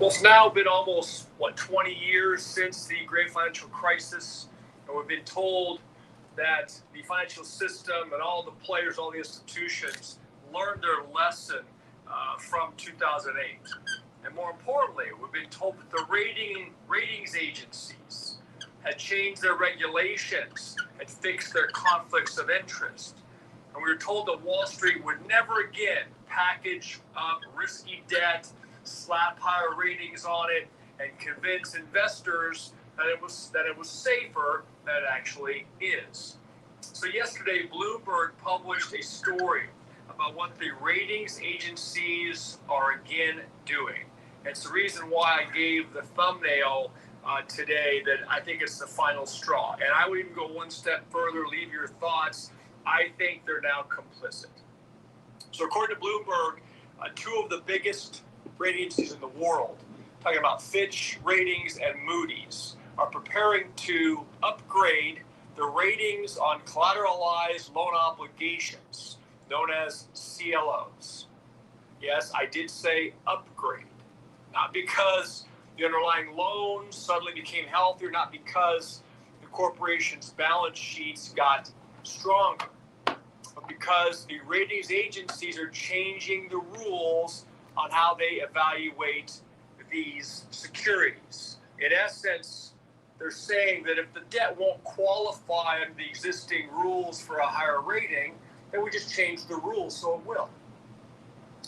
Well, it's now been almost, 20 years since the great financial crisis, and we've been told that the financial system and all the players, all the institutions learned their lesson from 2008. And more importantly, we've been told that the ratings agencies had changed their regulations and fixed their conflicts of interest. And we were told that Wall Street would never again package up risky debt, slap higher ratings on it, and convince investors that it was safer than it actually is. So yesterday, Bloomberg published a story about what the ratings agencies are again doing. It's the reason why I gave the thumbnail today that I think it's the final straw. And I would even go one step further, leave your thoughts. I think they're now complicit. So according to Bloomberg, two of the biggest rating agencies in the world, talking about Fitch Ratings and Moody's, are preparing to upgrade the ratings on collateralized loan obligations, known as CLOs. Yes, I did say upgrade. Not because the underlying loans suddenly became healthier, not because the corporation's balance sheets got stronger, but because the ratings agencies are changing the rules on how they evaluate these securities. In essence, they're saying that if the debt won't qualify under the existing rules for a higher rating, then we just change the rules so it will.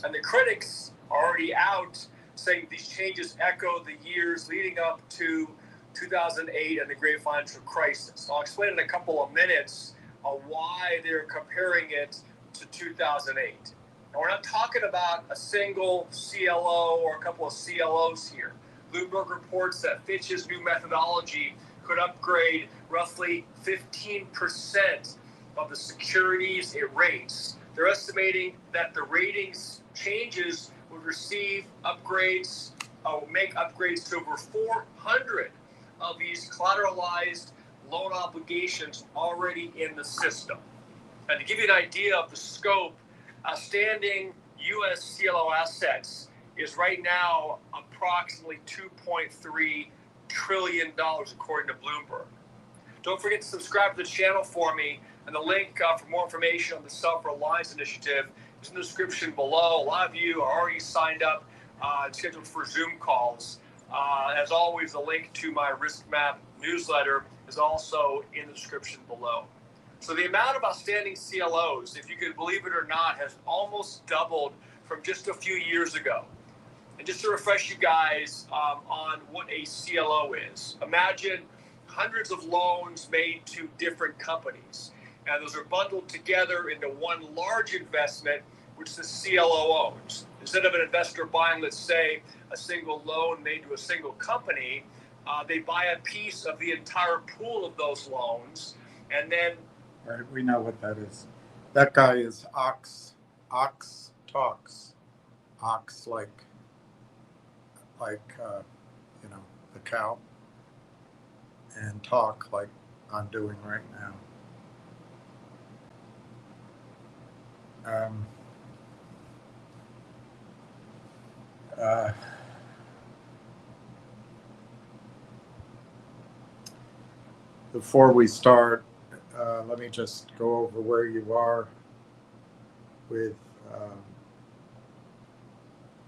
And the critics are already out saying these changes echo the years leading up to 2008 and the great financial crisis. I'll explain in a couple of minutes why they're comparing it to 2008. And we're not talking about a single CLO or a couple of CLOs here. Bloomberg reports that Fitch's new methodology could upgrade roughly 15% of the securities it rates. They're estimating that the ratings changes would receive upgrades, make upgrades to over 400 of these collateralized loan obligations already in the system. And to give you an idea of the scope, outstanding U.S. CLO assets is right now approximately $2.3 trillion, according to Bloomberg. Don't forget to subscribe to the channel for me, and the link for more information on the Self-Reliance Initiative is in the description below. A lot of you are already signed up and scheduled for Zoom calls. As always, the link to my Risk Map newsletter is also in the description below. So the amount of outstanding CLOs, if you could believe it or not, has almost doubled from just a few years ago. And just to refresh you guys on what a CLO is, imagine hundreds of loans made to different companies. And those are bundled together into one large investment, which the CLO owns. Instead of an investor buying, let's say, a single loan made to a single company, they buy a piece of the entire pool of those loans, and then... All right, we know what that is. That guy is Ox talks. Ox like the cow, and talk like I'm doing right now. Before we start, let me just go over where you are with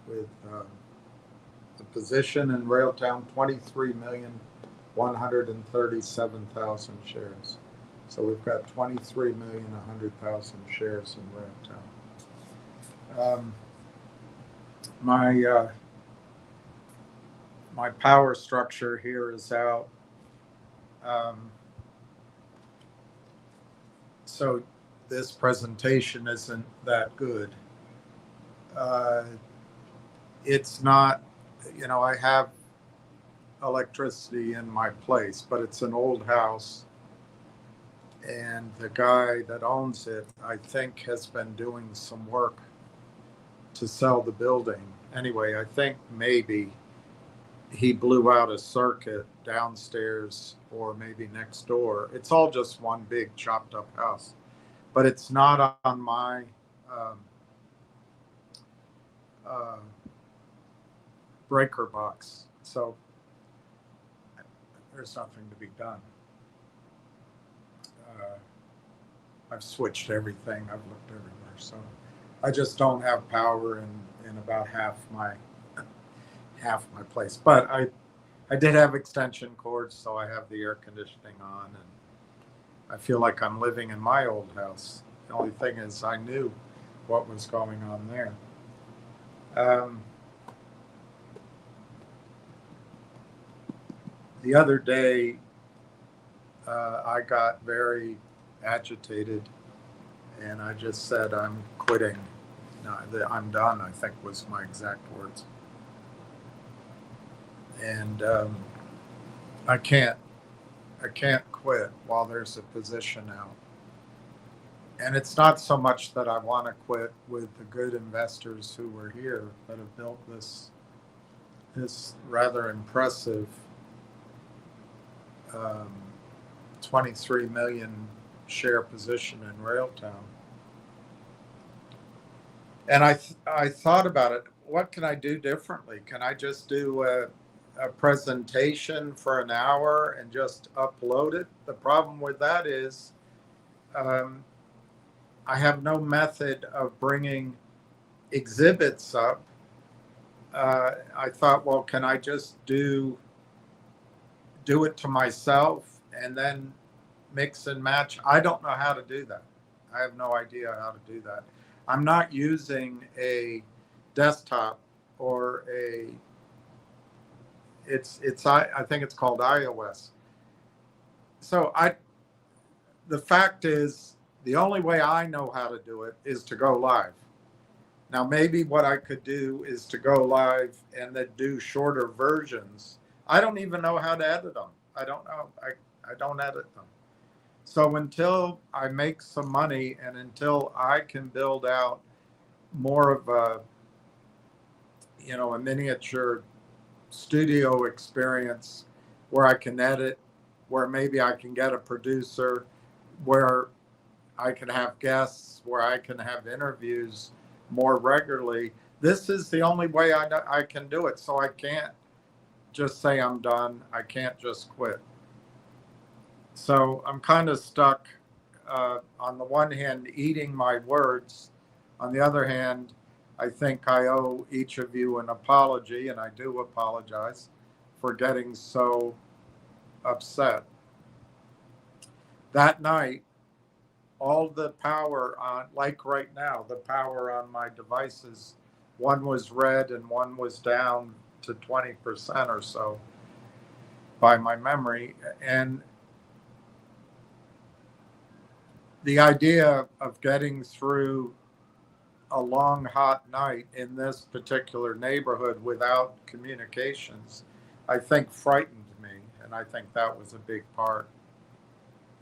the position in Railtown, 23,137,000 shares. So we've got 23,100,000 shares in Railtown. My power structure here is out. So this presentation isn't that good. It's not, I have electricity in my place, but it's an old house. And the guy that owns it, I think, has been doing some work to sell the building. Anyway, I think maybe he blew out a circuit downstairs or maybe next door. It's all just one big chopped up house, but it's not on my breaker box. So there's nothing to be done. I've switched everything. I've looked everywhere. So I just don't have power in about half my place. But I did have extension cords, so I have the air conditioning on, and I feel like I'm living in my old house. The only thing is I knew what was going on there. The other day, I got very agitated, and I just said, I'm quitting. No, I'm done, I think was my exact words. And I can't quit while there's a position out. And it's not so much that I want to quit with the good investors who were here that have built this rather impressive 23 million share position in Railtown. And I thought about it. What can I do differently? Can I just do a presentation for an hour and just upload it? The problem with that is I have no method of bringing exhibits up. I thought, well, can I just do it to myself and then mix and match? I don't know how to do that. I have no idea how to do that. I'm not using a desktop or I think it's called iOS. So the fact is, the only way I know how to do it is to go live. Now, maybe what I could do is to go live and then do shorter versions. I don't even know how to edit them. I don't know. I don't edit them. So until I make some money and until I can build out more of a miniature studio experience where I can edit, where maybe I can get a producer, where I can have guests, where I can have interviews more regularly. This is the only way I can do it. So I can't just say I'm done. I can't just quit. So I'm kind of stuck on the one hand, eating my words. On the other hand, I think I owe each of you an apology, and I do apologize for getting so upset. That night, all the power on, like right now, the power on my devices, one was red and one was down to 20% or so by my memory. And the idea of getting through a long, hot night in this particular neighborhood without communications, I think frightened me. And I think that was a big part.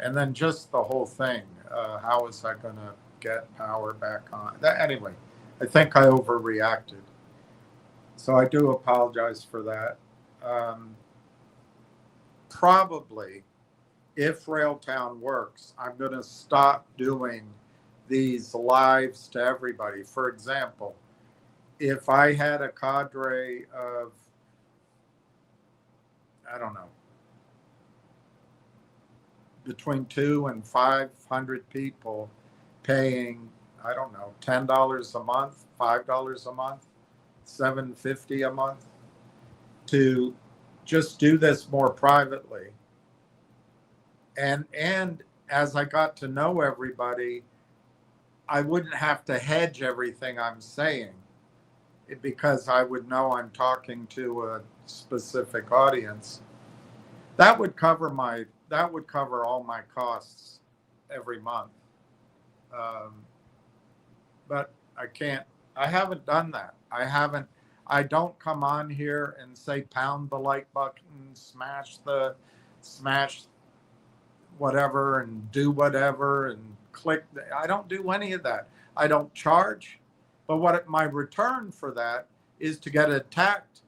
And then just the whole thing, how is I going to get power back on? Anyway, I think I overreacted. So I do apologize for that. Probably, if Railtown works, I'm going to stop doing these lives to everybody. For example, if I had a cadre of, I don't know, between 200 and 500 people paying, I don't know, $10 a month, $5 a month, $7.50 a month to just do this more privately. And as I got to know everybody, I wouldn't have to hedge everything I'm saying because I would know I'm talking to a specific audience. That would cover all my costs every month. But I haven't done that. I don't come on here and say, pound the like button, smash whatever and do whatever and click. I don't do any of that. I don't charge. But my return for that is to get attacked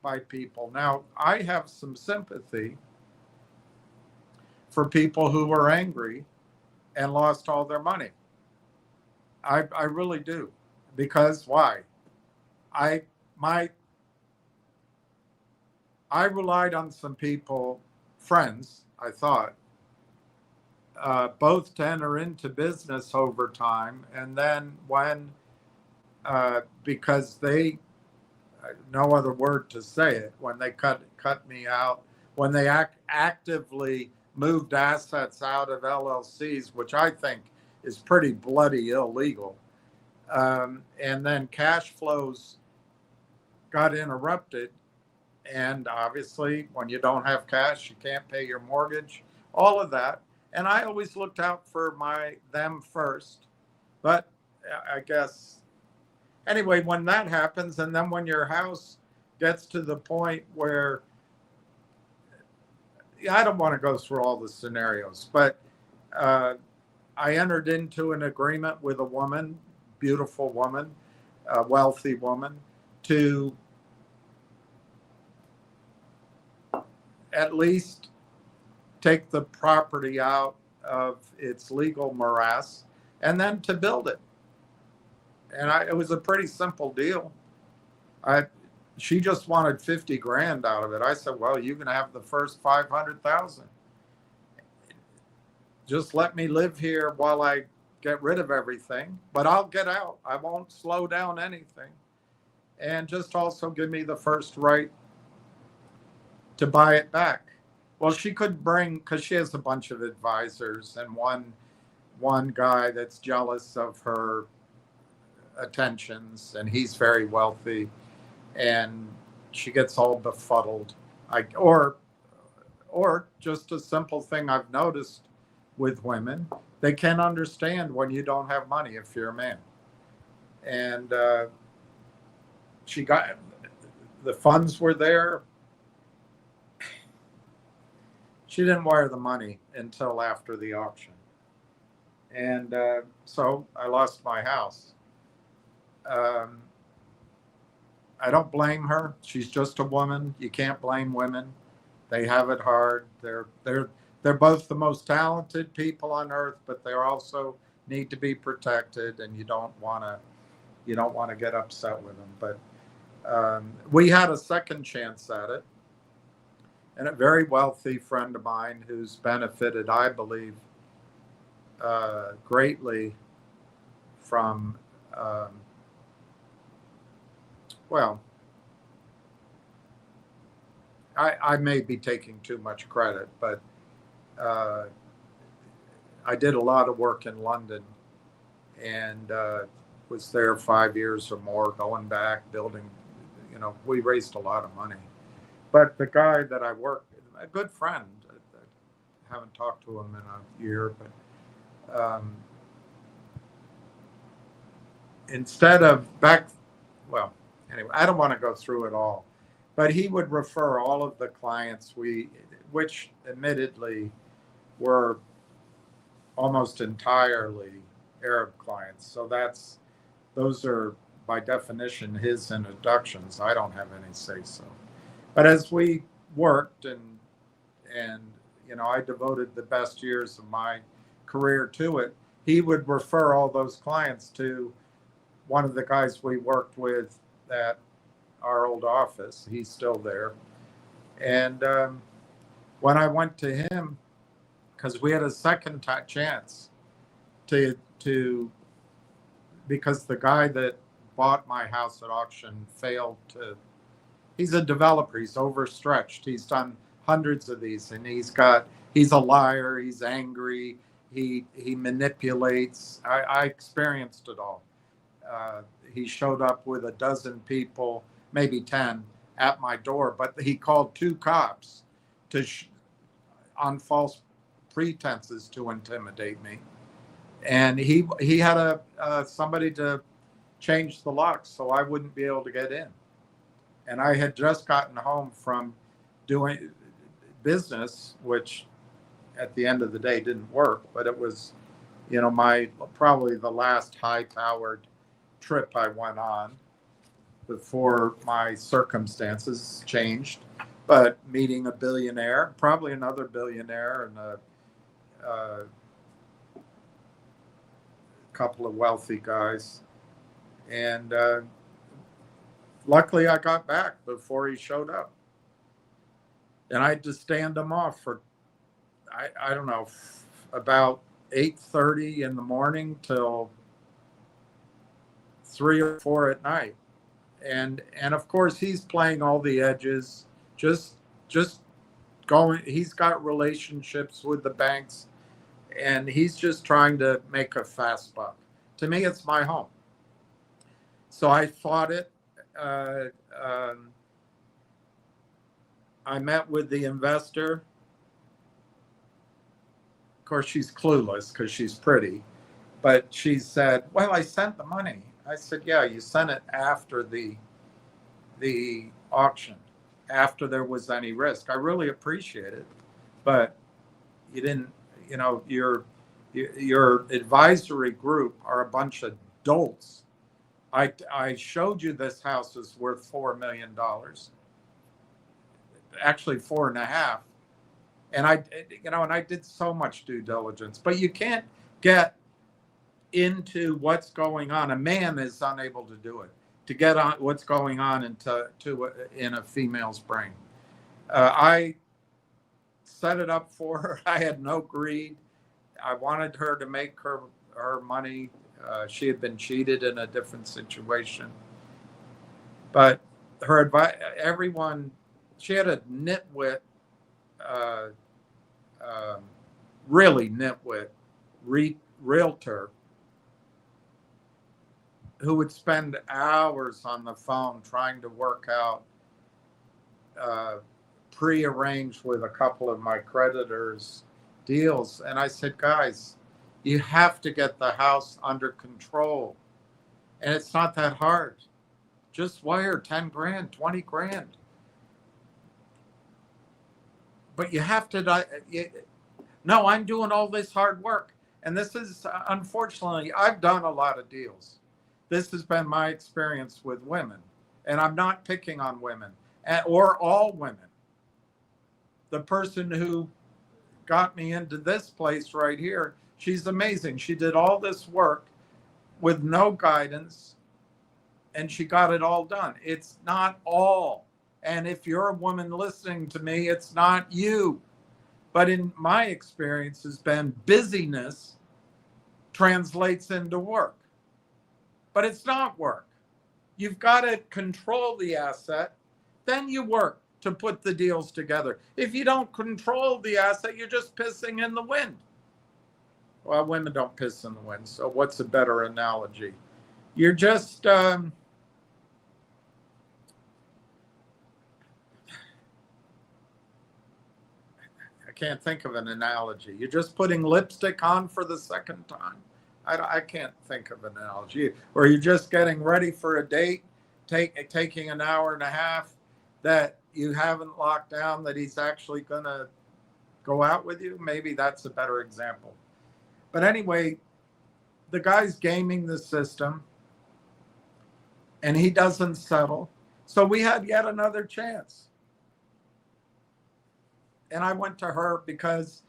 by people. Now, I have some sympathy for people who were angry and lost all their money. I really do. Because why? I relied on some people, friends, I thought, both to enter into business over time. And then when, because they, no other word to say it, when they cut me out, when they actively moved assets out of LLCs, which I think is pretty bloody illegal. And then cash flows got interrupted. And obviously, when you don't have cash, you can't pay your mortgage, all of that. And I always looked out for them first. But I guess anyway, when that happens, and then when your house gets to the point where I don't want to go through all the scenarios, but I entered into an agreement with a woman, beautiful woman, a wealthy woman, to at least take the property out of its legal morass and then to build it. And it was a pretty simple deal. She just wanted 50 grand out of it. I said, well, you can have the first 500,000. Just let me live here while I get rid of everything, but I'll get out. I won't slow down anything. And just also give me the first right to buy it back. Well, she could bring, because she has a bunch of advisors and one guy that's jealous of her attentions, and he's very wealthy, and she gets all befuddled. Or just a simple thing I've noticed with women, they can't understand when you don't have money if you're a man. And she got, the funds were there. She didn't wire the money until after the auction. And so I lost my house. I don't blame her. She's just a woman. You can't blame women. They have it hard. They're both the most talented people on earth, but they also need to be protected, and you don't want to get upset with them. But we had a second chance at it. And a very wealthy friend of mine who's benefited, I believe, greatly from, well, I may be taking too much credit, but I did a lot of work in London and was there 5 years or more, going back, building, we raised a lot of money. But the guy that I worked with, a good friend, I haven't talked to him in a year, but instead of well, anyway, I don't want to go through it all, but he would refer all of the clients which admittedly were almost entirely Arab clients. So those are by definition his introductions. I don't have any say so. But as we worked and I devoted the best years of my career to it, he would refer all those clients to one of the guys we worked with at our old office. He's still there. And when I went to him, because we had a second chance because the guy that bought my house at auction failed to. He's a developer. He's overstretched. He's done hundreds of these, and he's a liar. He's angry. He manipulates. I experienced it all. He showed up with a dozen people, maybe 10, at my door, but he called 2 cops on false pretenses to intimidate me. And he had somebody to change the locks so I wouldn't be able to get in. And I had just gotten home from doing business, which at the end of the day didn't work, but it was, probably the last high-powered trip I went on before my circumstances changed. But meeting a billionaire, probably another billionaire, and a couple of wealthy guys. And luckily I got back before he showed up. and I had to stand them off for I don't know, about 8:30 in the morning till 3 or 4 at night. And of course he's playing all the edges, just just going. He's got relationships with the banks, and he's just trying to make a fast buck. To me, it's my home, so I fought it. Uh, um, I met with the investor. Of course, she's clueless because she's pretty, but she said, "Well, I sent the money." I said, "Yeah, you sent it after the auction, after there was any risk. I really appreciate it, but you didn't. You know, your advisory group are a bunch of dolts. I showed you this house is worth $4 million, actually 4.5, and I did so much due diligence, but you can't get into what's going on. A man is unable to do it, to get on what's going on in a female's brain. I set it up for her. I had no greed. I wanted her to make her money. She had been cheated in a different situation, but her advice, everyone, she had a nitwit, uh, um, really nitwit realtor who would spend hours on the phone trying to work out, pre-arranged with a couple of my creditors deals. And I said, guys, you have to get the house under control. And it's not that hard. Just wire 10 grand, 20 grand. But you have to, no, I'm doing all this hard work. And this is, unfortunately, I've done a lot of deals. This has been my experience with women. And I'm not picking on women or all women. The person who got me into this place right here, she's amazing. She did all this work with no guidance, and she got it all done. It's not all. And if you're a woman listening to me, it's not you. But in my experience has been busyness translates into work. But it's not work. You've got to control the asset, then you work to put the deals together. If you don't control the asset, you're just pissing in the wind. Well, women don't piss in the wind, so what's a better analogy? You're just I can't think of an analogy. You're just putting lipstick on for the second time. I can't think of an analogy. Or you're just getting ready for a date, taking an hour and a half that you haven't locked down that he's actually going to go out with you. Maybe that's a better example. But anyway, the guy's gaming the system and he doesn't settle. So we had yet another chance. And I went to her because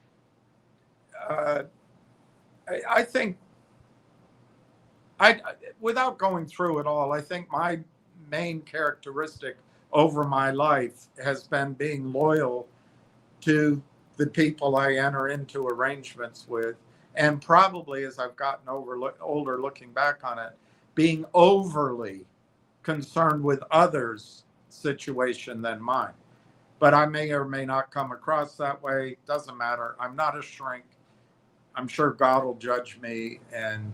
I think, without going through it all, I think my main characteristic over my life has been being loyal to the people I enter into arrangements with. And probably as I've gotten older, looking back on it, being overly concerned with others' situation than mine. But I may or may not come across that way. Doesn't matter. I'm not a shrink. I'm sure God will judge me and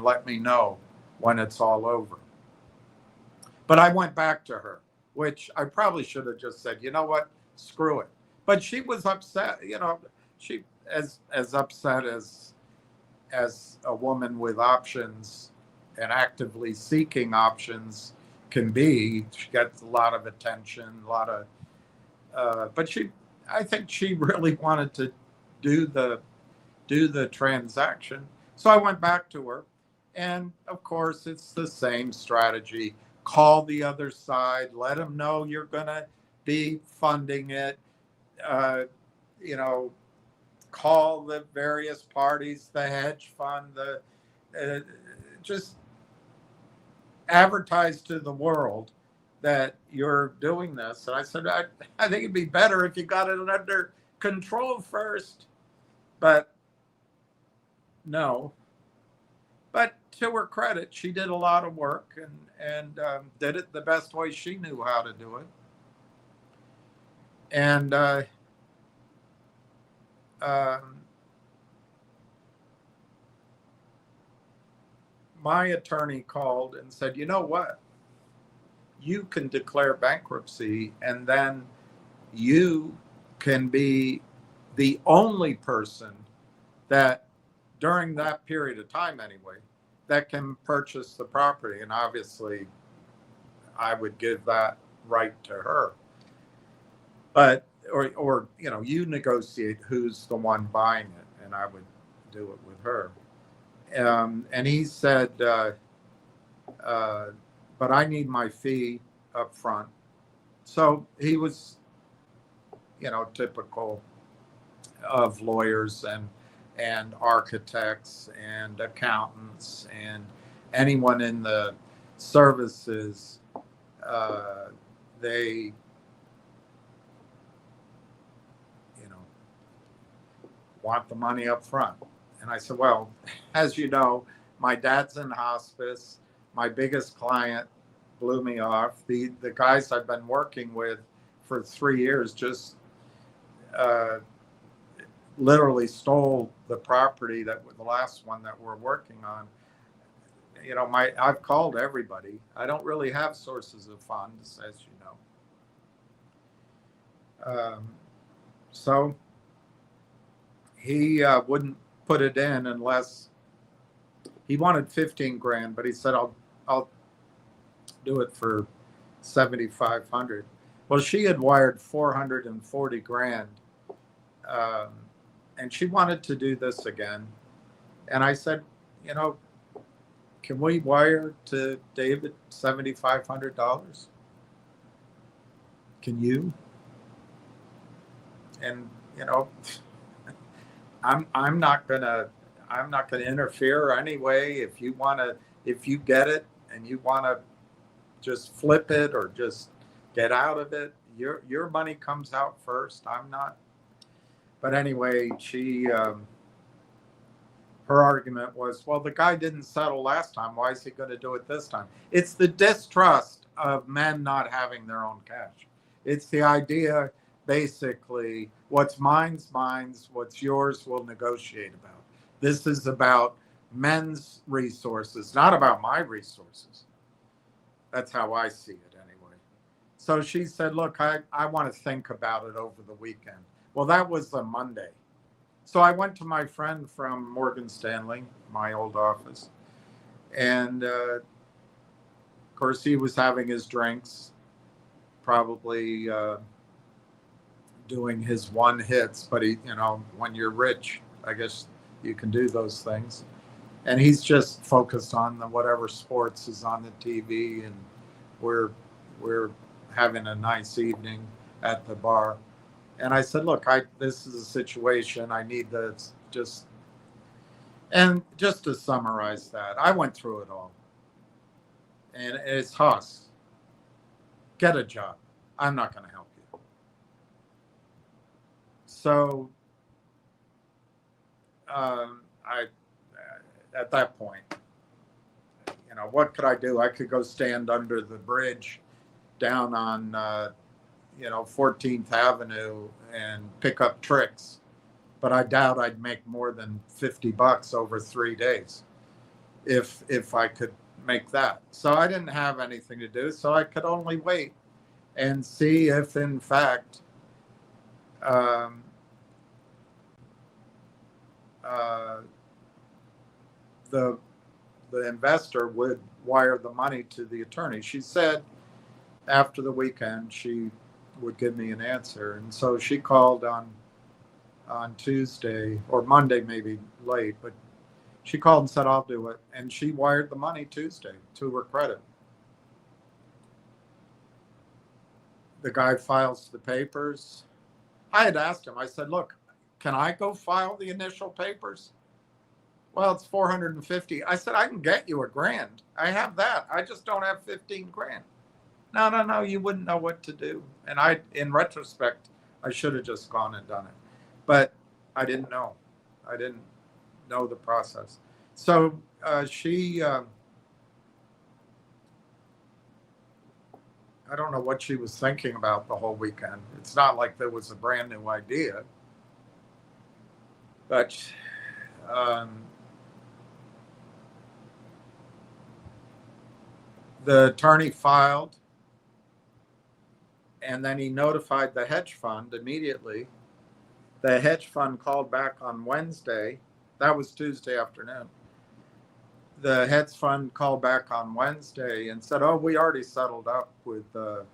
let me know when it's all over. But I went back to her, which I probably should have just said, you know what, screw it. But she was upset. She as upset as a woman with options and actively seeking options can be. She gets a lot of attention, a lot of. But I think she really wanted to do the transaction. So I went back to her, and of course it's the same strategy. Call the other side, let them know you're going to be funding it. Call the various parties, the hedge fund, just advertise to the world that you're doing this. And I said, I think it'd be better if you got it under control first. But no. But to her credit, she did a lot of work and did it the best way she knew how to do it. And my attorney called and said, you know what? You can declare bankruptcy, and then you can be the only person that, during that period of time anyway, that can purchase the property. And obviously, I would give that right to her. But, or you negotiate who's the one buying it, and I would do it with her. And he said, but I need my fee up front. So he was, typical of lawyers and architects and accountants and anyone in the services. They, want the money up front. And I said, well, as you know, my dad's in hospice. My biggest client blew me off. The guys I've been working with for 3 years just literally stole the property that the last one that we're working on. I've called everybody. I don't really have sources of funds, as you know. So he wouldn't put it in unless he wanted 15 grand, but he said, I'll do it for 7,500. Well, she had wired 440 grand. And she wanted to do this again. And I said, can we wire to David $7,500? Can you? And, I'm not gonna interfere anyway. If you get it and you wanna just flip it or just get out of it, your money comes out first. I'm not. But anyway, she her argument was, well, the guy didn't settle last time. Why is he going to do it this time? It's the distrust of men not having their own cash. It's the idea, basically, what's mine's, what's yours, we'll negotiate about. This is about men's resources, not about my resources. That's how I see it anyway. So she said, look, I want to think about it over the weekend. Well, that was a Monday. So I went to my friend from Morgan Stanley, my old office. And of course, he was having his drinks, probably doing his one hits. But when you're rich, I guess you can do those things. And he's just focused on whatever sports is on the TV. And we're having a nice evening at the bar. And I said, look, this is a situation. I need to just to summarize that, I went through it all. And it's Huss. Get a job. I'm not going to help you. So at that point, what could I do? I could go stand under the bridge down on 14th Avenue and pick up tricks, but I doubt I'd make more than $50 over 3 days if I could make that. So I didn't have anything to do, so I could only wait and see if in fact the investor would wire the money to the attorney. She said after the weekend she would give me an answer. And so she called on Tuesday or Monday, maybe late, but she called and said, I'll do it. And she wired the money Tuesday, to her credit. The guy files the papers. I had asked him, I said, look, can I go file the initial papers? Well, it's $450. I said, I can get you $1,000. I have that. I just don't have 15 grand. No, no, no, you wouldn't know what to do. And in retrospect, I should have just gone and done it. But I didn't know. I didn't know the process. So I don't know what she was thinking about the whole weekend. It's not like there was a brand new idea. But um, the attorney filed, and then he notified the hedge fund immediately. The hedge fund called back on Wednesday. That was Tuesday afternoon. The hedge fund called back on Wednesday and said, "Oh, we already settled up with the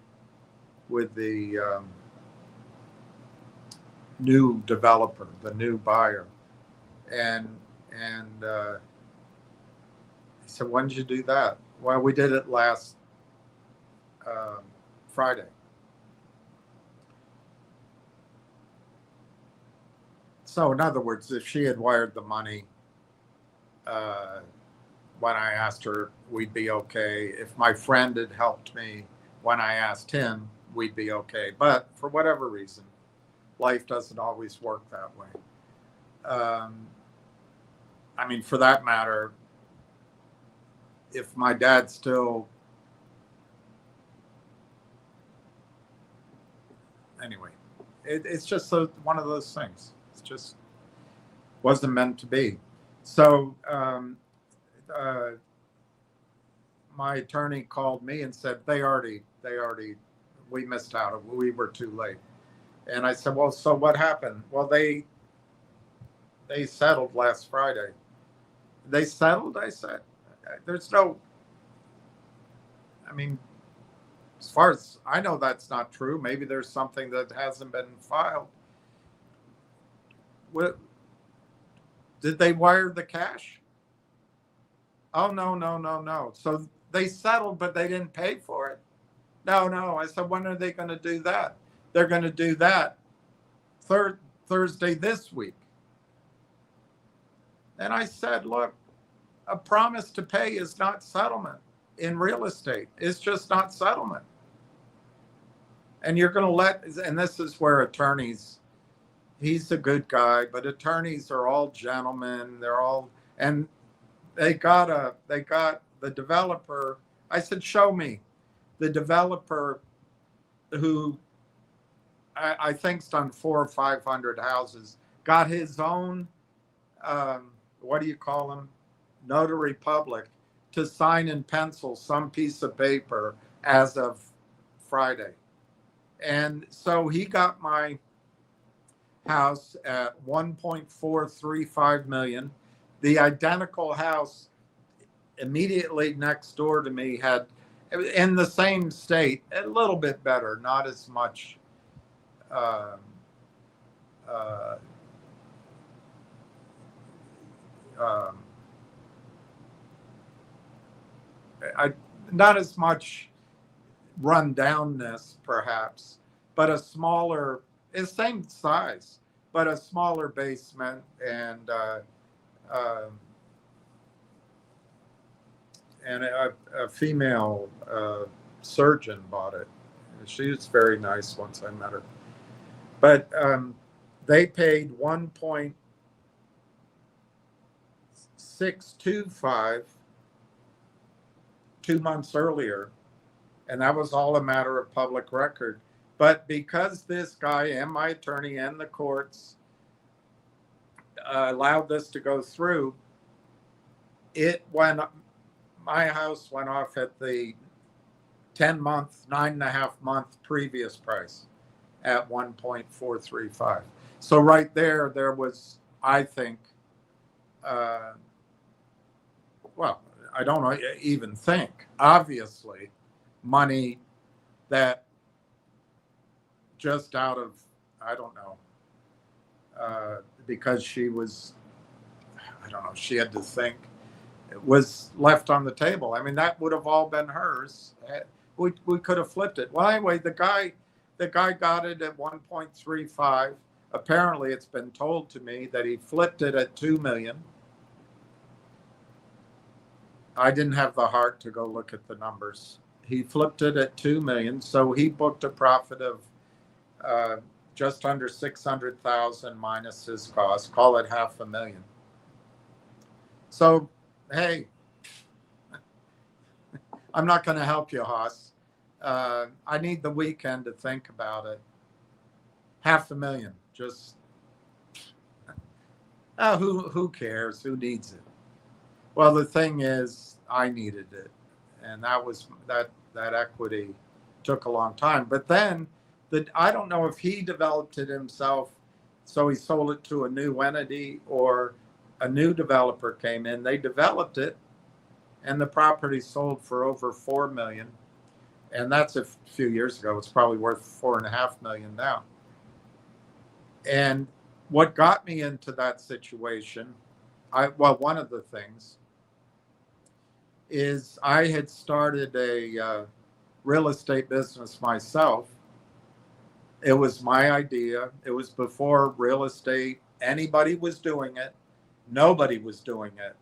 new developer, the new buyer." And he said, "When did you do that?" "Well, we did it last Friday." So, in other words, if she had wired the money when I asked her, we'd be okay. If my friend had helped me when I asked him, we'd be okay. But for whatever reason, life doesn't always work that way. I mean, for that matter, if my dad still, anyway, it's just one of those things. It's just wasn't meant to be. So my attorney called me and said we missed out. We were too late. And I said, "Well, so what happened?" "Well, they settled last Friday." "They settled?" I said. "There's no, I mean, as far as I know, that's not true. Maybe there's something that hasn't been filed." What, did they wire the cash?" "Oh, no, no, no, no." "So they settled, but they didn't pay for it?" "No, no." I said, "When are they going to do that?" "They're going to do that Thursday this week." And I said, "Look, a promise to pay is not settlement in real estate. It's just not settlement. And you're going to and this is where attorneys, he's a good guy, but attorneys are all gentlemen. And they got the developer. I said, "Show me." The developer, who I think's done 400 or 500 houses, got his own, what do you call them? Notary public, to sign in pencil some piece of paper as of Friday. And so he got my house at 1.435 million. The identical house immediately next door to me had, in the same state, a little bit better, not as much uh, um, not as much rundownness, perhaps, but a smaller, it's same size, but a smaller basement, and a female surgeon bought it. She was very nice once I met her. But they paid 1.625 2 months earlier, and that was all a matter of public record. But because this guy and my attorney and the courts allowed this to go through, my house went off at the 10-month, 9.5-month previous price at 1.435. So right there was, I think, well, I don't even think, obviously, money that just out of, I don't know, because she was, I don't know, she had to think, it was left on the table. I mean, that would have all been hers. We could have flipped it. Well, anyway, the guy got it at 1.35. Apparently, it's been told to me that he flipped it at 2 million. I didn't have the heart to go look at the numbers. he flipped it at 2 million. So he booked a profit of just under 600,000 minus his cost, call it $500,000. So, hey, I'm not going to help you, Haas. I need the weekend to think about it. $500,000, just who cares? Who needs it? Well, the thing is, I needed it, and that equity took a long time. But then, I don't know if he developed it himself, so he sold it to a new entity, or a new developer came in. They developed it, and the property sold for over $4 million, and that's a few years ago. It's probably worth $4.5 million now. And what got me into that situation, one of the things is I had started a real estate business myself. It was my idea. It was before real estate, anybody was doing it. Nobody was doing it.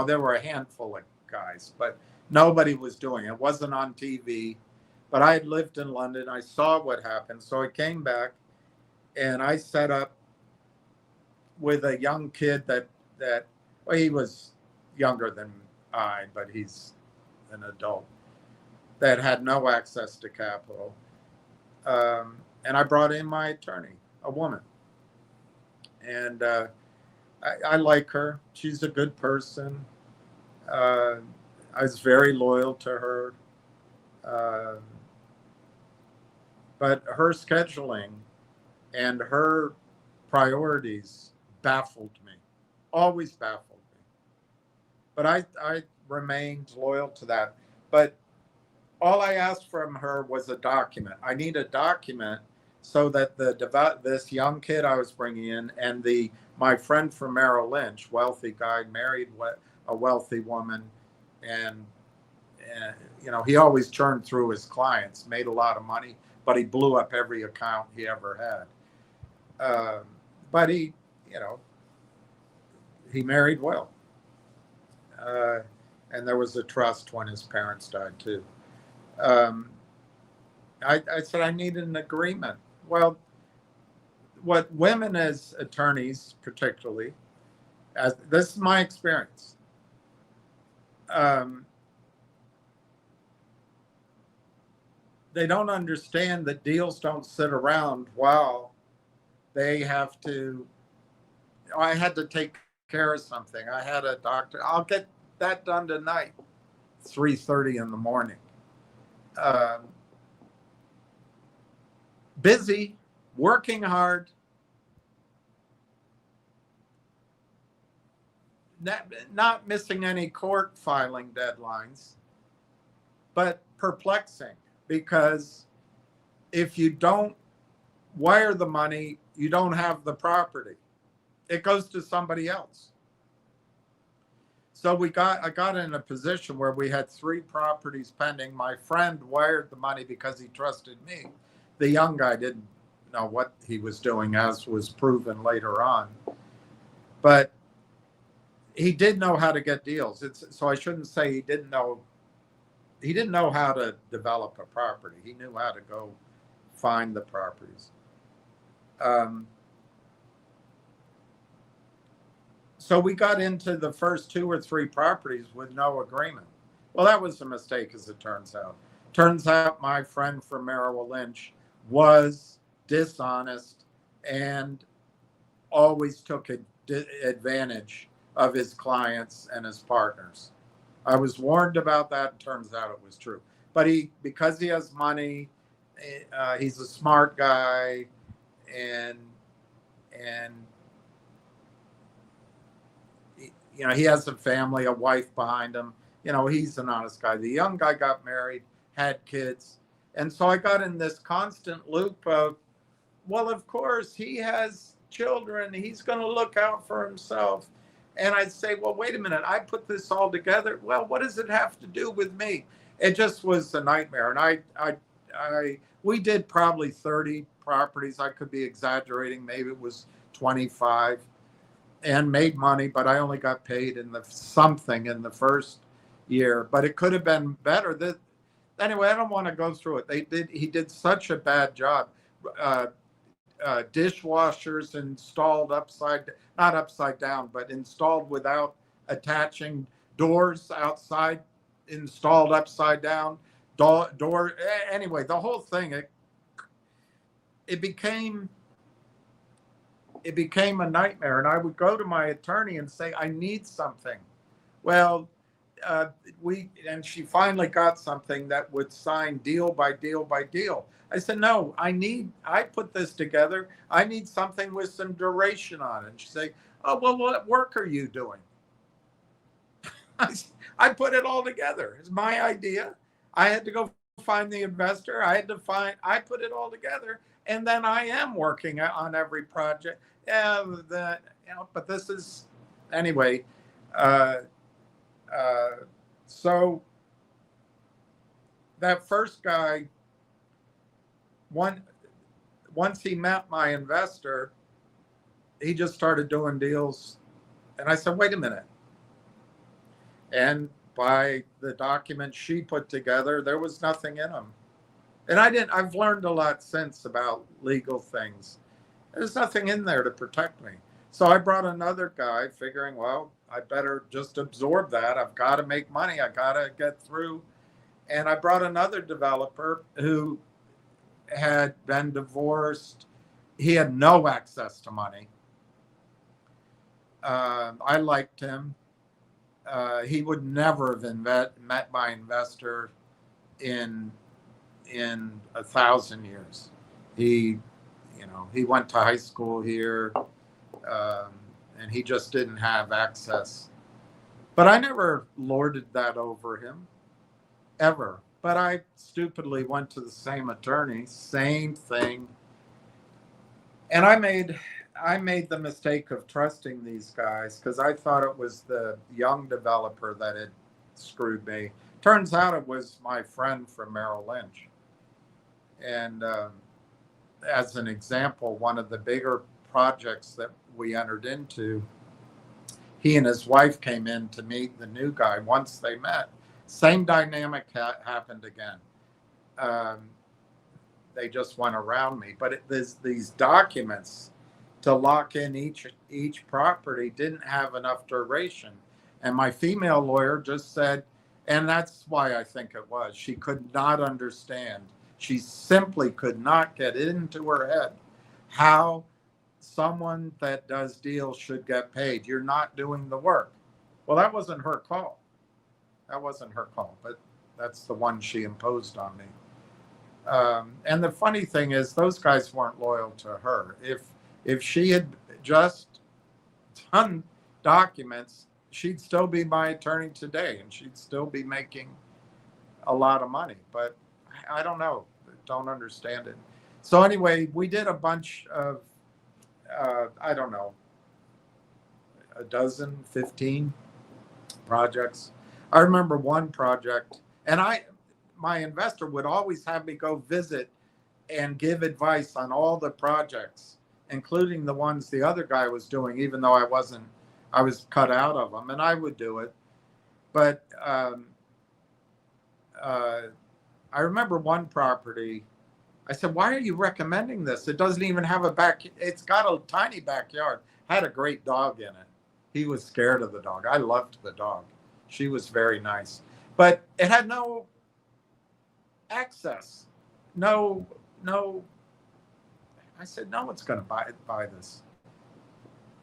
There were a handful of guys, but nobody was doing it. It wasn't on TV. But I had lived in London. I saw what happened. So I came back, and I set up with a young kid that he was younger than I, but he's an adult, that had no access to capital. And I brought in my attorney, a woman. And I like her. She's a good person. I was very loyal to her. But her scheduling and her priorities baffled me, always baffled me. But I remained loyal to that. But all I asked from her was a document. I need a document so that this young kid I was bringing in, and my friend from Merrill Lynch, wealthy guy, married a wealthy woman, and he always churned through his clients, made a lot of money, but he blew up every account he ever had. But he married well. And there was a trust when his parents died too. I said I needed an agreement. Well, what women as attorneys, particularly, as this is my experience, they don't understand that deals don't sit around while they have to. I had to take care of something. I had a doctor. I'll get that done tonight, 3:30 in the morning. Busy, working hard, not missing any court filing deadlines, but perplexing, because if you don't wire the money, you don't have the property. It goes to somebody else. So I got in a position where we had 3 properties pending. My friend wired the money because he trusted me. The young guy didn't know what he was doing, as was proven later on. But he did know how to get deals. So I shouldn't say he didn't know. He didn't know how to develop a property. He knew how to go find the properties. So we got into the first 2 or 3 properties with no agreement. Well, that was a mistake, as it turns out. Turns out my friend from Merrill Lynch was dishonest and always took advantage of his clients and his partners. I was warned about that. It turns out it was true. But because he has money, he's a smart guy, and he has a family, a wife behind him. He's an honest guy. The young guy got married, had kids. And so I got in this constant loop of, well, of course, he has children. He's going to look out for himself. And I'd say, well, wait a minute. I put this all together. Well, what does it have to do with me? It just was a nightmare. And we did probably 30 properties. I could be exaggerating. Maybe it was 25. And made money, but I only got paid something in the first year, but it could have been better. Anyway, I don't want to go through it. He did such a bad job. Uh, Dishwashers installed not upside down, but installed without attaching, doors outside installed upside down, anyway, the whole thing, it became a nightmare. And I would go to my attorney and say, I need something. Well, and she finally got something that would sign deal by deal by deal. I said, no, I put this together. I need something with some duration on it. And she said, oh, well, what work are you doing? I put it all together. It's my idea. I had to go find the investor. I put it all together. And then I am working on every project. But this is, anyway, so that first guy, once he met my investor, he just started doing deals. And I said, wait a minute. And by the documents she put together, there was nothing in them. And I've learned a lot since about legal things. There's nothing in there to protect me. So I brought another guy figuring, well, I better just absorb that. I've got to make money. I got to get through. And I brought another developer who had been divorced. He had no access to money. I liked him. He would never have met my investor in 1,000 years. He went to high school here, and he just didn't have access. But I never lorded that over him, ever. But I stupidly went to the same attorney, same thing. And I made the mistake of trusting these guys because I thought it was the young developer that had screwed me. Turns out it was my friend from Merrill Lynch. And as an example, one of the bigger projects that we entered into, he and his wife came in to meet the new guy. Once they met, same dynamic happened again. They just went around me. But there's these documents to lock in each property didn't have enough duration. And my female lawyer just said, and that's why I think it was, she could not understand. She simply could not get it into her head how someone that does deals should get paid. You're not doing the work. Well, that wasn't her call. But that's the one she imposed on me. And the funny thing is, those guys weren't loyal to her. If she had just done documents, she'd still be my attorney today, and she'd still be making a lot of money. But I don't know. Don't understand it. So anyway, we did a bunch of, I don't know, a dozen, 15 projects. I remember one project, and my investor would always have me go visit and give advice on all the projects, including the ones the other guy was doing, even though I was cut out of them, and I would do it. But I remember one property, I said, why are you recommending this? It doesn't even have it's got a tiny backyard, had a great dog in it. He was scared of the dog. I loved the dog. She was very nice, but it had no access. No. I said, no one's going to buy this.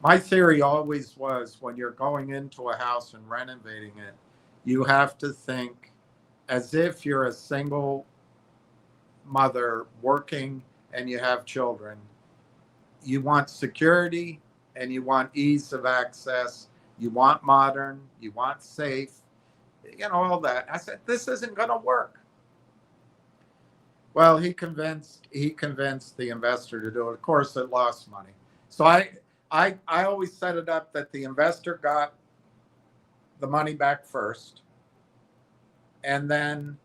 My theory always was, when you're going into a house and renovating it, you have to think as if you're a single mother working and you have children. You want security and you want ease of access. You want modern, you want safe, all that. I said, this isn't going to work. Well, he convinced the investor to do it. Of course, it lost money. So I always set it up that the investor got the money back first, and then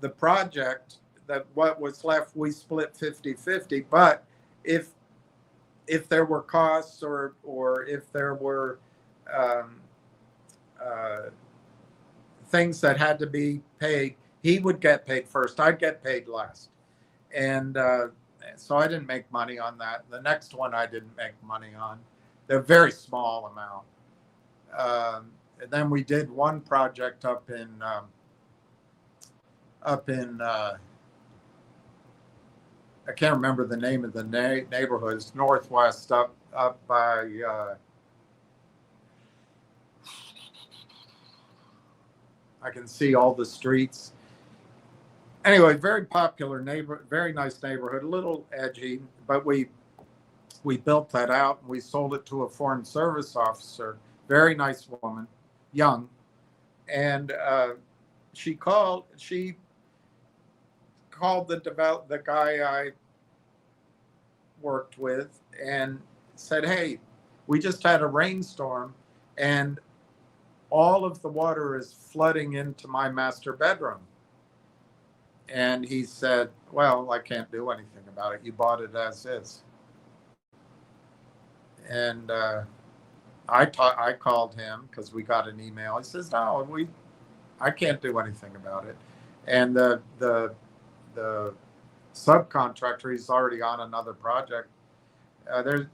the project, that what was left, we split 50-50. But if there were costs or if there were things that had to be paid, he would get paid first. I'd get paid last. And so I didn't make money on that. The next one I didn't make money on. They're a very small amount. And then we did one project up in I can't remember the name of the neighborhood. It's northwest up by I can see all the streets. Anyway, very popular very nice neighborhood, a little edgy, but we built that out and we sold it to a foreign service officer, very nice woman, young, and she called the guy I worked with and said, "Hey, we just had a rainstorm and all of the water is flooding into my master bedroom." And he said, "Well, I can't do anything about it. You bought it as is." And I called him because we got an email. He says, "No, I can't do anything about it." And the subcontractor, he's already on another project.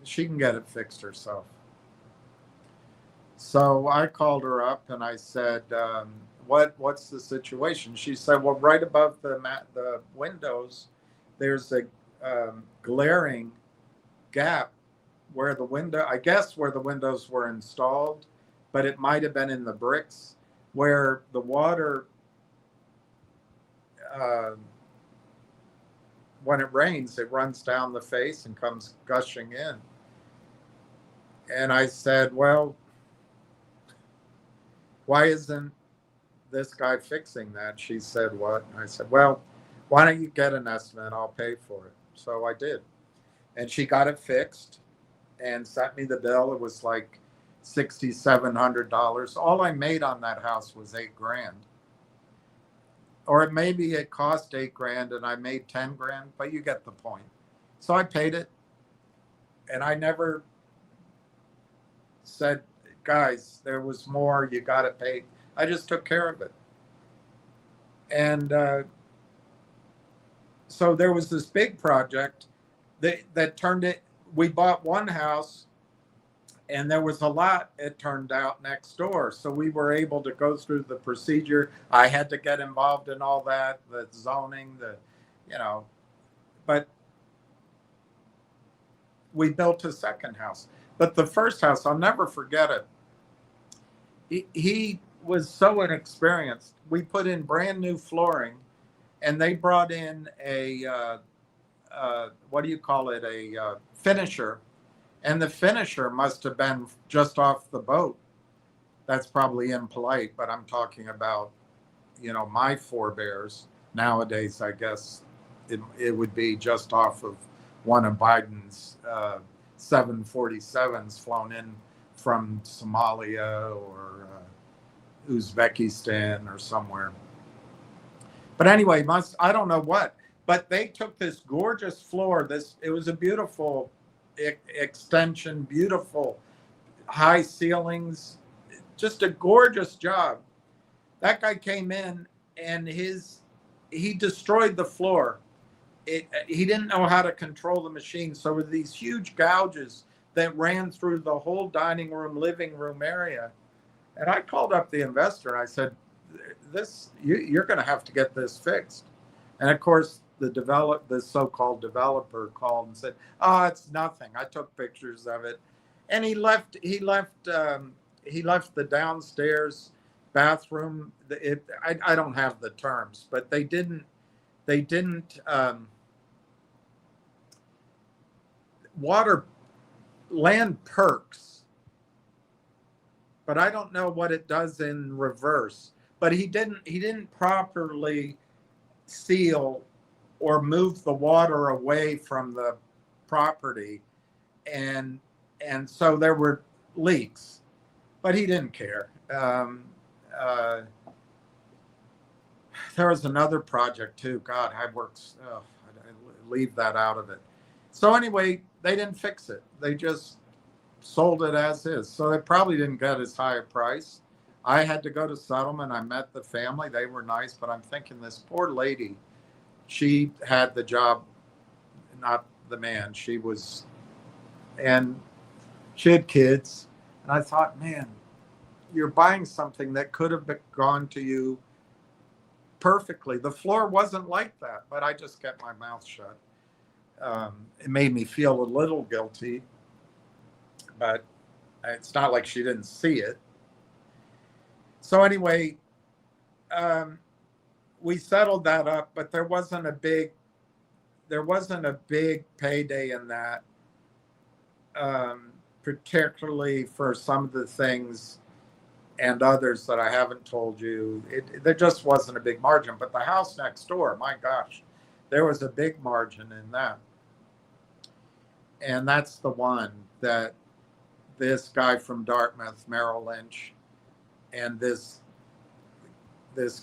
She can get it fixed herself. So I called her up and I said, "What's the situation?" She said, "Well, right above the windows, there's a glaring gap where the windows were installed, but it might have been in the bricks where the water, when it rains, it runs down the face and comes gushing in." And I said, "Well, why isn't this guy fixing that?" She said, "What?" I said, "Well, why don't you get an estimate? I'll pay for it." So I did. And she got it fixed and sent me the bill. It was like $6,700. All I made on that house was $8,000. Or maybe it cost $8,000 and I made $10,000, but you get the point. So I paid it. And I never said, "Guys, there was more, you got to pay." I just took care of it. And so there was this big project that turned it. We bought one house and there was a lot, it turned out, next door. So we were able to go through the procedure. I had to get involved in all that, the zoning, but we built a second house. But the first house, I'll never forget it. He was so inexperienced. We put in brand new flooring and they brought in a, what do you call it? A finisher. And the finisher must have been just off the boat. That's probably impolite, but I'm talking about, my forebears. Nowadays, I guess it would be just off of one of Biden's 747s flown in from Somalia or Uzbekistan or somewhere. But anyway, I don't know what, but they took this gorgeous floor. It was a beautiful extension, beautiful high ceilings, just a gorgeous job. That guy came in and he destroyed the floor. He didn't know how to control the machine. So with these huge gouges that ran through the whole dining room, living room area. And I called up the investor. I said, you're going to have to get this fixed. And of course, the so-called developer called and said, "Oh, it's nothing. I took pictures of it." And he left the downstairs bathroom. I don't have the terms, but they didn't land perks, but I don't know what it does in reverse. But he didn't properly seal or move the water away from the property, and so there were leaks, but he didn't care. There was another project too. God, I leave that out of it. So anyway, they didn't fix it. They just sold it as is. So they probably didn't get as high a price. I had to go to settlement. I met the family. They were nice, but I'm thinking this poor lady, she had the job, not the man. She was, and she had kids. And I thought, man, you're buying something that could have gone to you perfectly. The floor wasn't like that, but I just kept my mouth shut. It made me feel a little guilty, but it's not like she didn't see it. So anyway, we settled that up, but there wasn't a big payday in that, particularly for some of the things and others that I haven't told you. There just wasn't a big margin. But the house next door, my gosh, there was a big margin in that. And that's the one that this guy from Dartmouth, Merrill Lynch, and this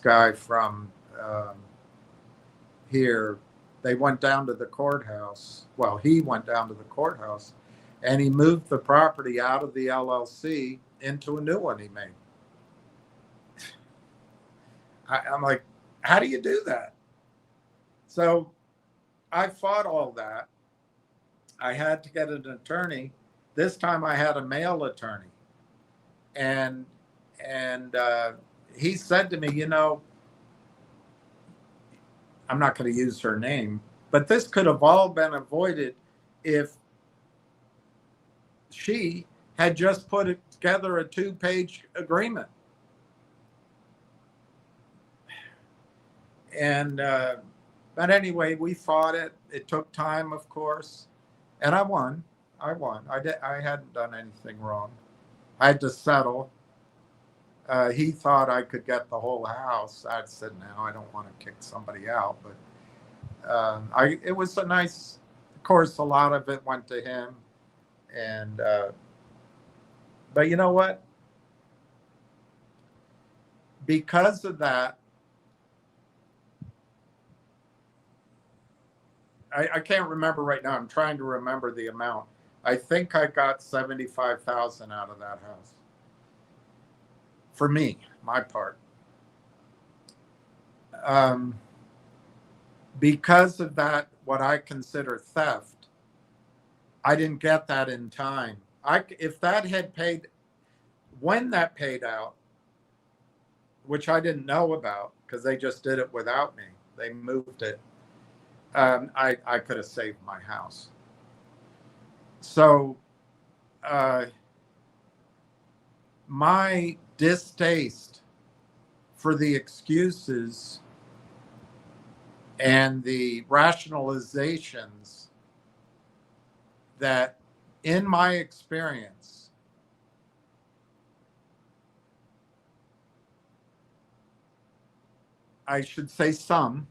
guy from here, they went down to the courthouse. Well, he went down to the courthouse and he moved the property out of the LLC into a new one he made. I'm like, how do you do that? So I fought all that. I had to get an attorney. This time I had a male attorney. And he said to me, you know, I'm not going to use her name, but this could have all been avoided if she had just put together a 2-page agreement. And but anyway, we fought it. It took time, of course, and I won. I hadn't done anything wrong. I had to settle. He thought I could get the whole house. I said, no, I don't want to kick somebody out. But it was a nice, of course, a lot of it went to him. And, but you know what? Because of that, I can't remember right now. I'm trying to remember the amount. I think I got $75,000 out of that house. For me, my part. Because of that, what I consider theft, I didn't get that in time. If that had paid, when that paid out, which I didn't know about because they just did it without me, they moved it, I could have saved my house. So my distaste for the excuses and the rationalizations that, in my experience, I should say some.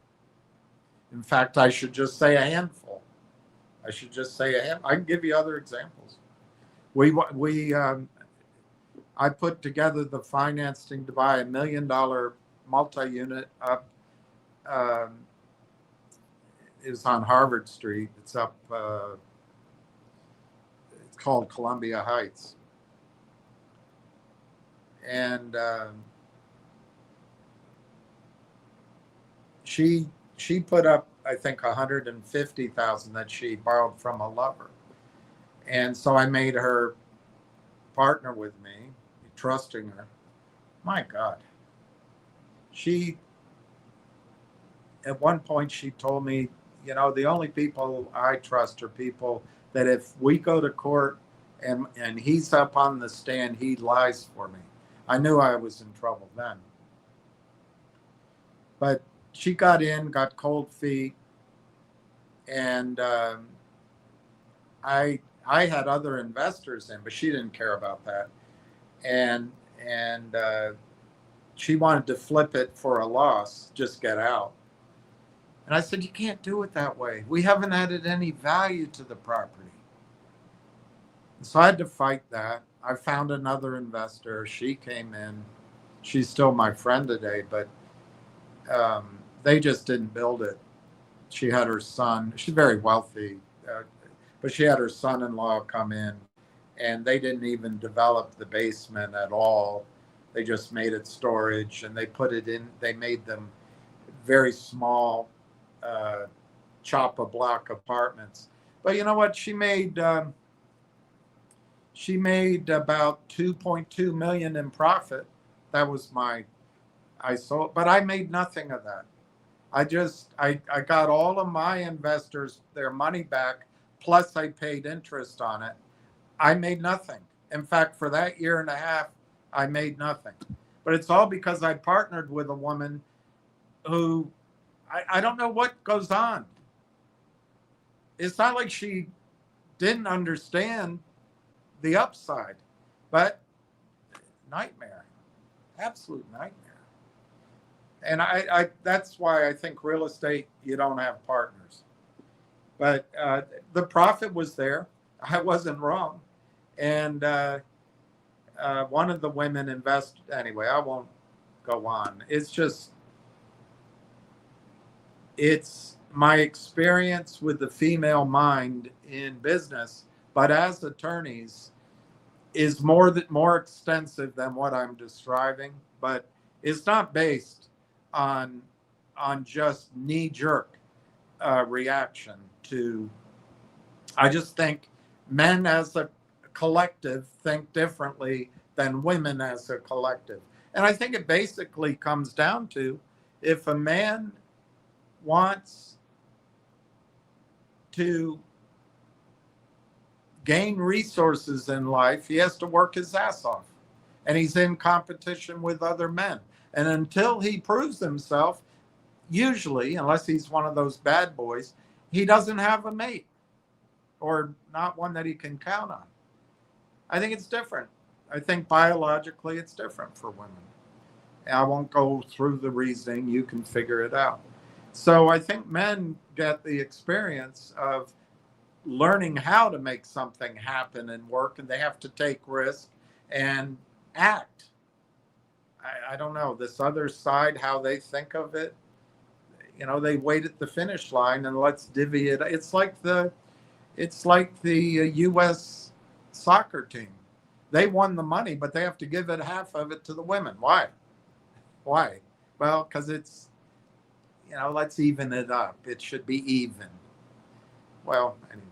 In fact, I should just say a handful. I should just say a handful. I can give you other examples. I put together the financing to buy $1 million multi-unit up. It was on Harvard Street. It's up. It's called Columbia Heights, and she put up, I think, $150,000 that she borrowed from a lover, and so I made her partner with me, trusting her. My God, at one point she told me, you know, the only people I trust are people that if we go to court and he's up on the stand, he lies for me. I knew I was in trouble then. But she got cold feet, and I had other investors in, but she didn't care about that. And she wanted to flip it for a loss, just get out. And I said, you can't do it that way. We haven't added any value to the property. So I had to fight that. I found another investor. She came in. She's still my friend today, but they just didn't build it. She had her son. She's very wealthy, but she had her son-in-law come in, and they didn't even develop the basement at all. They just made it storage, and they put it in. They made them very small, chop a block apartments. But you know what? She made about 2.2 million in profit. That was I sold, but I made nothing of that. I got all of my investors their money back, plus I paid interest on it. I made nothing. In fact, for that year and a half, I made nothing. But it's all because I partnered with a woman who I don't know what goes on. It's not like she didn't understand the upside, but nightmare, absolute nightmare. And I that's why I think real estate, you don't have partners. But the profit was there. I wasn't wrong. And one of the women invested, anyway, I won't go on. It's my experience with the female mind in business, but as attorneys, is more extensive than what I'm describing, but it's not based on just knee jerk reaction to. I just think men as a collective think differently than women as a collective, and I think it basically comes down to if a man wants to gain resources in life, he has to work his ass off. And he's in competition with other men. And until he proves himself, usually, unless he's one of those bad boys, he doesn't have a mate or not one that he can count on. I think it's different. I think biologically it's different for women. I won't go through the reasoning. You can figure it out. So I think men get the experience of learning how to make something happen and work, and they have to take risk and act. I don't know, this other side, how they think of it, they wait at the finish line and let's divvy it. It's like the U.S. soccer team. They won the money, but they have to give it half of it to the women. Why? Well, because it's, let's even it up. It should be even. Well, anyway.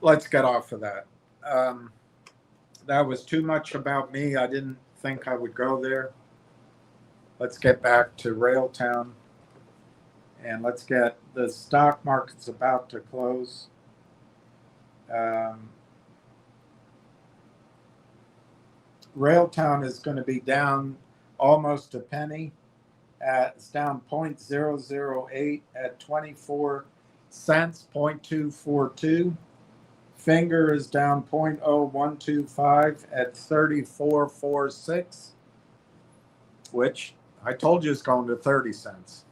Let's get off of that. That was too much about me. I didn't think I would go there. Let's get back to Railtown. And let's get the stock market's about to close. Railtown is going to be down almost a penny. It's down 0.008 at 24 cents, 0.242. Finger is down 0.0125 at 34.46, which I told you is going to 30 cents.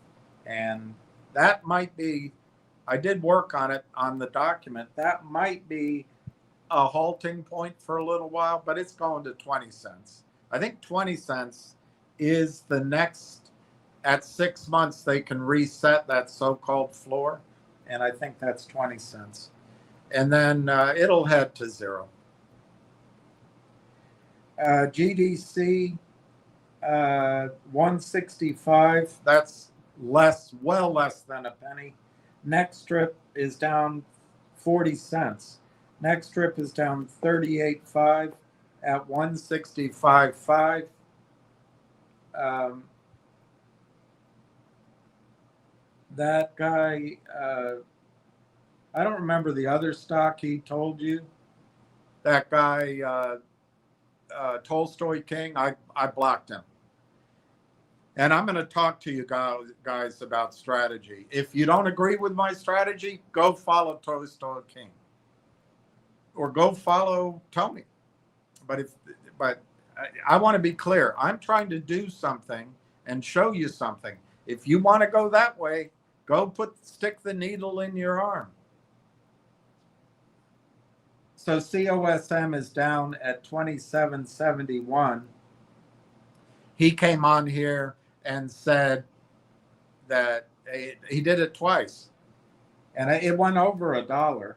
And that might be, I did work on it on the document, that might be a halting point for a little while, but it's going to 20 cents. I think 20 cents is the next, at 6 months, they can reset that so-called floor. And I think that's 20 cents. And then it'll head to zero. GDC 165, that's well less than a penny. Next strip is down 40 cents. Next strip is down 38.5 at 165.5. That guy, I don't remember the other stock he told you. That guy, Tolstoy King, I blocked him. And I'm going to talk to you guys about strategy. If you don't agree with my strategy, go follow Tolstoy King. Or go follow Tony. But I want to be clear. I'm trying to do something and show you something. If you want to go that way, go stick the needle in your arm. So COSM is down at 27.71. He came on here and said that he did it twice. And it went over $1.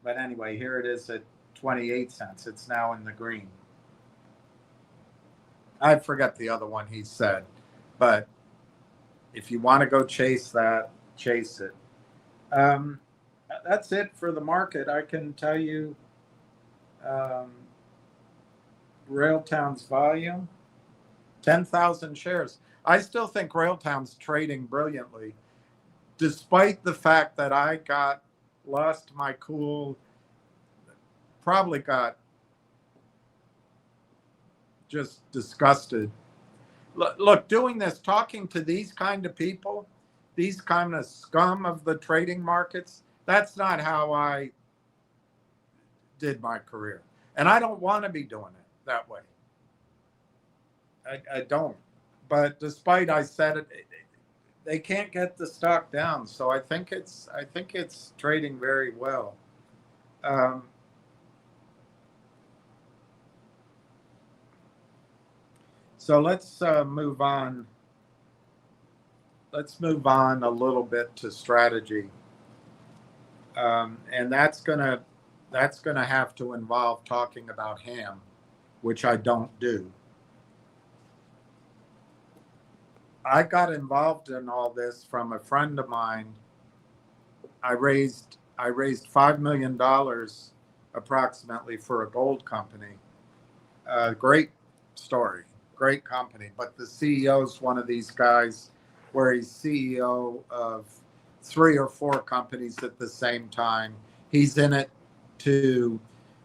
But anyway, here it is at 28 cents. It's now in the green. I forget the other one he said, but if you want to go chase that, chase it. That's it for the market. I can tell you um, Railtown's volume, 10,000 shares. I still think Railtown's trading brilliantly, despite the fact that I lost my cool, probably got just disgusted. Look, doing this, talking to these kind of people, these kind of scum of the trading markets, that's not how I did my career. And I don't want to be doing it that way. I don't. But despite I said it, they can't get the stock down. So I think it's trading very well. So let's move on. Let's move on a little bit to strategy, and that's gonna have to involve talking about ham, which I don't do. I got involved in all this from a friend of mine. I raised $5 million approximately for a gold company. Great story, great company. But the CEO's one of these guys where he's CEO of 3 or 4 companies at the same time. He's in it to,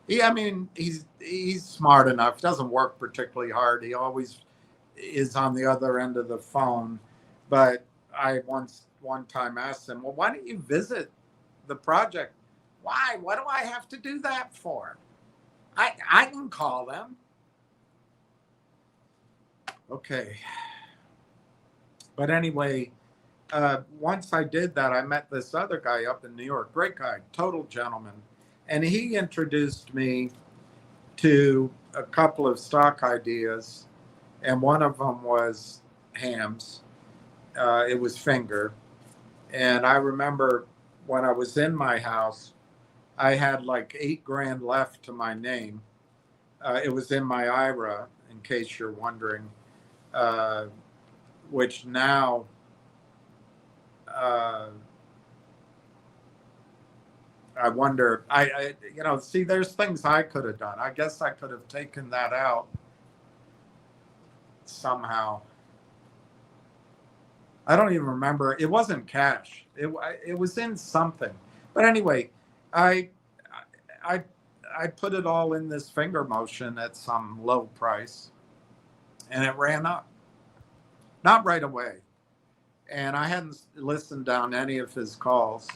he's smart enough. Doesn't work particularly hard. He always is on the other end of the phone. But I one time asked him, well, why don't you visit the project? Why? What do I have to do that for? I can call them. Okay. But anyway, once I did that, I met this other guy up in New York. Great guy, total gentleman. And he introduced me to a couple of stock ideas. And one of them was hams. It was finger. And I remember when I was in my house, I had like $8,000 left to my name. It was in my IRA, in case you're wondering, which now I wonder. See, there's things I could have done. I guess I could have taken that out somehow. I don't even remember. It wasn't cash. It was in something. But anyway, I put it all in this finger motion at some low price, and it ran up. Not right away. And I hadn't listened down any of his calls.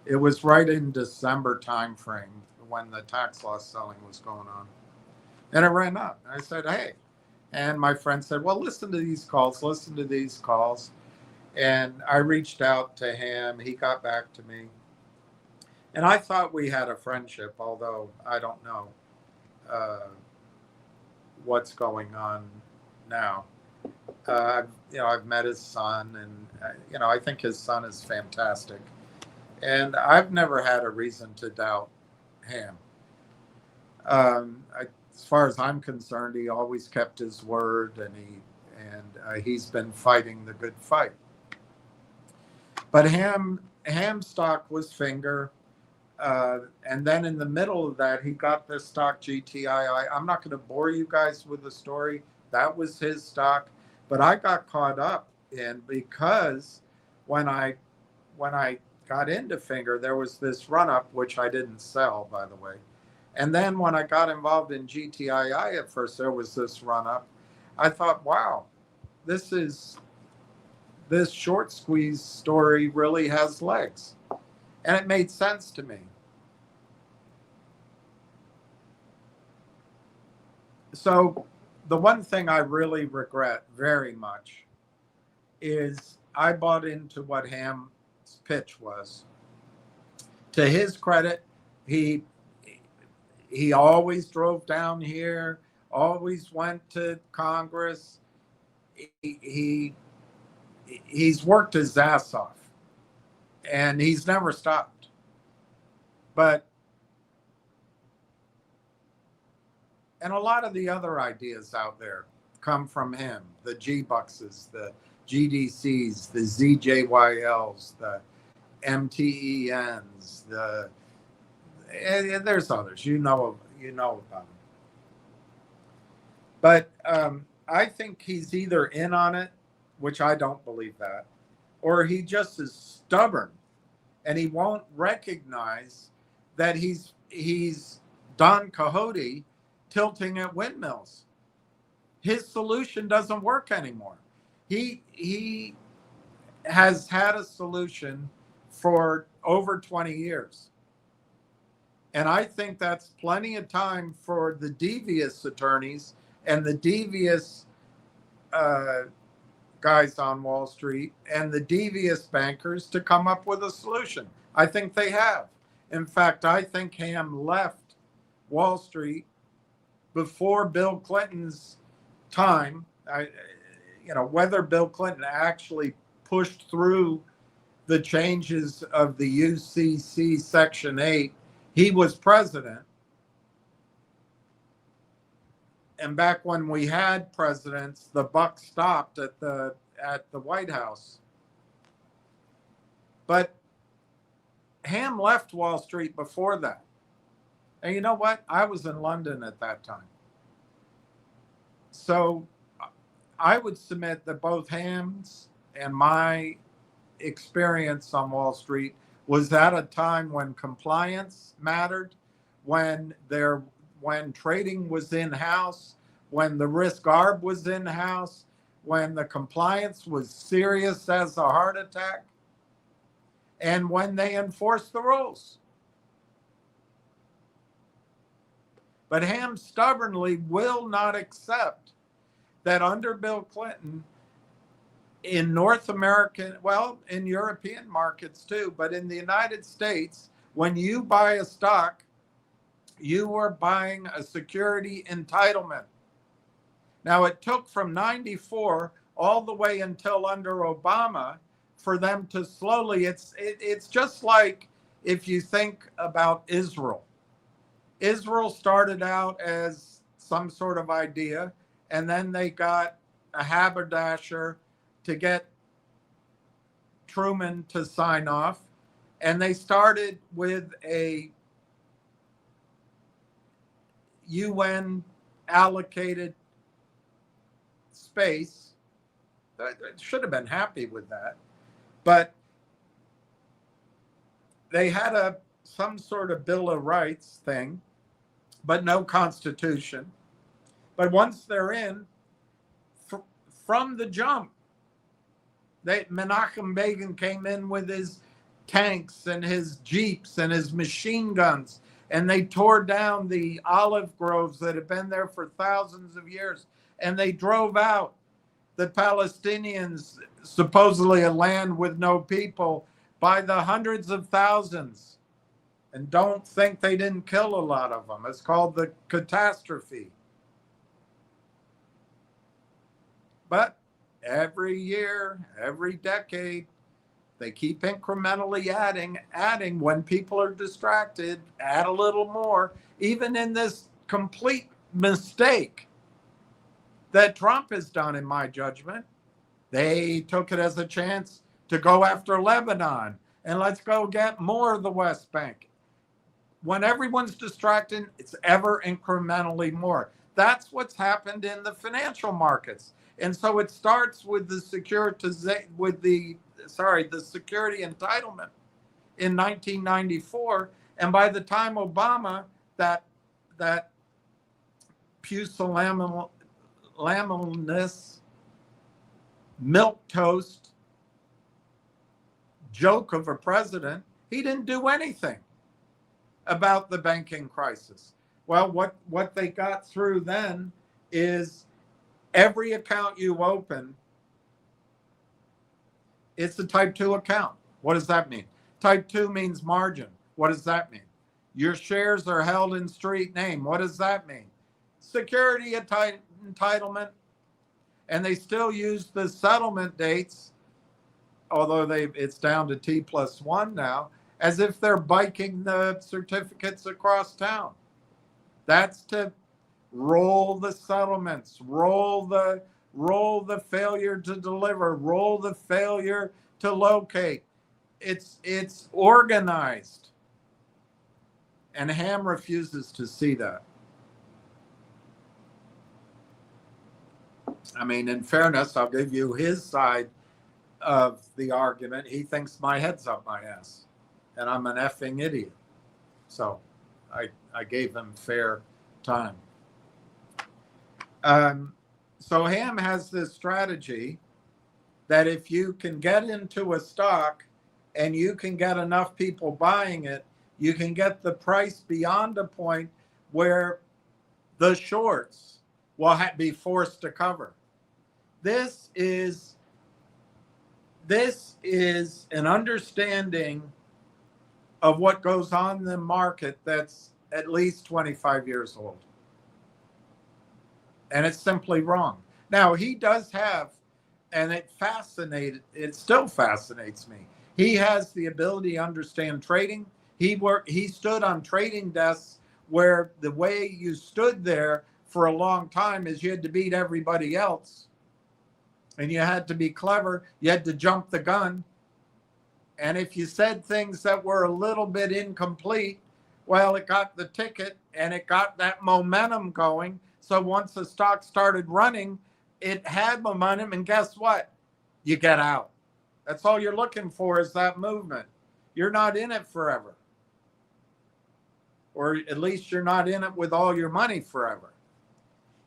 It was right in December timeframe when the tax loss selling was going on. And it ran up. I said, hey. And my friend said, well, listen to these calls. And I reached out to him. He got back to me. And I thought we had a friendship, although I don't know what's going on now. I've met his son, and I think his son is fantastic. And I've never had a reason to doubt him. As far as I'm concerned, he always kept his word, and he's been fighting the good fight. But ham stock was finger. And then in the middle of that, he got the stock GTII. I'm not going to bore you guys with the story. That was his stock. But I got caught up in, because when I got into finger, there was this run up, which I didn't sell, by the way. And then when I got involved in GTII at first, there was this run up. I thought, wow, this short squeeze story really has legs. And it made sense to me. So the one thing I really regret very much is I bought into what Ham's pitch was. To his credit, he always drove down here, always went to Congress. He's worked his ass off, and he's never stopped. But And a lot of the other ideas out there come from him. The G-Buckses, the GDCs, the ZJYLs, the MTENs, and there's others. You know about them. But I think he's either in on it, which I don't believe that, or he just is stubborn and he won't recognize that he's Don Quixote tilting at windmills. His solution doesn't work anymore. He has had a solution for over 20 years. And I think that's plenty of time for the devious attorneys and the devious guys on Wall Street and the devious bankers to come up with a solution. I think they have. In fact, I think Ham left Wall Street before Bill Clinton's time. Whether Bill Clinton actually pushed through the changes of the UCC Section 8, he was president. And back when we had presidents, the buck stopped at the White House. But Ham left Wall Street before that. And you know what? I was in London at that time. So I would submit that both Ham's and my experience on Wall Street was at a time when compliance mattered, when trading was in-house, when the risk arb was in-house, when the compliance was serious as a heart attack, and when they enforced the rules. But Ham stubbornly will not accept that under Bill Clinton, in North American, well, in European markets too, but in the United States, when you buy a stock, you are buying a security entitlement. Now, it took from 94 all the way until under Obama for them to slowly, it's just like if you think about Israel. Israel started out as some sort of idea, and then they got a haberdasher to get Truman to sign off. And they started with a UN allocated space. They should have been happy with that. But they had some sort of Bill of Rights thing, but no constitution. But once they're in, from the jump, Menachem Begin came in with his tanks and his jeeps and his machine guns, and they tore down the olive groves that had been there for thousands of years, and they drove out the Palestinians, supposedly a land with no people, by the hundreds of thousands. And don't think they didn't kill a lot of them. It's called the catastrophe. But every year, every decade, they keep incrementally adding when people are distracted, add a little more. Even in this complete mistake that Trump has done, in my judgment, they took it as a chance to go after Lebanon and let's go get more of the West Bank. When everyone's distracted, it's ever incrementally more. That's what's happened in the financial markets. And so it starts with the security entitlement in 1994. And by the time Obama, that pusillanimous, milquetoast joke of a president, he didn't do anything about the banking crisis. Well, what they got through then is every account you open, it's a type 2 account. What does that mean? Type 2 means margin. What does that mean? Your shares are held in street name. What does that mean? Security entitlement. And they still use the settlement dates, although it's down to T+1 now, as if they're biking the certificates across town. That's to roll the settlements, roll the failure to deliver, roll the failure to locate. It's organized. And Ham refuses to see that. I mean, in fairness, I'll give you his side of the argument. He thinks my head's up my ass and I'm an effing idiot. So I gave him fair time. So Ham has this strategy that if you can get into a stock and you can get enough people buying it, you can get the price beyond a point where the shorts will be forced to cover. This is an understanding of what goes on in the market that's at least 25 years old. And it's simply wrong. Now, he does have, and it still fascinates me. He has the ability to understand trading. He stood on trading desks where the way you stood there for a long time is you had to beat everybody else. And you had to be clever. You had to jump the gun. And if you said things that were a little bit incomplete, well, it got the ticket and it got that momentum going. So once the stock started running, it had momentum. And guess what? You get out. That's all you're looking for is that movement. You're not in it forever. Or at least you're not in it with all your money forever.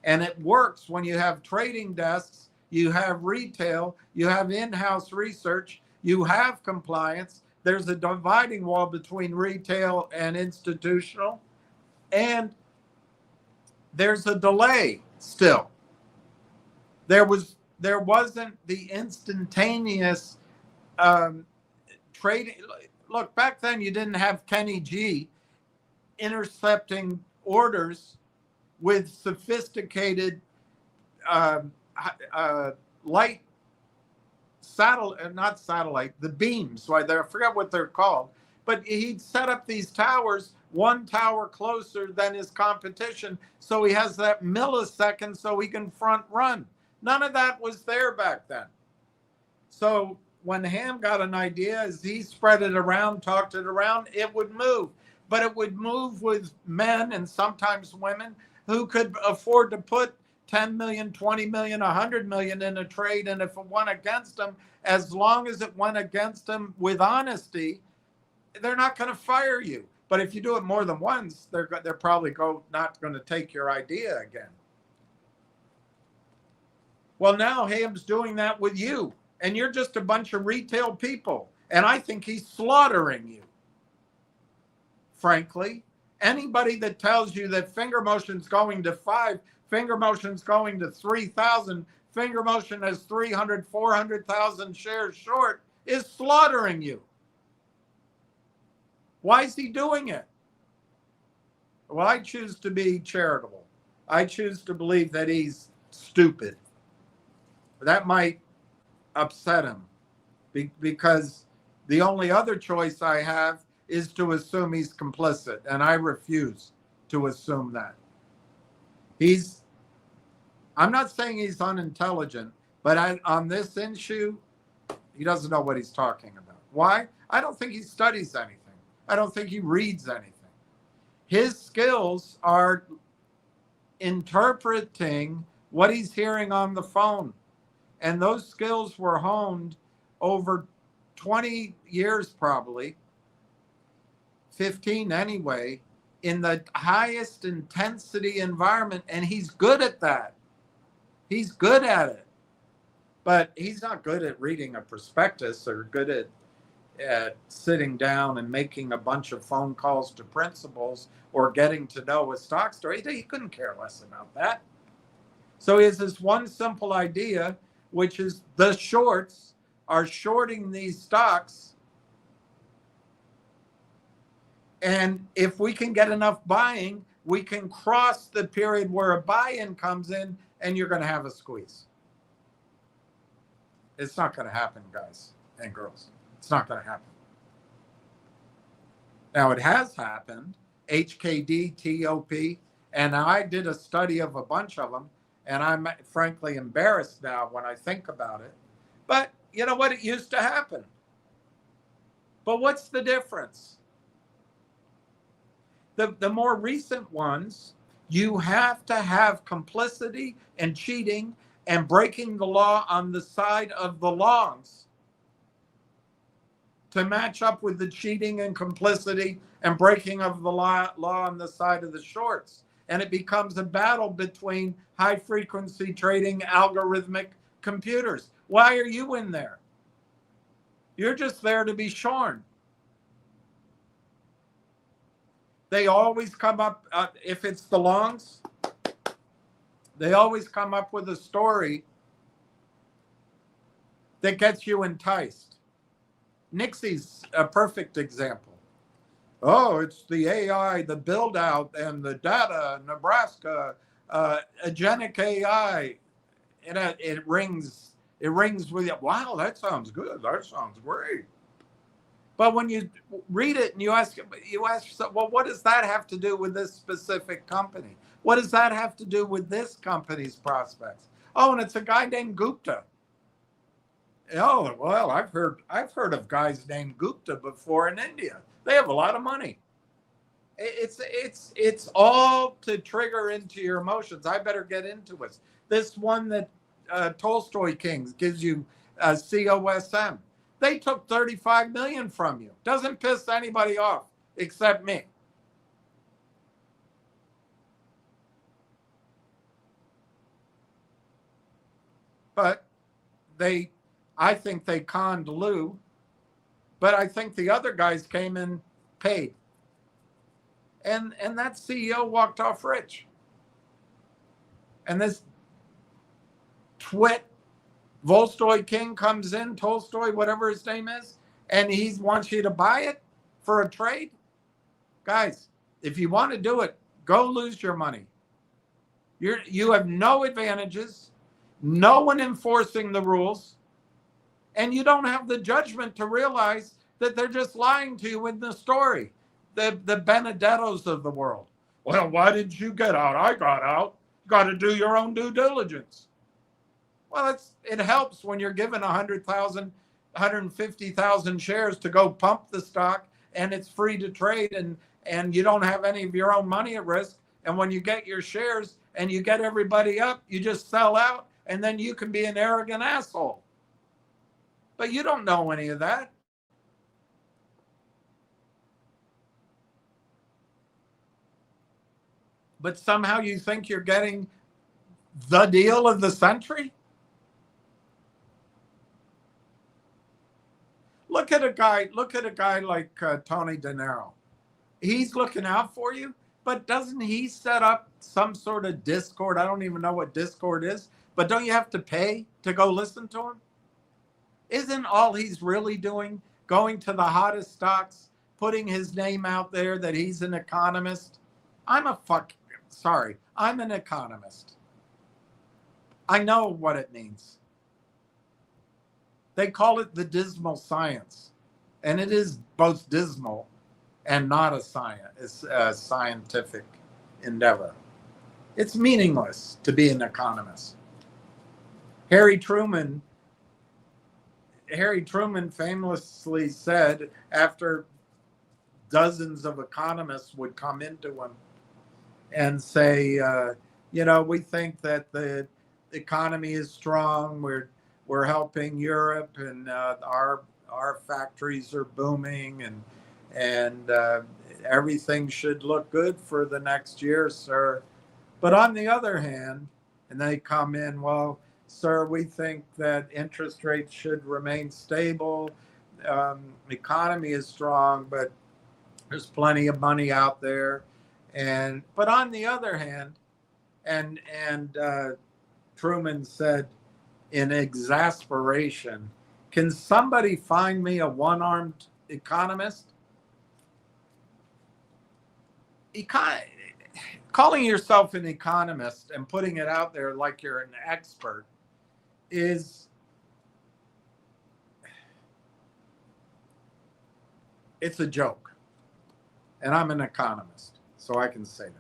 And it works when you have trading desks, you have retail, you have in-house research, you have compliance. There's a dividing wall between retail and institutional. And there's a delay still. There wasn't the instantaneous trading. Look, back then you didn't have Kenny G intercepting orders with sophisticated light not satellite, the beams, right there. I forget what they're called, but he'd set up these towers, one tower closer than his competition, so he has that millisecond so he can front run. None of that was there back then. So when Ham got an idea, as he spread it around, talked it around, it would move. But it would move with men and sometimes women who could afford to put 10 million, 20 million, 100 million in a trade. And if it went against them, as long as it went against them with honesty, they're not going to fire you. But if you do it more than once, they're probably not going to take your idea again. Well, now Ham's doing that with you, and you're just a bunch of retail people. And I think he's slaughtering you. Frankly, anybody that tells you that finger motion's going to 5, finger motion's going to 3,000, finger motion has 300, 400,000 shares short is slaughtering you. Why is he doing it? Well, I choose to be charitable. I choose to believe that he's stupid. That might upset him because the only other choice I have is to assume he's complicit, and I refuse to assume that. I'm not saying he's unintelligent, but on this issue, he doesn't know what he's talking about. Why? I don't think he studies anything. I don't think he reads anything. His skills are interpreting what he's hearing on the phone. And those skills were honed over 20 years, probably, 15 anyway, in the highest intensity environment. And he's good at that. He's good at it. But he's not good at reading a prospectus or good at sitting down and making a bunch of phone calls to principals or getting to know a stock story. He couldn't care less about that. So he has this one simple idea, which is the shorts are shorting these stocks. And if we can get enough buying, we can cross the period where a buy-in comes in and you're going to have a squeeze. It's not going to happen, guys and girls. It's not going to happen. Now, it has happened. HKD, TOP And I did a study of a bunch of them, and I'm frankly embarrassed now when I think about it. But you know what? It used to happen. But what's the difference? The more recent ones, you have to have complicity and cheating and breaking the law on the side of the longs to match up with the cheating and complicity and breaking of the law on the side of the shorts. And it becomes a battle between high frequency trading algorithmic computers. Why are you in there? You're just there to be shorn. They always come up, if it's the longs, they always come up with a story that gets you enticed. Nixie's a perfect example. Oh, it's the AI, the build out and the data, Nebraska, agenic AI. It rings with you. Wow, that sounds good. That sounds great. But when you read it and you ask, well, what does that have to do with this specific company? What does that have to do with this company's prospects? Oh, and it's a guy named Gupta. Oh, well, I've heard of guys named Gupta before in India. They have a lot of money. It's all to trigger into your emotions. I better get into it. This one that Tolstoy Kings gives you COSM. They took 35 million from you. Doesn't piss anybody off except me. But I think they conned Lou, but I think the other guys came in paid. And that CEO walked off rich. And this twit Tolstoy King comes in, Tolstoy, whatever his name is, and he wants you to buy it for a trade. Guys, if you want to do it, go lose your money. You have no advantages, no one enforcing the rules, and you don't have the judgment to realize that they're just lying to you in the story. The Benedettos of the world. Well, why didn't you get out? I got out. You got to do your own due diligence. Well, it helps when you're given 100,000, 150,000 shares to go pump the stock, and it's free to trade, and you don't have any of your own money at risk. And when you get your shares and you get everybody up, you just sell out, and then you can be an arrogant asshole. But you don't know any of that. But somehow you think you're getting the deal of the century? Look at a guy like Tony De Niro. He's looking out for you, but doesn't he set up some sort of Discord? I don't even know what Discord is, but don't you have to pay to go listen to him? Isn't all he's really doing going to the hottest stocks, putting his name out there that he's an economist? I'm an economist. I know what it means. They call it the dismal science, and it is both dismal and not a science. It's a scientific endeavor. It's meaningless to be an economist. Harry Truman famously said, after dozens of economists would come into him and say, we think that the economy is strong. We're helping Europe, and our factories are booming, and everything should look good for the next year, sir. But on the other hand, and they come in, well, sir, we think that interest rates should remain stable. Economy is strong, but there's plenty of money out there. But on the other hand, and Truman said in exasperation, can somebody find me a one-armed economist? Calling yourself an economist and putting it out there like you're an expert it's a joke. And I'm an economist, so I can say that.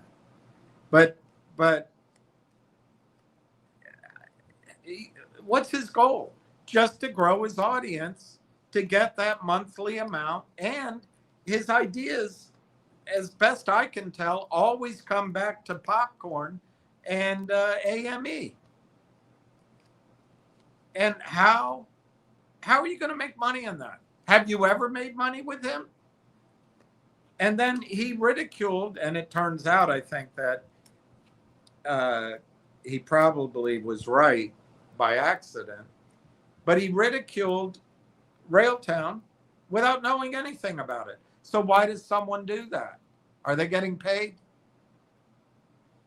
But what's his goal? Just to grow his audience, to get that monthly amount, and his ideas, as best I can tell, always come back to popcorn and AME. And how are you going to make money on that? Have you ever made money with him? And then he ridiculed, and it turns out, I think that he probably was right by accident, but he ridiculed Railtown without knowing anything about it. So why does someone do that? Are they getting paid?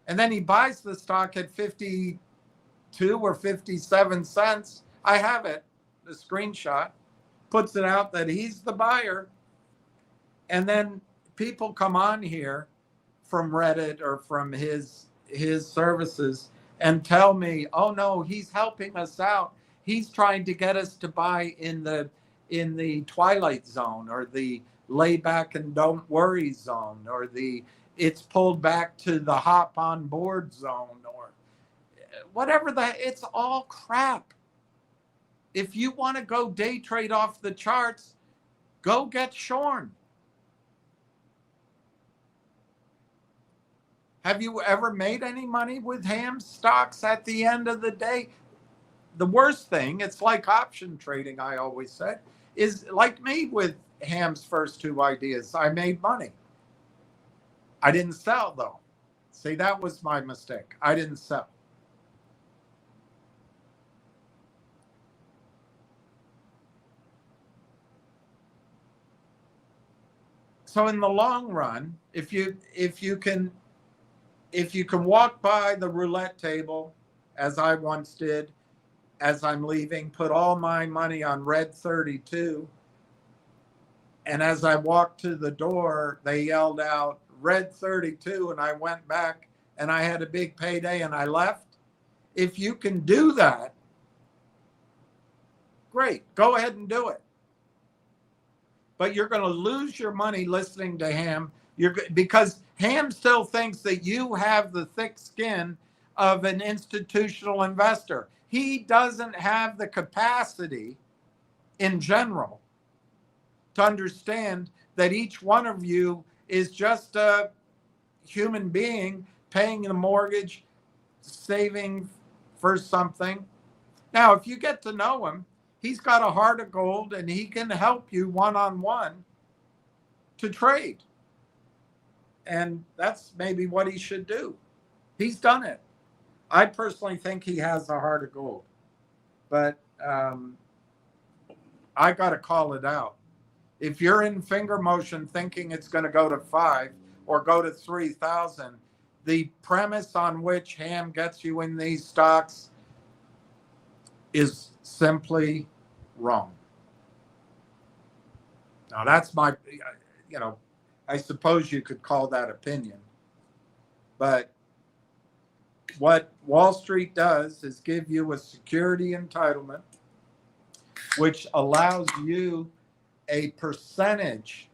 And then he buys the stock at 52 or 57 cents. I have it, the screenshot, puts it out that he's the buyer. And then people come on here from Reddit or from his services and tell me, oh no, he's helping us out. He's trying to get us to buy in the twilight zone, or the lay back and don't worry zone, or the it's pulled back to the hop on board zone, or whatever that. It's all crap. If you want to go day trade off the charts, go get shorn. Have you ever made any money with ham stocks at the end of the day? The worst thing, it's like option trading, I always said, is like me with Ham's first two ideas. I made money. I didn't sell, though. See, that was my mistake. I didn't sell. So in the long run, if you can walk by the roulette table, as I once did, as I'm leaving, put all my money on red 32. And as I walked to the door, they yelled out red 32, and I went back and I had a big payday and I left. If you can do that, great, go ahead and do it. But you're going to lose your money listening to Ham. Because Ham still thinks that you have the thick skin of an institutional investor. He doesn't have the capacity in general to understand that each one of you is just a human being paying the mortgage, saving for something. Now, if you get to know him, he's got a heart of gold and he can help you one-on-one to trade. And that's maybe what he should do. He's done it. I personally think he has a heart of gold. But I got to call it out. If you're in finger motion thinking it's going to go to 5 or go to 3,000, the premise on which Ham gets you in these stocks is simply wrong. Now, that's my, I suppose you could call that opinion. But what Wall Street does is give you a security entitlement, which allows you a percentage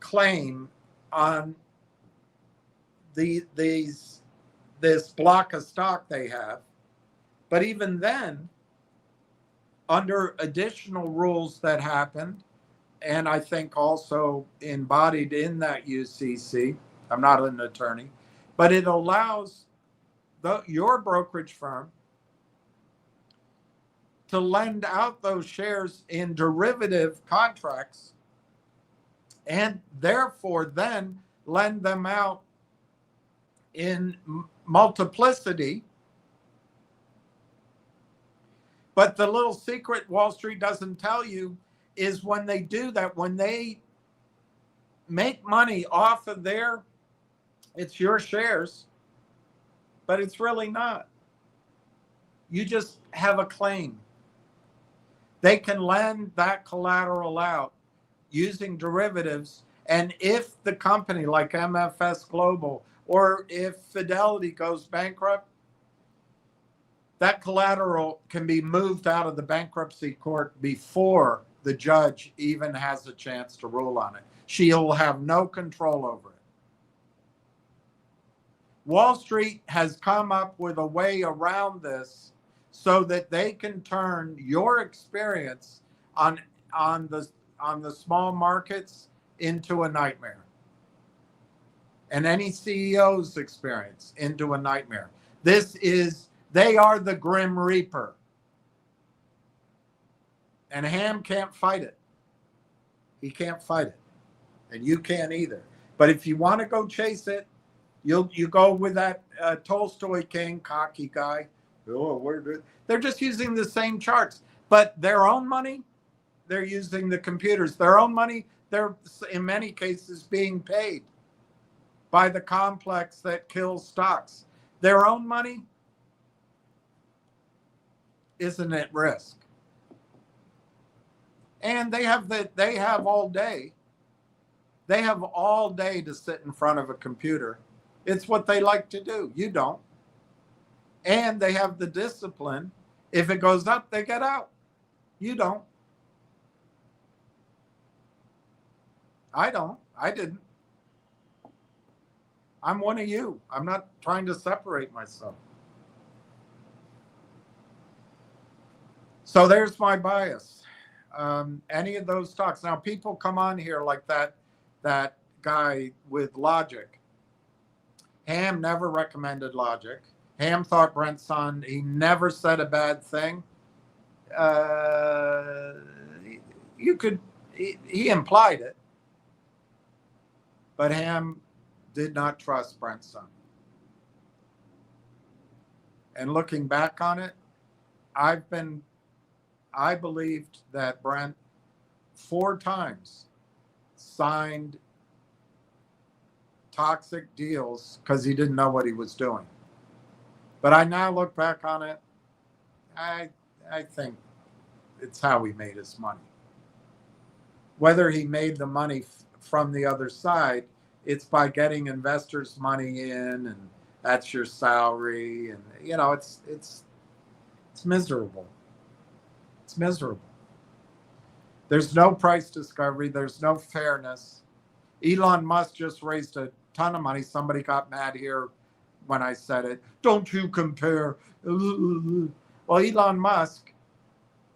claim on this block of stock they have. But even then, under additional rules that happened, and I think also embodied in that UCC, I'm not an attorney, but it allows your brokerage firm to lend out those shares in derivative contracts and therefore then lend them out in multiplicity. But the little secret Wall Street doesn't tell you is when they do that, when they make money off of it's your shares, but it's really not. You just have a claim. They can lend that collateral out using derivatives. And if the company like MFS Global or if Fidelity goes bankrupt, that collateral can be moved out of the bankruptcy court before the judge even has a chance to rule on it. She'll have no control over it. Wall Street has come up with a way around this so that they can turn your experience on on the on the small markets into a nightmare, and any CEO's experience into a nightmare. They are the Grim Reaper, and Ham can't fight it. He can't fight it, and you can't either. But if you want to go chase it, you go with that Tolstoy King, cocky guy. Oh, they're just using the same charts, but their own money, they're using the computers. Their own money, they're in many cases being paid by the complex that kills stocks. Their own money isn't at risk, and they have all day. They have all day to sit in front of a computer. It's what they like to do. You don't. And they have the discipline. If it goes up, they get out. You don't. I don't. I didn't. I'm one of you. I'm not trying to separate myself. So there's my bias. Any of those stocks. Now, people come on here like that guy with Logic. Ham never recommended Logic. Ham thought Brent Sun. He never said a bad thing. He implied it, but Ham did not trust Brent Sun. And looking back on it, I believed that Brent 4 times signed toxic deals because he didn't know what he was doing. But I now look back on it, I think it's how he made his money. Whether he made the money from the other side, it's by getting investors' money in, and that's your salary, and it's miserable. It's miserable. There's no price discovery. There's no fairness. Elon Musk just raised a ton of money. Somebody got mad here when I said it. Don't you compare. Well, Elon Musk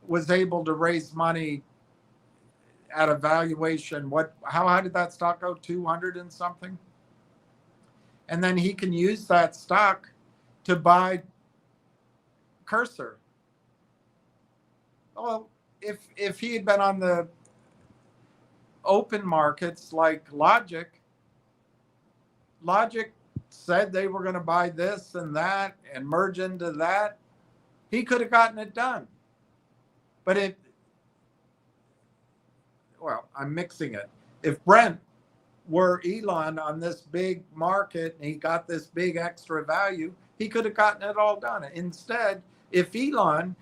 was able to raise money at a valuation. How did that stock go? 200 and something? And then he can use that stock to buy Cursor. Well, if he had been on the open markets like Logic said they were going to buy this and that and merge into that, he could have gotten it done. But I'm mixing it. If Brent were Elon on this big market and he got this big extra value, he could have gotten it all done. Instead, if Elon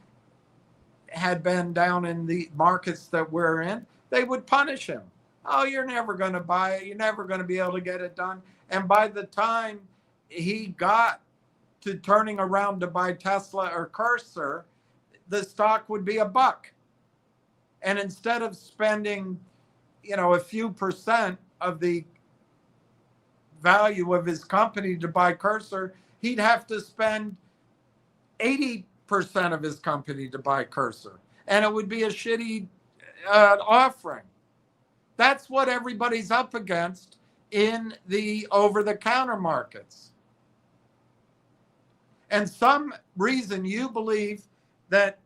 had been down in the markets that we're in, they would punish him. Oh, you're never going to buy it. You're never going to be able to get it done. And by the time he got to turning around to buy Tesla or Cursor, the stock would be $1. And instead of spending, a few percent of the value of his company to buy Cursor, he'd have to spend 80% of his company to buy Cursor. And it would be a shitty offering. That's what everybody's up against in the over-the-counter markets. And some reason you believe that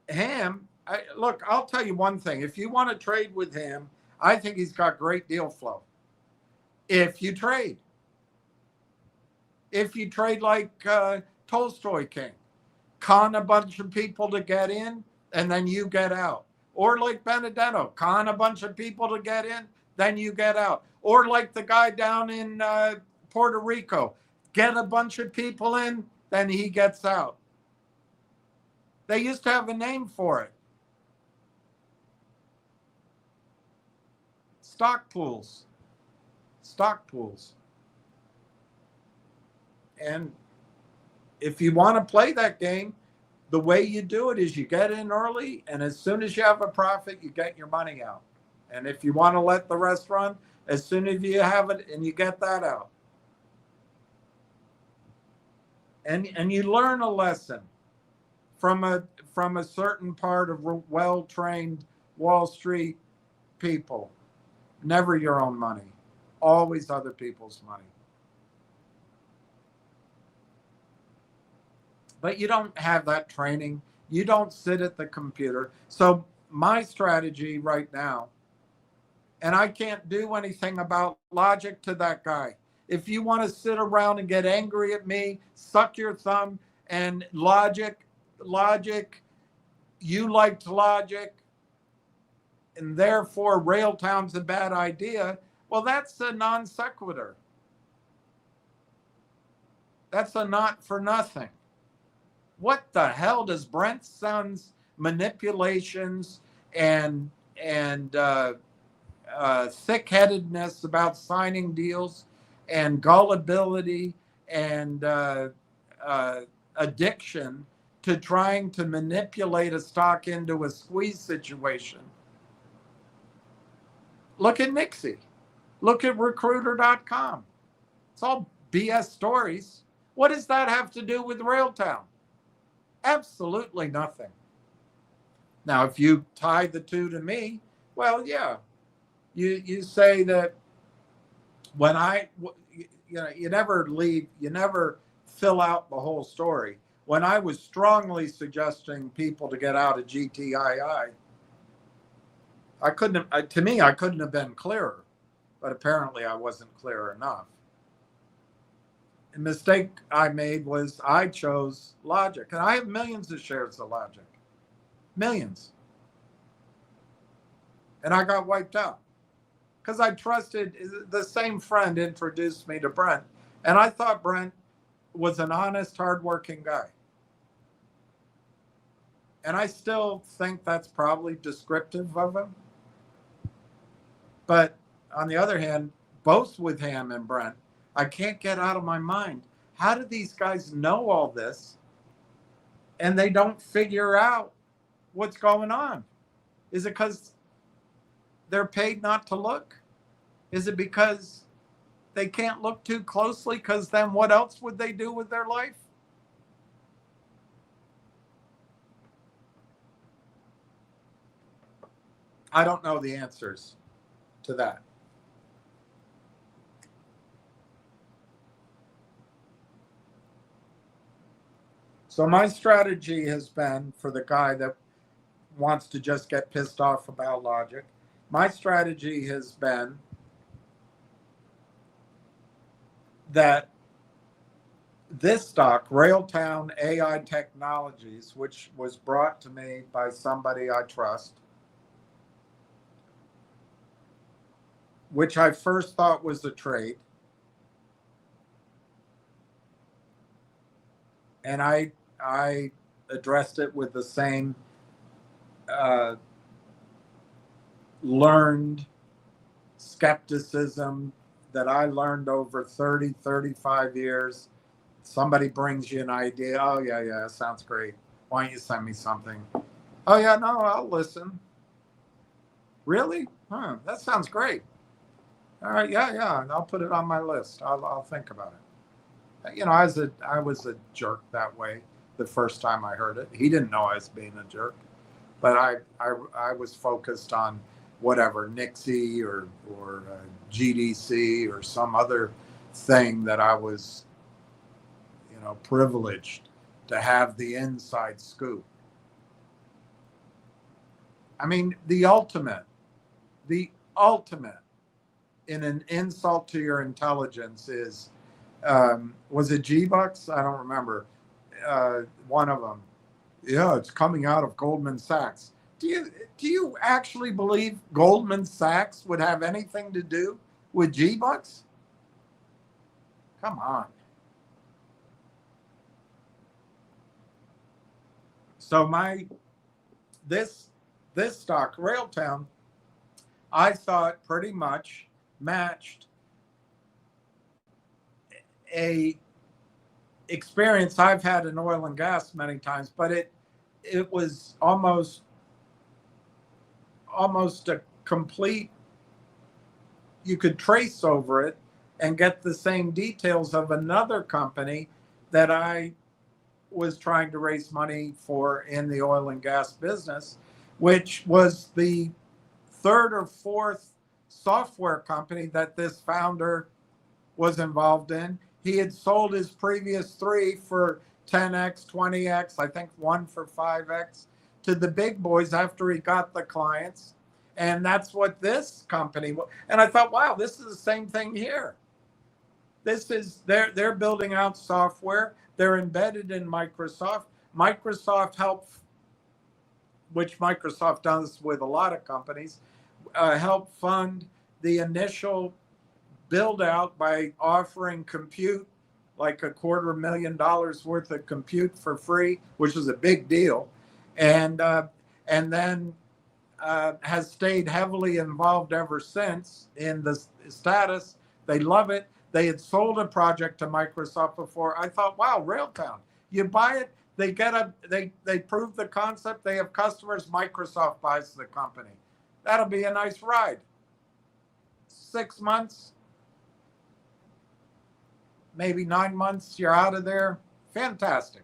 Ham, look, I'll tell you one thing. If you want to trade with Ham, I think he's got great deal flow. If you trade like Tolstoy King, con a bunch of people to get in, and then you get out. Or like Benedetto, con a bunch of people to get in, then you get out. Or like the guy down in Puerto Rico, get a bunch of people in, then he gets out. They used to have a name for it. Stock pools. And if you want to play that game, the way you do it is you get in early, and as soon as you have a profit, you get your money out. And if you want to let the rest run, as soon as you have it and you get that out. and you learn a lesson from a certain part of well-trained Wall Street people. Never your own money, always other people's money. But you don't have that training. You don't sit at the computer. So my strategy right now, and I can't do anything about logic to that guy. If you want to sit around and get angry at me, suck your thumb, and logic, you liked logic, and therefore Railtown's a bad idea. Well, that's a non sequitur. That's a not for nothing. What the hell does Brent Sun's manipulations and thick-headedness about signing deals and gullibility and addiction to trying to manipulate a stock into a squeeze situation? Look at Nixie. Look at recruiter.com. It's all BS stories. What does that have to do with Railtown? Absolutely nothing. Now, if you tie the two to me, well, yeah, you say that when you never fill out the whole story. When I was strongly suggesting people to get out of GTII, I couldn't have been clearer, but apparently I wasn't clear enough. The mistake I made was I chose Logic, and I have millions of shares of Logic, millions, and I got wiped out because I trusted the same friend introduced me to Brent, and I thought Brent was an honest, hardworking guy, and I still think that's probably descriptive of him. But on the other hand, both with Ham and Brent, I can't get out of my mind. How do these guys know all this and they don't figure out what's going on? Is it because they're paid not to look? Is it because they can't look too closely? Because then what else would they do with their life? I don't know the answers to that. So my strategy has been, for the guy that wants to just get pissed off about Logic, my strategy has been that this stock, Railtown AI Technologies, which was brought to me by somebody I trust, which I first thought was a trade, and I addressed it with the same learned skepticism that I learned over 30, 35 years. Somebody brings you an idea. Oh, yeah, sounds great. Why don't you send me something? Oh, yeah, no, I'll listen. Really? That sounds great. All right, yeah, I'll put it on my list. I'll think about it. You know, I was a jerk that way the first time I heard it. He didn't know I was being a jerk, but I was focused on whatever, Nixie or GDC or some other thing that I was, privileged to have the inside scoop. I mean, the ultimate in an insult to your intelligence is, was it G-Bucks? I don't remember. One of them. Yeah, it's coming out of Goldman Sachs. Do you actually believe Goldman Sachs would have anything to do with G-Bucks? Come on. So this stock, Railtown, I thought pretty much matched a experience I've had in oil and gas many times, but it was almost a complete, you could trace over it and get the same details of another company that I was trying to raise money for in the oil and gas business, which was the third or fourth software company that this founder was involved in. He had sold his previous three for 10x, 20x, I think one for 5x to the big boys after he got the clients. And that's what this company was. And I thought, wow, this is the same thing here. This is they're building out software. They're embedded in Microsoft. Microsoft helped, which Microsoft does with a lot of companies, help fund the initial build out by offering compute, like $250,000 worth of compute for free, which is a big deal, and then has stayed heavily involved ever since in the status. They love it. They had sold a project to Microsoft before. I thought, wow, Railtown, you buy it, they prove the concept, they have customers, Microsoft buys the company. That'll be a nice ride. 6 months, maybe 9 months, you're out of there. Fantastic.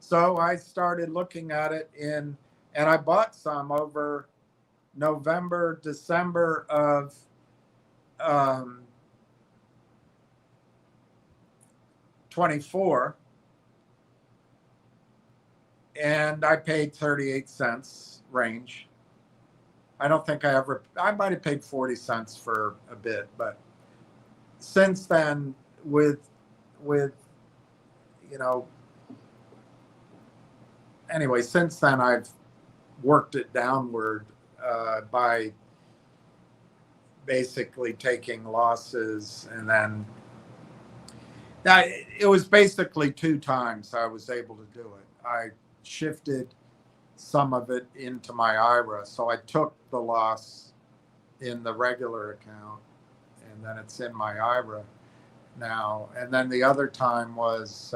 So I started looking at it and I bought some over November, December of 24, and I paid 38 cents range. I don't think I might have paid 40 cents for a bit, but since then, with anyway, since then I've worked it downward by basically taking losses, and then it was basically 2 times I was able to do it. I shifted some of it into my IRA, so I took the loss in the regular account, and then it's in my IRA now. And then the other time was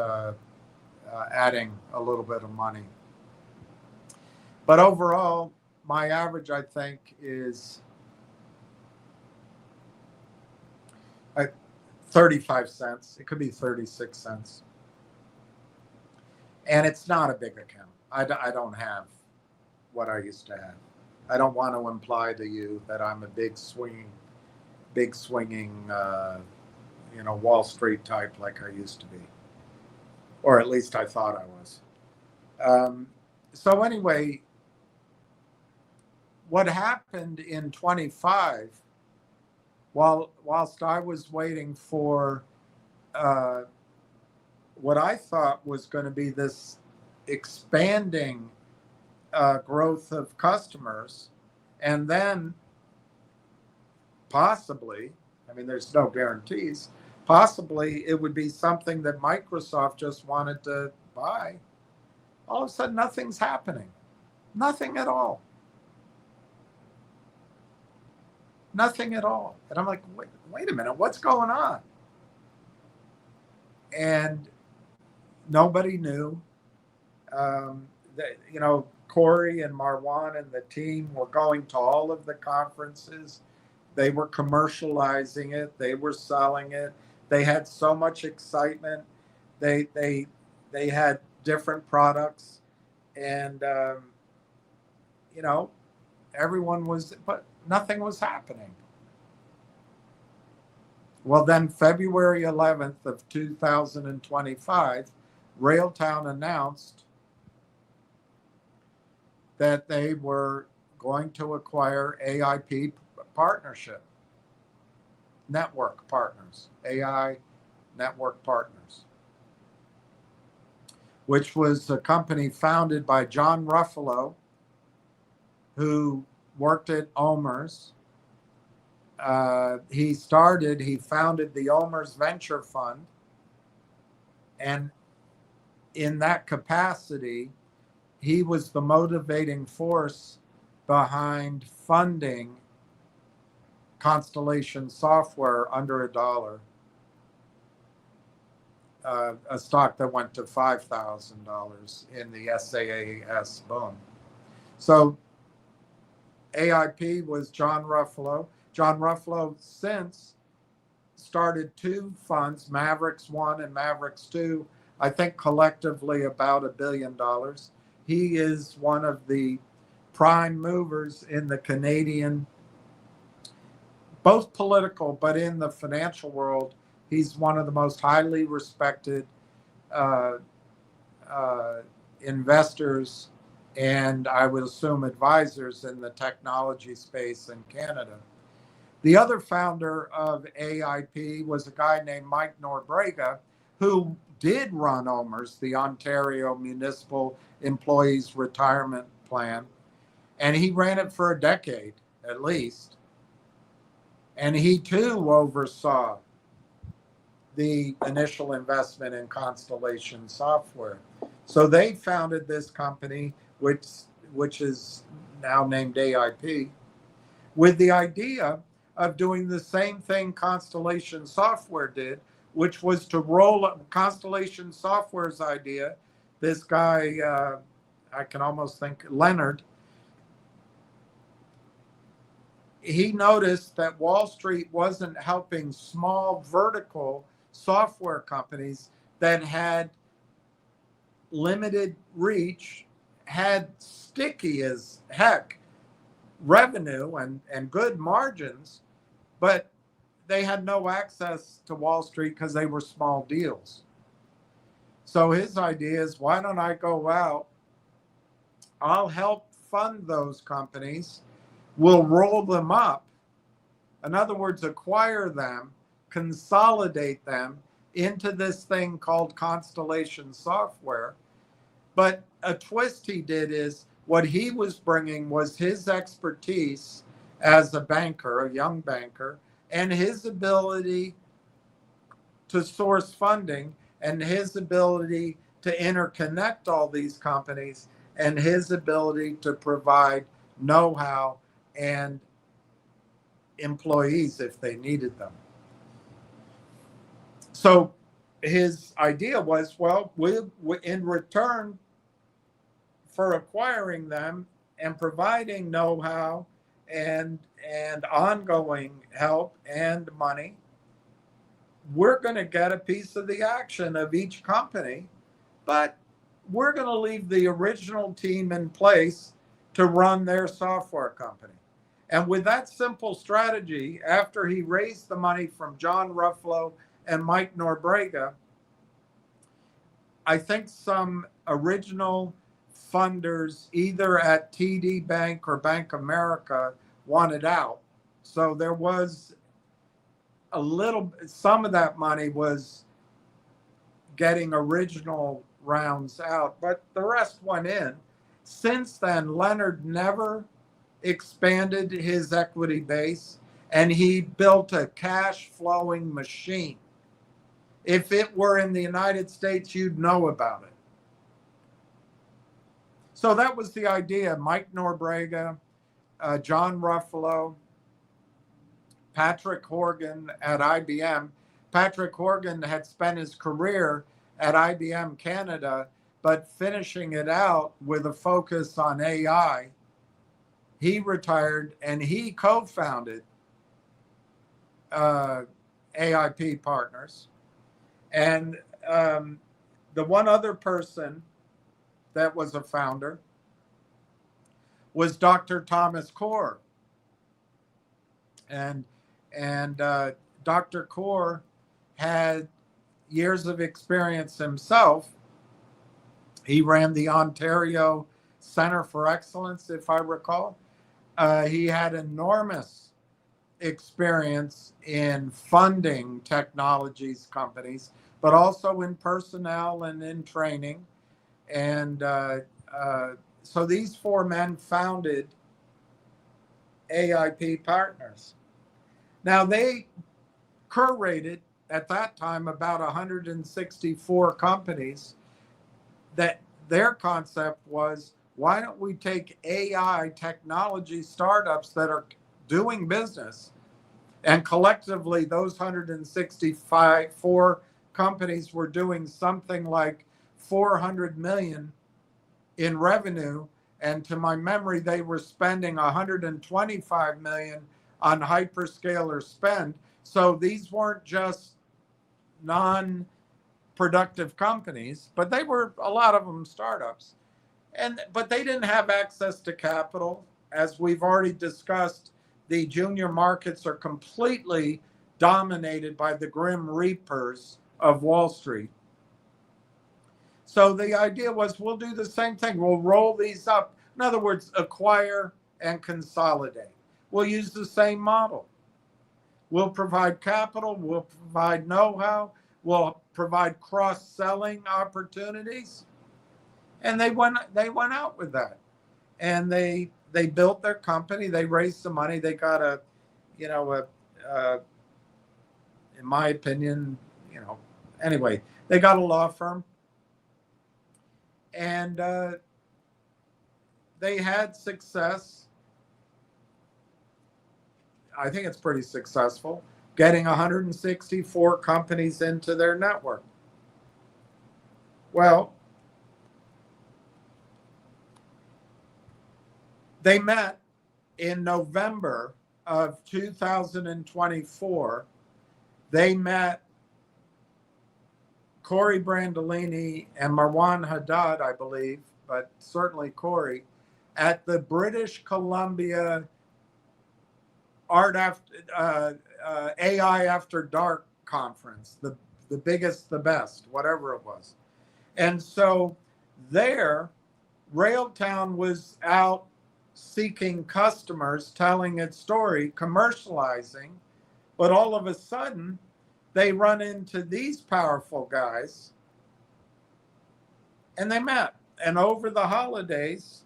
adding a little bit of money. But overall, my average, I think, is 35 cents. It could be 36 cents. And it's not a big account. I don't have what I used to have. I don't want to imply to you that I'm a big swinging, Wall Street type like I used to be. Or at least I thought I was. So anyway, what happened in 25, whilst I was waiting for what I thought was going to be this expanding growth of customers, and then possibly, I mean, there's no guarantees, possibly it would be something that Microsoft just wanted to buy. All of a sudden, nothing's happening. Nothing at all. Nothing at all. And I'm like, wait a minute, what's going on? And nobody knew. Corey and Marwan and the team were going to all of the conferences. They were commercializing it. They were selling it. They had so much excitement. They had different products, and everyone was, but nothing was happening. Well, then February 11th of 2025, Railtown announced that they were going to acquire AIP partnership, network partners, AI network partners, which was a company founded by John Ruffalo, who worked at Omer's. He founded the Omer's Venture Fund, and in that capacity, he was the motivating force behind funding Constellation Software under $1, a stock that went to $5,000 in the SaaS boom. So AIP was John Ruffalo. John Ruffalo since started 2 funds, Mavericks 1 and Mavericks 2, I think collectively about $1 billion. He is one of the prime movers in the Canadian, both political, but in the financial world. He's one of the most highly respected uh, investors and I would assume advisors in the technology space in Canada. The other founder of AIP was a guy named Mike Norbrega, who did run OMERS, the Ontario Municipal Employees Retirement Plan, and he ran it for a decade at least. And he too oversaw the initial investment in Constellation Software. So they founded this company, which is now named AIP, with the idea of doing the same thing Constellation Software did, which was to roll up Constellation Software's idea. This guy, I can almost think Leonard, he noticed that Wall Street wasn't helping small vertical software companies that had limited reach, had sticky as heck revenue and good margins, but they had no access to Wall Street because they were small deals. So his idea is, why don't I go out? I'll help fund those companies. We'll roll them up. In other words, acquire them, consolidate them into this thing called Constellation Software. But a twist he did is what he was bringing was his expertise as a banker, a young banker, and his ability to source funding and his ability to interconnect all these companies and his ability to provide know-how and employees if they needed them. So his idea was, well, we in return for acquiring them and providing know-how and ongoing help and money, we're going to get a piece of the action of each company, but we're going to leave the original team in place to run their software company. And with that simple strategy, after he raised the money from John Ruffalo and Mike Norbrega, I think some original funders, either at TD Bank or Bank America, wanted out. So there was some of that money was getting original rounds out, but the rest went in. Since then, Leonard never expanded his equity base, and he built a cash flowing machine. If it were in the United States, you'd know about it. So that was the idea. Mike Norbrega, John Ruffalo, Patrick Horgan at IBM. Patrick Horgan had spent his career at IBM Canada, but finishing it out with a focus on AI, he retired and he co-founded AIP Partners. And the one other person that was a founder was Dr. Thomas Core. And Dr. Core had years of experience himself. He ran the Ontario Center for Excellence, if I recall. He had enormous experience in funding technologies companies, but also in personnel and in training. And so these four men founded AIP Partners. Now, they curated at that time about 164 companies. That their concept was, why don't we take AI technology startups that are doing business, and collectively those 164 companies were doing something like 400 million in revenue, and to my memory they were spending 125 million on hyperscaler spend. So these weren't just non-tech productive companies, but they were, a lot of them, startups. But they didn't have access to capital. As we've already discussed, the junior markets are completely dominated by the grim reapers of Wall Street. So the idea was, we'll do the same thing. We'll roll these up. In other words, acquire and consolidate. We'll use the same model. We'll provide capital. We'll provide know-how. We'll provide cross-selling opportunities. And they went out with that. And they built their company. They raised some money. They got in my opinion, anyway, they got a law firm. And they had success. I think it's pretty successful, getting 164 companies into their network. Well, they met in November of 2024. They met Corey Brandolini and Marwan Haddad, I believe, but certainly Corey, at the British Columbia AI After Dark conference, the biggest, the best, whatever it was. And so there, Railtown was out seeking customers, telling its story, commercializing, but all of a sudden, they run into these powerful guys, and they met. And over the holidays,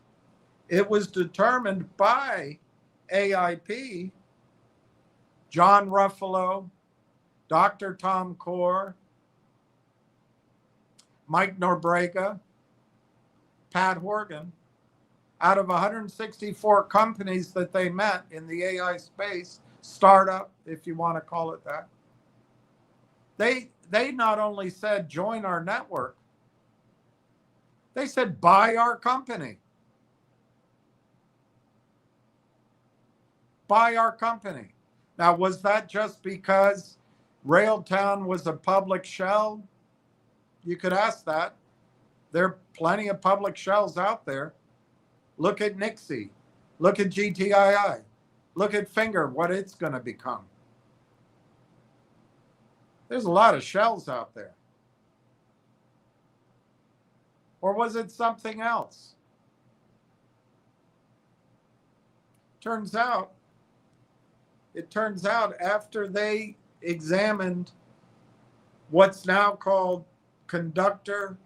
it was determined by AIP, John Ruffalo, Dr. Tom Core, Mike Norbrega, Pat Horgan, out of 164 companies that they met in the AI space, startup, if you want to call it that, they not only said, join our network, they said, buy our company. Buy our company. Now, was that just because Railtown was a public shell? You could ask that. There are plenty of public shells out there. Look at Nixie. Look at GTII. Look at Finger, what it's going to become. There's a lot of shells out there. Or was it something else? It turns out after they examined what's now called Conductor,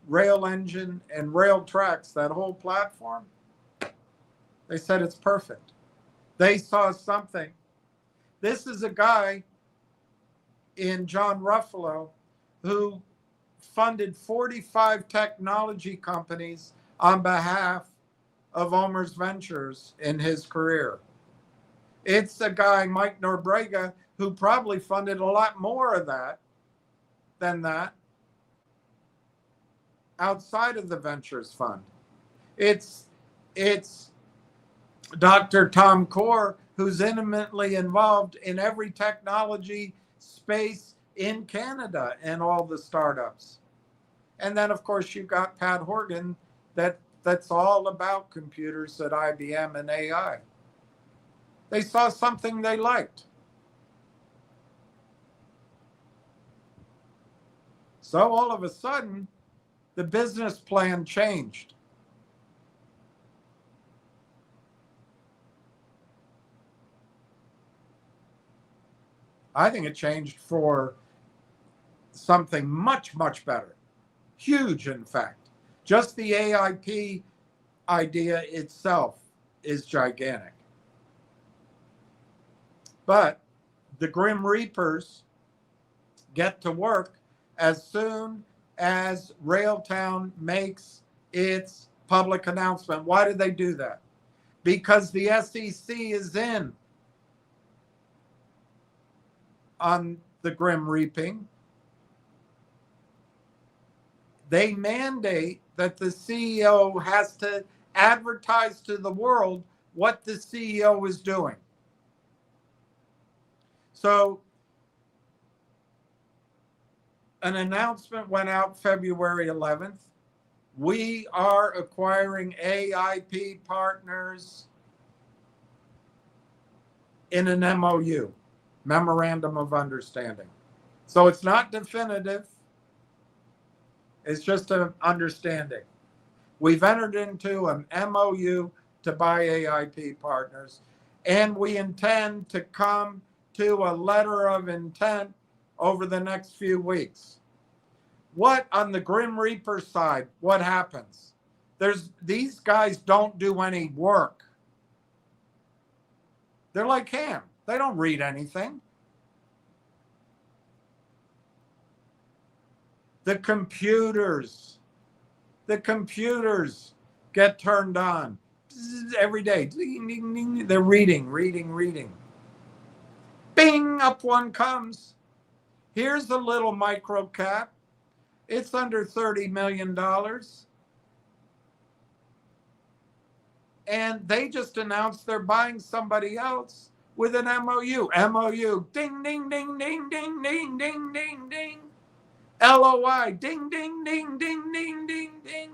Rail Engine, and Rail Tracks, that whole platform, they said it's perfect. They saw something. This is a guy in John Ruffalo who funded 45 technology companies on behalf of Omer's Ventures in his career. It's a guy, Mike Norbrega, who probably funded a lot more of that than that outside of the Ventures Fund. It's Dr. Tom Core, who's intimately involved in every technology space in Canada and all the startups. And then, of course, you've got Pat Horgan, that's all about computers at IBM and AI. They saw something they liked. So all of a sudden, the business plan changed. I think it changed for something much, much better. Huge, in fact. Just the AIP idea itself is gigantic. But the Grim Reapers get to work as soon as Railtown makes its public announcement. Why did they do that? Because the SEC is in on the Grim Reaping. They mandate that the CEO has to advertise to the world what the CEO is doing. So an announcement went out February 11th. We are acquiring AIP partners in an MOU, Memorandum of Understanding. So it's not definitive. It's just an understanding. We've entered into an MOU to buy AIP partners, and we intend to come to a letter of intent over the next few weeks. What on the Grim Reaper side, what happens? These guys don't do any work. They're like Ham. They don't read anything. The computers get turned on every day. They're reading. Bing, up one comes. Here's a little micro cap. It's under $30 million. And they just announced they're buying somebody else with an MOU. MOU. Ding, ding, ding, ding, ding, ding, ding, ding, ding. LOI. Ding, ding, ding, ding, ding, ding, ding.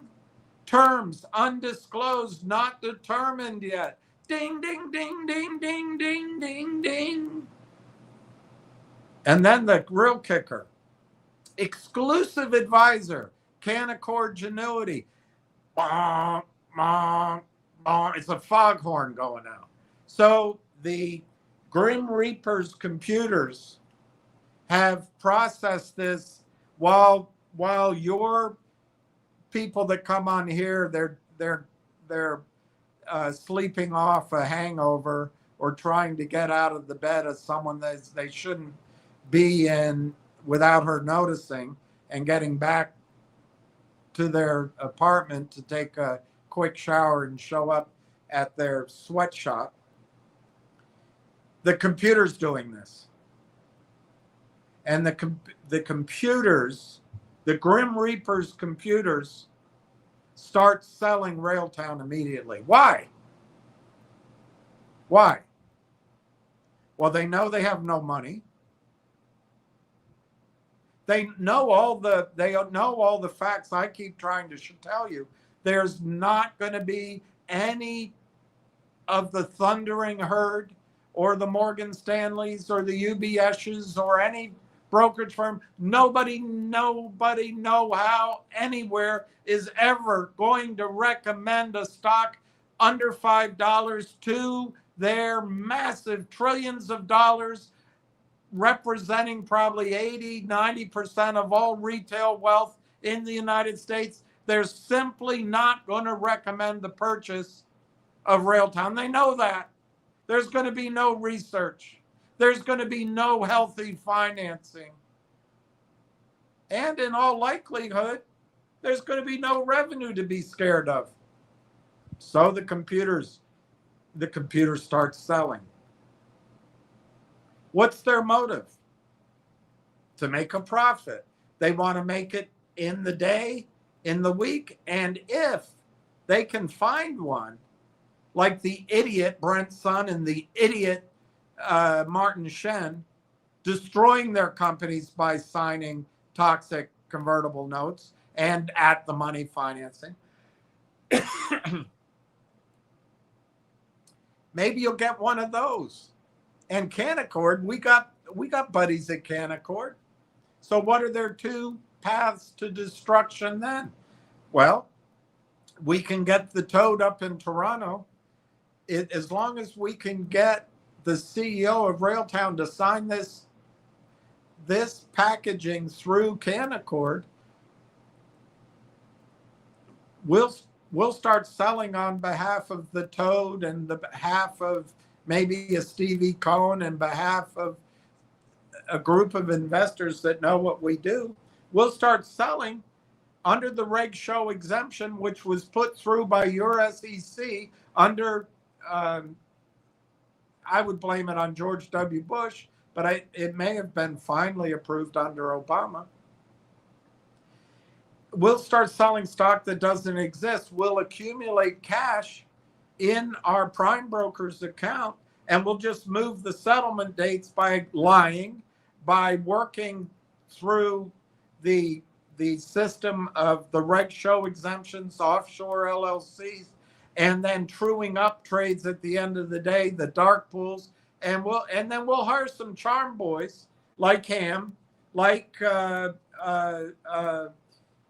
Terms undisclosed, not determined yet. Ding, ding, ding, ding, ding, ding, ding, ding. And then the real kicker. Exclusive advisor, Canaccord Genuity. Bonk, bonk, bonk. It's a foghorn going out. So the Grim Reaper's computers have processed this while your people that come on here, they're sleeping off a hangover or trying to get out of the bed of someone that they shouldn't be in without her noticing, and getting back to their apartment to take a quick shower and show up at their sweatshop. The computer's doing this. And the computers, the Grim Reaper's computers, start selling Railtown immediately. Why? Why? Well, they know they have no money. They know all the facts I keep trying to tell you. There's not going to be any of the thundering herd or the Morgan Stanleys or the UBSs or any brokerage firm. Nobody know how anywhere is ever going to recommend a stock under $5 to their massive trillions of dollars, representing probably 80-90% of all retail wealth in the United States. They're simply not going to recommend the purchase of Railtown. They know that. There's going to be no research. There's going to be no healthy financing. And in all likelihood, there's going to be no revenue to be scared of. So the computers start selling. What's their motive? To make a profit. They want to make it in the day, in the week, and if they can find one, like the idiot Brent Sun and the idiot Martin Shen, destroying their companies by signing toxic convertible notes and at the money financing. Maybe you'll get one of those. And Canaccord, we got buddies at Canaccord. So what are their two paths to destruction then? Well, we can get the toad up in Toronto. As long as we can get the CEO of Railtown to sign this packaging through Canaccord, we'll start selling on behalf of the toad and the behalf of maybe a Stevie Cohen and behalf of a group of investors that know what we do. We'll start selling under the Reg Show exemption, which was put through by your SEC under, I would blame it on George W. Bush, but it may have been finally approved under Obama. We'll start selling stock that doesn't exist. We'll accumulate cash in our prime broker's account, and we'll just move the settlement dates by lying, by working through the system of the reg show exemptions, offshore LLCs, and then truing up trades at the end of the day, the dark pools, and then we'll hire some charm boys like him, like Dan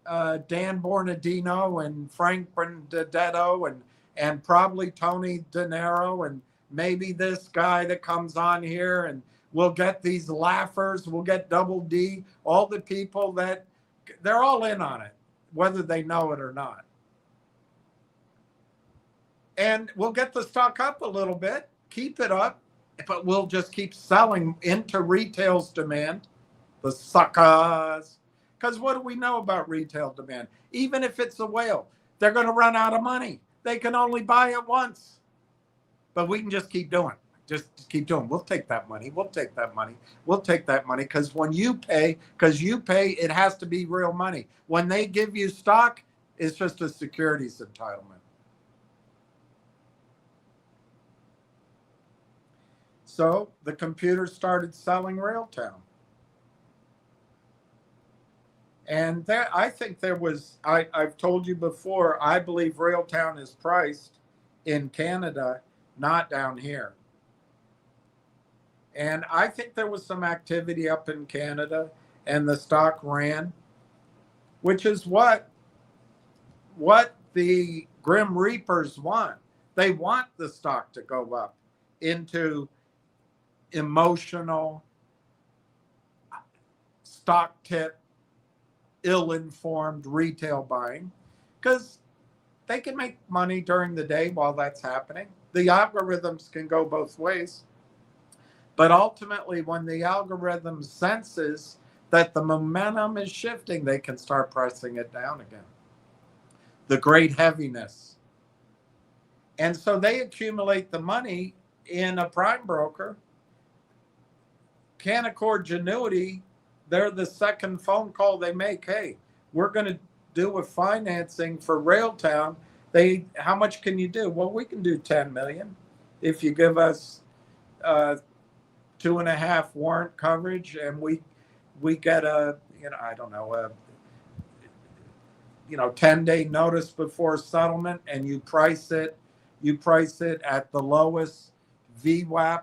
Bornadino and Frank Benedetto and probably Tony De Niro and maybe this guy that comes on here, and we'll get these laughers, we'll get Double D, all the people that they're all in on it, whether they know it or not. And we'll get the stock up a little bit, keep it up, but we'll just keep selling into retail's demand, the suckers. Because what do we know about retail demand? Even if it's a whale, they're going to run out of money. They can only buy it once. But we can just keep doing it. Just keep doing. We'll take that money. We'll take that money. We'll take that money. Because when you pay, it has to be real money. When they give you stock, it's just a securities entitlement. So the computer started selling Railtown. And there, I think there was, I've told you before, I believe Railtown is priced in Canada, not down here. And I think there was some activity up in Canada and the stock ran, which is what the Grim Reapers want. They want the stock to go up into emotional, stock tip, ill-informed retail buying, because they can make money during the day while that's happening. The algorithms can go both ways. But ultimately, when the algorithm senses that the momentum is shifting, they can start pressing it down again. The great heaviness. And so they accumulate the money in a prime broker. Canaccord Genuity, they're the second phone call they make. Hey, we're going to do a financing for Railtown. How much can you do? Well, we can do 10 million if you give us 2.5 warrant coverage, and we get a 10-day notice before settlement, and you price it at the lowest VWAP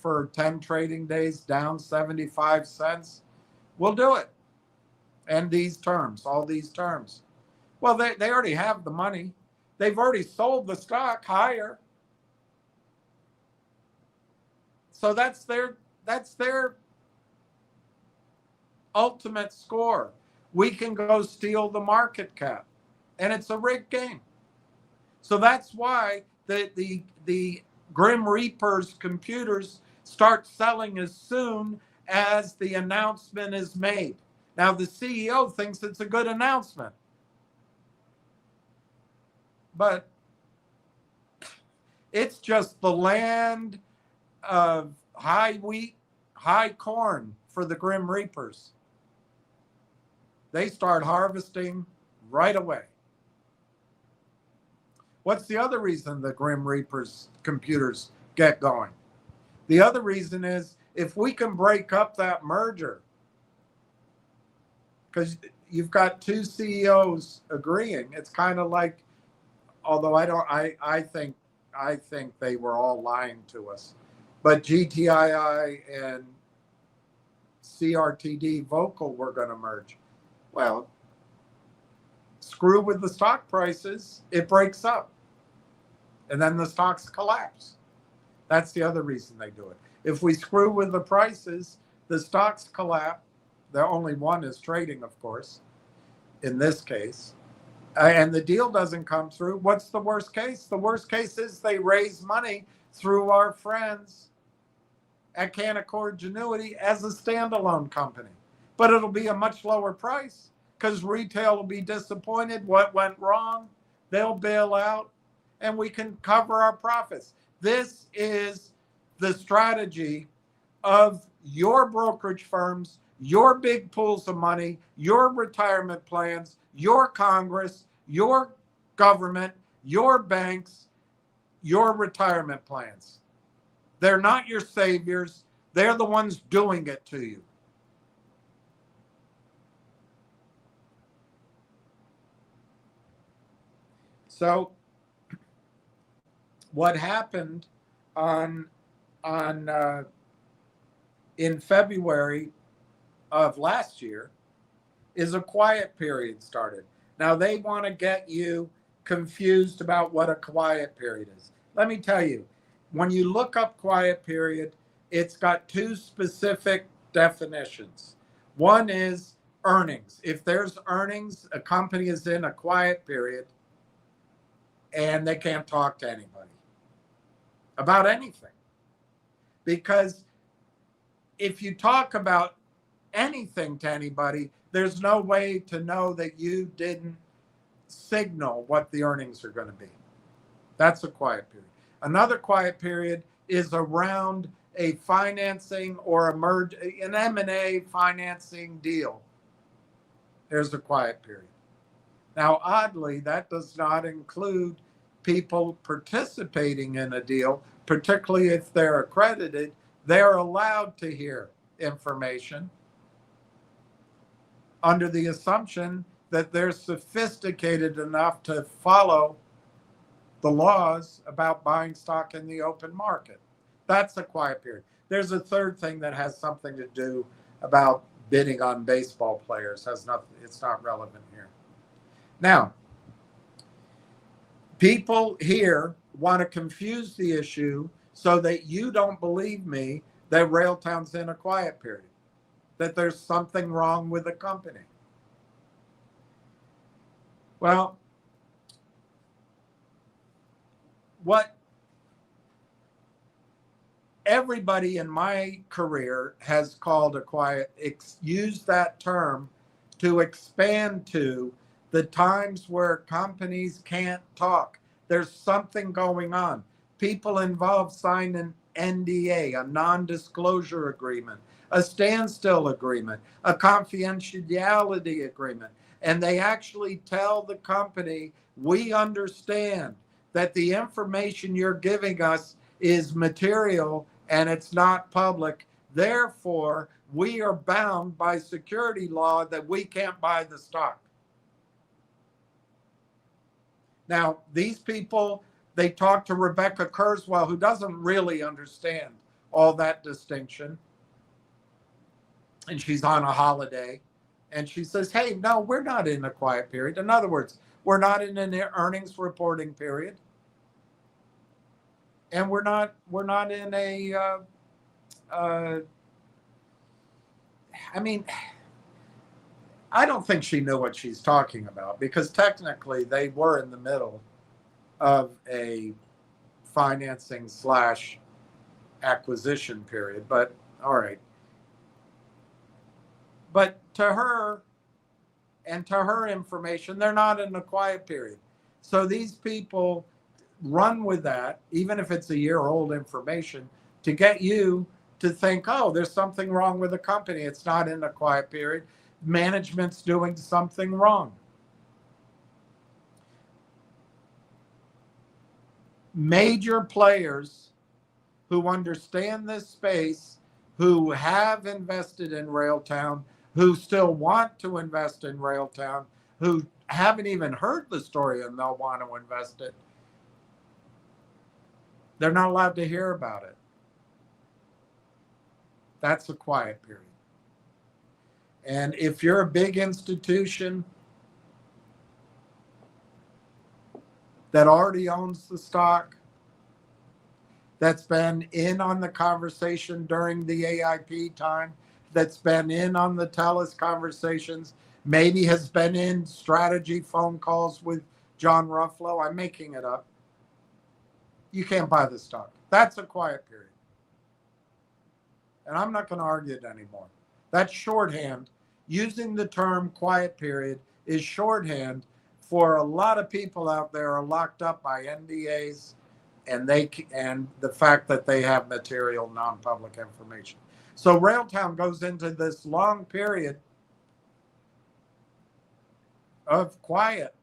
for 10 trading days, down 75 cents. We'll do it. And these terms, all these terms. Well, they already have the money. They've already sold the stock higher. So that's their ultimate score. We can go steal the market cap, and it's a rigged game. So that's why the Grim Reapers computers start selling as soon as the announcement is made. Now the CEO thinks it's a good announcement, but it's just the land of high wheat, high corn for the Grim Reapers. They start harvesting right away. What's the other reason the Grim Reapers computers get going? The other reason is if we can break up that merger, because you've got two CEOs agreeing. It's kind of like, although I think they were all lying to us. But GTII and CRTD Vocal were going to merge. Well, screw with the stock prices, it breaks up. And then the stocks collapse. That's the other reason they do it. If we screw with the prices, the stocks collapse. The only one is trading, of course, in this case. And the deal doesn't come through. What's the worst case? The worst case is they raise money through our friends at Canaccord Genuity as a standalone company. But it'll be a much lower price because retail will be disappointed. What went wrong? They'll bail out and we can cover our profits. This is the strategy of your brokerage firms, your big pools of money, your retirement plans, your Congress, your government, your banks, your retirement plans. They're not your saviors. They're the ones doing it to you. So what happened on in February of last year is a quiet period started. Now they want to get you confused about what a quiet period is. Let me tell you, when you look up quiet period, it's got two specific definitions. One is earnings. If there's earnings, a company is in a quiet period and they can't talk to anybody about anything. Because if you talk about anything to anybody, there's no way to know that you didn't signal what the earnings are going to be. That's a quiet period. Another quiet period is around a financing or an M&A financing deal. There's a quiet period. Now, oddly, that does not include people participating in a deal, particularly if they're accredited. They're allowed to hear information under the assumption that they're sophisticated enough to follow the laws about buying stock in the open market. That's a quiet period. There's a third thing that has something to do about bidding on baseball players. Has nothing, it's not relevant here. Now, people here want to confuse the issue so that you don't believe me that Railtown's in a quiet period, that there's something wrong with the company. Well, what everybody in my career has called a quiet, used that term to expand to the times where companies can't talk. There's something going on. People involved sign an NDA, a non-disclosure agreement, a standstill agreement, a confidentiality agreement. And they actually tell the company, we understand that the information you're giving us is material and it's not public. Therefore, we are bound by security law that we can't buy the stock. Now, these people, they talk to Rebecca Kurzweil, who doesn't really understand all that distinction. And she's on a holiday. And she says, hey, no, we're not in a quiet period. In other words, we're not in an earnings reporting period. And we're not in a, I mean, I don't think she knew what she's talking about, because technically they were in the middle of a financing / acquisition period, but all right. But to her and to her information, they're not in a quiet period. So these people run with that, even if it's a year old information, to get you to think, oh, there's something wrong with the company. It's not in a quiet period. Management's doing something wrong. Major players who understand this space, who have invested in Railtown, who still want to invest in Railtown, who haven't even heard the story and they'll want to invest it, they're not allowed to hear about it. That's a quiet period. And if you're a big institution that already owns the stock, that's been in on the conversation during the AIP time, that's been in on the TELUS conversations, maybe has been in strategy phone calls with John Ruffalo, I'm making it up, you can't buy the stock. That's a quiet period. And I'm not going to argue it anymore. That's shorthand. Using the term quiet period is shorthand for a lot of people out there are locked up by NDAs and the fact that they have material non-public information. So Railtown goes into this long period of quiet.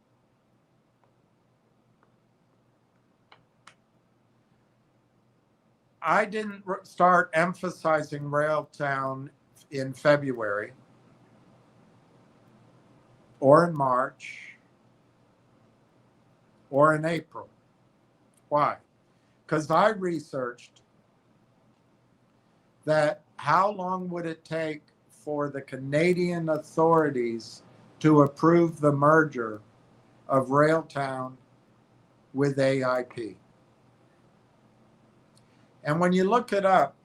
I didn't start emphasizing Railtown in February or in March or in April. Why? Because I researched that how long would it take for the Canadian authorities to approve the merger of Railtown with AIP. And when you look it up,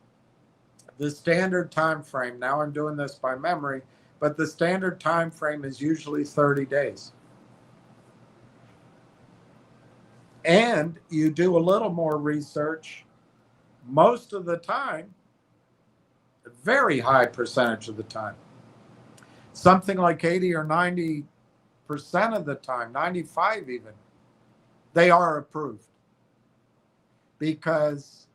the standard time frame, now I'm doing this by memory, but the standard time frame is usually 30 days. And you do a little more research, most of the time, a very high percentage of the time, something like 80 or 90% of the time, 95 even, they are approved because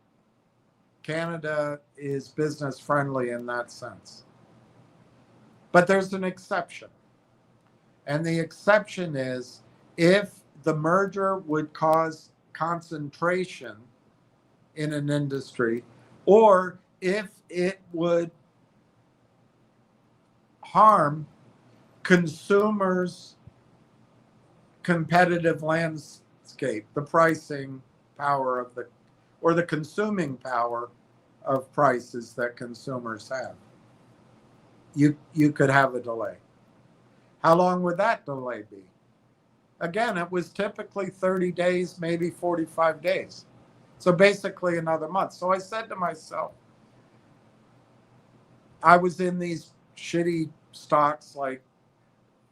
Canada is business friendly in that sense. But there's an exception. And the exception is if the merger would cause concentration in an industry, or if it would harm consumers' competitive landscape, the pricing power of the, or the consuming power of prices that consumers have. You could have a delay. How long would that delay be? Again, it was typically 30 days, maybe 45 days. So basically another month. So I said to myself, I was in these shitty stocks, like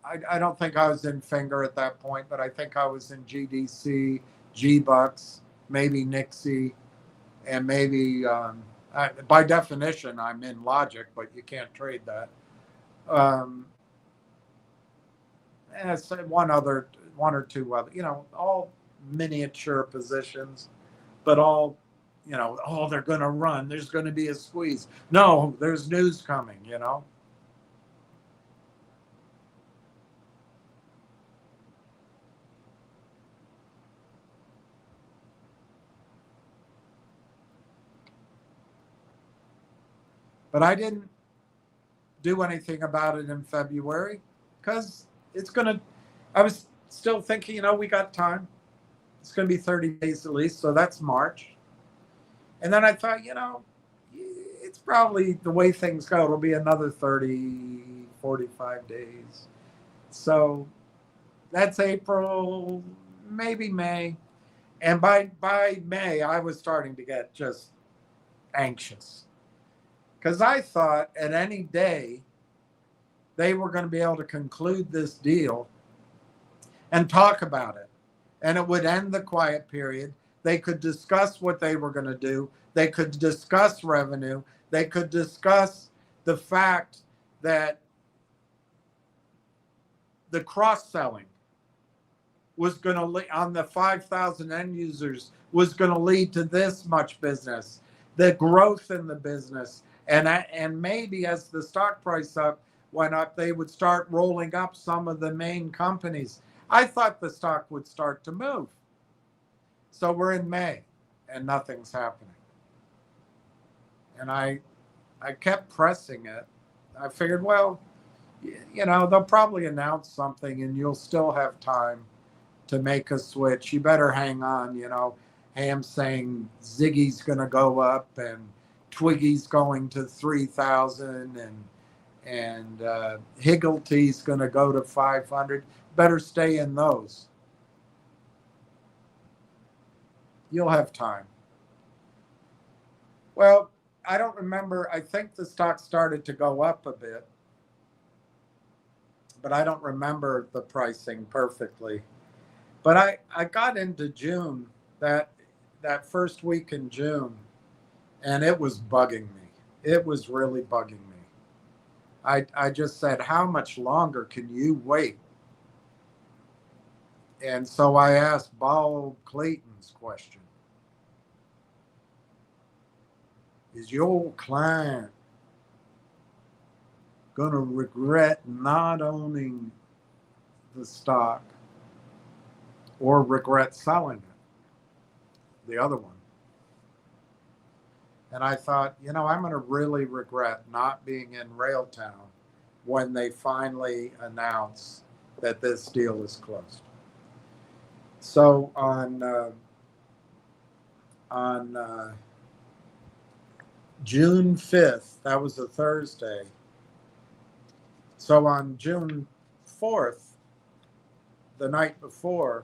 I don't think I was in Finger at that point, but I think I was in GDC, G-Bucks, maybe Nixie, and maybe, by definition, I'm in Logic, but you can't trade that. And it's one or two other, all miniature positions, but all, oh, they're going to run. There's going to be a squeeze. No, there's news coming, But I didn't do anything about it in February because I was still thinking, we got time. It's going to be 30 days at least. So that's March. And then I thought, it's probably the way things go. It'll be another 30, 45 days. So that's April, maybe May. And by May, I was starting to get just anxious. Because I thought at any day they were going to be able to conclude this deal and talk about it. And it would end the quiet period. They could discuss what they were going to do. They could discuss revenue. They could discuss the fact that the cross-selling was going to, on the 5,000 end users, was going to lead to this much business, the growth in the business. And maybe as the stock price went up, they would start rolling up some of the main companies. I thought the stock would start to move. So we're in May and nothing's happening. And I kept pressing it. I figured, well, they'll probably announce something and you'll still have time to make a switch. You better hang on, Ham's saying Ziggy's going to go up and Twiggy's going to 3,000 and Higglety's going to go to 500. Better stay in those. You'll have time. Well, I don't remember. I think the stock started to go up a bit, but I don't remember the pricing perfectly. But I got into June, that first week in June, and it was bugging me. It was really bugging me. I just said, how much longer can you wait? And so I asked Bob Clayton's question. Is your client going to regret not owning the stock or regret selling it? The other one. And I thought, I'm going to really regret not being in Railtown when they finally announce that this deal is closed. So on June 5th, that was a Thursday. So on June 4th, the night before,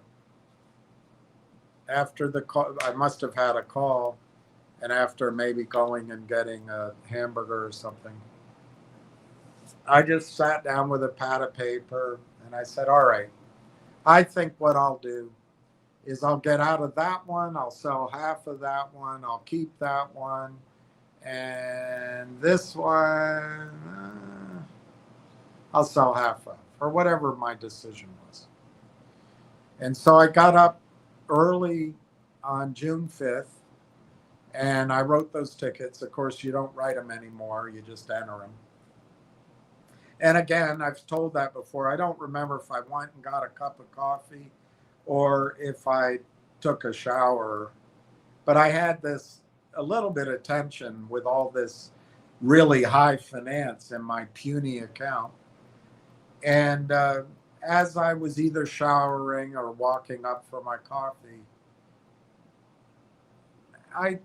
after the call, I must have had a call, and after maybe going and getting a hamburger or something, I just sat down with a pad of paper and I said, all right, I think what I'll do is I'll get out of that one, I'll sell half of that one, I'll keep that one, and this one, I'll sell half of, or whatever my decision was. And so I got up early on June 5th and I wrote those tickets. Of course, you don't write them anymore, you just enter them. And again, I've told that before. I don't remember if I went and got a cup of coffee or if I took a shower, but I had this a little bit of tension with all this really high finance in my puny account. And as I was either showering or walking up for my coffee, I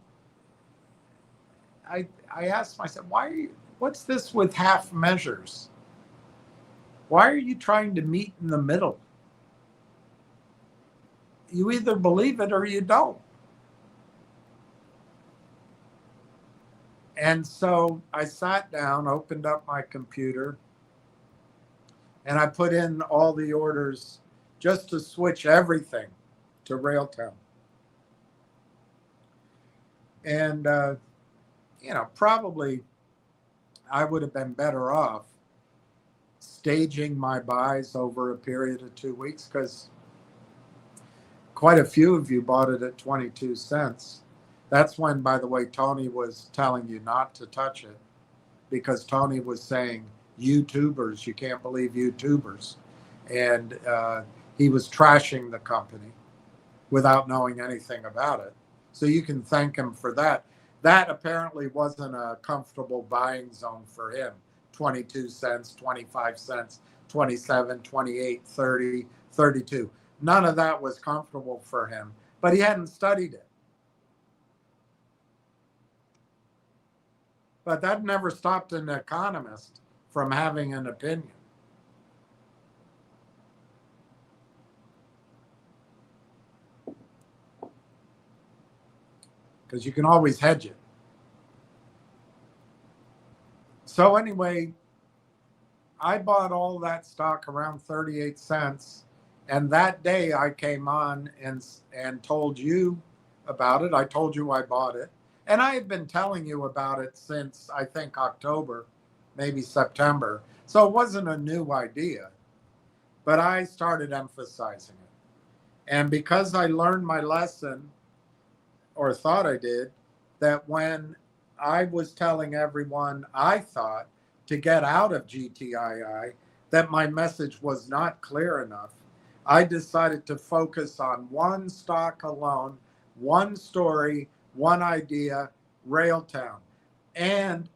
asked myself, what's this with half measures? Why are you trying to meet in the middle? You either believe it or you don't. And so I sat down, opened up my computer, and I put in all the orders just to switch everything to Railtown. And, probably I would have been better off staging my buys over a period of 2 weeks, because quite a few of you bought it at 22 cents. That's when, by the way, Tony was telling you not to touch it, because Tony was saying, YouTubers, you can't believe YouTubers. And he was trashing the company without knowing anything about it. So you can thank him for that. That apparently wasn't a comfortable buying zone for him. 22 cents, 25 cents, 27, 28, 30, 32. None of that was comfortable for him, but he hadn't studied it. But that never stopped an economist from having an opinion. Because you can always hedge it. So anyway, I bought all that stock around 38 cents. And that day I came on and told you about it. I told you I bought it. And I have been telling you about it since, I think, October, maybe September. So it wasn't a new idea, but I started emphasizing it. And because I learned my lesson, or thought I did, that when I was telling everyone I thought to get out of GTII, that my message was not clear enough, I decided to focus on one stock alone, one story, one idea, Railtown. And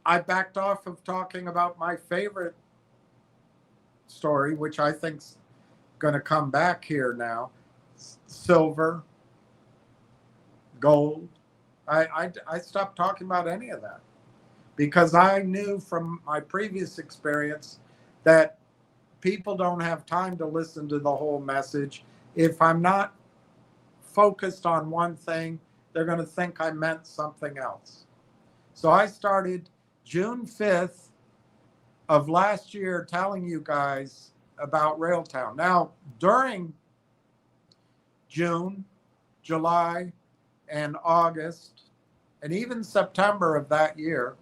I backed off of talking about my favorite story, which I think's going to come back here now, silver, gold. I stopped talking about any of that because I knew from my previous experience that people don't have time to listen to the whole message. If I'm not focused on one thing, they're going to think I meant something else. So I started June 5th of last year telling you guys about Railtown. Now, during June, July, and August, and even September of that year,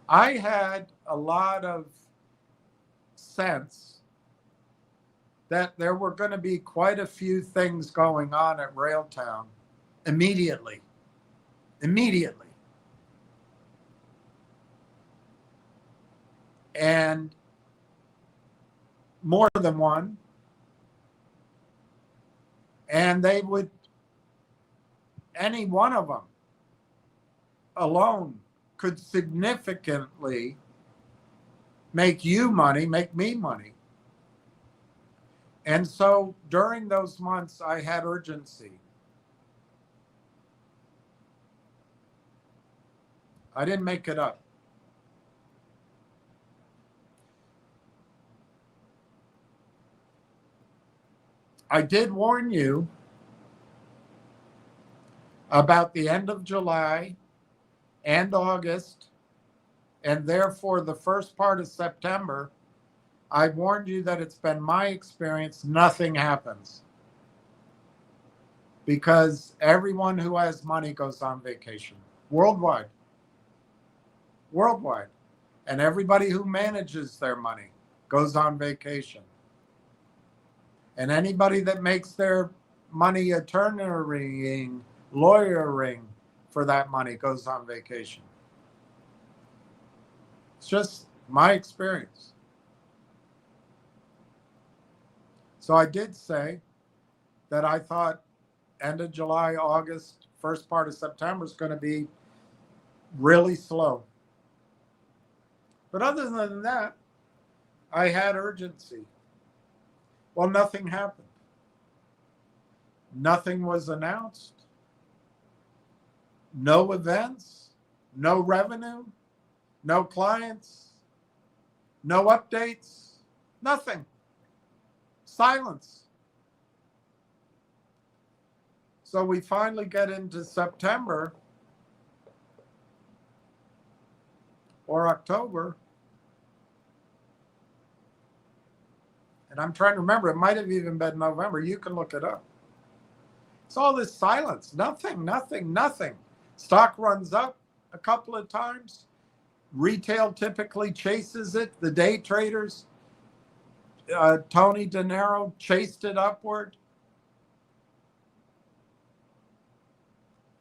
I had a lot of sense that there were going to be quite a few things going on at Railtown immediately. And more than one. And they would, any one of them alone could significantly make you money, make me money. And so during those months, I had urgency. I didn't make it up. I did warn you about the end of July and August, and therefore the first part of September. I warned you that it's been my experience, nothing happens because everyone who has money goes on vacation worldwide. Worldwide. And everybody who manages their money goes on vacation. And anybody that makes their money attorneying, lawyering for that money goes on vacation. It's just my experience. So I did say that I thought end of July, August, first part of September is going to be really slow. But other than that, I had urgency. Well, nothing happened. Nothing was announced. No events, no revenue, no clients, no updates, nothing. Silence. So we finally get into September or October. And I'm trying to remember, it might have even been November. You can look it up. It's all this silence. Nothing, nothing, nothing. Stock runs up a couple of times. Retail typically chases it. The day traders, Tony De Niro chased it upward.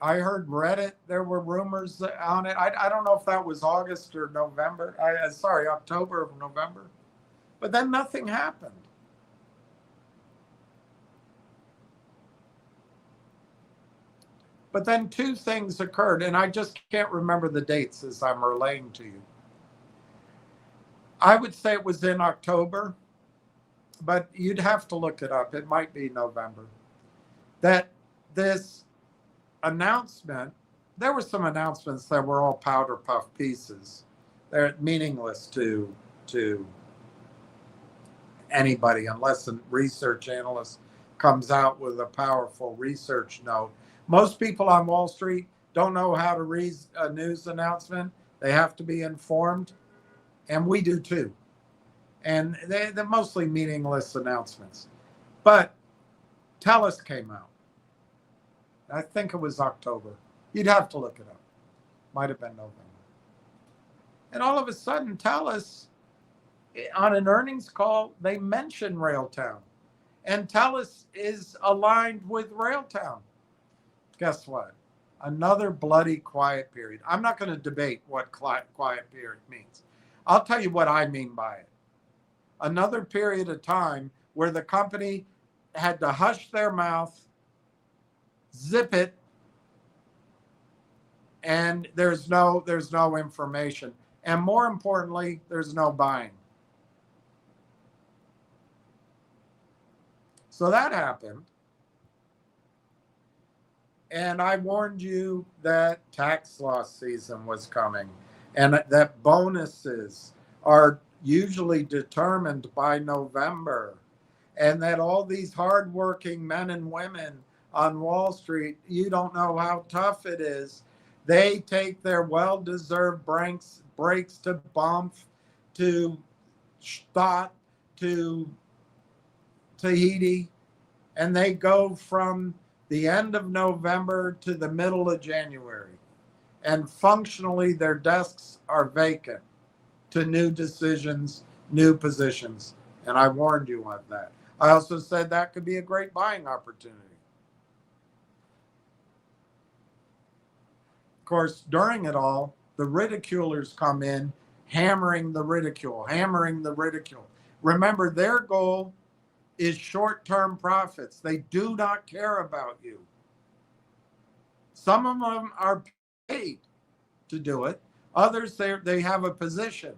I heard Reddit, there were rumors on it. I don't know if that was August or November. October or November. But then nothing happened. But then two things occurred, and I just can't remember the dates as I'm relaying to you. I would say it was in October, but you'd have to look it up. It might be November. That this announcement, there were some announcements that were all powder puff pieces. They're meaningless to anybody unless a research analyst comes out with a powerful research note. Most people on Wall Street don't know how to read a news announcement. They have to be informed, and we do too. And they're mostly meaningless announcements. But TELUS came out. I think it was October. You'd have to look it up. Might have been November. And all of a sudden, TELUS, on an earnings call, they mention Railtown. And TELUS is aligned with Railtown. Guess what? Another bloody quiet period. I'm not going to debate what quiet period means. I'll tell you what I mean by it. Another period of time where the company had to hush their mouth, zip it, and there's no information. And more importantly, there's no buying. So that happened. And I warned you that tax loss season was coming and that bonuses are usually determined by November, and that all these hardworking men and women on Wall Street, you don't know how tough it is. They take their well-deserved breaks to Banff, to Stott, to Tahiti, and they go from the end of November to the middle of January. And functionally, their desks are vacant to new decisions, new positions. And I warned you on that. I also said that could be a great buying opportunity. Of course, during it all, the ridiculers come in, hammering the ridicule. Remember, their goal is short-term profits. They do not care about you. Some of them are paid to do it. Others, they have a position.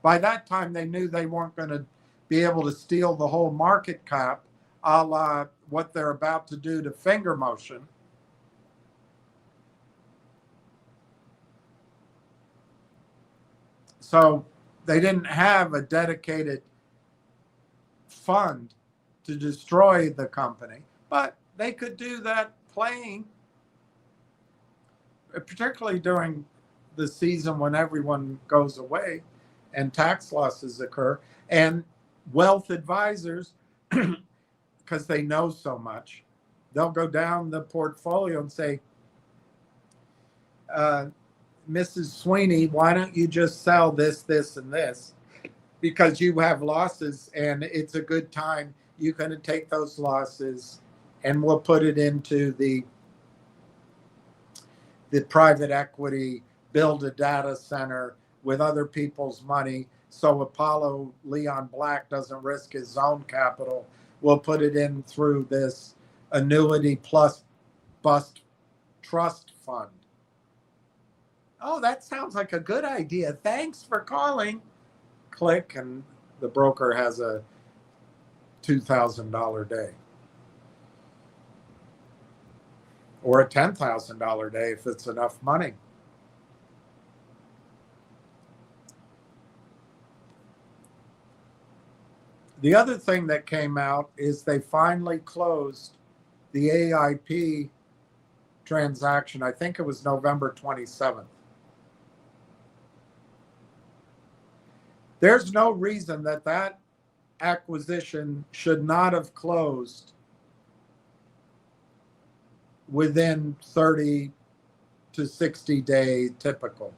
By that time, they knew they weren't going to be able to steal the whole market cap, a la what they're about to do to finger motion. So they didn't have a dedicated fund to destroy the company, but they could do that playing, particularly during the season when everyone goes away and tax losses occur. And wealth advisors, because they know so much, they'll go down the portfolio and say, Mrs. Sweeney, why don't you just sell this, this, and this? Because you have losses and it's a good time. You're going to take those losses and we'll put it into the private equity, build a data center with other people's money. So Apollo Leon Black doesn't risk his own capital. We'll put it in through this annuity plus bust trust fund. Oh, that sounds like a good idea. Thanks for calling. Click, and the broker has a $2,000 day. Or a $10,000 day if it's enough money. The other thing that came out is they finally closed the AIP transaction. I think it was November 27th. There's no reason that that acquisition should not have closed within 30 to 60 day typical.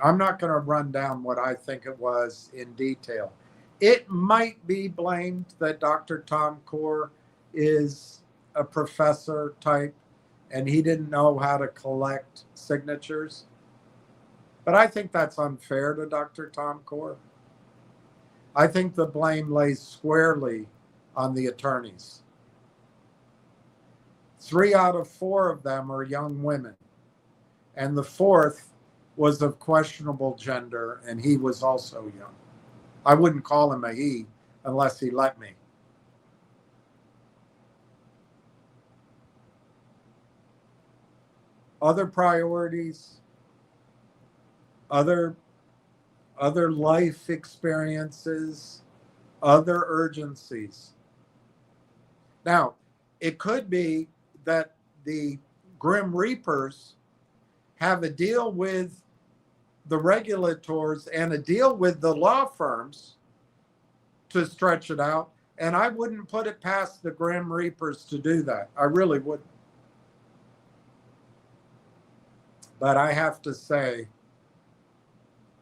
I'm not going to run down what I think it was in detail. It might be blamed that Dr. Tom Core is a professor type and he didn't know how to collect signatures. But I think that's unfair to Dr. Tom Core. I think the blame lays squarely on the attorneys. 3 out of 4 of them are young women. And the 4th was of questionable gender, and he was also young. I wouldn't call him a he unless he let me. Other priorities, other life experiences, other urgencies. Now, it could be that the Grim Reapers have a deal with the regulators and a deal with the law firms to stretch it out. And I wouldn't put it past the Grim Reapers to do that. I really wouldn't. But I have to say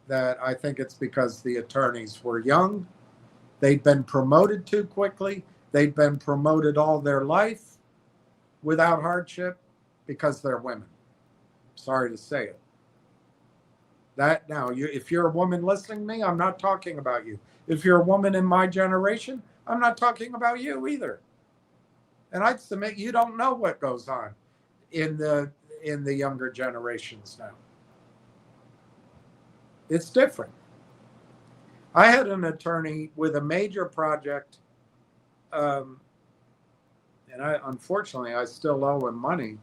that I think it's because the attorneys were young. They'd been promoted too quickly. They'd been promoted all their life without hardship because they're women. Sorry to say it. That now, if you're a woman listening to me, I'm not talking about you. If you're a woman in my generation, I'm not talking about you either. And I'd submit you don't know what goes on in the younger generations now. It's different. I had an attorney with a major project, and unfortunately I still owe him money.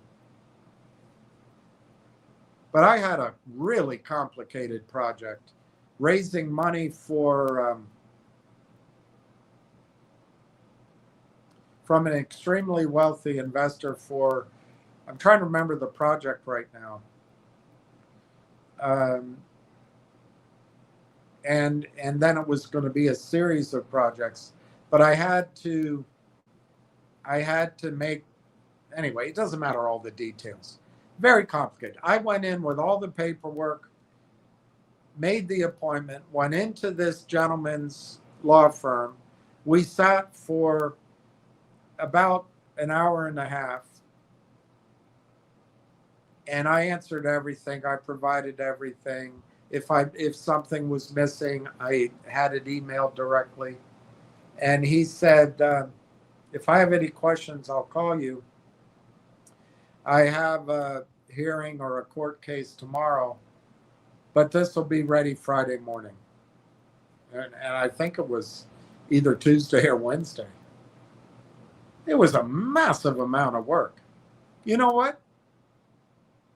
But I had a really complicated project, raising money for from an extremely wealthy investor for, I'm trying to remember the project right now. And then it was going to be a series of projects, but I had to make, anyway, it doesn't matter all the details. Very complicated. I went in with all the paperwork, made the appointment, went into this gentleman's law firm. We sat for about an hour and a half, and I answered everything. I provided everything. If something was missing, I had it emailed directly. And he said, if I have any questions, I'll call you. I have a hearing or a court case tomorrow, but this will be ready Friday morning. and I think it was either Tuesday or Wednesday. It was a massive amount of work. You know what?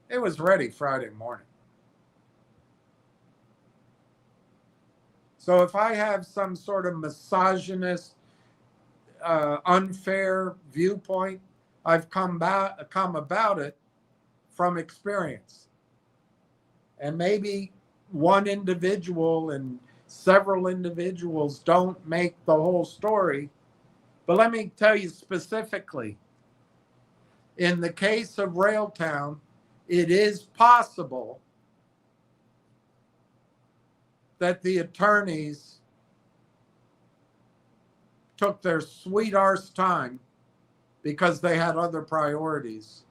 It was ready Friday morning. So if I have some sort of misogynist, unfair viewpoint, I've come about it from experience. And maybe one individual and several individuals don't make the whole story. But let me tell you specifically, in the case of Railtown, it is possible that the attorneys took their sweet arse time because they had other priorities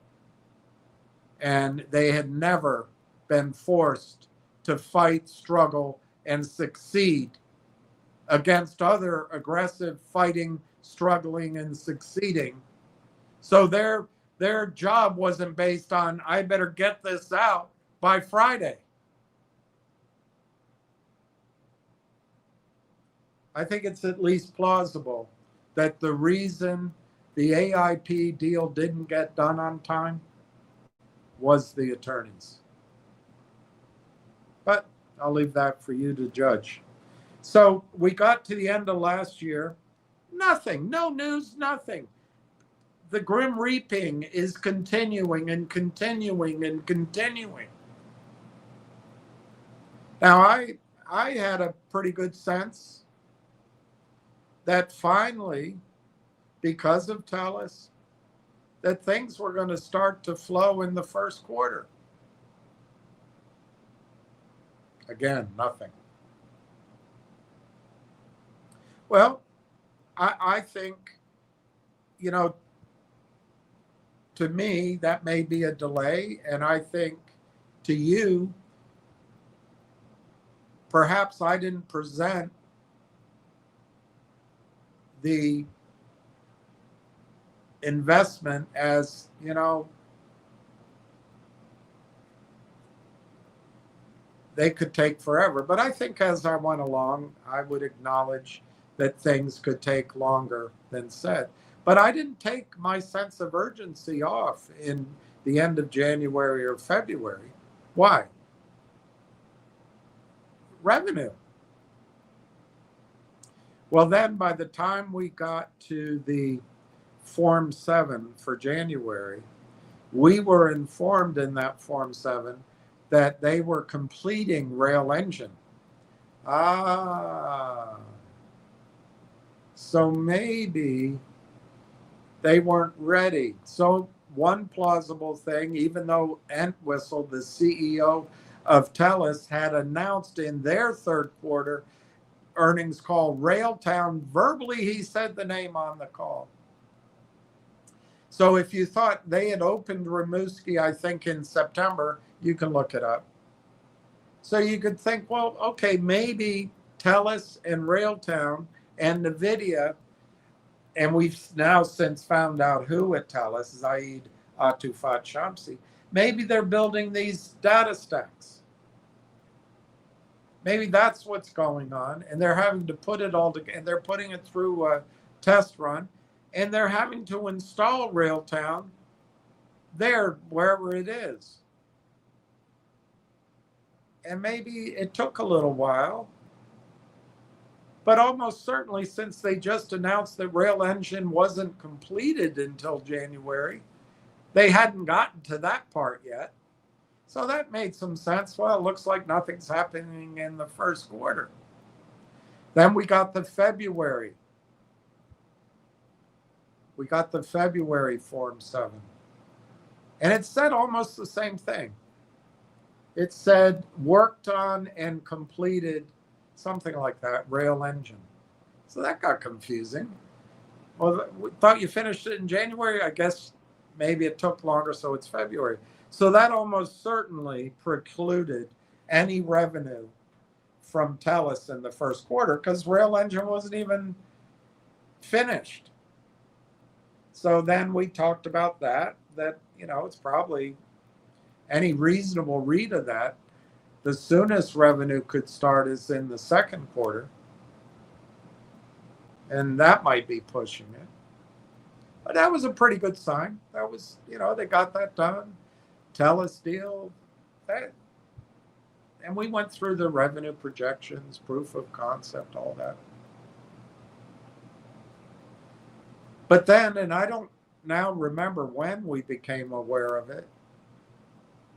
and they had never been forced to fight, struggle, and succeed against other aggressive, fighting, struggling, and succeeding. So their job wasn't based on, I better get this out by Friday. I think it's at least plausible that the reason the AIP deal didn't get done on time was the attorneys. But I'll leave that for you to judge. So we got to the end of last year. Nothing, no news, nothing. The grim reaping is continuing and continuing and continuing. Now, I had a pretty good sense that finally, because of TELUS, that things were going to start to flow in the first quarter. Again, nothing. Well, I think, to me, that may be a delay. And I think to you, perhaps I didn't present the investment as, they could take forever. But I think as I went along, I would acknowledge that things could take longer than said. But I didn't take my sense of urgency off in the end of January or February. Why? Revenue. Well, then by the time we got to the Form 7 for January, we were informed in that Form 7 that they were completing Rail Engine. So maybe they weren't ready. So one plausible thing, even though Entwistle, the CEO of TELUS, had announced in their third quarter earnings call, Railtown, verbally he said the name on the call. So if you thought they had opened Rimouski, I think in September, you can look it up. So you could think, well, okay, maybe TELUS and Railtown and NVIDIA, and we've now since found out who at TELUS, Zaid Atufat Shamsi, maybe they're building these data stacks. Maybe that's what's going on, and they're having to put it all together, and they're putting it through a test run, and they're having to install Railtown there, wherever it is. And maybe it took a little while, but almost certainly since they just announced that Rail Engine wasn't completed until January, they hadn't gotten to that part yet. So that made some sense. Well, it looks like nothing's happening in the first quarter. Then we got the February. We got the February Form 7. And it said almost the same thing. It said worked on and completed, something like that, Rail Engine. So that got confusing. Well, we thought you finished it in January. I guess maybe it took longer, so it's February. So that almost certainly precluded any revenue from TELUS in the first quarter because Rail Engine wasn't even finished. So then we talked about that it's probably any reasonable read of that. The soonest revenue could start is in the second quarter. And that might be pushing it. But that was a pretty good sign. That was, they got that done. TELUS deal. That, and we went through the revenue projections, proof of concept, all that. But then, and I don't now remember when we became aware of it,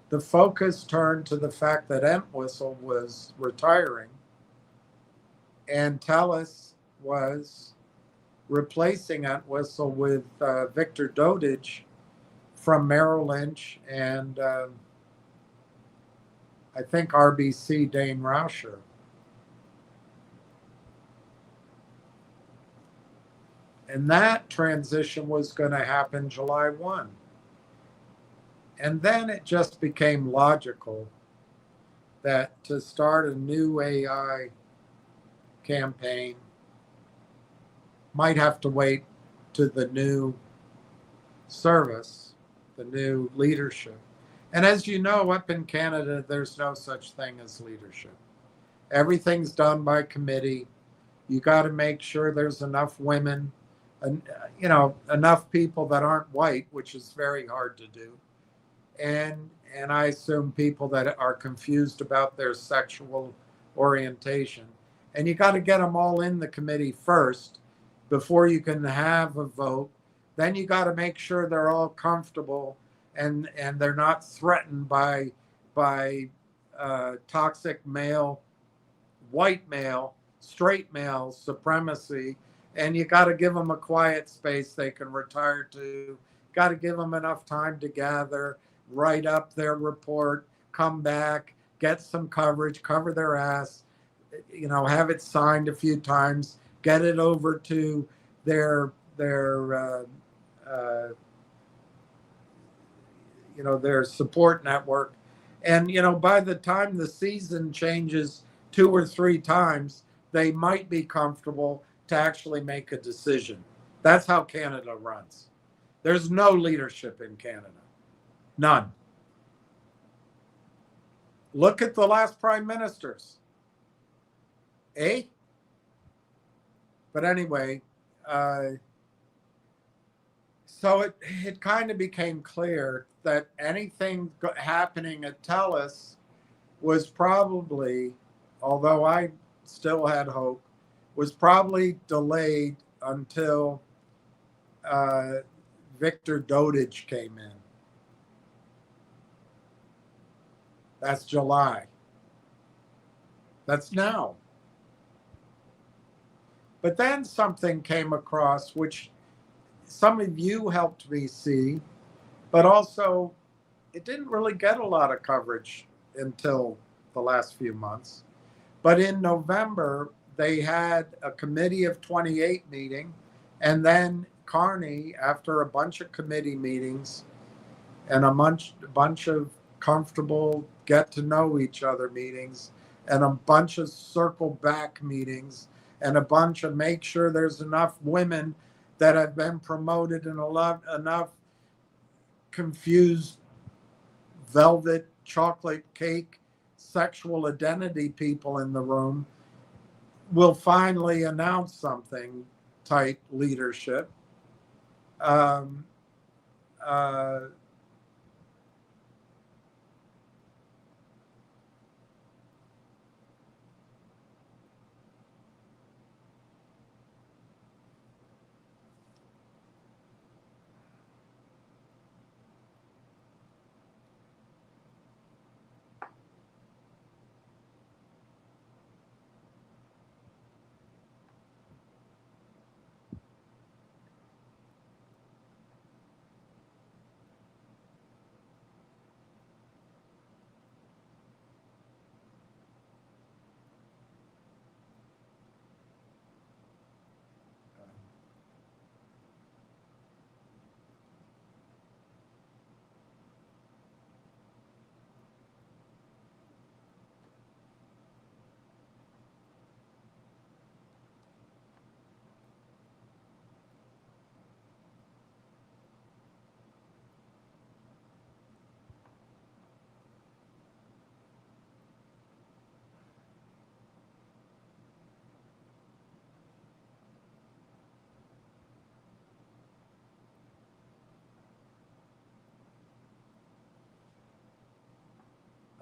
the focus turned to the fact that Entwistle was retiring and TELUS was replacing Entwistle with Victor Dodige from Merrill Lynch and I think RBC Dane Rauscher. And that transition was going to happen July 1. And then it just became logical that to start a new AI campaign might have to wait to the new service, the new leadership. And as you know, up in Canada, there's no such thing as leadership. Everything's done by committee. You got to make sure there's enough women, and enough people that aren't white, which is very hard to do. And I assume people that are confused about their sexual orientation. And you got to get them all in the committee first before you can have a vote. Then you got to make sure they're all comfortable and they're not threatened by toxic male, white male, straight male supremacy. And you got to give them a quiet space they can retire to. Got to give them enough time to gather, write up their report, come back, get some coverage, cover their ass, have it signed a few times, get it over to their their support network. And, by the time the season changes 2 or 3 times, they might be comfortable to actually make a decision. That's how Canada runs. There's no leadership in Canada. None. Look at the last prime ministers. Eh? But anyway, so it kind of became clear that anything happening at TELUS was probably, although I still had hope, was probably delayed until Victor Dodige came in. That's July. That's now. But then something came across, which some of you helped me see, but also it didn't really get a lot of coverage until the last few months. But in November, they had a committee of 28 meeting, and then Carney, after a bunch of committee meetings and a bunch of comfortable get to know each other meetings and a bunch of circle back meetings and a bunch of make sure there's enough women that have been promoted and enough confused velvet chocolate cake sexual identity people in the room will finally announce something type leadership.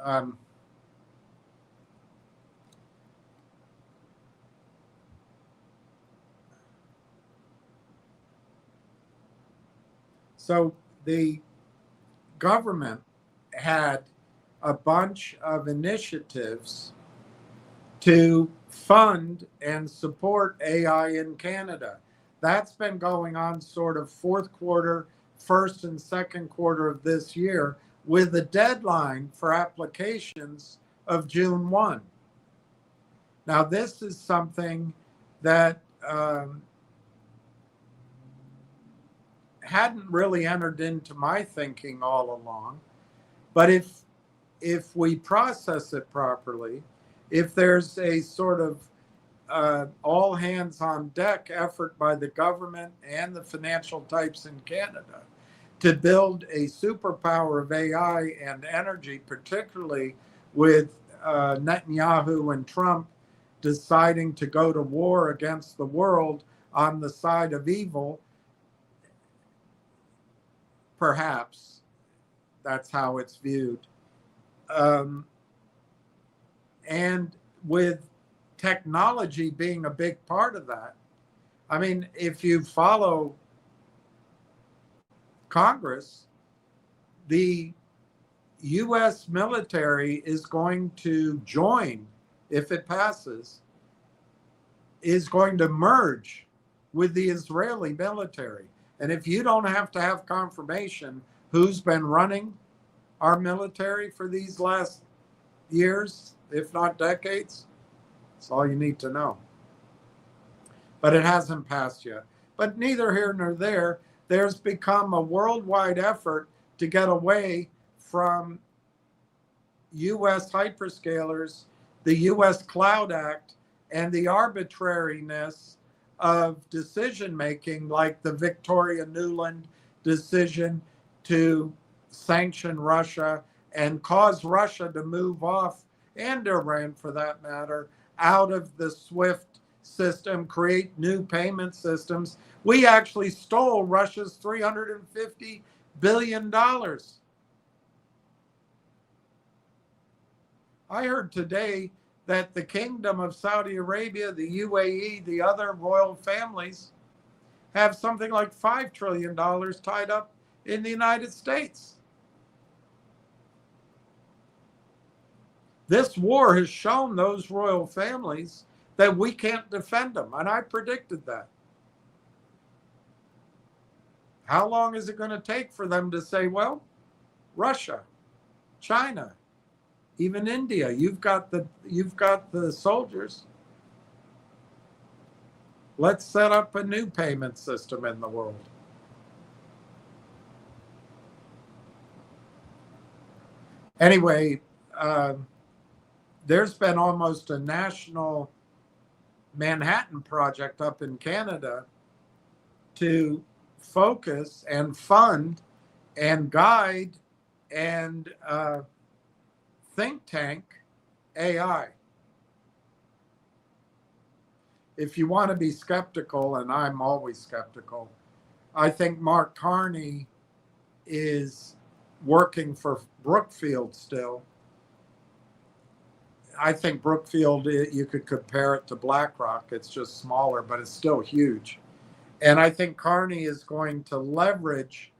Um, so the government had a bunch of initiatives to fund and support AI in Canada. That's been going on sort of fourth quarter, first and second quarter of this year, with a deadline for applications of June 1. Now, this is something that hadn't really entered into my thinking all along. But if we process it properly, if there's a sort of all hands on deck effort by the government and the financial types in Canada to build a superpower of AI and energy, particularly with Netanyahu and Trump deciding to go to war against the world on the side of evil, perhaps that's how it's viewed. And with technology being a big part of that, I mean, if you follow Congress, the US military is going to join, if it passes, is going to merge with the Israeli military. And if you don't have to have confirmation who's been running our military for these last years, if not decades, that's all you need to know. But it hasn't passed yet. But neither here nor there, there's become a worldwide effort to get away from US hyperscalers, the US Cloud Act, and the arbitrariness of decision making, like the Victoria Nuland decision to sanction Russia and cause Russia to move off, and Iran for that matter, out of the SWIFT system, create new payment systems. We actually stole Russia's $350 billion. I heard today that the Kingdom of Saudi Arabia, the UAE, the other royal families have something like $5 trillion tied up in the United States. This war has shown those royal families that we can't defend them, and I predicted that. How long is it going to take for them to say, well, Russia, China, even India, you've got the soldiers. Let's set up a new payment system in the world. Anyway, there's been almost a national Manhattan Project up in Canada to focus and fund and guide and think tank AI. If you want to be skeptical, and I'm always skeptical, I think Mark Carney is working for Brookfield still. I think Brookfield, you could compare it to BlackRock. It's just smaller, but it's still huge. And I think Carney is going to leverage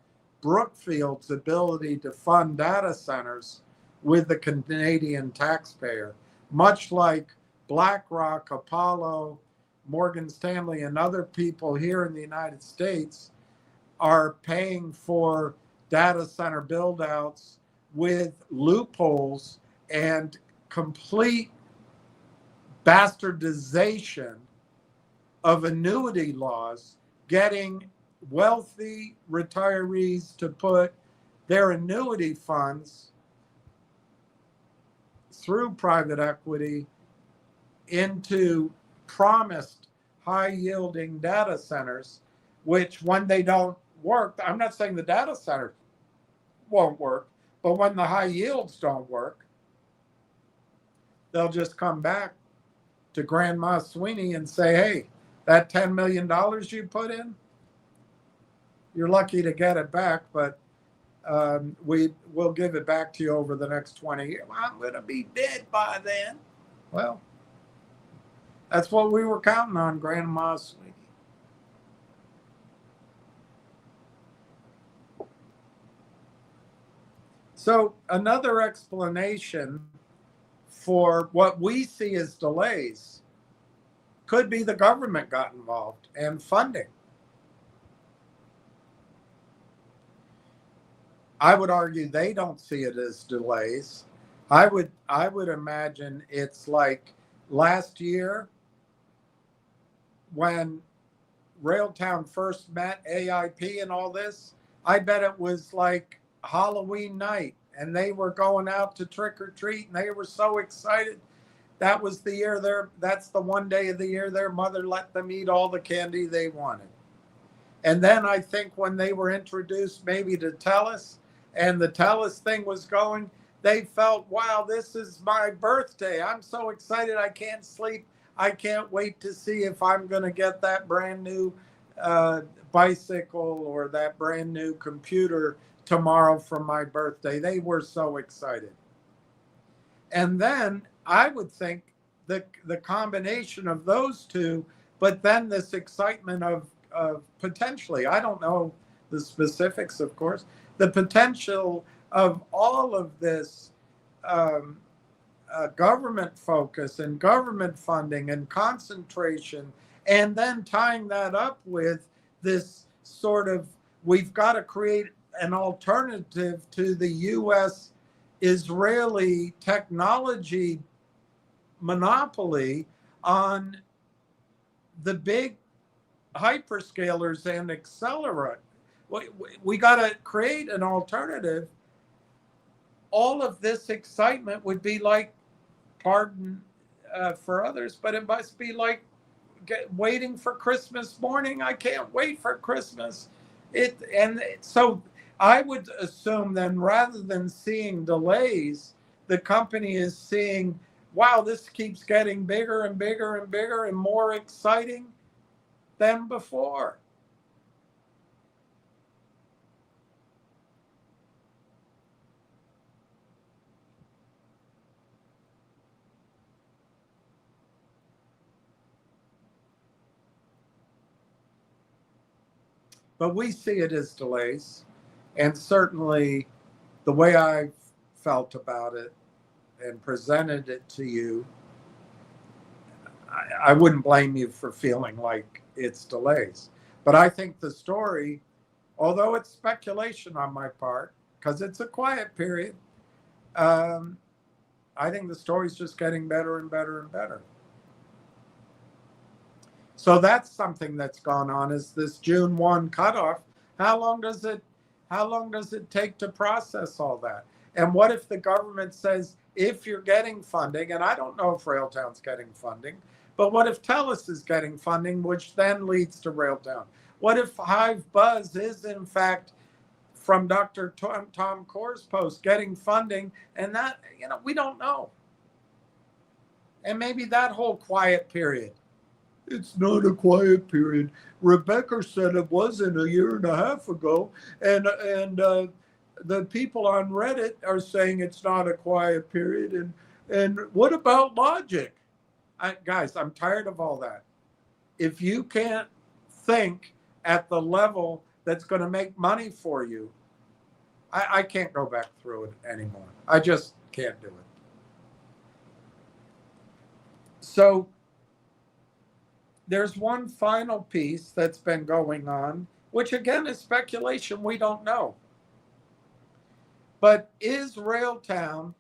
Brookfield's ability to fund data centers with the Canadian taxpayer, much like BlackRock, Apollo, Morgan Stanley, and other people here in the United States are paying for data center build-outs with loopholes and complete bastardization of annuity laws, getting wealthy retirees to put their annuity funds through private equity into promised high-yielding data centers, which when they don't work, I'm not saying the data center won't work, but when the high yields don't work, they'll just come back to Grandma Sweeney and say, hey, that $10 million you put in, you're lucky to get it back, but We will give it back to you over the next 20 years. Well, I'm going to be dead by then. Well, that's what we were counting on, Grandma Sweetie. So another explanation for what we see as delays could be the government got involved and funding. I would argue they don't see it as delays. I would imagine it's like last year when Railtown first met AIP and all this. I bet it was like Halloween night and they were going out to trick or treat and they were so excited. That was the year that's the one day of the year their mother let them eat all the candy they wanted. And then I think when they were introduced maybe to TELUS and the TELUS thing was going, they felt, wow, this is my birthday. I'm so excited. I can't sleep. I can't wait to see if I'm going to get that brand new bicycle or that brand new computer tomorrow for my birthday. They were so excited. And then I would think the combination of those two, but then this excitement of potentially, I don't know the specifics, of course, the potential of all of this government focus and government funding and concentration, and then tying that up with this sort of, we've got to create an alternative to the U.S. Israeli technology monopoly on the big hyperscalers and accelerate. We got to create an alternative. All of this excitement would be like, pardon for others, but it must be like waiting for Christmas morning. I can't wait for Christmas. So I would assume then, rather than seeing delays, the company is seeing, wow, this keeps getting bigger and bigger and bigger and more exciting than before. But we see it as delays. And certainly the way I felt about it and presented it to you, I wouldn't blame you for feeling like it's delays. But I think the story, although it's speculation on my part, because it's a quiet period, I think the story's just getting better and better and better. So that's something that's gone on, is this June 1 cutoff. How long does it take to process all that? And what if the government says, if you're getting funding, and I don't know if Railtown's getting funding, but what if TELUS is getting funding, which then leads to Railtown? What if Hive Buzz is in fact, from Dr. Tom Corr's post, getting funding, and that, we don't know. And maybe that whole quiet period. It's not a quiet period. Rebecca said it wasn't a year and a half ago, and the people on Reddit are saying it's not a quiet period. And what about logic? Guys, I'm tired of all that. If you can't think at the level that's going to make money for you, I can't go back through it anymore. I just can't do it. So there's one final piece that's been going on, which again is speculation. We don't know. But is Railtown,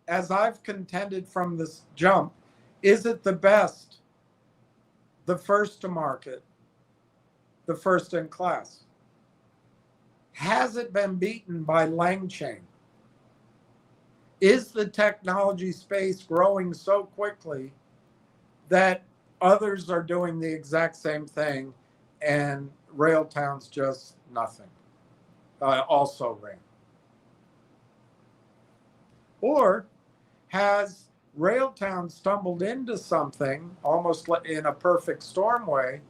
as I've contended from this jump, is it the best, the first to market, the first in class? Has it been beaten by LangChain? Is the technology space growing so quickly that others are doing the exact same thing and Railtown's just nothing? Also ran. Or has Railtown stumbled into something almost in a perfect storm way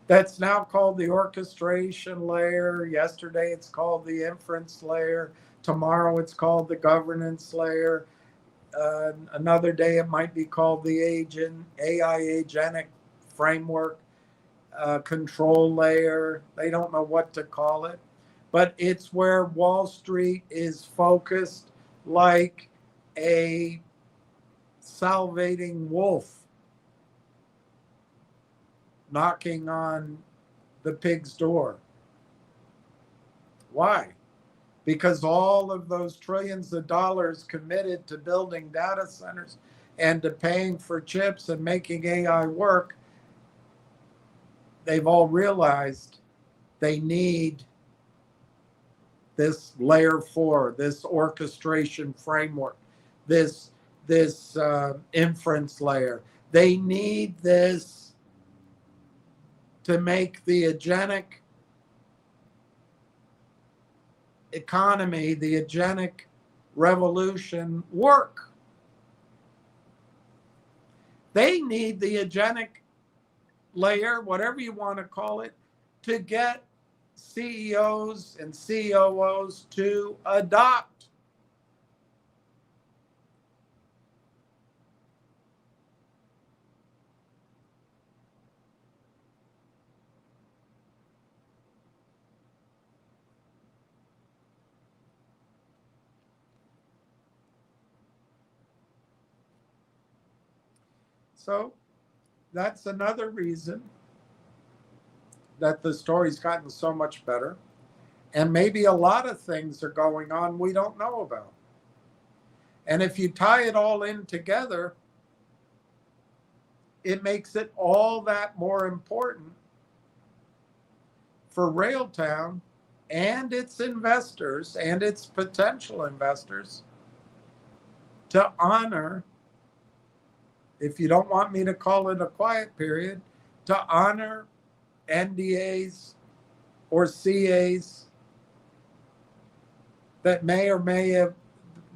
that's now called the orchestration layer. Yesterday it's called the inference layer. Tomorrow it's called the governance layer. Another day it might be called the AI agentic framework control layer. They don't know what to call it, but it's where Wall Street is focused like a salivating wolf knocking on the pig's door. Why? Because all of those trillions of dollars committed to building data centers and to paying for chips and making AI work, they've all realized they need this layer 4, this orchestration framework, this inference layer. They need this to make the agentic economy, the agentic revolution work. They need the agentic layer, whatever you want to call it, to get CEOs and COOs to adopt. So that's another reason that the story's gotten so much better. And maybe a lot of things are going on we don't know about. And if you tie it all in together, it makes it all that more important for Railtown and its investors and its potential investors to honor, if you don't want me to call it a quiet period, to honor NDAs or CAs that may or may have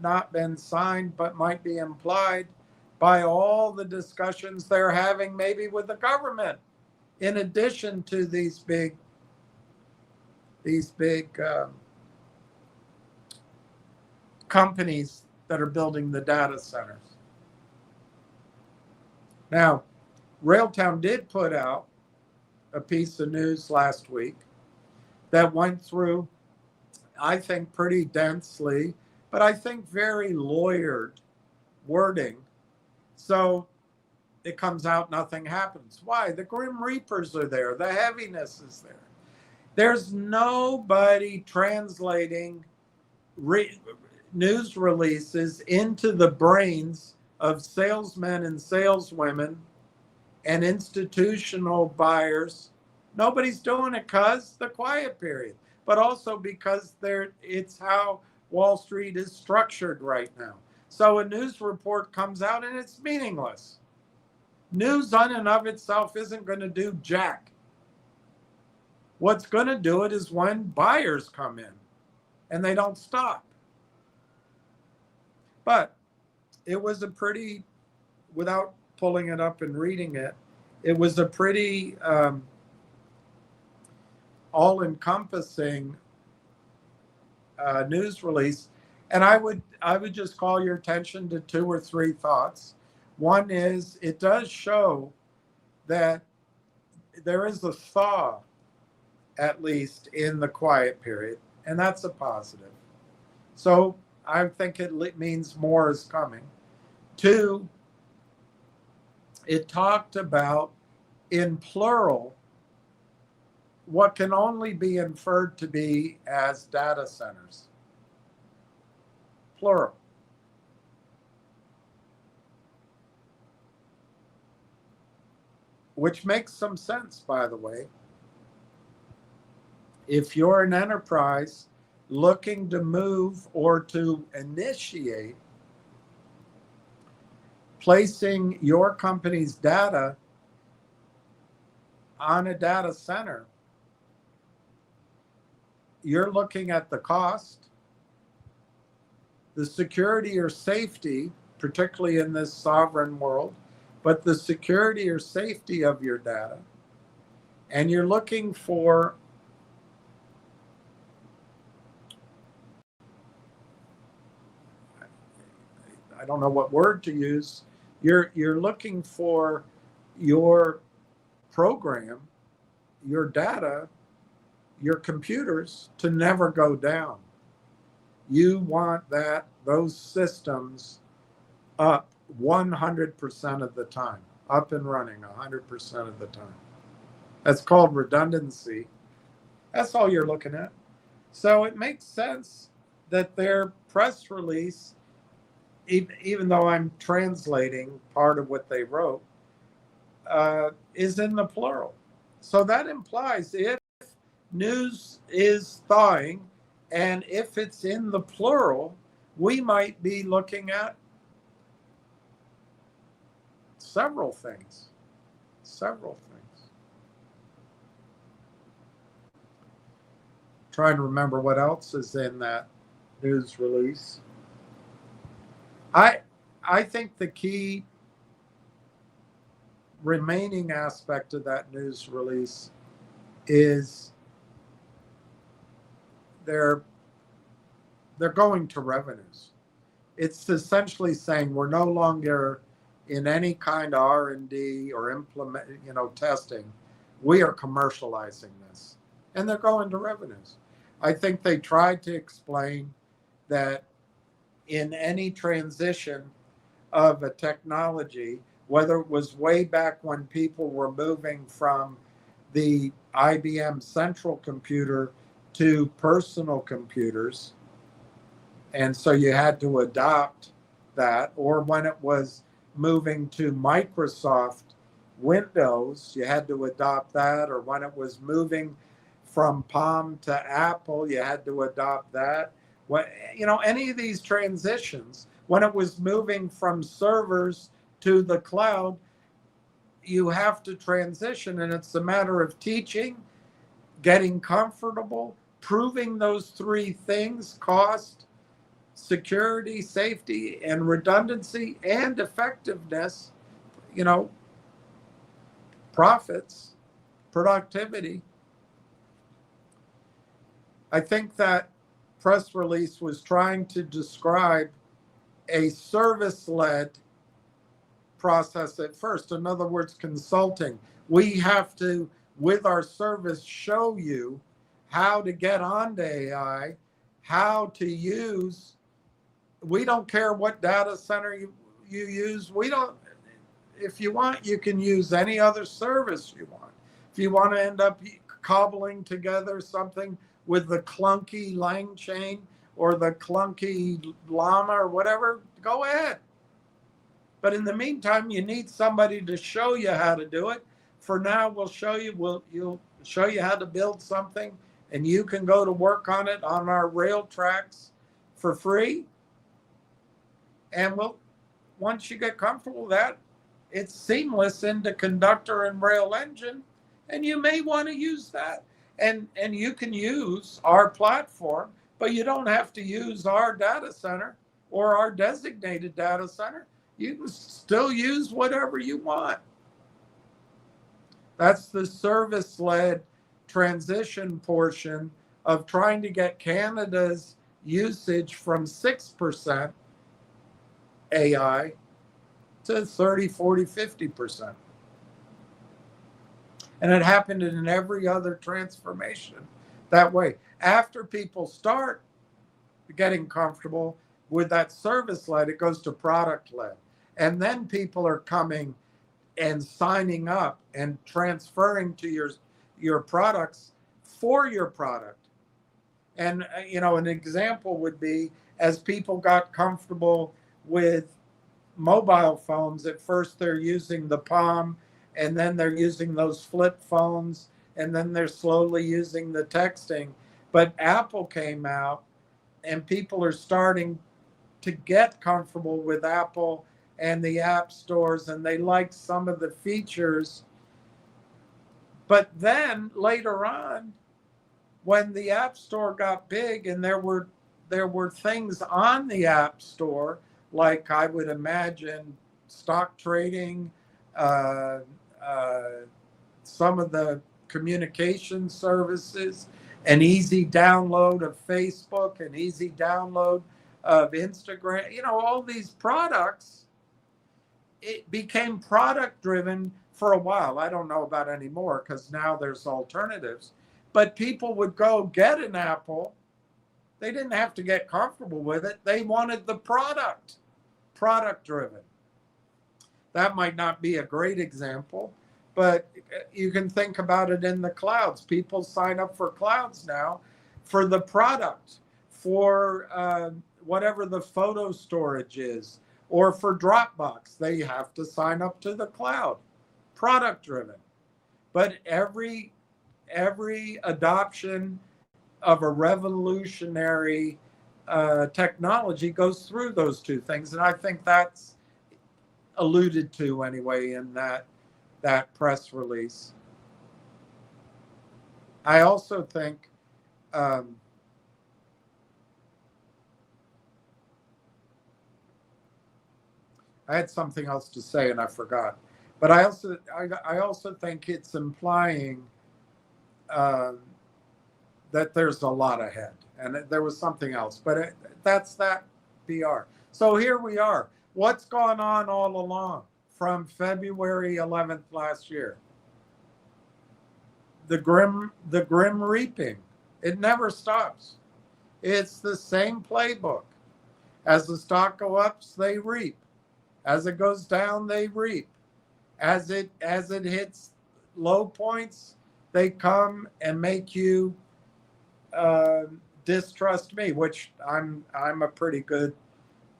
not been signed but might be implied by all the discussions they're having maybe with the government, in addition to these big companies that are building the data centers. Now, Railtown did put out a piece of news last week that went through, I think, pretty densely, but I think very lawyered wording. So it comes out, nothing happens. Why? The Grim Reapers are there. The heaviness is there. There's nobody translating news releases into the brains of salesmen and saleswomen and institutional buyers. Nobody's doing it because the quiet period, but also because it's how Wall Street is structured right now. So a news report comes out and it's meaningless. News on and of itself isn't going to do jack. What's going to do it is when buyers come in, and they don't stop. But it was a pretty, without pulling it up and reading it, it was a pretty all-encompassing news release. And I would just call your attention to 2 or 3 thoughts. One is it does show that there is a thaw, at least in the quiet period, and that's a positive. So I think it means more is coming. 2, it talked about, in plural, what can only be inferred to be as data centers. Plural. Which makes some sense, by the way. If you're an enterprise looking to move or to initiate placing your company's data on a data center, you're looking at the cost, the security or safety, particularly in this sovereign world, but the security or safety of your data, and you're looking for I don't know what word to use. You're looking for your program, your data, your computers to never go down. You want those systems up 100% of the time, up and running 100% of the time. That's called redundancy. That's all you're looking at. So it makes sense that their press release, even though I'm translating part of what they wrote, is in the plural. So that implies if news is thawing and if it's in the plural, we might be looking at several things. Several things. Trying to remember what else is in that news release. I think the key remaining aspect of that news release is they're going to revenues. It's essentially saying we're no longer in any kind of R&D or implement, testing. We are commercializing this, and they're going to revenues. I think they tried to explain that in any transition of a technology, whether it was way back when people were moving from the IBM central computer to personal computers, and so you had to adopt that, or when it was moving to Microsoft Windows, you had to adopt that, or when it was moving from Palm to Apple, you had to adopt that. When, any of these transitions, when it was moving from servers to the cloud, you have to transition, and it's a matter of teaching, getting comfortable, proving those three things: cost, security, safety, and redundancy, and effectiveness, profits, productivity. I think that press release was trying to describe a service-led process at first. In other words, consulting. We have to, with our service, show you how to get onto AI, how to use. We don't care what data center you use. We don't. If you want, you can use any other service you want. If you want to end up cobbling together something with the clunky LangChain or the clunky Llama or whatever, go ahead. But in the meantime, you need somebody to show you how to do it. For now, we'll show you. You'll show you how to build something, and you can go to work on it on our rail tracks for free. And once you get comfortable with that, it's seamless into Conductor and Rail Engine, and you may want to use that. And you can use our platform, but you don't have to use our data center or our designated data center. You can still use whatever you want. That's the service-led transition portion of trying to get Canada's usage from 6% AI to 30, 40, 50%. And it happened in every other transformation that way. After people start getting comfortable with that service-led, it goes to product-led. And then people are coming and signing up and transferring to your products for your product. And, an example would be, as people got comfortable with mobile phones, at first they're using the Palm, and then they're using those flip phones, and then they're slowly using the texting. But Apple came out, and people are starting to get comfortable with Apple and the app stores, and they like some of the features. But then later on, when the App Store got big and there were things on the App Store, like I would imagine stock trading, some of the communication services, an easy download of Facebook, an easy download of Instagram, all these products, it became product driven for a while. I don't know about anymore because now there's alternatives. But people would go get an Apple. They didn't have to get comfortable with it. They wanted the product driven. That might not be a great example, but you can think about it in the clouds. People sign up for clouds now for the product, for whatever the photo storage is, or for Dropbox. They have to sign up to the cloud, product driven. But every adoption of a revolutionary technology goes through those two things. And I think that's alluded to anyway in that press release. I also think I had something else to say and I forgot. But I also think it's implying that there's a lot ahead. And there was something else, but that's that PR. So here we are. What's gone on all along from February 11th last year? The grim reaping. It never stops. It's the same playbook. As the stock goes up, they reap. As it goes down, they reap. As it hits low points, they come and make you distrust me, which I'm pretty good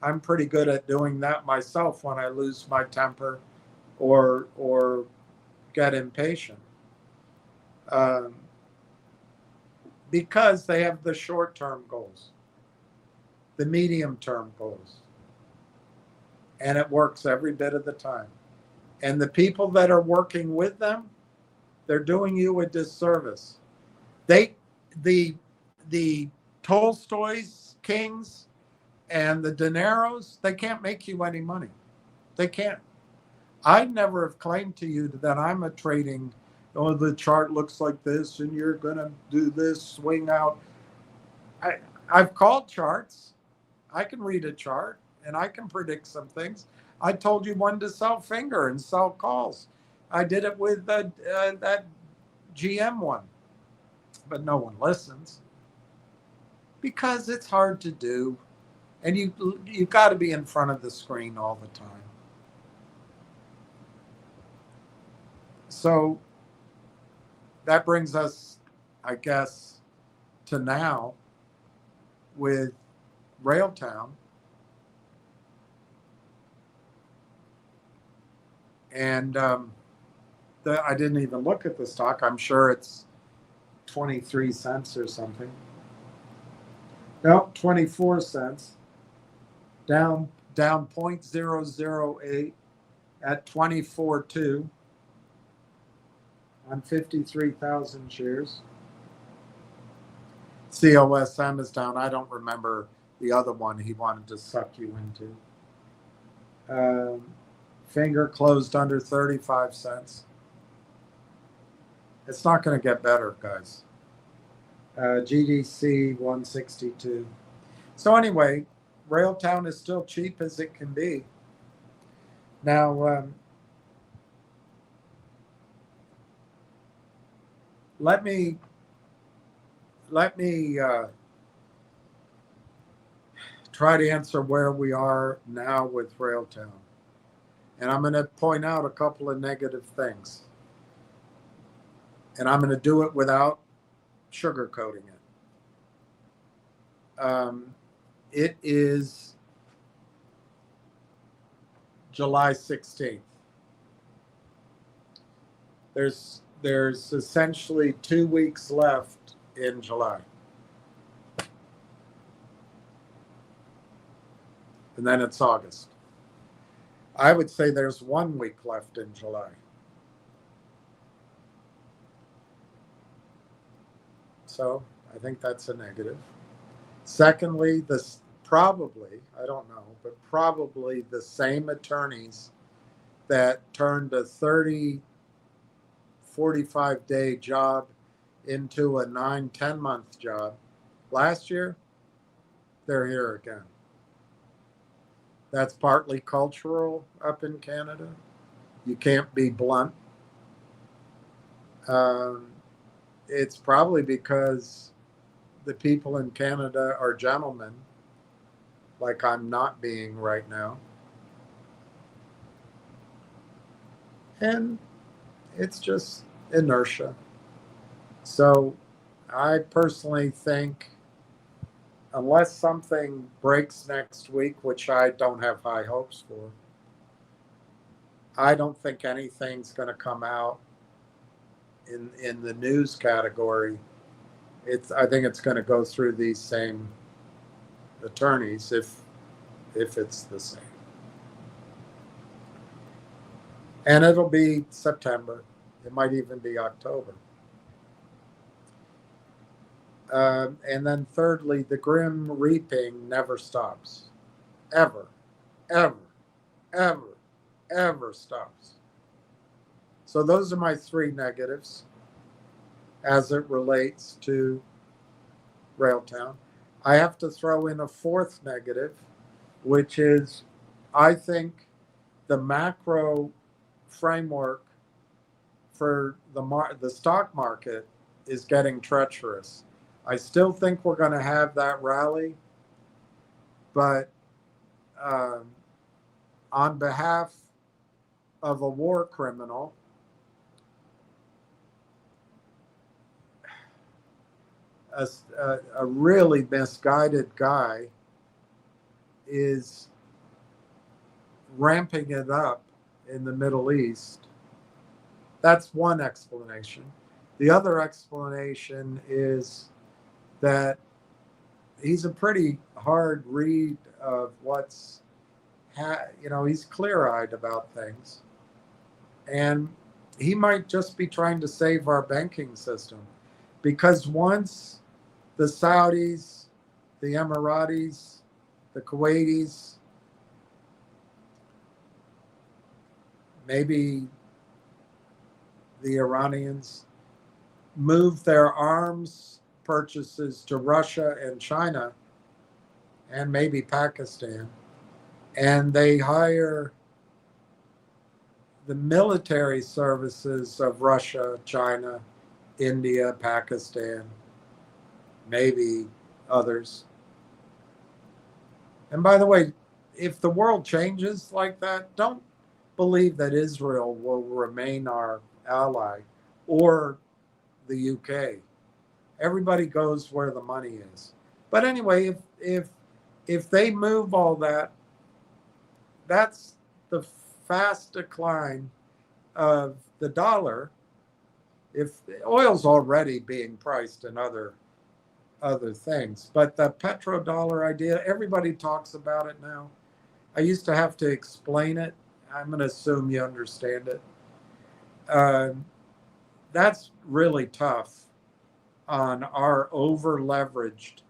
at doing that myself when I lose my temper or get impatient. Because they have the short-term goals, the medium-term goals. And it works every bit of the time. And the people that are working with them, they're doing you a disservice. The Tolstoy's Kings and the Dineros, they can't make you any money. They can't. I never have claimed to you that I'm a trading, the chart looks like this and you're going to do this, swing out. I've called charts. I can read a chart and I can predict some things. I told you when to sell finger and sell calls. I did it with that GM one, but no one listens because it's hard to do. And you've got to be in front of the screen all the time. So that brings us, I guess, to now with Railtown. And I didn't even look at the stock. I'm sure it's 23 cents or something. Nope, 24 cents. Down 0.008 at 24.2 on 53,000 shares. COSM is down. I don't remember the other one he wanted to suck you into. Finger closed under 35 cents. It's not going to get better, guys. GDC 162. So anyway, Railtown is still cheap as it can be. Now, let me try to answer where we are now with Railtown. And I'm going to point out a couple of negative things. And I'm going to do it without sugarcoating it. It is July 16th. There's essentially 2 weeks left in July. And then it's August. I would say there's 1 week left in July. So I think that's a negative. Secondly, this probably, I don't know, but probably the same attorneys that turned a 30 45-day job into a 9-10 month job. Last year, they're here again. That's partly cultural up in Canada. You can't be blunt. It's probably because the people in Canada are gentlemen, like I'm not being right now. And it's just inertia. So I personally think, unless something breaks next week, which I don't have high hopes for, I don't think anything's going to come out in the news category. I think it's going to go through these same attorneys if it's the same. And it'll be September. It might even be October. And then thirdly, the grim reaping never stops. Ever, ever, ever, ever stops. So those are my three negatives as it relates to Railtown. I have to throw in a fourth negative, which is I think the macro framework for the stock market is getting treacherous. I still think we're going to have that rally, but on behalf of a war criminal, a really misguided guy is ramping it up in the Middle East. That's one explanation. The other explanation is that he's a pretty hard read of he's clear-eyed about things. And he might just be trying to save our banking system, because once the Saudis, the Emiratis, the Kuwaitis, maybe the Iranians move their arms purchases to Russia and China and maybe Pakistan, and they hire the military services of Russia, China, India, Pakistan, maybe others. And by the way, if the world changes like that, don't believe that Israel will remain our ally or the UK. Everybody goes where the money is. But anyway, if they move all that, that's the fast decline of the dollar. If oil's already being priced in other things, but the petrodollar idea, everybody talks about it now. I used to have to explain it. I'm going to assume you understand it. That's really tough on our over-leveraged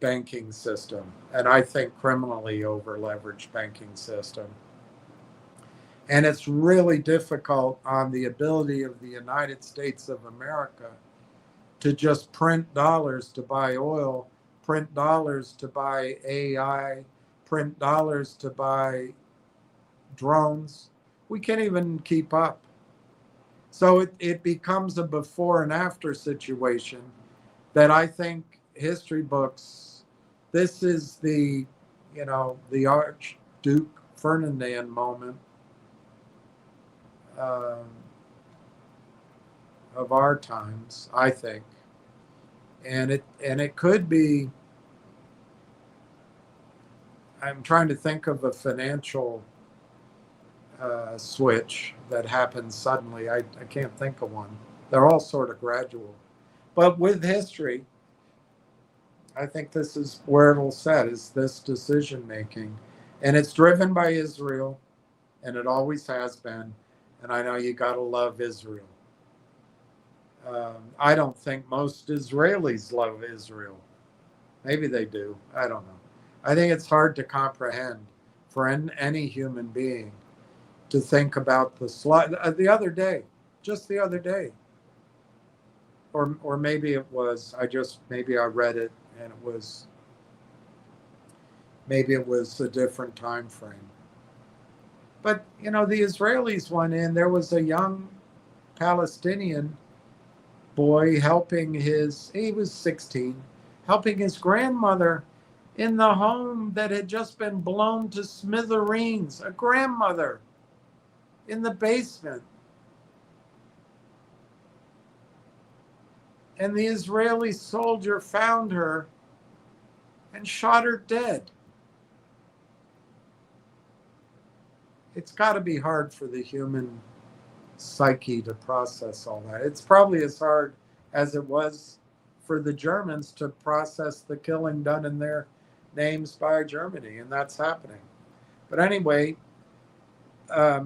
banking system, and I think criminally over-leveraged banking system. And it's really difficult on the ability of the United States of America to just print dollars to buy oil, print dollars to buy AI, print dollars to buy drones. We can't even keep up. So it becomes a before and after situation that I think history books, this is the Archduke Ferdinand moment of our times, I think. And it could be, I'm trying to think of a financial switch that happens suddenly. I can't think of one. They're all sort of gradual. But with history, I think this is where it'll set, is this decision making. And it's driven by Israel, and it always has been. And I know you got to love Israel. I don't think most Israelis love Israel. Maybe they do. I don't know. I think it's hard to comprehend for any human being to think about the other day, just the other day. Or maybe it was, maybe I read it and maybe it was a different time frame. But, the Israelis went in, there was a young Palestinian boy he was 16, helping his grandmother in the home that had just been blown to smithereens, a grandmother in the basement. And the Israeli soldier found her and shot her dead. It's got to be hard for the human psyche to process all that. It's probably as hard as it was for the Germans to process the killing done in their names by Germany, and that's happening. But anyway, I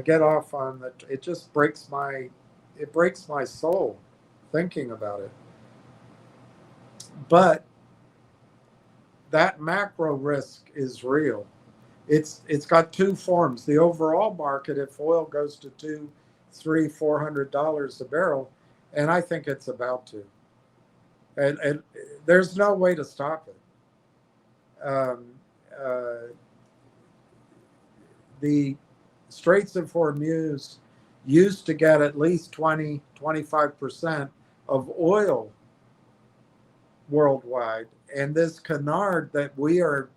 get off on that. It just breaks my soul thinking about it. But that macro risk is real. It's got two forms. The overall market, if oil goes to $200, $300, $400 a barrel, and I think it's about to. And there's no way to stop it. The Straits of Hormuz used to get at least 20-25% of oil worldwide, and this canard that we're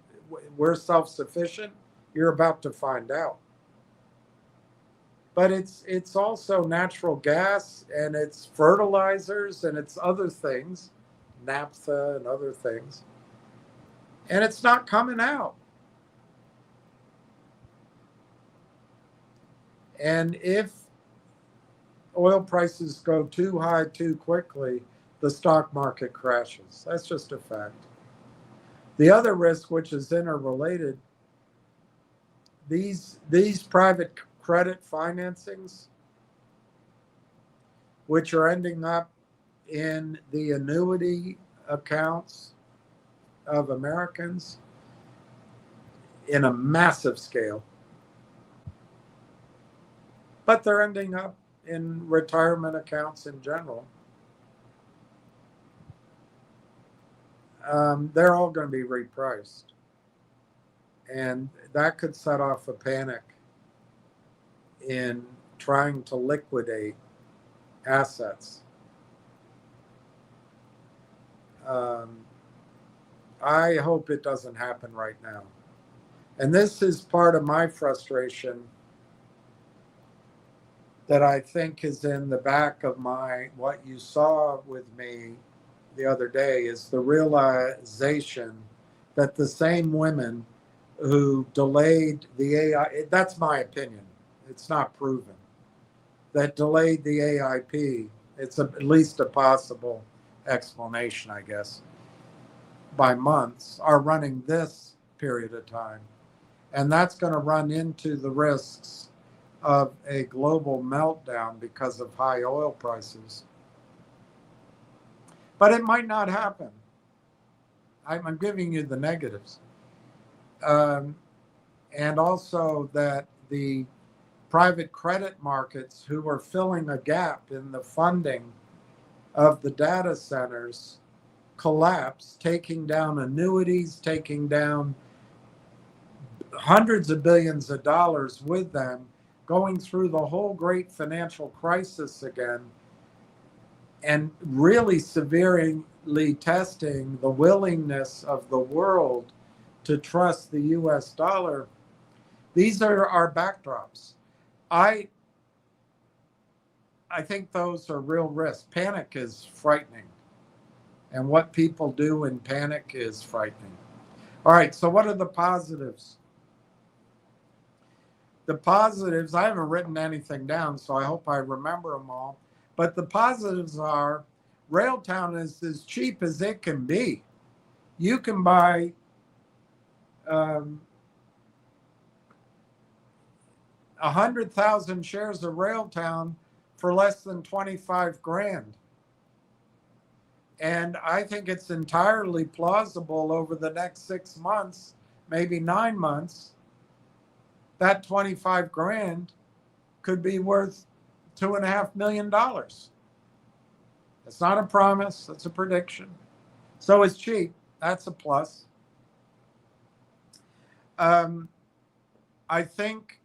self-sufficient, you're about to find out. But it's also natural gas, and it's fertilizers, and it's other things, naphtha and other things, and it's not coming out. And if oil prices go too high too quickly, the stock market crashes. That's just a fact. The other risk, which is interrelated, these private credit financings, which are ending up in the annuity accounts of Americans in a massive scale, but they're ending up in retirement accounts in general. They're all going to be repriced. And that could set off a panic in trying to liquidate assets. I hope it doesn't happen right now. And this is part of my frustration that I think is in the back of what you saw with me the other day, is the realization that the same women who delayed the AI, that's my opinion, it's not proven, that delayed the AIP, it's at least a possible explanation, I guess, by months, are running this period of time. And that's going to run into the risks of a global meltdown because of high oil prices. But it might not happen. I'm giving you the negatives. And also that the private credit markets, who are filling a gap in the funding of the data centers, collapse, taking down annuities, taking down hundreds of billions of dollars with them, going through the whole great financial crisis again, and really severely testing the willingness of the world to trust the US dollar. These are our backdrops. I think those are real risks. Panic is frightening. And what people do in panic is frightening. All right, so what are the positives? The positives, I haven't written anything down, so I hope I remember them all. But the positives are, Railtown is as cheap as it can be. You can buy 100,000 shares of Railtown for less than 25 grand. And I think it's entirely plausible over the next 6 months, maybe 9 months, that 25 grand could be worth $2.5 million. It's not a promise, it's a prediction. So it's cheap. That's a plus. I think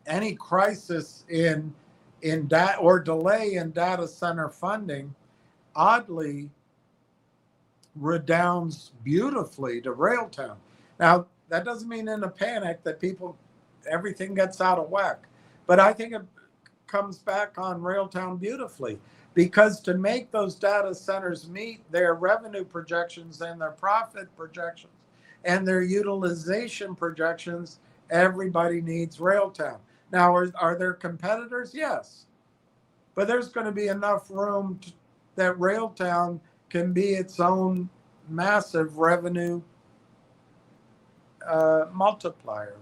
any crisis in data or delay in data center funding oddly redounds beautifully to Railtown. Now, that doesn't mean in a panic that everything gets out of whack, but I think it comes back on Railtown beautifully, because to make those data centers meet their revenue projections and their profit projections and their utilization projections, everybody needs Railtown. Now, are there competitors? Yes. But there's going to be enough room that Railtown can be its own massive revenue multiplier.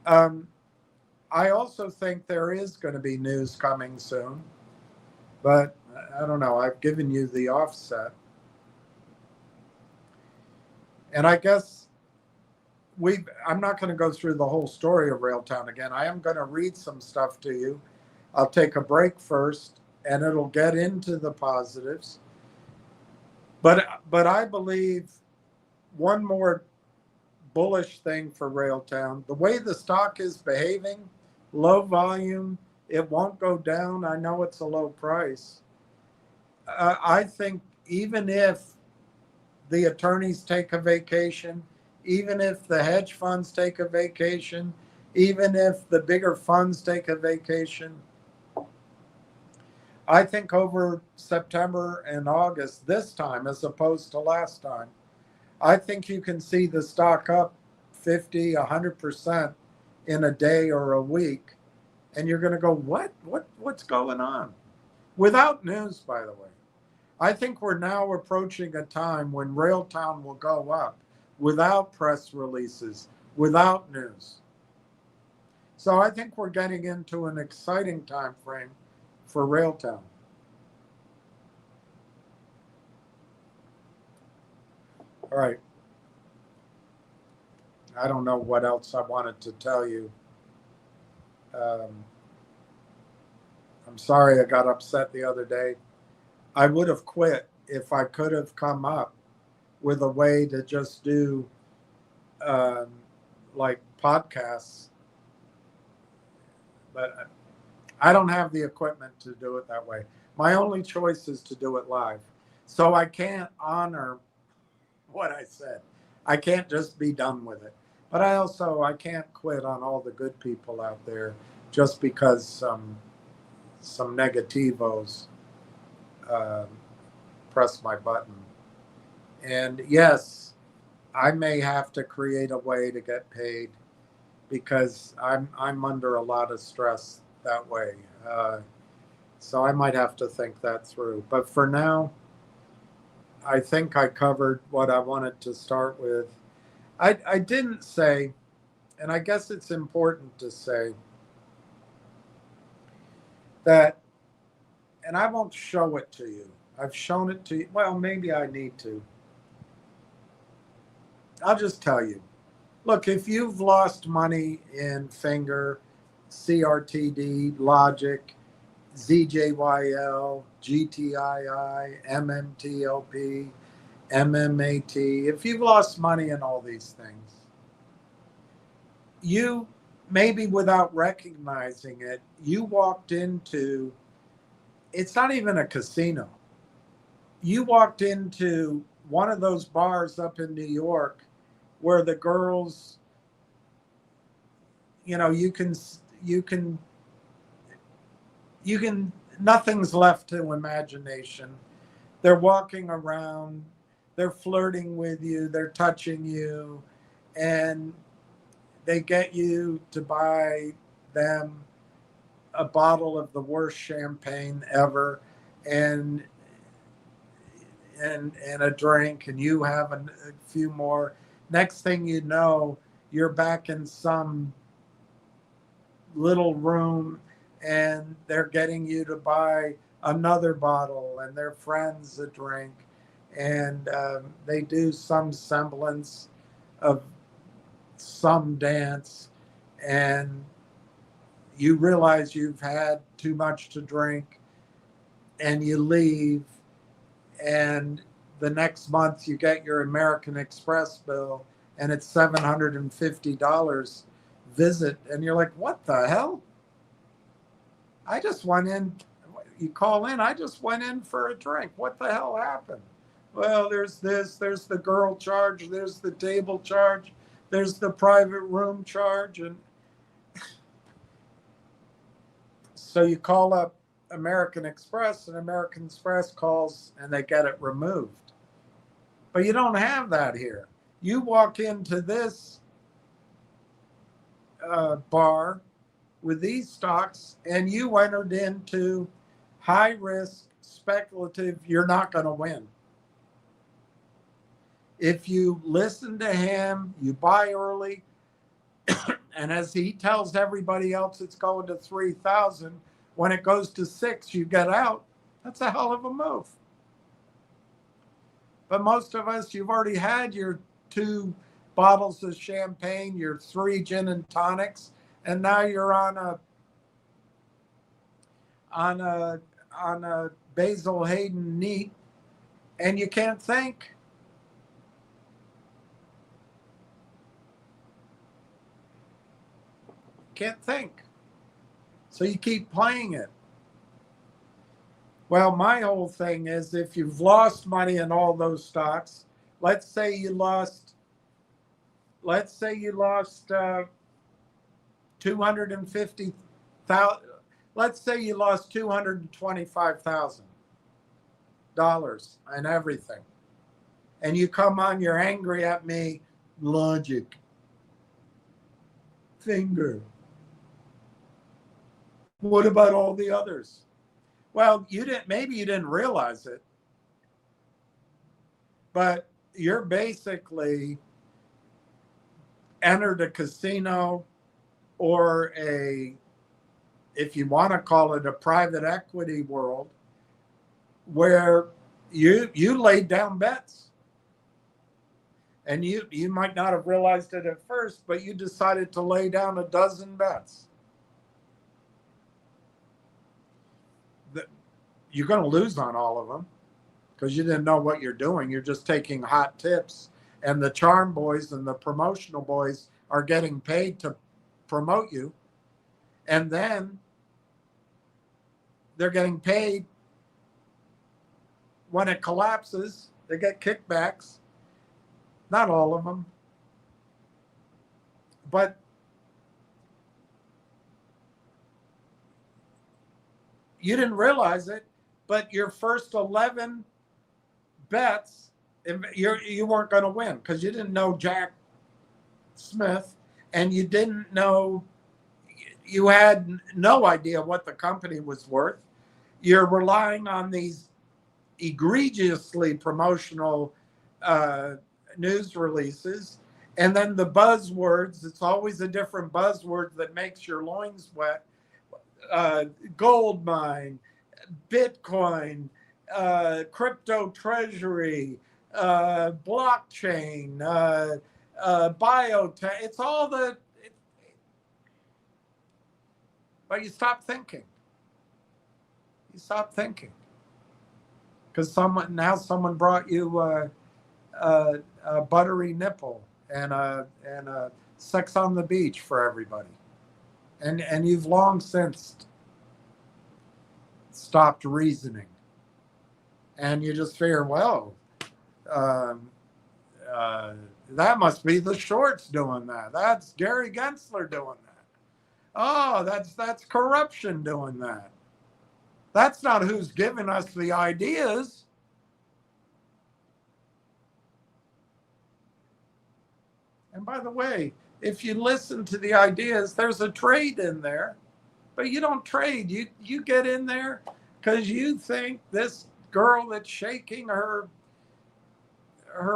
I also think there is going to be news coming soon, but I don't know. I've given you the offset. And I guess I'm not going to go through the whole story of Railtown again. I am going to read some stuff to you. I'll take a break first, and it'll get into the positives. But I believe one more bullish thing for Railtown, the way the stock is behaving, low volume, it won't go down. I know it's a low price. I think even if the attorneys take a vacation, even if the hedge funds take a vacation, even if the bigger funds take a vacation, I think over September and August this time, as opposed to last time, I think you can see the stock up 50, 100% in a day or a week. And you're going to go, what's going on? Without news, by the way. I think we're now approaching a time when Railtown will go up without press releases, without news. So I think we're getting into an exciting time frame for Railtown. All right. I don't know what else I wanted to tell you. I'm sorry I got upset the other day. I would have quit if I could have come up with a way to just do like podcasts. But I don't have the equipment to do it that way. My only choice is to do it live. So I can't honor what I said. I can't just be done with it. But I can't quit on all the good people out there just because some negativos press my button. And yes, I may have to create a way to get paid because I'm under a lot of stress that way. So I might have to think that through. But for now, I think I covered what I wanted to start with. I didn't say, and I guess it's important to say that, and I won't show it to you. I've shown it to you. Well, maybe I need to. I'll just tell you. Look, if you've lost money in Finger, CRTD, Logic, ZJYL, GTII, MMTLP, MMAT, if you've lost money in all these things, you maybe without recognizing it, you walked into, it's not even a casino. You walked into one of those bars up in New York where the girls, you can, nothing's left to imagination. They're walking around, they're flirting with you, they're touching you, and they get you to buy them a bottle of the worst champagne ever and a drink, and you have a few more. Next thing you know, you're back in some little room and they're getting you to buy another bottle and their friends a drink, and they do some semblance of some dance, and you realize you've had too much to drink, and you leave, and the next month you get your American Express bill, and it's $750 visit, and you're like, what the hell? I just went in. You call in, I just went in for a drink. What the hell happened? Well, there's this, there's the girl charge, there's the table charge, there's the private room charge. And so you call up American Express, and American Express calls and they get it removed. But you don't have that here. You walk into this bar with these stocks, and you entered into high risk, speculative, you're not going to win. If you listen to him, you buy early, and as he tells everybody else it's going to 3,000, when it goes to 6, you get out. That's a hell of a move. But most of us, you've already had your 2 bottles of champagne, your 3 gin and tonics, and now you're on a Basil Hayden neat, and you can't think. Can't think. So you keep playing it. Well, my whole thing is, if you've lost money in all those stocks, let's say you lost 250,000. Let's say you lost $225,000 and everything, and you come on, you're angry at me. Logic. Finger. What about all the others? Well, maybe you didn't realize it, but you're basically entered a casino, or if you want to call it, a private equity world, where you laid down bets. And you might not have realized it at first, but you decided to lay down a dozen bets. You're going to lose on all of them because you didn't know what you're doing. You're just taking hot tips, and the charm boys and the promotional boys are getting paid to promote you. And then they're getting paid when it collapses. They get kickbacks. Not all of them. But you didn't realize it, but your first 11 bets, you weren't going to win because you didn't know Jack Smith, and you didn't know, you had no idea what the company was worth. You're relying on these egregiously promotional news releases, and then the buzzwords. It's always a different buzzword that makes your loins wet. Gold mine, Bitcoin, crypto treasury, blockchain, biotech. It's all but you stop thinking. You stop thinking because someone brought you a buttery nipple and a sex on the beach for everybody, and you've long since stopped reasoning, and you just figure, well, that must be the shorts doing that. That's Gary Gensler doing that. Oh, that's corruption doing that. That's not who's giving us the ideas. And by the way, if you listen to the ideas, there's a trade in there, but you don't trade. You get in there because you think this girl that's shaking her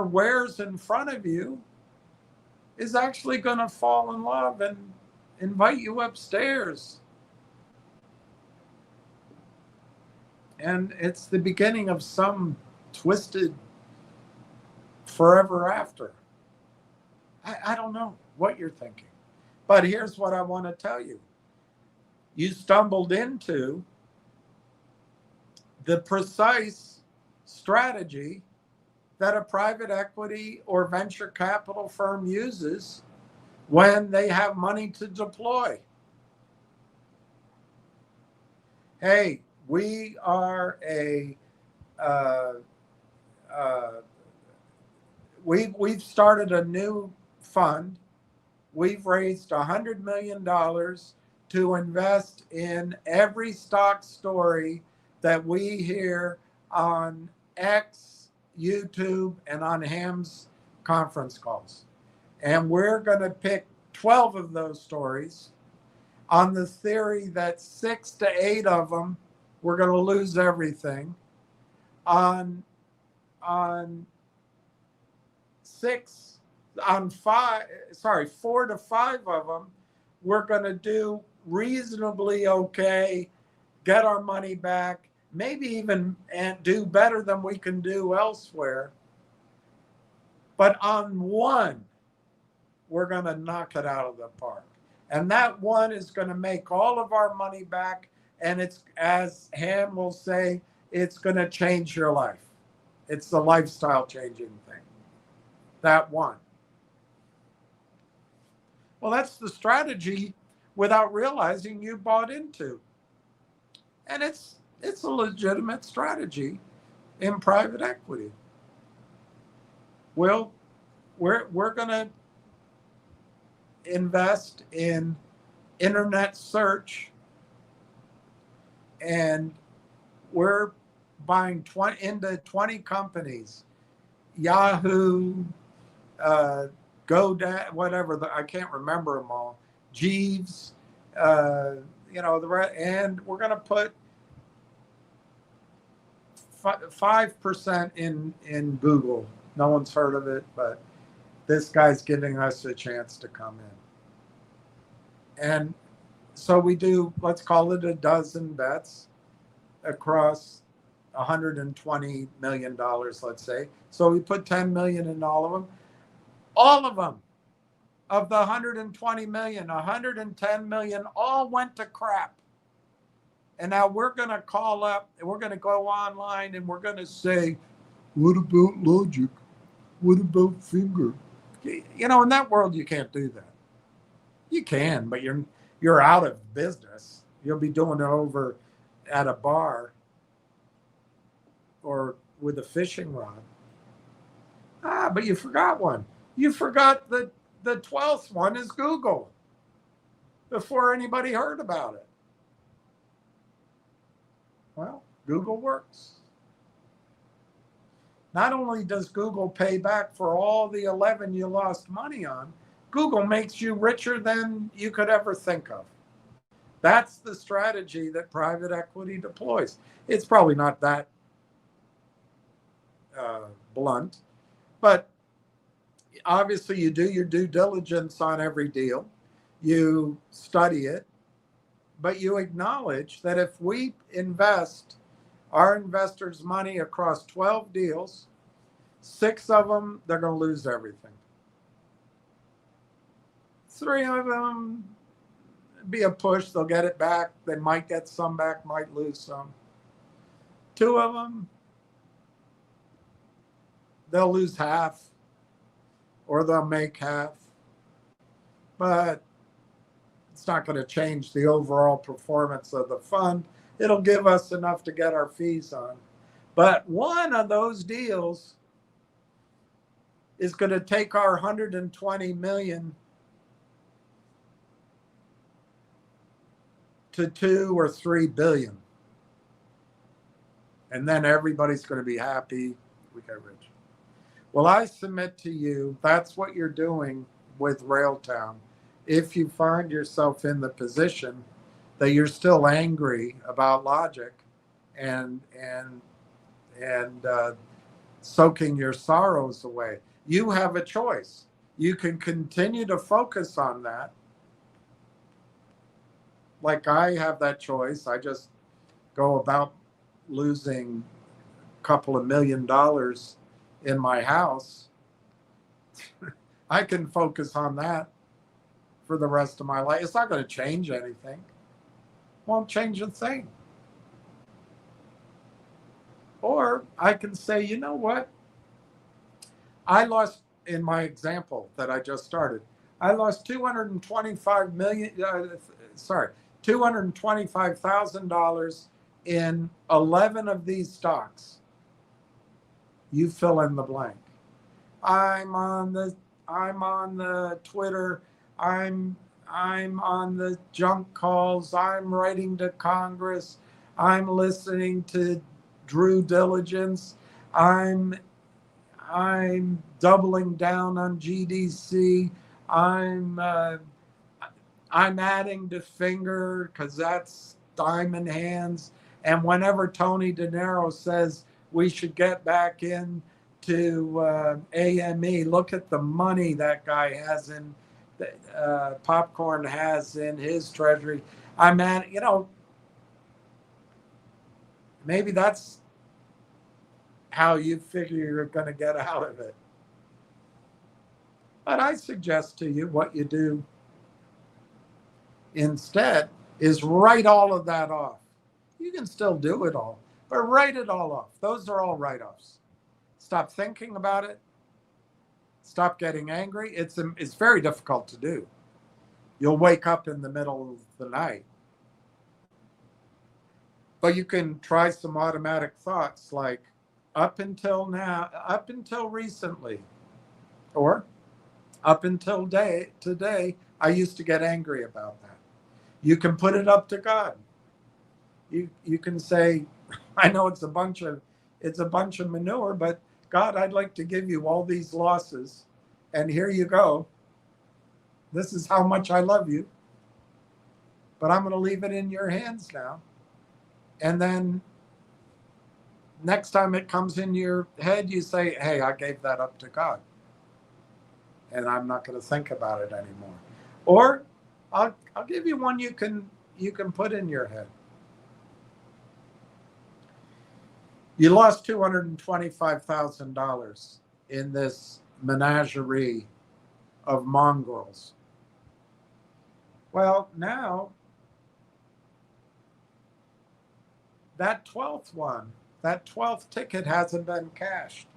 wares in front of you is actually going to fall in love and invite you upstairs. And it's the beginning of some twisted forever after. I don't know. what you're thinking. But here's what I want to tell you. You stumbled into the precise strategy that a private equity or venture capital firm uses when they have money to deploy. Hey, we are we've started a new fund. We've raised $100 million to invest in every stock story that we hear on X, YouTube, and on Ham's conference calls. And we're going to pick 12 of those stories on the theory that 6 to 8 of them, we're going to lose everything. On 4 to 5 of them, we're going to do reasonably okay, get our money back, maybe even and do better than we can do elsewhere. But on one, we're going to knock it out of the park. And that one is going to make all of our money back. And it's, as Ham will say, it's going to change your life. It's the lifestyle changing thing. That one. Well, that's the strategy without realizing you bought into. And it's a legitimate strategy in private equity. Well, we're going to invest in internet search, and we're buying into 20 companies, Yahoo, GoDaddy, whatever, I can't remember them all, Jeeves, and we're going to put 5% in Google. No one's heard of it, but this guy's giving us a chance to come in. And so we do, let's call it a dozen bets across $120 million, let's say. So we put 10 million in all of them. All of them, of the 120 million, 110 million all went to crap. And now we're going to call up, and we're going to go online, and we're going to say, what about logic? What about finger? In that world, you can't do that. You can, but you're out of business. You'll be doing it over at a bar or with a fishing rod. But you forgot one. You forgot the 12th one is Google before anybody heard about it. Well, Google works. Not only does Google pay back for all the 11 you lost money on, Google makes you richer than you could ever think of. That's the strategy that private equity deploys. It's probably not that blunt, but obviously you do your due diligence on every deal. You study it, but you acknowledge that if we invest our investors' money across 12 deals, 6 of them, they're going to lose everything. 3 of them, be a push, they'll get it back. They might get some back, might lose some. 2 of them, they'll lose half, or they'll make half. But it's not going to change the overall performance of the fund. It'll give us enough to get our fees on. But one of those deals is going to take our 120 million to 2 or 3 billion. And then everybody's going to be happy. We get rich. Well, I submit to you, that's what you're doing with Railtown. If you find yourself in the position that you're still angry about logic and soaking your sorrows away, you have a choice. You can continue to focus on that. Like I have that choice. I just go about losing a couple of $1 million in my house. I can focus on that for the rest of my life. It's not going to change anything. Won't change a thing. Or I can say, you know what? I lost, in my example that I just started, I lost $225,000 in 11 of these stocks. You fill in the blank. I'm on the Twitter. I'm on the junk calls. I'm writing to Congress. I'm listening to Drew Diligence. I'm doubling down on GDC. I'm adding to Finger because that's diamond hands. And whenever Tony De Niro says we should get back in to AME, look at the money that guy has in Popcorn has in his treasury. I'm at, maybe that's how you figure you're going to get out of it. But I suggest to you what you do instead is write all of that off. You can still do it all, but write it all off. Those are all write-offs. Stop thinking about it. Stop getting angry. It's very difficult to do. You'll wake up in the middle of the night. But you can try some automatic thoughts like, up until now, up until recently, or up until today, I used to get angry about that. You can put it up to God. You can say, I know it's a bunch of manure, but God, I'd like to give you all these losses, and here you go. This is how much I love you, but I'm going to leave it in your hands now. And then next time it comes in your head, you say, hey, I gave that up to God, and I'm not going to think about it anymore. Or I'll give you one you can put in your head. You lost $225,000 in this menagerie of mongrels. Well, now that 12th ticket hasn't been cashed.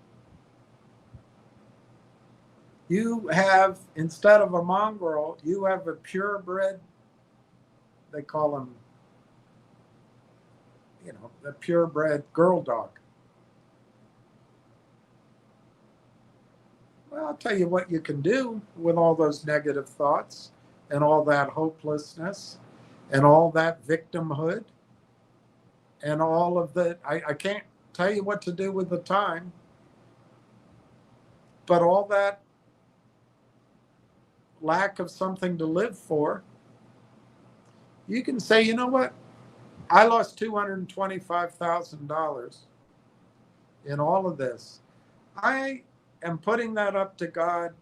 You have, instead of a mongrel, you have a purebred, they call them, the purebred girl dog. Well, I'll tell you what you can do with all those negative thoughts and all that hopelessness and all that victimhood and all of the, I can't tell you what to do with the time, but all that lack of something to live for, you can say, you know what? I lost $225,000 in all of this. I am putting that up to God.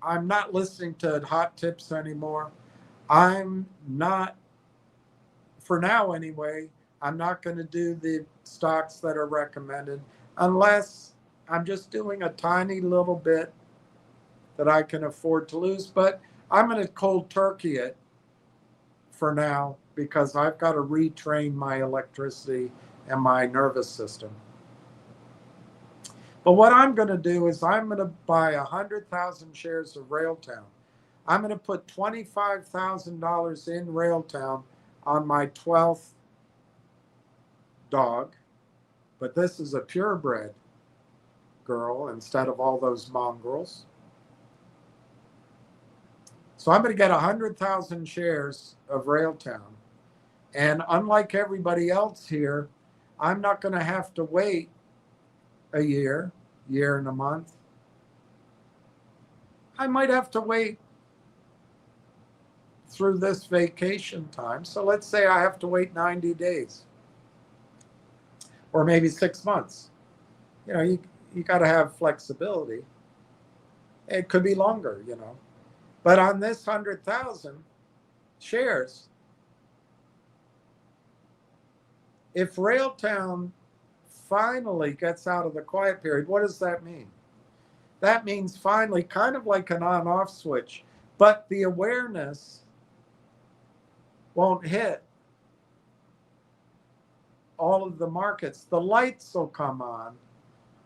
I'm not listening to hot tips anymore. I'm not, for now anyway, I'm not going to do the stocks that are recommended unless I'm just doing a tiny little bit that I can afford to lose. But I'm going to cold turkey it for now because I've got to retrain my electricity and my nervous system. But what I'm going to do is I'm going to buy 100,000 shares of Railtown. I'm going to put $25,000 in Railtown on my 12th dog. But this is a purebred girl instead of all those mongrels. So I'm going to get 100,000 shares of Railtown. And unlike everybody else here, I'm not going to have to wait a year and a month. I might have to wait through this vacation time. So let's say I have to wait 90 days or maybe 6 months. You got to have flexibility. It could be longer, But on this 100,000 shares, if Railtown finally gets out of the quiet period, what does that mean? That means finally, kind of like an on-off switch, but the awareness won't hit all of the markets. The lights will come on,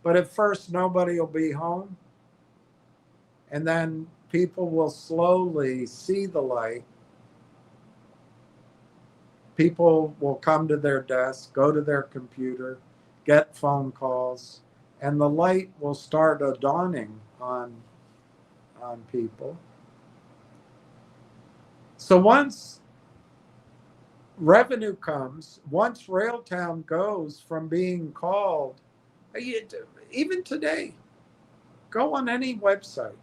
but at first nobody will be home. And then people will slowly see the light. People will come to their desk, go to their computer, get phone calls, and the light will start dawning on people. So once revenue comes, once Railtown goes from being called, even today, go on any website,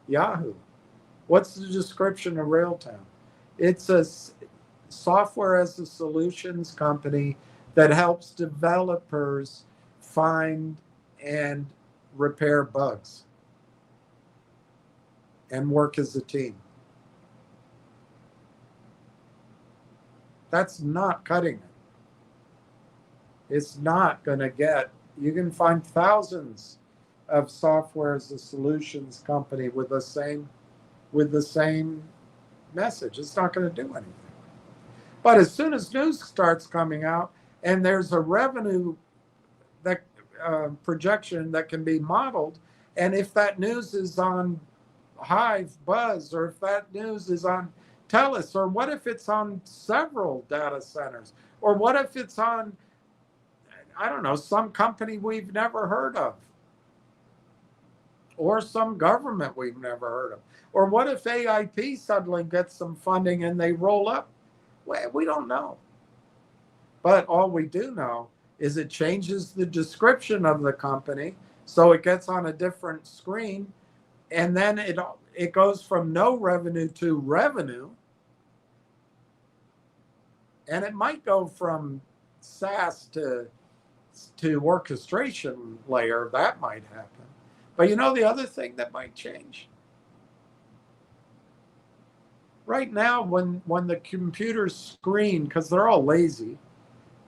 Yahoo. What's the description of Railtown? It's a software as a solutions company that helps developers find and repair bugs and work as a team. That's not cutting it. It's not going to get, you can find thousands of software as a solutions company with the same message. It's not going to do anything. But as soon as news starts coming out and there's a revenue that projection that can be modeled, and if that news is on Hive, Buzz, or if that news is on TELUS, or what if it's on several data centers, or what if it's on, I don't know, some company we've never heard of, or some government we've never heard of, or what if AIP suddenly gets some funding and they roll up? Well, we don't know. But all we do know is it changes the description of the company, so it gets on a different screen, and then it goes from no revenue to revenue, and it might go from SaaS to orchestration layer. That might happen. But you know the other thing that might change? Right now, when the computers screen, because they're all lazy,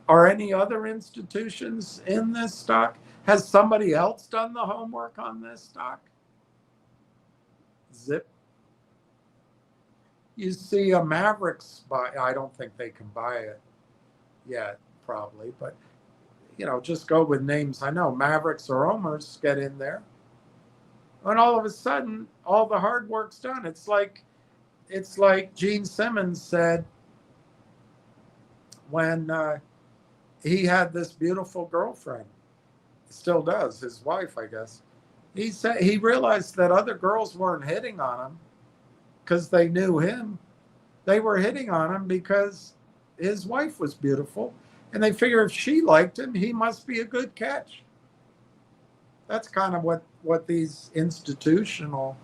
are any other institutions in this stock? Has somebody else done the homework on this stock? Zip. You see a Mavericks buy. I don't think they can buy it yet, probably, but just go with names I know. Mavericks or Omers get in there, and all of a sudden, all the hard work's done. It's like Gene Simmons said when he had this beautiful girlfriend. Still does, his wife, I guess. He said he realized that other girls weren't hitting on him because they knew him. They were hitting on him because his wife was beautiful, and they figure if she liked him, he must be a good catch. That's kind of what these institutional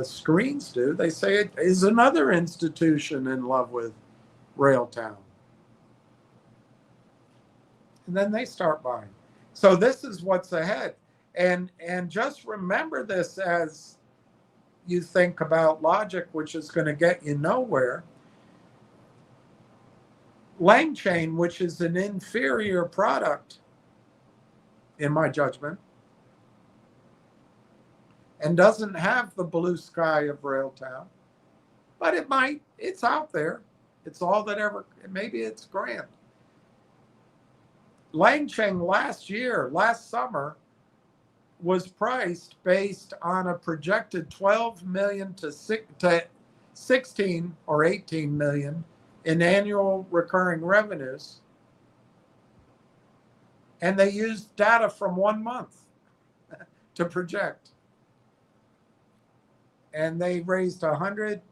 screens do. They say, is another institution in love with Railtown? And then they start buying. So this is what's ahead. And just remember this as you think about logic, which is going to get you nowhere. Langchain, which is an inferior product, in my judgment, and doesn't have the blue sky of Railtown, but it might. It's out there. It's all that ever, maybe it's grand. Langchain last summer, was priced based on a projected 12 million to 16 or 18 million in annual recurring revenues. And they used data from 1 month to project. And they raised $100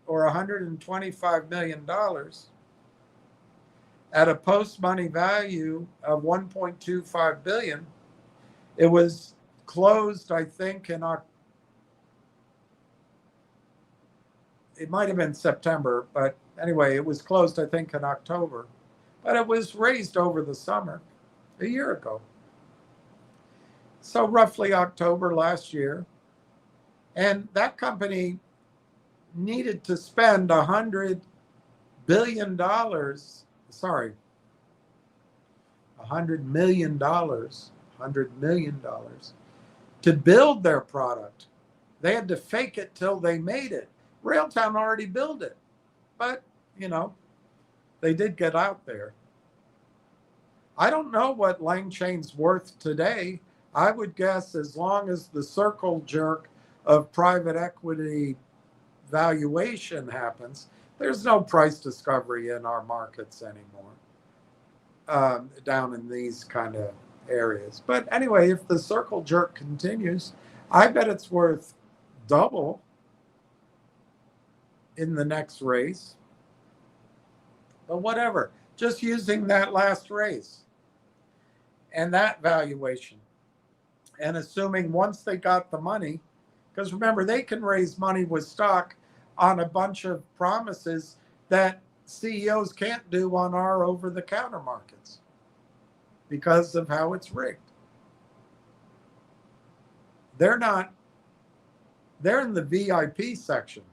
or $125 million at a post-money value of $1.25 billion. It was closed, I think, it might have been September, but anyway, it was closed, I think, in October. But it was raised over the summer, a year ago. So roughly October last year. And that company needed to spend $100 million to build their product. They had to fake it till they made it. Railtown already built it, but you know, they did get out there. I don't know what Lang Chain's worth today. I would guess as long as the circle jerk of private equity valuation happens, there's no price discovery in our markets anymore, down in these kind of areas. But anyway, if the circle jerk continues, I bet it's worth double in the next race. But whatever, just using that last race and that valuation, and assuming once they got the money, because remember, they can raise money with stock on a bunch of promises that CEOs can't do on our over-the-counter markets because of how it's rigged. They're not, they're in the VIP section.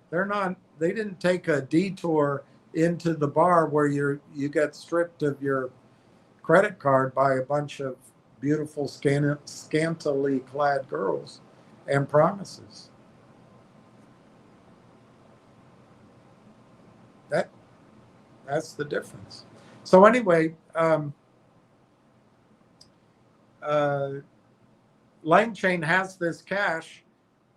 They're not, they didn't take a detour into the bar where you get stripped of your credit card by a bunch of beautiful scantily clad girls and promises. That's the difference. So anyway, Lang Chain has this cash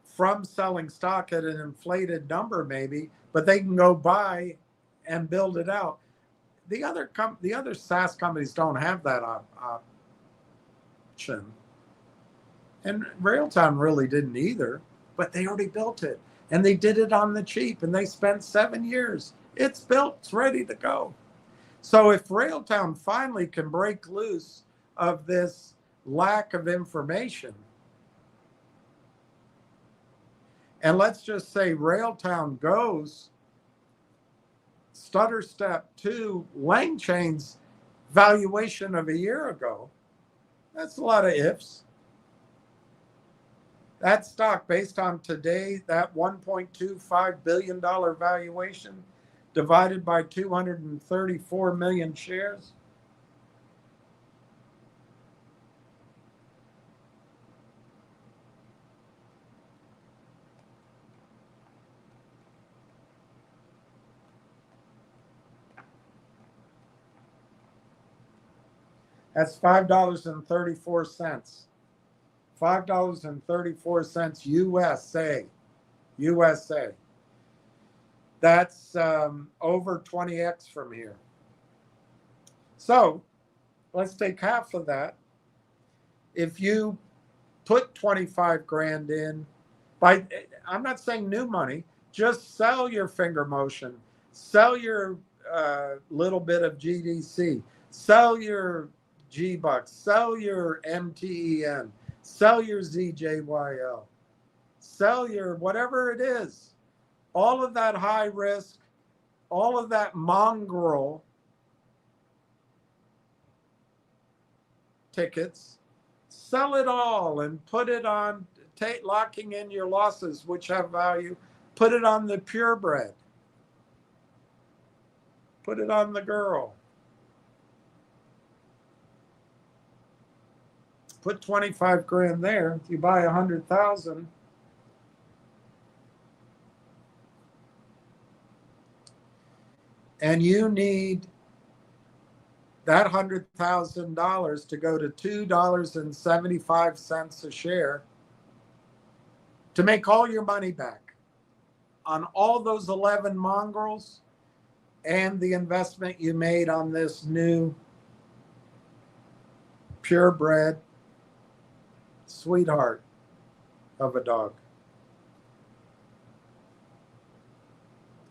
from selling stock at an inflated number maybe, but they can go buy and build it out. The other SaaS companies don't have that option. And Railtown really didn't either, but they already built it. And they did it on the cheap, and they spent 7 years. It's built, it's ready to go. So if Railtown finally can break loose of this lack of information, and let's just say Railtown goes stutter step to Lang Chain's valuation of a year ago, that's a lot of ifs. That stock, based on today, that $1.25 billion valuation divided by 234 million shares. That's $5.34. $5.34 USA. That's over 20x from here. So let's take half of that. If you put 25 grand in, I'm not saying new money, just sell your finger motion, sell your little bit of GDC, sell your G-Bucks, sell your MTEN, sell your ZJYL, sell your whatever it is, all of that high risk, all of that mongrel tickets, sell it all and put it on, locking in your losses, which have value, put it on the purebred, put it on the girl. Put 25 grand there. If you buy 100,000, and you need that $100,000 to go to $2.75 a share to make all your money back on all those 11 mongrels and the investment you made on this new purebred sweetheart of a dog.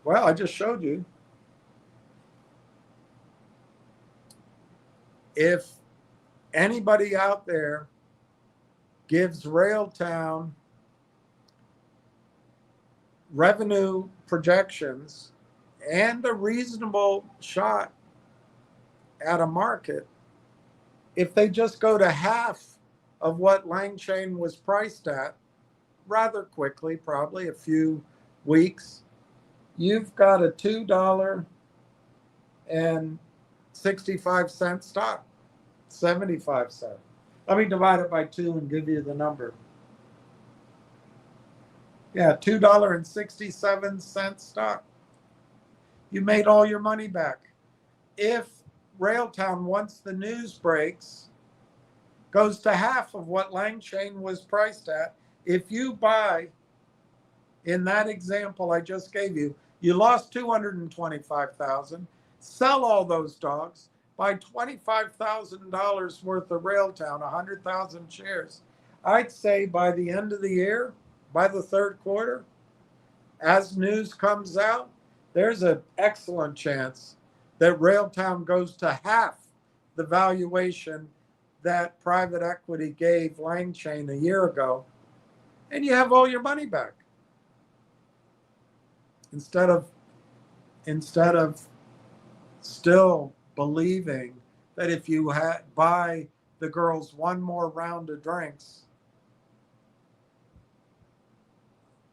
Well, I just showed you. If anybody out there gives Railtown revenue projections and a reasonable shot at a market, if they just go to half of what Lang Chain was priced at rather quickly, probably a few weeks, you've got a $2.65 stock, 75 cents. Let me divide it by 2 and give you the number. Yeah, $2.67 stock. You made all your money back. If Railtown, once the news breaks, goes to half of what Langchain was priced at, if you buy in that example I just gave you, you lost 225,000. Sell all those dogs, buy $25,000 worth of Railtown, 100,000 shares. I'd say by the end of the year, by the third quarter, as news comes out, there's an excellent chance that Railtown goes to half the valuation that private equity gave Langchain a year ago, and you have all your money back instead of still believing that if you buy the girls one more round of drinks,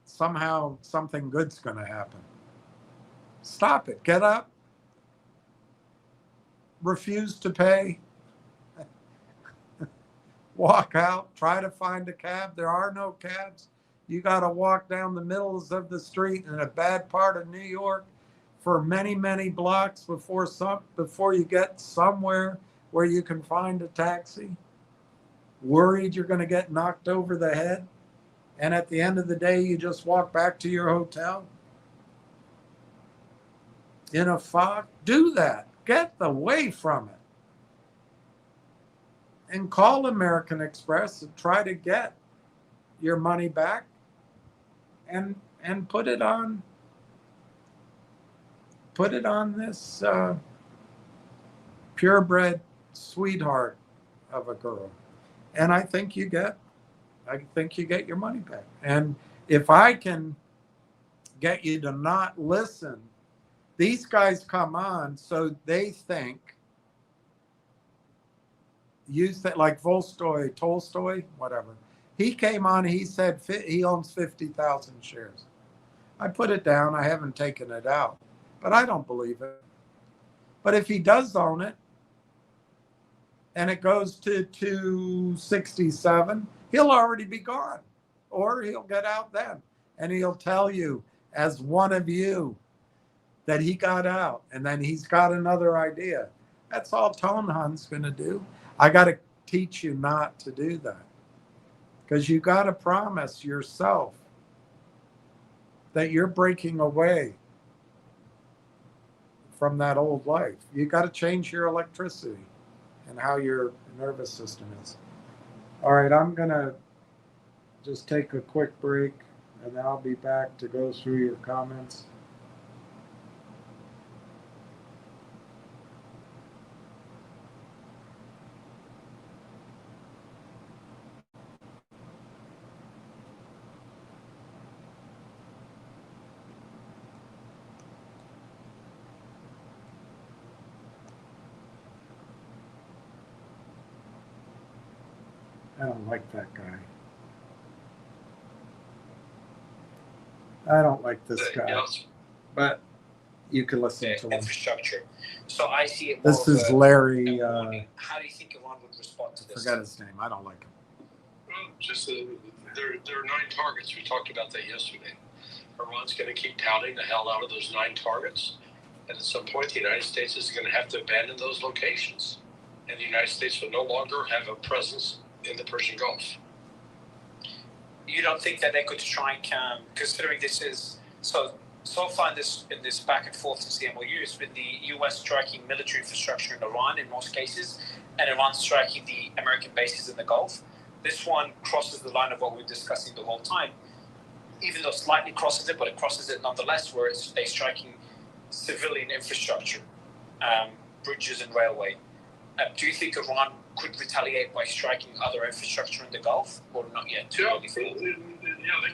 somehow something good's going to happen. Stop it. Get up. Refuse to pay. Walk out. Try to find a cab. There are no cabs. You got to walk down the middles of the street in a bad part of New York for many, many blocks before you get somewhere where you can find a taxi. Worried you're going to get knocked over the head. And at the end of the day, you just walk back to your hotel in a fog. Do that. Get away from it. And call American Express and try to get your money back and put it on this purebred sweetheart of a girl. And I think you get your money back. And if I can get you to not listen, these guys come on so they think like Tolstoy, whatever. He came on, he said he owns 50,000 shares. I put it down, I haven't taken it out, but I don't believe it. But if he does own it and it goes to 267, he'll already be gone, or he'll get out then. And he'll tell you, as one of you, that he got out and then he's got another idea. That's all Tone Hun's going to do. I got to teach you not to do that, because you got to promise yourself that you're breaking away from that old life. You got to change your electricity and how your nervous system is. All right, I'm going to just take a quick break, and then I'll be back to go through your comments. I don't like that guy. I don't like this guy. But you can listen to him. Infrastructure. So I see it. This is Larry. How do you think Iran would respond to this? I forgot his name. I don't like him. Well, just there are 9 targets. We talked about that yesterday. Iran's going to keep touting the hell out of those 9 targets, and at some point, the United States is going to have to abandon those locations, and the United States will no longer have a presence in the Persian Gulf. You don't think that they could strike, considering this is so far in this back and forth since the MOU, it's been the US striking military infrastructure in Iran in most cases, and Iran striking the American bases in the Gulf. This one crosses the line of what we're discussing the whole time, even though slightly crosses it, but it crosses it nonetheless, where they're striking civilian infrastructure, bridges and railway. Do you think Iran could retaliate by striking other infrastructure in the Gulf, or not yet? Yeah, they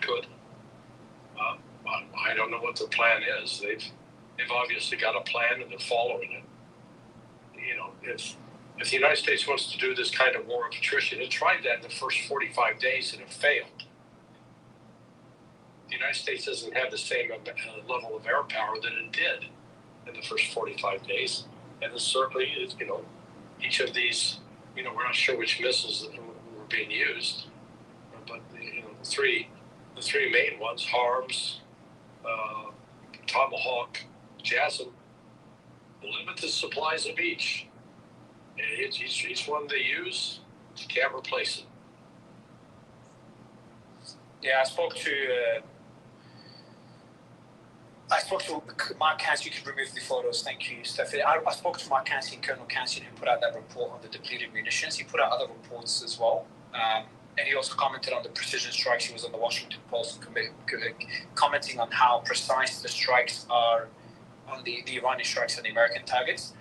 could. I don't know what their plan is. They've obviously got a plan and they're following it. You know, if the United States wants to do this kind of war of attrition, it tried that in the first 45 days and it failed. The United States doesn't have the same level of air power that it did in the first 45 days, and it certainly is. You know, each of these. You know, we're not sure which missiles were being used, but the 3 the three main ones, Harms, Tomahawk, Jasm, limited supplies of each. And each one they use, you can't replace it. Yeah, I spoke to Mark Cassidy. You can remove the photos. Thank you, Stephanie. I spoke to Mark Cassidy and Colonel Cassidy, who put out that report on the depleted munitions. He put out other reports as well. And he also commented on the precision strikes. He was on the Washington Post commenting on how precise the strikes are on the Iranian strikes on the American targets.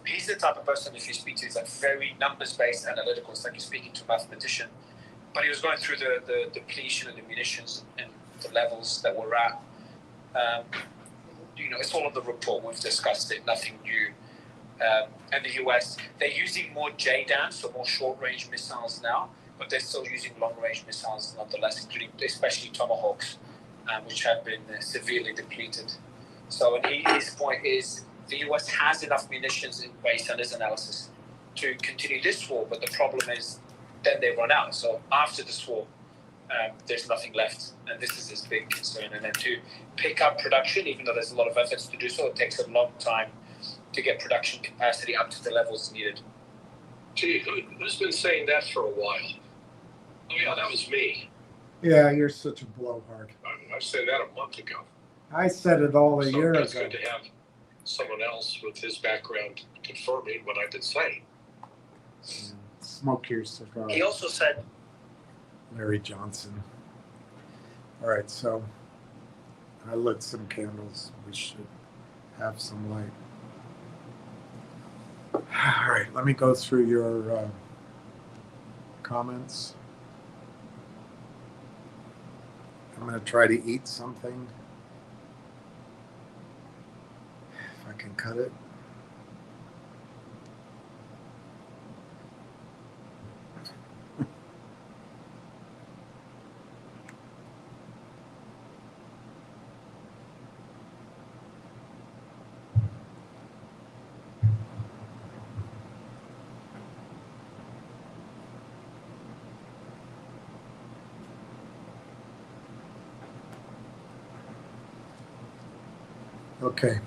He's the type of person, if you speak to, he's like very numbers-based, analytical. It's like you're speaking to a mathematician. But he was going through the depletion of the munitions and the levels that we're at. It's all in the report. We've discussed it. Nothing new. And the US, they're using more JDAM, so more short-range missiles now, but they're still using long-range missiles nonetheless, including especially Tomahawks, which have been severely depleted. So his point is the US has enough munitions based on his analysis to continue this war, but the problem is then they run out. So after this war, there's nothing left, and this is his big concern. And then to pick up production, even though there's a lot of efforts to do so, it takes a long time to get production capacity up to the levels needed. Gee, who's been saying that for a while? Oh yeah, that was me. Yeah, you're such a blowhard. I said that a month ago. I said it all a year ago. It's good to have someone else with his background confirming what I've been saying. Yeah, smoke your cigar. He also said, Larry Johnson. All right, so I lit some candles. We should have some light. All right, let me go through your comments. I'm going to try to eat something. If I can cut it. Okay.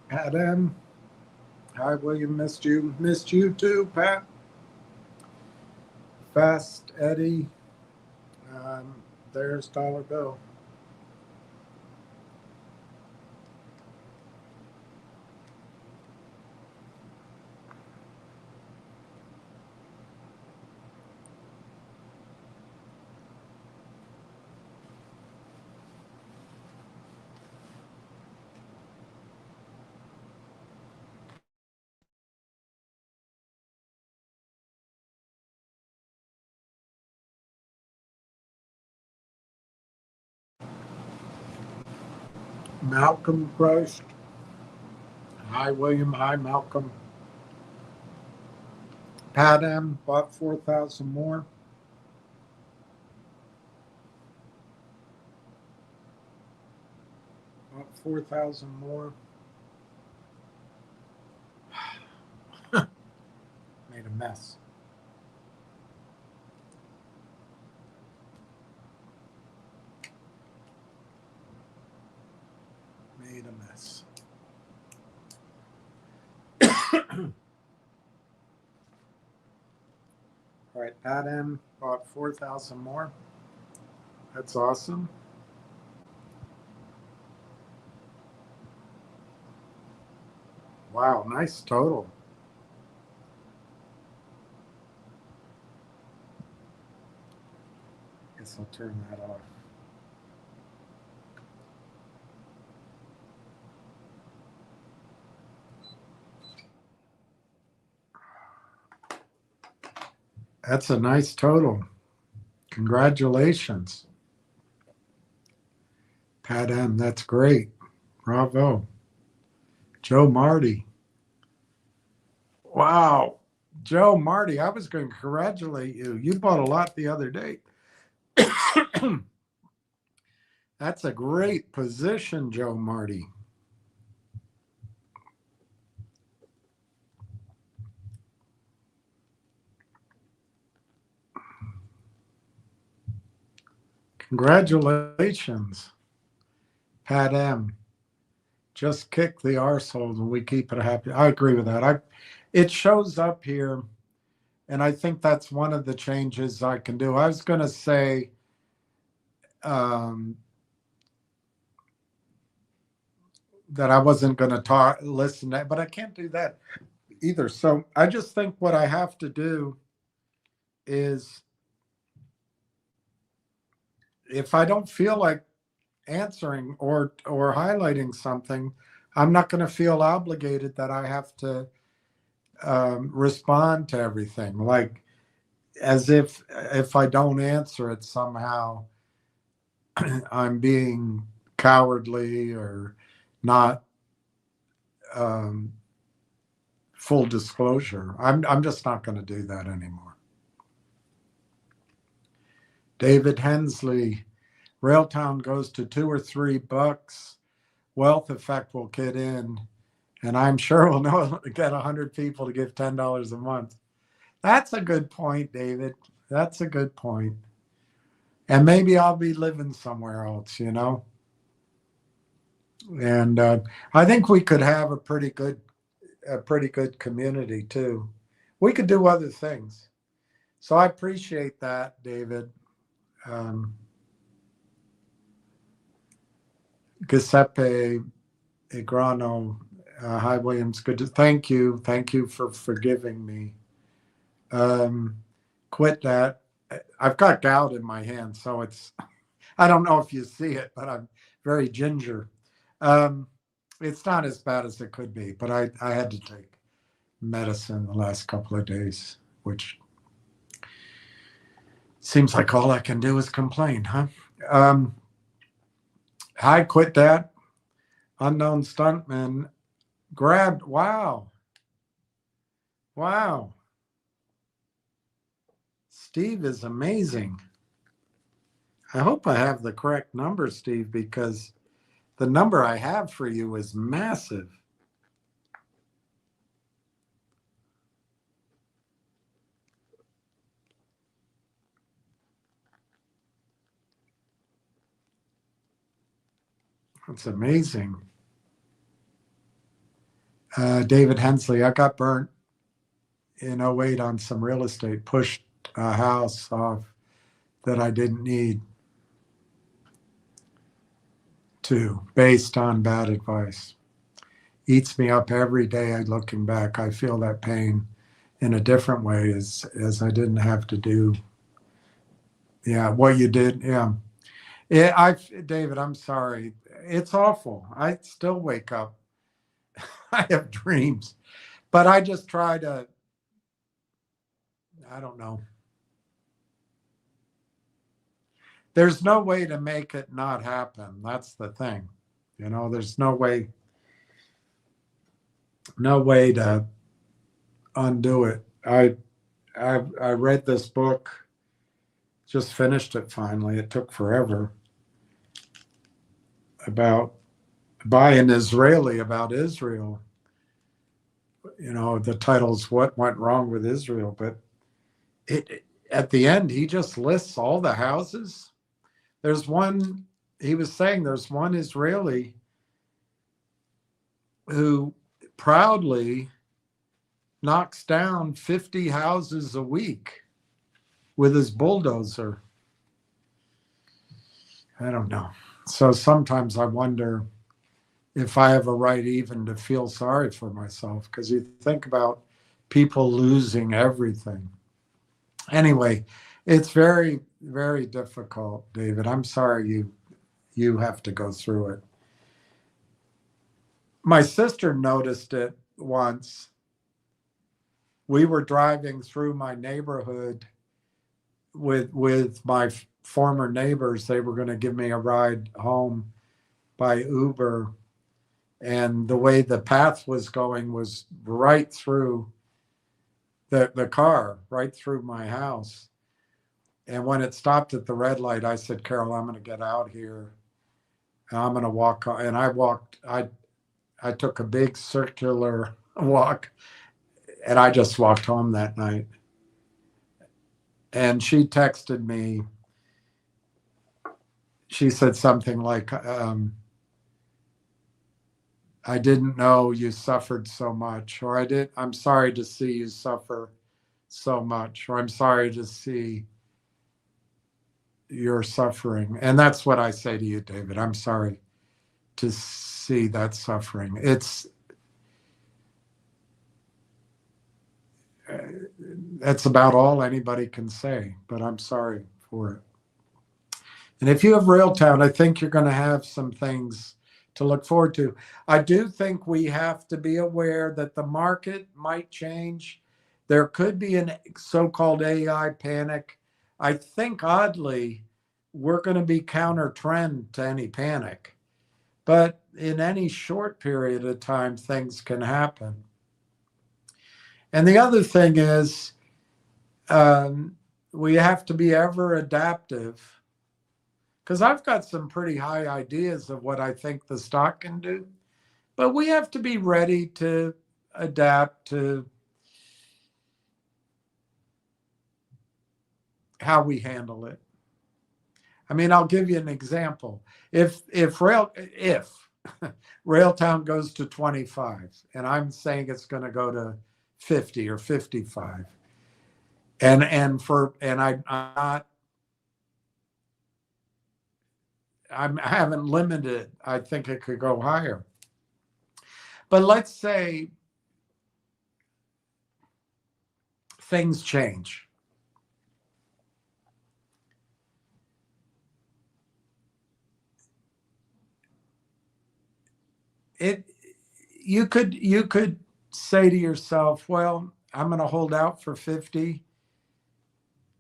Pat M. Hi, William. Missed you. Missed you too, Pat. Fast Eddie. There's Dollar Bill. Malcolm Christ. Hi, William. Hi, Malcolm. Pat M. Bought 4,000 more. Bought 4,000 more. Made a mess. Made a mess. All right, Pat M. bought 4,000 more. That's awesome. Wow, nice total. Guess I'll turn that off. That's a nice total. Congratulations. Pat M, that's great. Bravo. Joe Marty. Wow. Joe Marty, I was going to congratulate you. You bought a lot the other day. That's a great position, Joe Marty. Congratulations, Pat M. Just kick the arsehole and we keep it happy. I agree with that. It shows up here, and I think that's one of the changes I can do. I was going to say, that I wasn't going to listen, but I can't do that either. So I just think what I have to do is, if I don't feel like answering or highlighting something, I'm not going to feel obligated that I have to respond to everything, like as if I don't answer it somehow I'm being cowardly or not full disclosure. I'm just not going to do that anymore. David Hensley, Railtown goes to $2 or $3. Wealth effect will get in, and I'm sure we'll get 100 people to give $10 a month. That's a good point, David. That's a good point. And maybe I'll be living somewhere else, you know. And I think we could have a pretty good community too. We could do other things. So I appreciate that, David. Giuseppe Igrano, hi Williams, good to thank you for forgiving me. Quit that. I've got gout in my hand, so it's, I don't know if you see it, but I'm very ginger. It's not as bad as it could be, but I had to take medicine the last couple of days, which seems like all I can do is complain, huh? Hi, quit that. Unknown stuntman grabbed. Wow. Steve is amazing. I hope I have the correct number, Steve, because the number I have for you is massive. It's amazing. David Hensley, I got burnt in 08 on some real estate, pushed a house off that I didn't need to, based on bad advice. Eats me up every day. Looking back, I feel that pain in a different way as I didn't have to do. Yeah, what you did. Yeah. David, I'm sorry. It's awful. I still wake up. I have dreams, but I just try to, I don't know. There's no way to make it not happen. That's the thing. You know, there's no way to undo it. I read this book, just finished it finally. It took forever. By an Israeli about Israel. You know, the title's What Went Wrong with Israel, but at the end, he just lists all the houses. There's one, he was saying there's one Israeli who proudly knocks down 50 houses a week with his bulldozer. I don't know. So sometimes I wonder if I have a right even to feel sorry for myself, because you think about people losing everything. Anyway, it's very, very difficult, David. I'm sorry you have to go through it. My sister noticed it once. We were driving through my neighborhood with my former neighbors. They were going to give me a ride home by Uber, and the way the path was going was right through the car, right through my house. And when it stopped at the red light, I said, Carol, I'm going to get out here. I'm going to walk. And I walked, I took a big circular walk, and I just walked home that night. And she texted me. She said something like, I didn't know you suffered so much, or I'm sorry to see you suffer so much, or I'm sorry to see your suffering. And that's what I say to you, David. I'm sorry to see that suffering. That's about all anybody can say, but I'm sorry for it. And if you have Railtown, I think you're going to have some things to look forward to. I do think we have to be aware that the market might change. There could be a so-called AI panic. I think, oddly, we're going to be counter trend to any panic. But in any short period of time, things can happen. And the other thing is, we have to be ever adaptive, because I've got some pretty high ideas of what I think the stock can do, but we have to be ready to adapt to how we handle it. I mean, I'll give you an example. If Railtown goes to 25, and I'm saying it's going to go to 50 or 55, and I'm not, I haven't limited. I think it could go higher. But let's say things change. You could say to yourself, well, I'm going to hold out for 50,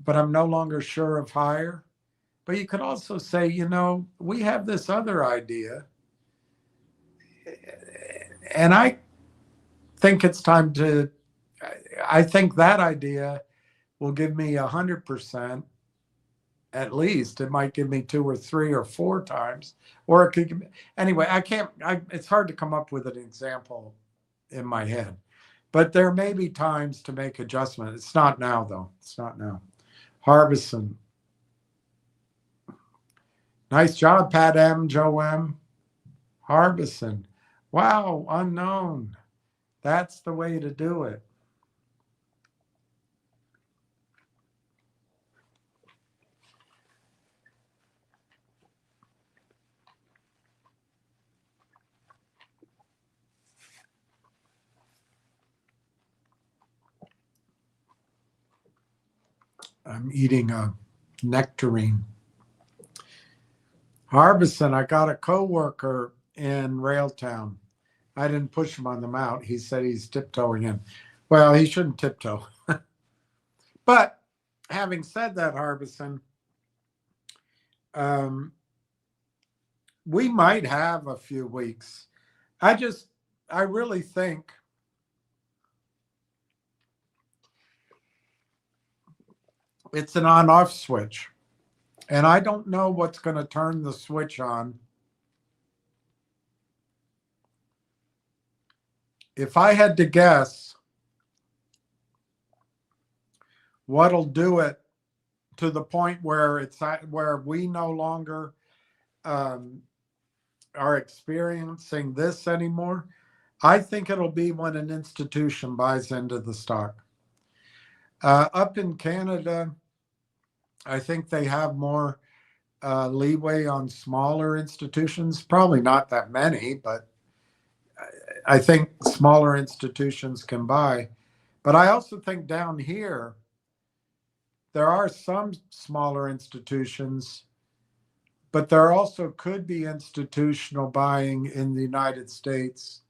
but I'm no longer sure of higher. But you could also say, we have this other idea, and I think it's time to, I think that idea will give me 100%. At least it might give me 2 or 3 or 4 times, or it could give me, anyway, it's hard to come up with an example in my head, but there may be times to make adjustment. It's not now, though. It's not now. Harbison. Nice job, Pat M, Joe M. Harbison. Wow, unknown. That's the way to do it. I'm eating a nectarine. Harbison, I got a coworker in Railtown. I didn't push him on the mount. He said he's tiptoeing in. Well, he shouldn't tiptoe. But having said that, Harbison, we might have a few weeks. I really think it's an on-off switch. And I don't know what's going to turn the switch on. If I had to guess, what'll do it to the point where where we no longer are experiencing this anymore, I think it'll be when an institution buys into the stock. Up in Canada, I think they have more leeway on smaller institutions. Probably not that many, but I think smaller institutions can buy. But I also think down here, there are some smaller institutions, but there also could be institutional buying in the United States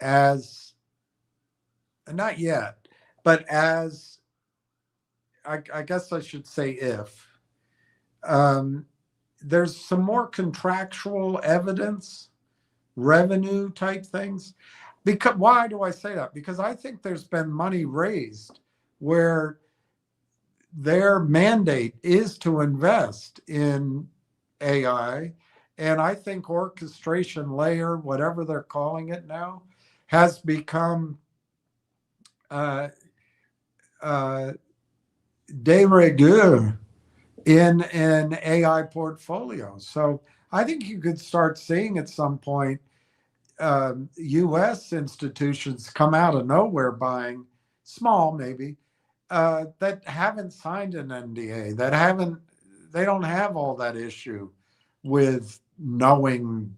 as, not yet, but as I guess I should say if, there's some more contractual evidence, revenue type things. Because why do I say that? Because I think there's been money raised where their mandate is to invest in AI. And I think orchestration layer, whatever they're calling it now, has become de rigueur in an AI portfolio. So I think you could start seeing at some point U.S. institutions come out of nowhere buying, small maybe, that haven't signed an NDA, they don't have all that issue with knowing,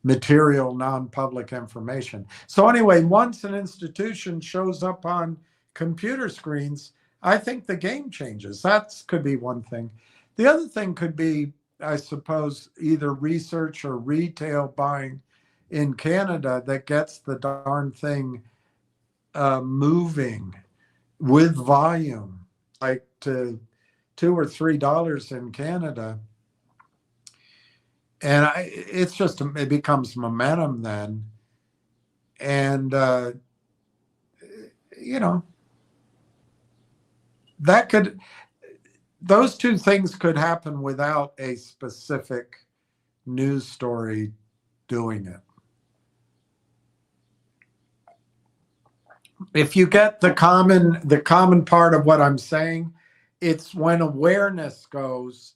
material non-public information. So anyway, once an institution shows up on computer screens, I think the game changes. That could be one thing. The other thing could be, I suppose, either research or retail buying in Canada that gets the darn thing moving with volume, like to $2 or $3 in Canada. And it becomes momentum then. And, those two things could happen without a specific news story doing it. If you get the common part of what I'm saying, it's when awareness goes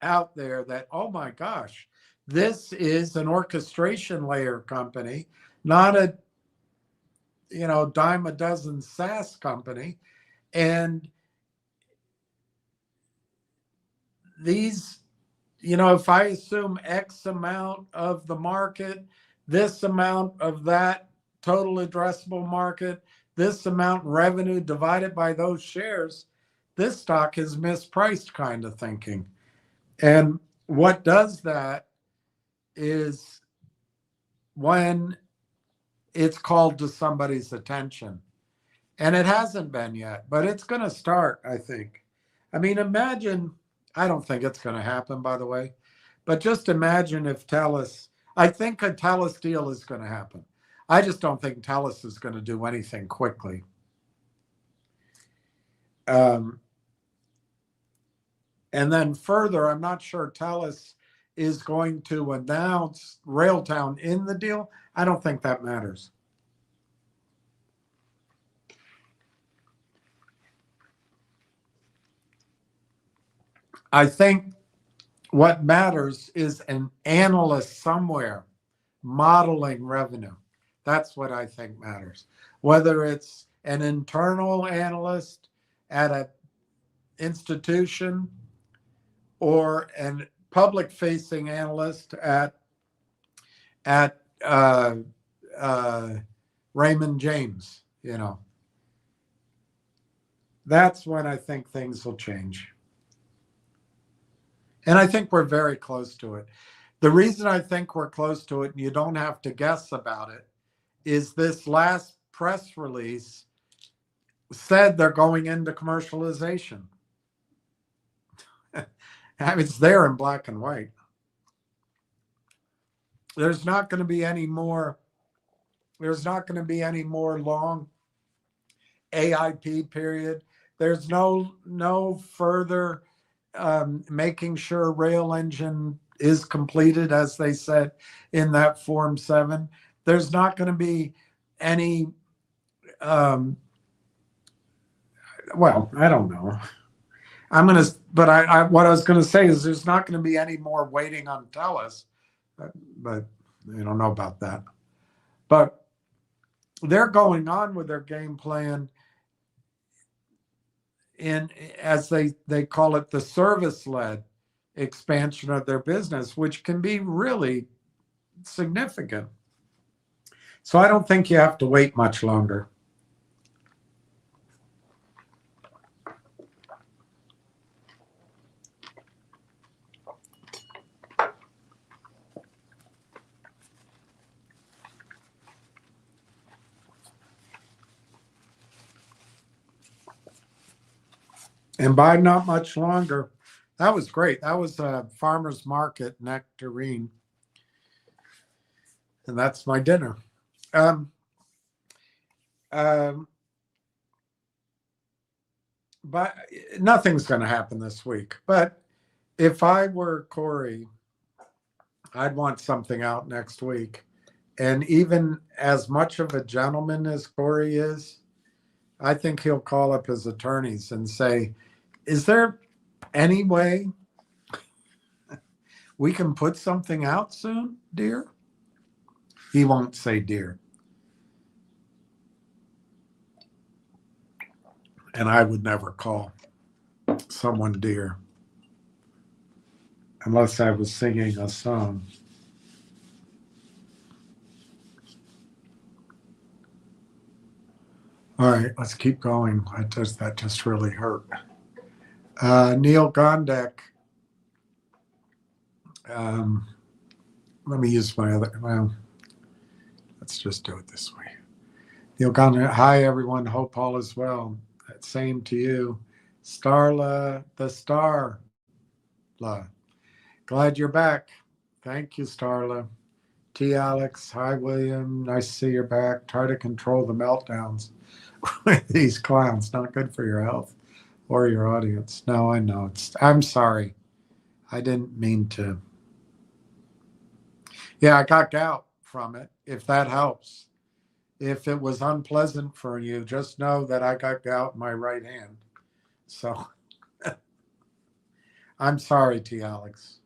out there that, oh my gosh, this is an orchestration layer company, not a dime a dozen SaaS company. And these, if I assume X amount of the market, this amount of that total addressable market, this amount revenue divided by those shares, this stock is mispriced kind of thinking. And what does that is when it's called to somebody's attention. And it hasn't been yet, but it's going to start, I think. I mean, imagine, I don't think it's going to happen, by the way, but just imagine if I think a TELUS deal is going to happen. I just don't think TELUS is going to do anything quickly. And then further, I'm not sure TELUS is going to announce Railtown in the deal. I don't think that matters. I think what matters is an analyst somewhere modeling revenue. That's what I think matters. Whether it's an internal analyst at an institution or a public-facing analyst at Raymond James, that's when I think things will change. And I think we're very close to it. The reason I think we're close to it, and you don't have to guess about it, is this last press release said they're going into commercialization. It's there in black and white. There's not going to be any more long AIP period. There's no further making sure rail engine is completed, as they said in that Form 7. There's not going to be any, well, I don't know. What I was going to say is there's not going to be any more waiting on TELUS, but I don't know about that. But they're going on with their game plan in, as they call it, the service-led expansion of their business, which can be really significant. So I don't think you have to wait much longer. And by not much longer. That was great. That was a farmer's market nectarine. And that's my dinner. Um, um, but nothing's going to happen this week. But if I were Corey, I'd want something out next week. And even as much of a gentleman as Corey is, I think he'll call up his attorneys and say, is there any way we can put something out soon, dear? He won't say dear. And I would never call someone dear unless I was singing a song. All right, let's keep going. That just really hurt. Neil Gondek. Let me use my other, well, let's just do it this way. Neil Gondek, hi everyone, hope all is well. Same to you. Starla, the Starla. Glad you're back. Thank you, Starla. T. Alex, hi William, nice to see you're back. Try to control the meltdowns with these clowns. Not good for your health or your audience. No, I know. I'm sorry. I didn't mean to. Yeah, I got gout from it, if that helps. If it was unpleasant for you, just know that I got gout in my right hand. So I'm sorry, T. Alex.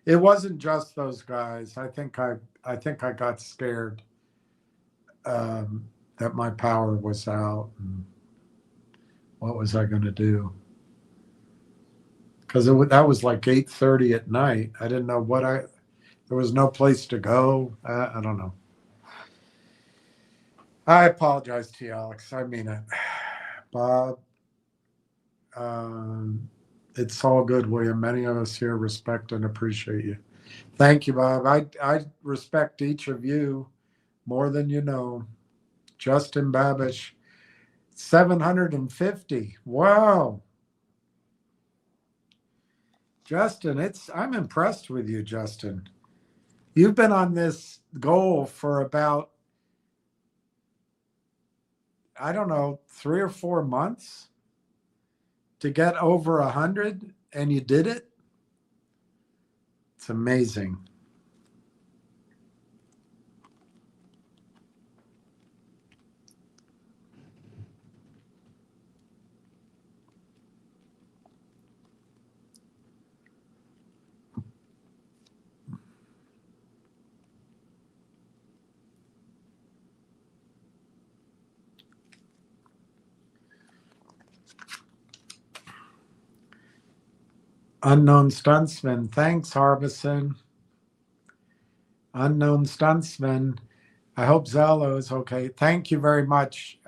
It wasn't just those guys. I think I got scared that my power was out, and what was I going to do? Because that was like 8:30 at night. I didn't know there was no place to go. I don't know. I apologize to you, Alex. I mean it. Bob, it's all good, William. Many of us here respect and appreciate you. Thank you, Bob. I respect each of you more than you know. Justin Babish, 750. Wow. Justin, I'm impressed with you, Justin. You've been on this goal for about, I don't know, 3 or 4 months to get over 100, and you did it. It's amazing. Unknown Stuntsman. Thanks, Harbison. Unknown Stuntsman. I hope Zello is okay. Thank you very much,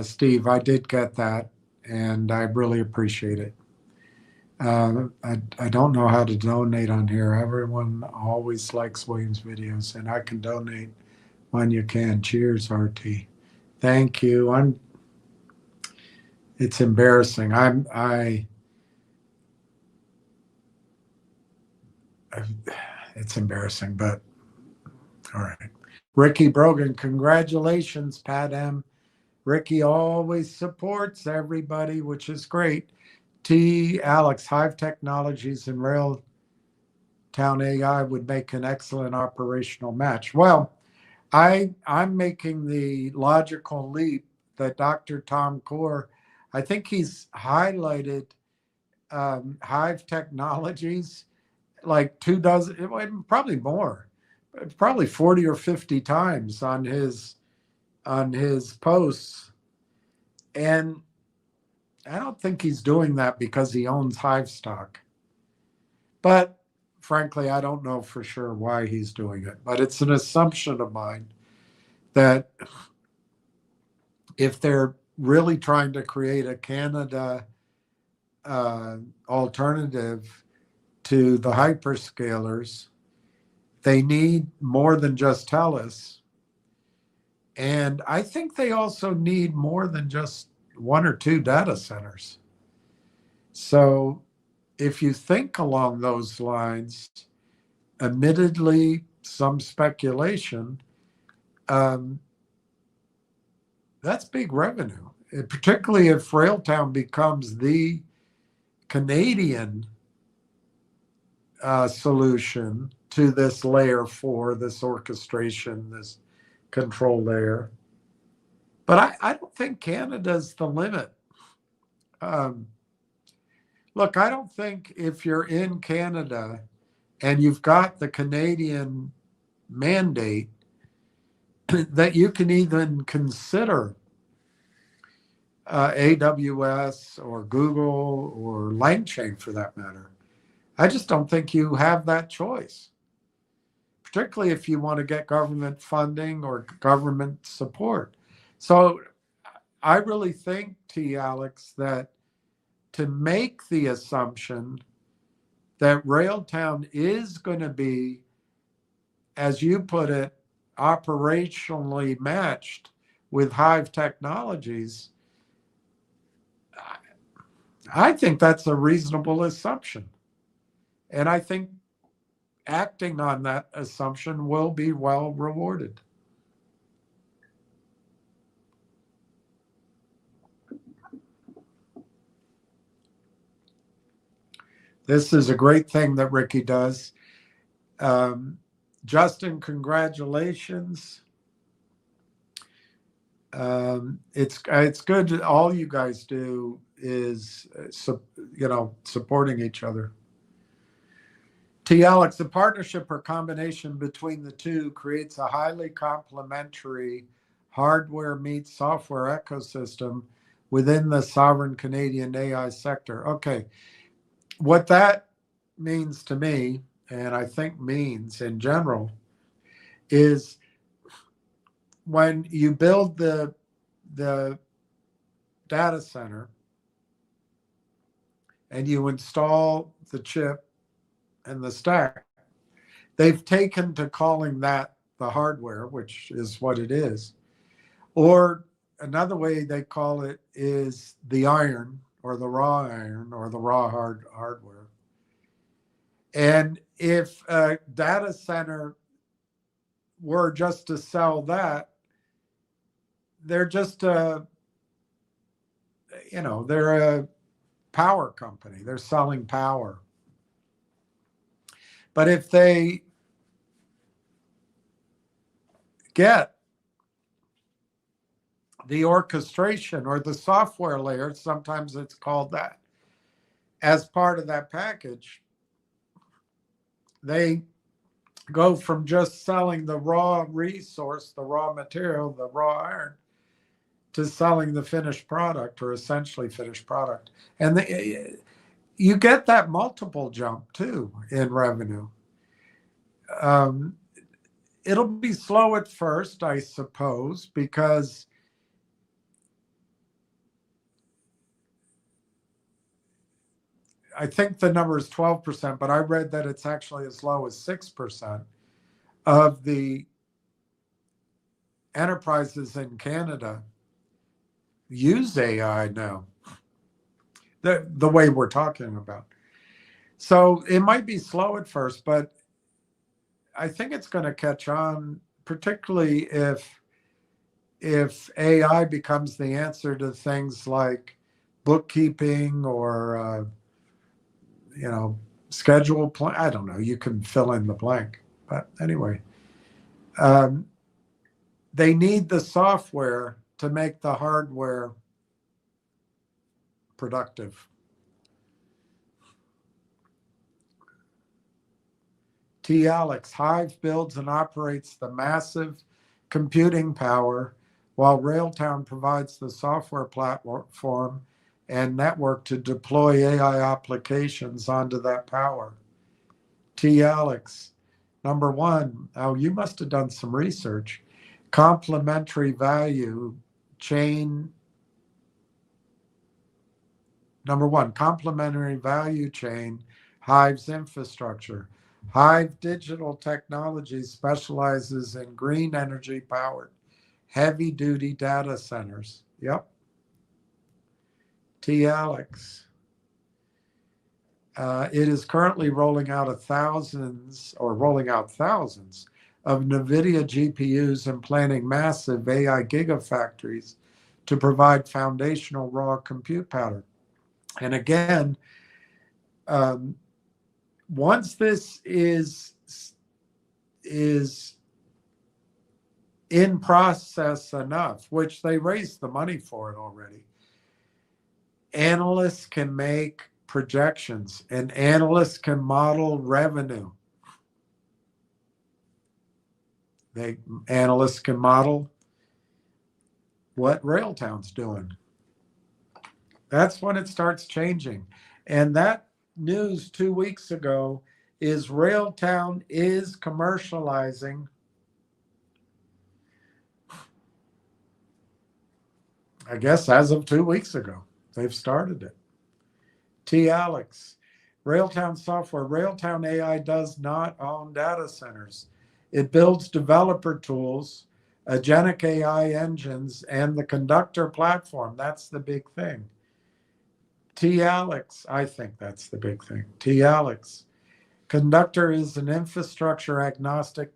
Steve. I did get that, and I really appreciate it. I don't know how to donate on here. Everyone always likes William's videos, and I can donate when you can. Cheers, RT. Thank you. It's embarrassing. It's embarrassing, but all right. Ricky Brogan, congratulations, Pat M. Ricky always supports everybody, which is great. T. Alex, Hive Technologies and Rail Town AI would make an excellent operational match. Well, I'm making the logical leap that Dr. Tom Core, I think he's highlighted Hive Technologies like 24, probably more, probably 40 or 50 times on his posts. And I don't think he's doing that because he owns Hive stock. But frankly, I don't know for sure why he's doing it. But it's an assumption of mine that if they're really trying to create a Canada alternative to the hyperscalers, they need more than just TELUS. And I think they also need more than just 1 or 2 data centers. So if you think along those lines, admittedly, some speculation, that's big revenue, particularly if Railtown becomes the Canadian solution to this layer 4, this orchestration, this control layer. But I don't think Canada's the limit. Look, I don't think if you're in Canada and you've got the Canadian mandate that you can even consider AWS or Google or LangChain for that matter. I just don't think you have that choice, particularly if you want to get government funding or government support. So I really think, Alex, that to make the assumption that Railtown is going to be, as you put it, operationally matched with Hive Technologies, I think that's a reasonable assumption. And I think acting on that assumption will be well rewarded. This is a great thing that Ricky does. Justin, congratulations. It's good. All you guys do is, supporting each other. Alex, the partnership or combination between the two creates a highly complementary hardware meets software ecosystem within the sovereign Canadian AI sector. Okay. What that means to me, and I think means in general, is when you build the data center and you install the chip and the stack, they've taken to calling that the hardware, which is what it is. Or another way they call it is the iron, or the raw iron, or the raw hardware. And if a data center were just to sell that, they're just they're a power company. They're selling power. But if they get the orchestration or the software layer, sometimes it's called that, as part of that package, they go from just selling the raw resource, the raw material, the raw iron, to selling the finished product, or essentially finished product. And you get that multiple jump too in revenue. It'll be slow at first, I suppose, because I think the number is 12%, but I read that it's actually as low as 6% of the enterprises in Canada use AI now, the way we're talking about. So it might be slow at first, but I think it's going to catch on, particularly if AI becomes the answer to things like bookkeeping or schedule plan. I don't know. You can fill in the blank, but anyway, they need the software to make the hardware productive. Alex, Hive builds and operates the massive computing power, while Railtown provides the software platform and network to deploy AI applications onto that power. Alex, number one, you must have done some research. Complementary value chain. Number one, complementary value chain, Hive's infrastructure. Hive Digital Technologies specializes in green energy powered heavy-duty data centers. Yep. Alex. It is currently rolling out thousands of NVIDIA GPUs and planning massive AI gigafactories to provide foundational raw compute power. And again, once this is in process enough, which they raised the money for it already, analysts can make projections and analysts can model revenue. Analysts can model what Railtown's doing. That's when it starts changing. And that news 2 weeks ago is Railtown is commercializing I guess as of 2 weeks ago, they've started it. Alex, Railtown Software. Railtown AI does not own data centers. It builds developer tools, agentic AI engines, and the Conductor platform. That's the big thing. Alex, I think that's the big thing. Alex, Conductor is an infrastructure agnostic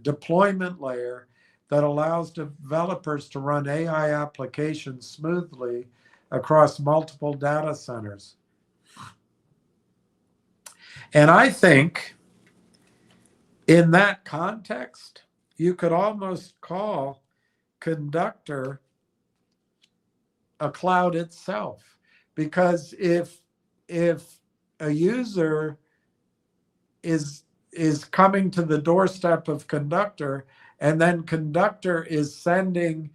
deployment layer that allows developers to run AI applications smoothly across multiple data centers. And I think in that context, you could almost call Conductor a cloud itself. Because if a user is coming to the doorstep of Conductor, and then Conductor is sending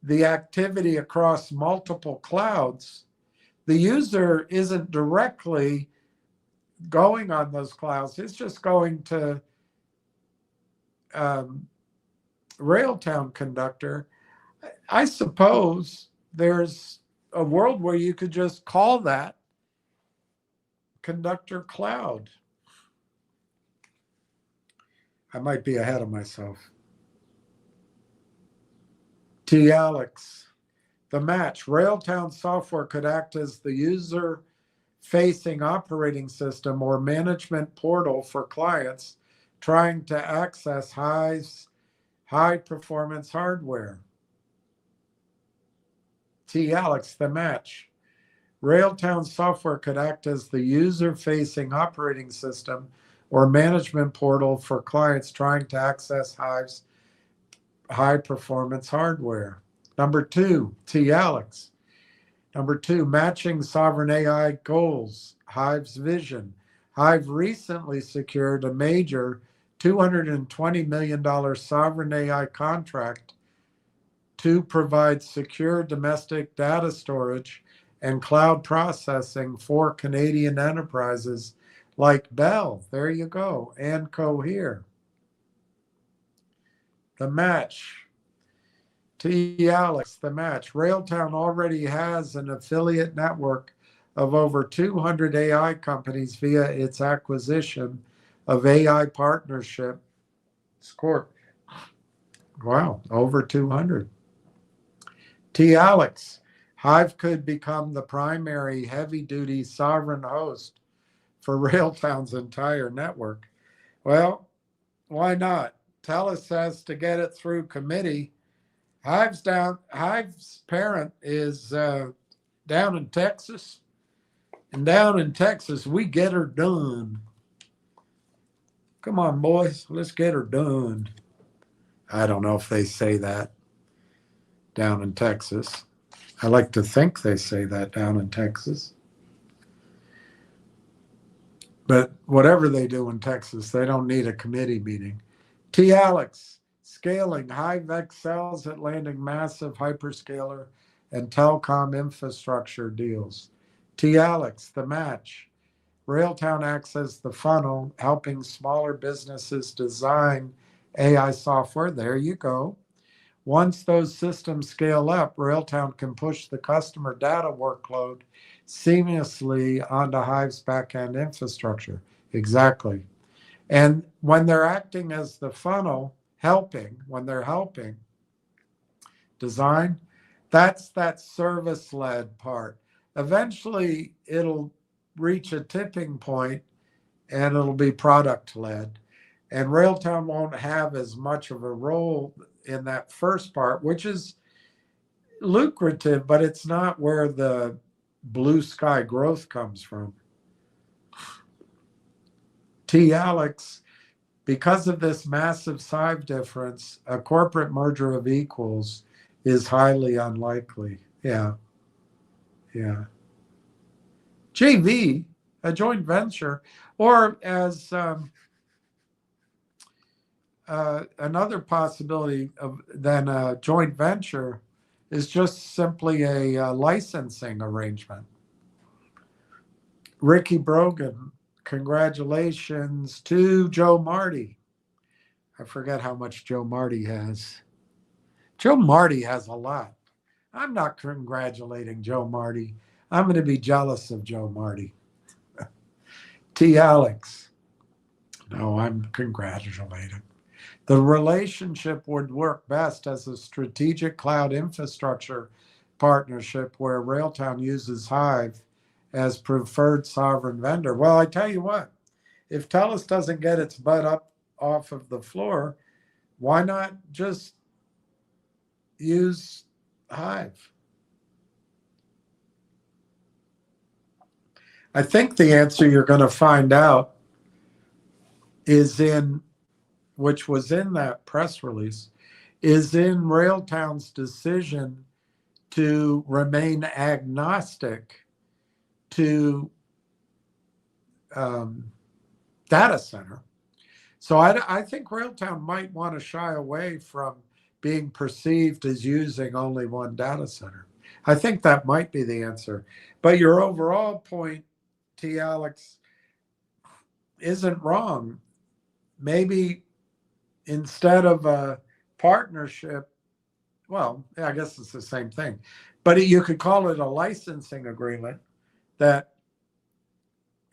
the activity across multiple clouds, the user isn't directly going on those clouds. It's just going to Railtown Conductor. I suppose there's a world where you could just call that Conductor Cloud. I might be ahead of myself. Alex, the match. Railtown Software could act as the user-facing operating system or management portal for clients trying to access high-performance hardware. Alex, the match. Railtown Software could act as the user-facing operating system or management portal for clients trying to access high-performance hardware. Number 2, Alex. Number 2, matching sovereign AI goals, Hive's vision. Hive recently secured a major $220 million sovereign AI contract to provide secure domestic data storage and cloud processing for Canadian enterprises like Bell, there you go, and Cohere. The match. Alex, the match. Railtown already has an affiliate network of over 200 AI companies via its acquisition of AI Partnership Corp. Wow, over 200. Alex, Hive could become the primary heavy-duty sovereign host for Railtown's entire network. Well, why not? TELUS says to get it through committee. Hive's parent is down in Texas. And down in Texas, we get her done. Come on, boys, let's get her done. I don't know if they say that down in Texas. I like to think they say that down in Texas. But whatever they do in Texas, they don't need a committee meeting. Alex, scaling. Hive excels at landing massive hyperscaler and telecom infrastructure deals. Alex, the match. Railtown acts as the funnel, helping smaller businesses design AI software. There you go. Once those systems scale up, Railtown can push the customer data workload seamlessly onto Hive's backend infrastructure. Exactly. And when they're acting as the funnel, when they're helping, design. That's that service-led part. Eventually, it'll reach a tipping point and it'll be product-led. And Railtown won't have as much of a role in that first part, which is lucrative, but it's not where the blue sky growth comes from. T. Alex, because of this massive size difference, a corporate merger of equals is highly unlikely. Yeah. Yeah. JV, a joint venture, or as another possibility than a joint venture is just simply a licensing arrangement. Ricky Brogan, congratulations to Joe Marty. I forget how much Joe Marty has. Joe Marty has a lot. I'm not congratulating Joe Marty. I'm going to be jealous of Joe Marty. T. Alex, no, I'm congratulating. The relationship would work best as a strategic cloud infrastructure partnership where Railtown uses Hive as preferred sovereign vendor. Well, I tell you what, if TELUS doesn't get its butt up off of the floor, why not just use Hive? I think the answer you're going to find out is in, which was in that press release, is in Railtown's decision to remain agnostic to data center. So I think Railtown might want to shy away from being perceived as using only one data center. I think that might be the answer. But your overall point, T. Alex, isn't wrong. Maybe instead of a partnership, well, I guess it's the same thing, but you could call it a licensing agreement that,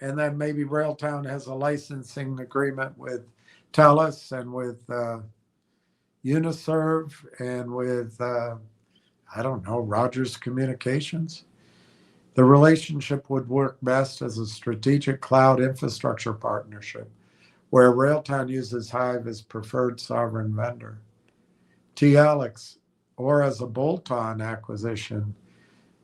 and then maybe Railtown has a licensing agreement with TELUS and with Uniserve and with, I don't know, Rogers Communications. The relationship would work best as a strategic cloud infrastructure partnership where Railtown uses Hive as preferred sovereign vendor. T. Alex, or as a bolt-on acquisition,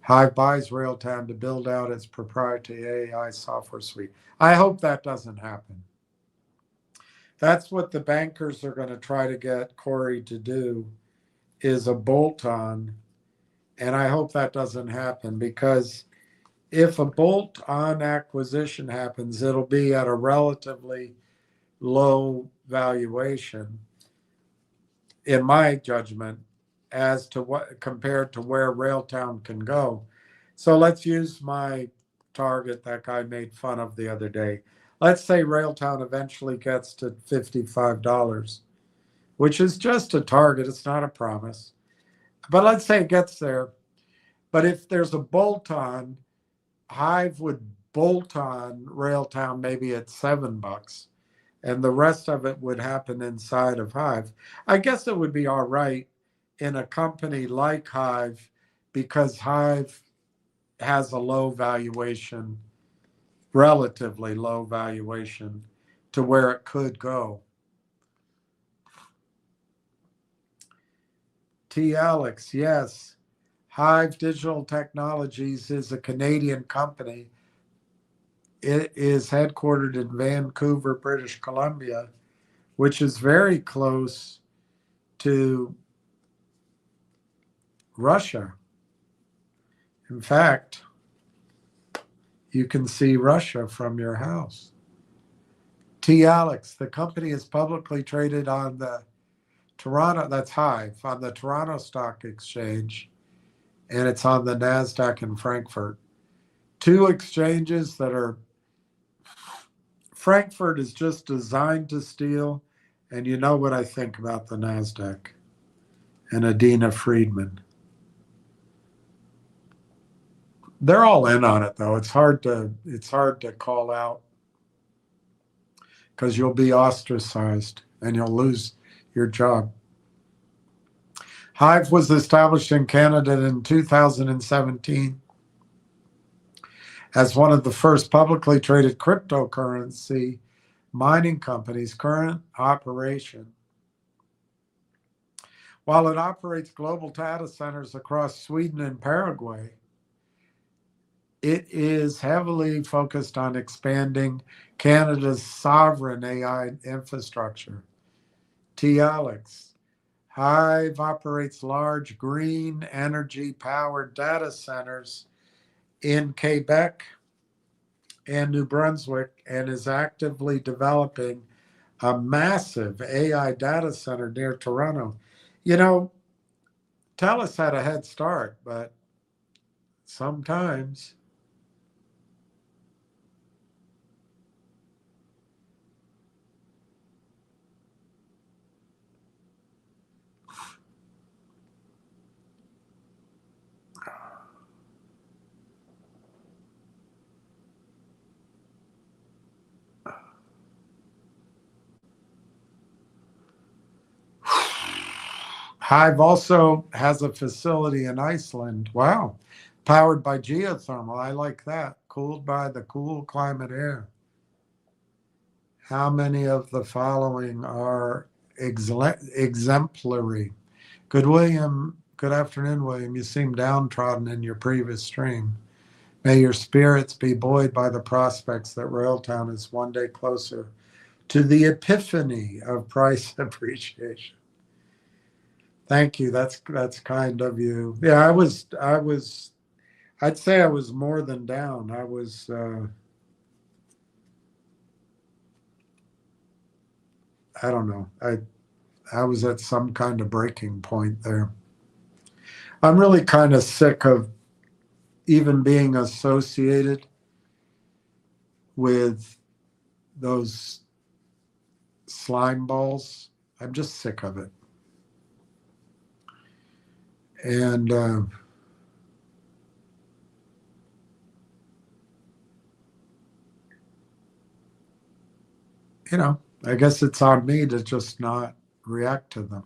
Hive buys Railtown to build out its proprietary AI software suite. I hope that doesn't happen. That's what the bankers are going to try to get Corey to do, is a bolt-on. And I hope that doesn't happen, because if a bolt-on acquisition happens, it'll be at a relatively low valuation, in my judgment, as to what compared to where Railtown can go. So let's use my target that guy made fun of the other day. Let's say Railtown eventually gets to $55, which is just a target. It's not a promise. But let's say it gets there. But if there's a bolt-on, Hive would bolt on Railtown maybe at $7, and the rest of it would happen inside of Hive. I guess it would be all right in a company like Hive, because Hive has a low valuation, relatively low valuation to where it could go. T. Alex, yes. Hive Digital Technologies is a Canadian company. It is headquartered in Vancouver, British Columbia, which is very close to Russia. In fact, you can see Russia from your house. T. Alex, the company is publicly traded on the Toronto, that's Hive, on the Toronto Stock Exchange, and it's on the NASDAQ in Frankfurt. Two exchanges that are, Frankfurt is just designed to steal, and you know what I think about the NASDAQ and Adina Friedman. They're all in on it, though. It's hard to call out, because you'll be ostracized and you'll lose your job. Hive was established in Canada in 2017 as one of the first publicly traded cryptocurrency mining companies. Current operation. While it operates global data centers across Sweden and Paraguay, it is heavily focused on expanding Canada's sovereign AI infrastructure. TLX. Hive operates large green energy powered data centers in Quebec and New Brunswick and is actively developing a massive AI data center near Toronto. You know, TELUS had a head start, but sometimes. Hive also has a facility in Iceland. Wow. Powered by geothermal. I like that. Cooled by the cool climate air. How many of the following are exemplary? Good afternoon, William. You seem downtrodden in your previous stream. May your spirits be buoyed by the prospects that Railtown is one day closer to the epiphany of price appreciation. Thank you. That's kind of you. Yeah, I'd say I was more than down. I don't know. I was at some kind of breaking point there. I'm really kind of sick of even being associated with those slime balls. I'm just sick of it. And I guess it's on me to just not react to them.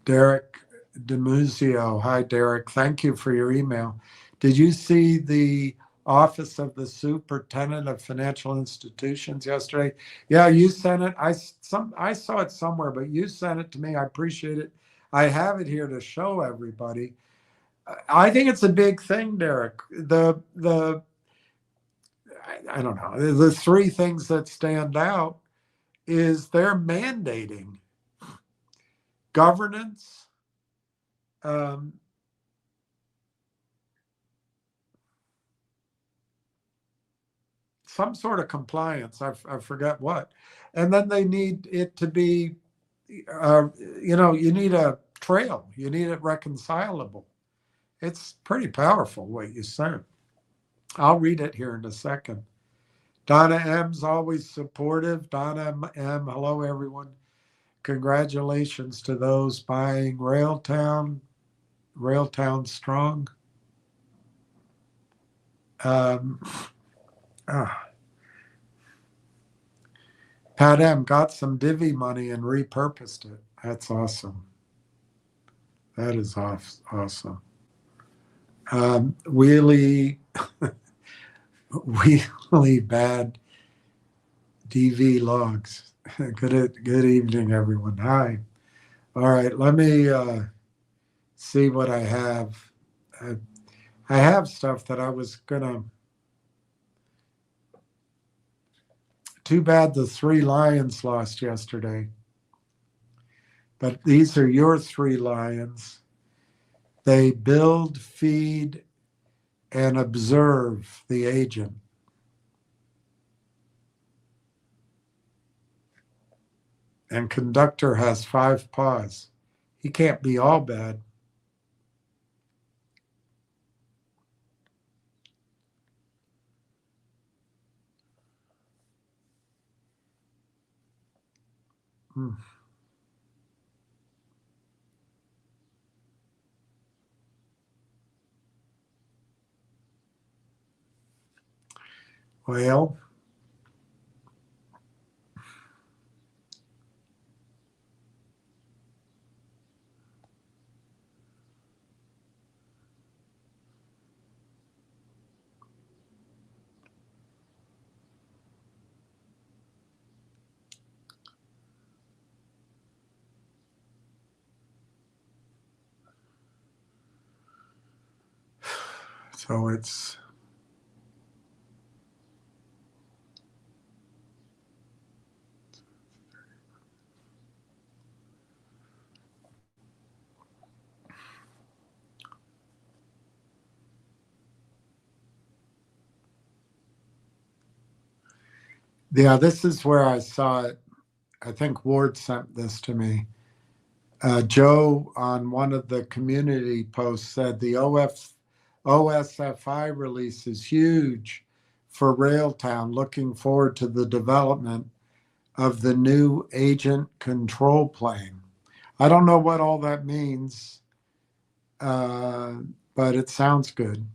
Derek DeMuzio. Hi, Derek. Thank you for your email. Did you see the Office of the Superintendent of Financial Institutions yesterday? Yeah, you sent it. I saw it somewhere, but you sent it to me. I appreciate it. I have it here to show everybody. I think it's a big thing, Derek. I don't know. The three things that stand out is they're mandating governance, some sort of compliance. I forget what. And then they need it to be, you need a trail. You need it reconcilable. It's pretty powerful what you sent. I'll read it here in a second. Donna M's always supportive. Donna M, hello everyone. Congratulations to those buying Railtown strong. Pat M got some divvy money and repurposed it. That's awesome. That is awesome. Wheelie bad DV logs. Good evening, everyone. Hi. All right, let me see what I have. I have stuff that I was gonna. Too bad the three Lions lost yesterday. But these are your three Lions. They build, feed, and observe the agent. And conductor has 5 paws. He can't be all bad. Well, So it's yeah, this is where I saw it. I think Ward sent this to me. Joe on one of the community posts said the OSFI release is huge for Railtown. Looking forward to the development of the new agent control plane. I don't know what all that means, but it sounds good.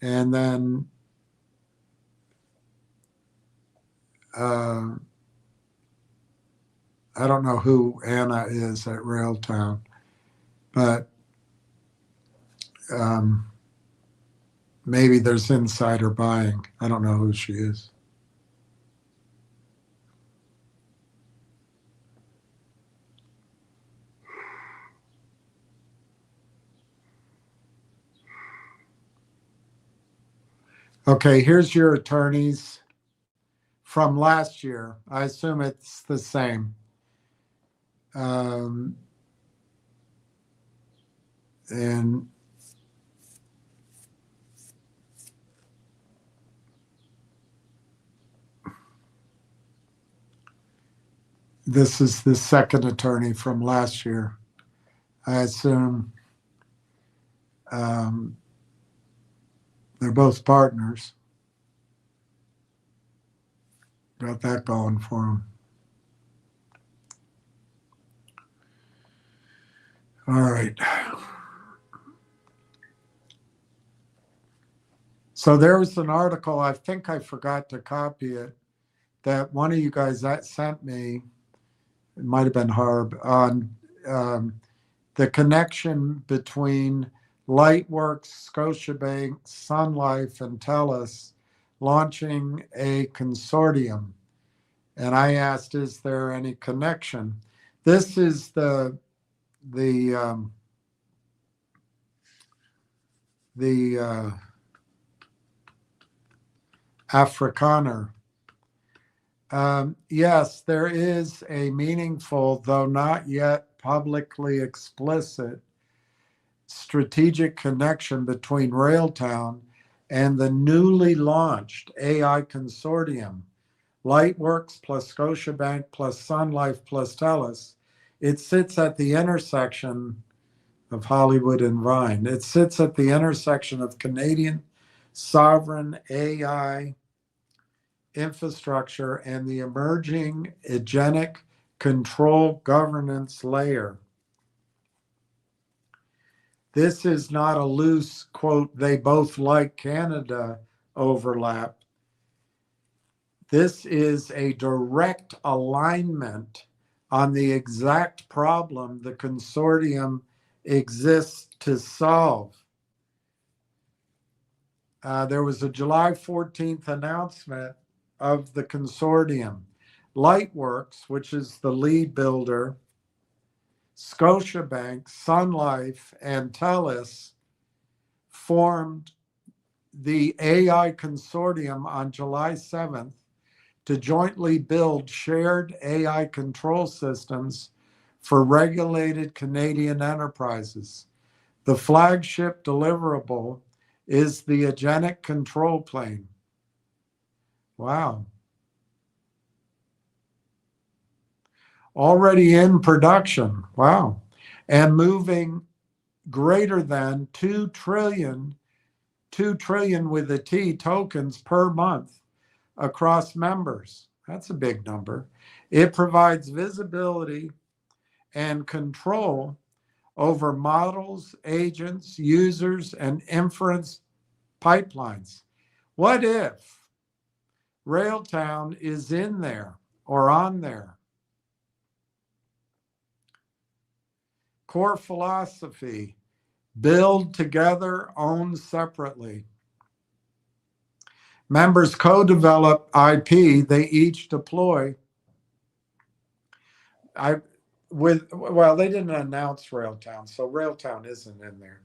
And then I don't know who Anna is at Railtown, but maybe there's insider buying. I don't know who she is. Okay, here's your attorneys from last year. I assume it's the same. And this is the second attorney from last year. I assume they're both partners. Got that going for them. All right. So there was an article, I think I forgot to copy it, that one of you guys that sent me, it might have been Harb, on the connection between Lightworks, Scotiabank, Sun Life, and TELUS launching a consortium. And I asked, is there any connection? This is the Afrikaner. Yes, there is a meaningful, though not yet publicly explicit, strategic connection between Railtown and the newly launched AI consortium, Lightworks plus Scotiabank plus Sun Life plus TELUS. It sits at the intersection of Hollywood and Vine. It sits at the intersection of Canadian sovereign AI infrastructure and the emerging agentic control governance layer. This is not a loose, quote, they both like Canada overlap. This is a direct alignment on the exact problem the consortium exists to solve. There was a July 14th announcement of the consortium. Lightworks, which is the lead builder, Scotiabank, Sun Life, and TELUS formed the AI consortium on July 7th to jointly build shared AI control systems for regulated Canadian enterprises. The flagship deliverable is the agentic control plane. Wow. Already in production. Wow. And moving greater than 2 trillion with a T tokens per month across members. That's a big number. It provides visibility and control over models, agents, users, and inference pipelines. What if Railtown is in there or on there? Core philosophy: build together, own separately. Members co-develop IP, they each deploy. They didn't announce Railtown, so Railtown isn't in there.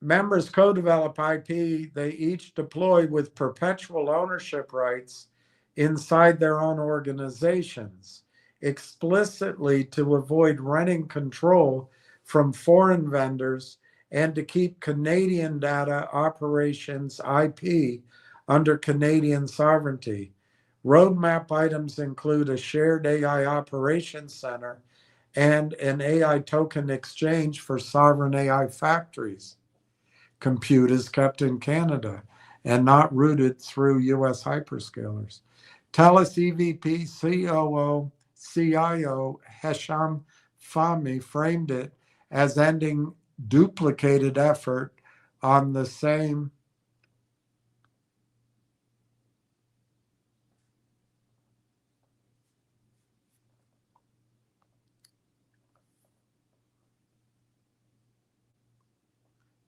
members co-develop IP they each deploy with perpetual ownership rights inside their own organizations, explicitly to avoid renting control from foreign vendors and to keep Canadian data operations IP under Canadian sovereignty. Roadmap items include a shared AI operations center and an AI token exchange for sovereign AI factories. Compute is kept in Canada and not routed through US hyperscalers. TELUS EVP COO CIO Hesham Fahmy framed it as ending duplicated effort on the same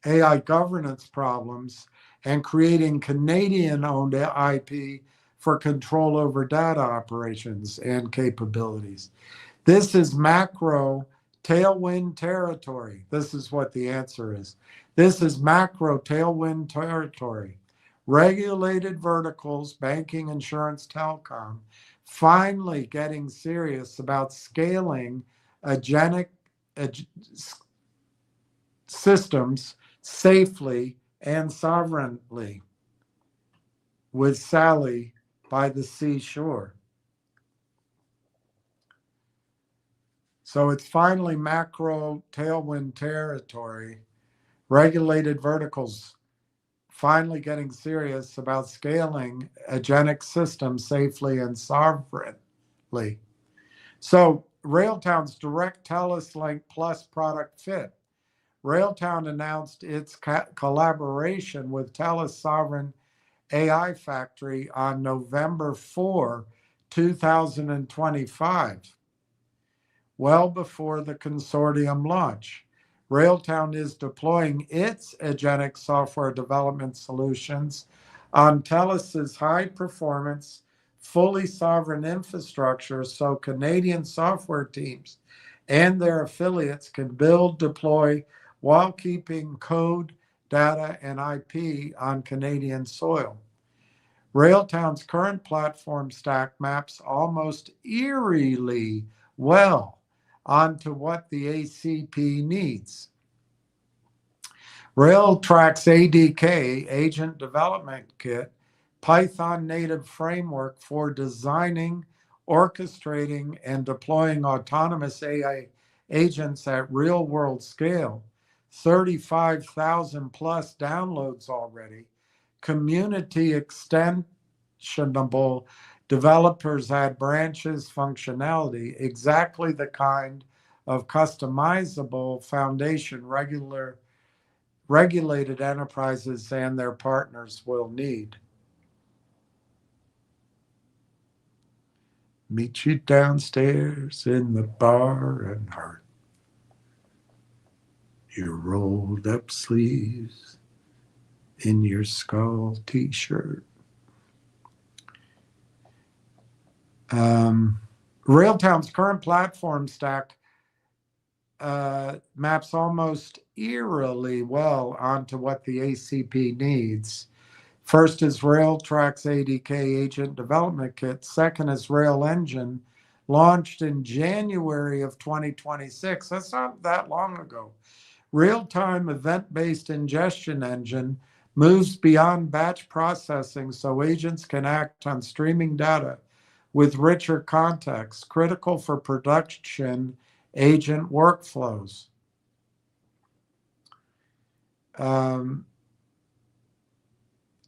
AI governance problems and creating Canadian-owned IP for control over data operations and capabilities. This is macro tailwind territory. This is what the answer is. This is macro tailwind territory. Regulated verticals, banking, insurance, telecom, finally getting serious about scaling agentic systems safely and sovereignly with Sally by the seashore. So it's finally macro tailwind territory, regulated verticals finally getting serious about scaling agentic systems safely and sovereignly. So Railtown's direct TELUS Link Plus product fit. Railtown announced its collaboration with TELUS Sovereign AI Factory on November 4, 2025, well before the consortium launch. Railtown is deploying its agentic software development solutions on TELUS's high-performance, fully sovereign infrastructure so Canadian software teams and their affiliates can build, deploy, while keeping code, data, and IP on Canadian soil. Railtown's current platform stack maps almost eerily well onto what the ACP needs. Railtrack's ADK, Agent Development Kit, Python native framework for designing, orchestrating, and deploying autonomous AI agents at real-world scale, 35,000 plus downloads already, community extensionable developers add branches functionality, exactly the kind of customizable foundation regulated enterprises and their partners will need. Meet you downstairs in the bar and heart. Your rolled up sleeves in your skull t-shirt. Railtown's current platform stack maps almost eerily well onto what the ACP needs. First is Railtrack's ADK Agent Development Kit. Second is Rail Engine, launched in January of 2026. That's not that long ago. Real-time event-based ingestion engine moves beyond batch processing so agents can act on streaming data with richer context, critical for production agent workflows.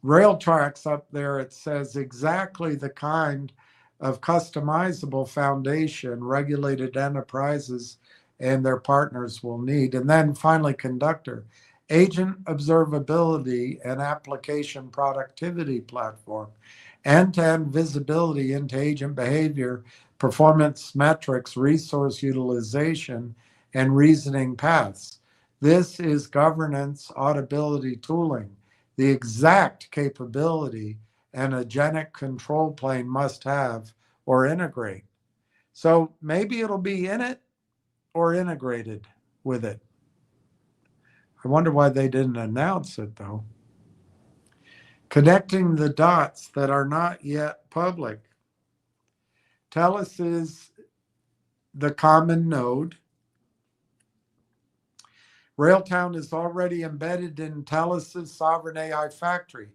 Railtracks up there, it says exactly the kind of customizable foundation regulated enterprises and their partners will need. And then finally, Conductor, agent observability and application productivity platform, end-to-end visibility into agent behavior, performance metrics, resource utilization, and reasoning paths. This is governance audibility tooling, the exact capability an agentic control plane must have or integrate. So maybe it'll be in it or integrated with it. I wonder why they didn't announce it, though. Connecting the dots that are not yet public. TELUS is the common node. Railtown is already embedded in TELUS's Sovereign AI Factory.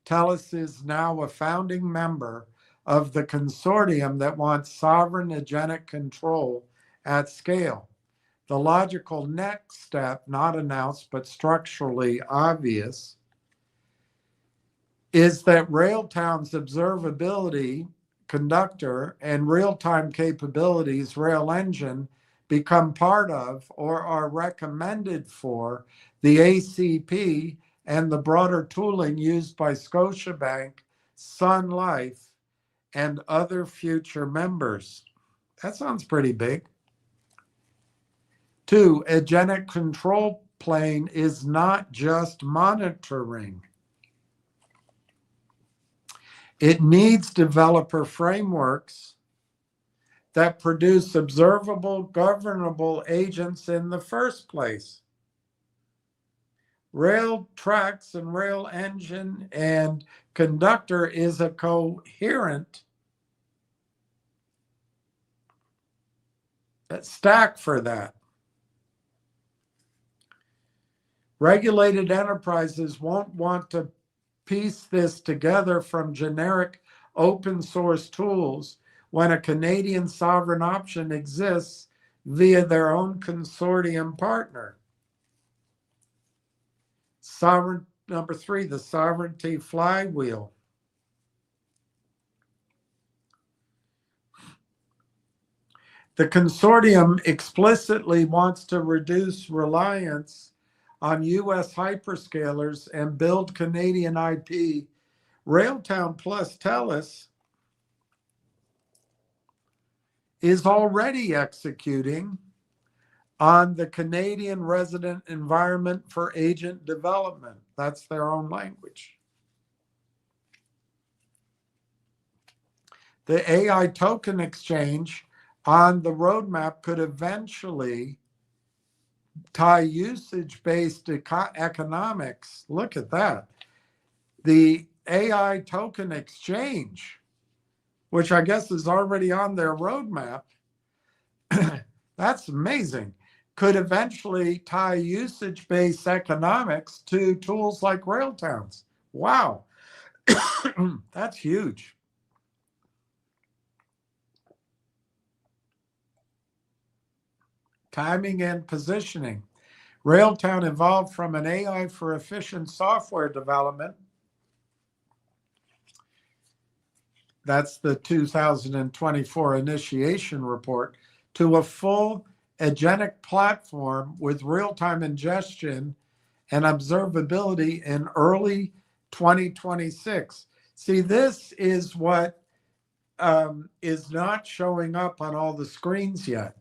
TELUS is now a founding member of the consortium that wants sovereign agentic control at scale. The logical next step, not announced but structurally obvious, is that Railtown's observability conductor and real-time capabilities, Rail Engine, become part of or are recommended for the ACP and the broader tooling used by Scotiabank, Sun Life, and other future members. That sounds pretty big. 2, agentic control plane is not just monitoring. It needs developer frameworks that produce observable, governable agents in the first place. Rail tracks and rail engine and conductor is a coherent stack for that. Regulated enterprises won't want to piece this together from generic open source tools when a Canadian sovereign option exists via their own consortium partner. Number 3, the sovereignty flywheel. The consortium explicitly wants to reduce reliance on US hyperscalers and build Canadian IP. Railtown plus TELUS is already executing on the Canadian Resident Environment for Agent Development. That's their own language. The AI token exchange on the roadmap could eventually tie usage-based economics. Look at that. The AI token exchange, which I guess is already on their roadmap, that's amazing, could eventually tie usage-based economics to tools like Railtowns. Wow, that's huge. Timing and positioning. Railtown evolved from an AI for efficient software development. That's the 2024 initiation report, to a full agentic platform with real-time ingestion and observability in early 2026. See, this is what is not showing up on all the screens yet.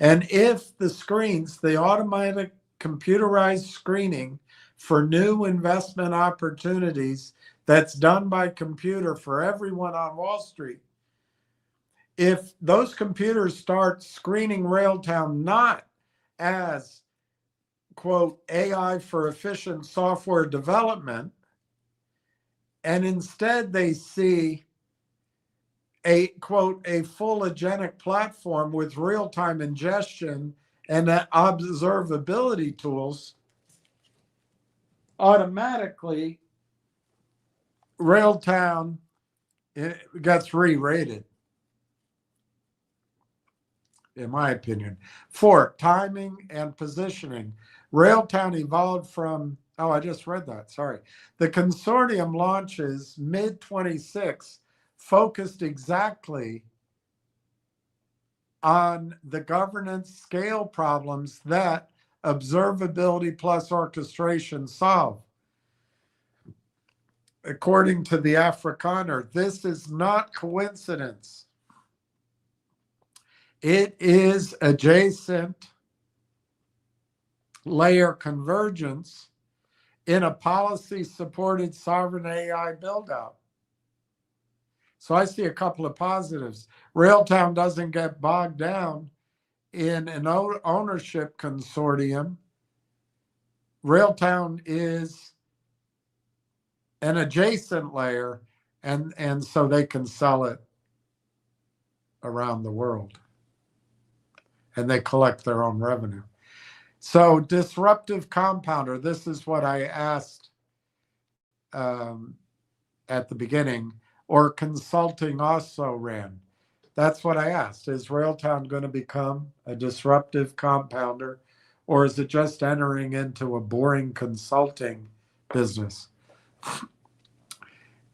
And if the screens, the automatic computerized screening for new investment opportunities that's done by computer for everyone on Wall Street, if those computers start screening Railtown not as, quote, AI for efficient software development, and instead they see a, quote, a full agentic platform with real-time ingestion and observability tools, automatically Railtown gets re-rated, in my opinion. 4, timing and positioning. Railtown evolved from, oh, I just read that, sorry. The consortium launches mid-26, focused exactly on the governance scale problems that observability plus orchestration solve. According to the Afrikaner, this is not coincidence. It is adjacent layer convergence in a policy-supported sovereign AI build-out. So I see a couple of positives. Railtown doesn't get bogged down in an ownership consortium Railtown is an adjacent layer, and so they can sell it around the world, and they collect their own revenue. So disruptive compounder, this is what I asked at the beginning, or consulting also ran. That's what I asked. Is Railtown going to become a disruptive compounder, or is it just entering into a boring consulting business?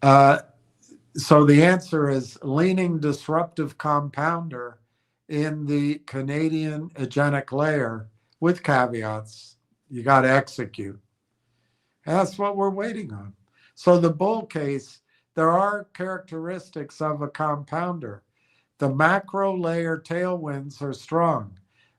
So the answer is leaning disruptive compounder in the Canadian agenic layer with caveats. You got to execute. And that's what we're waiting on. So the bull case, there are characteristics of a compounder. The macro layer tailwinds are strong.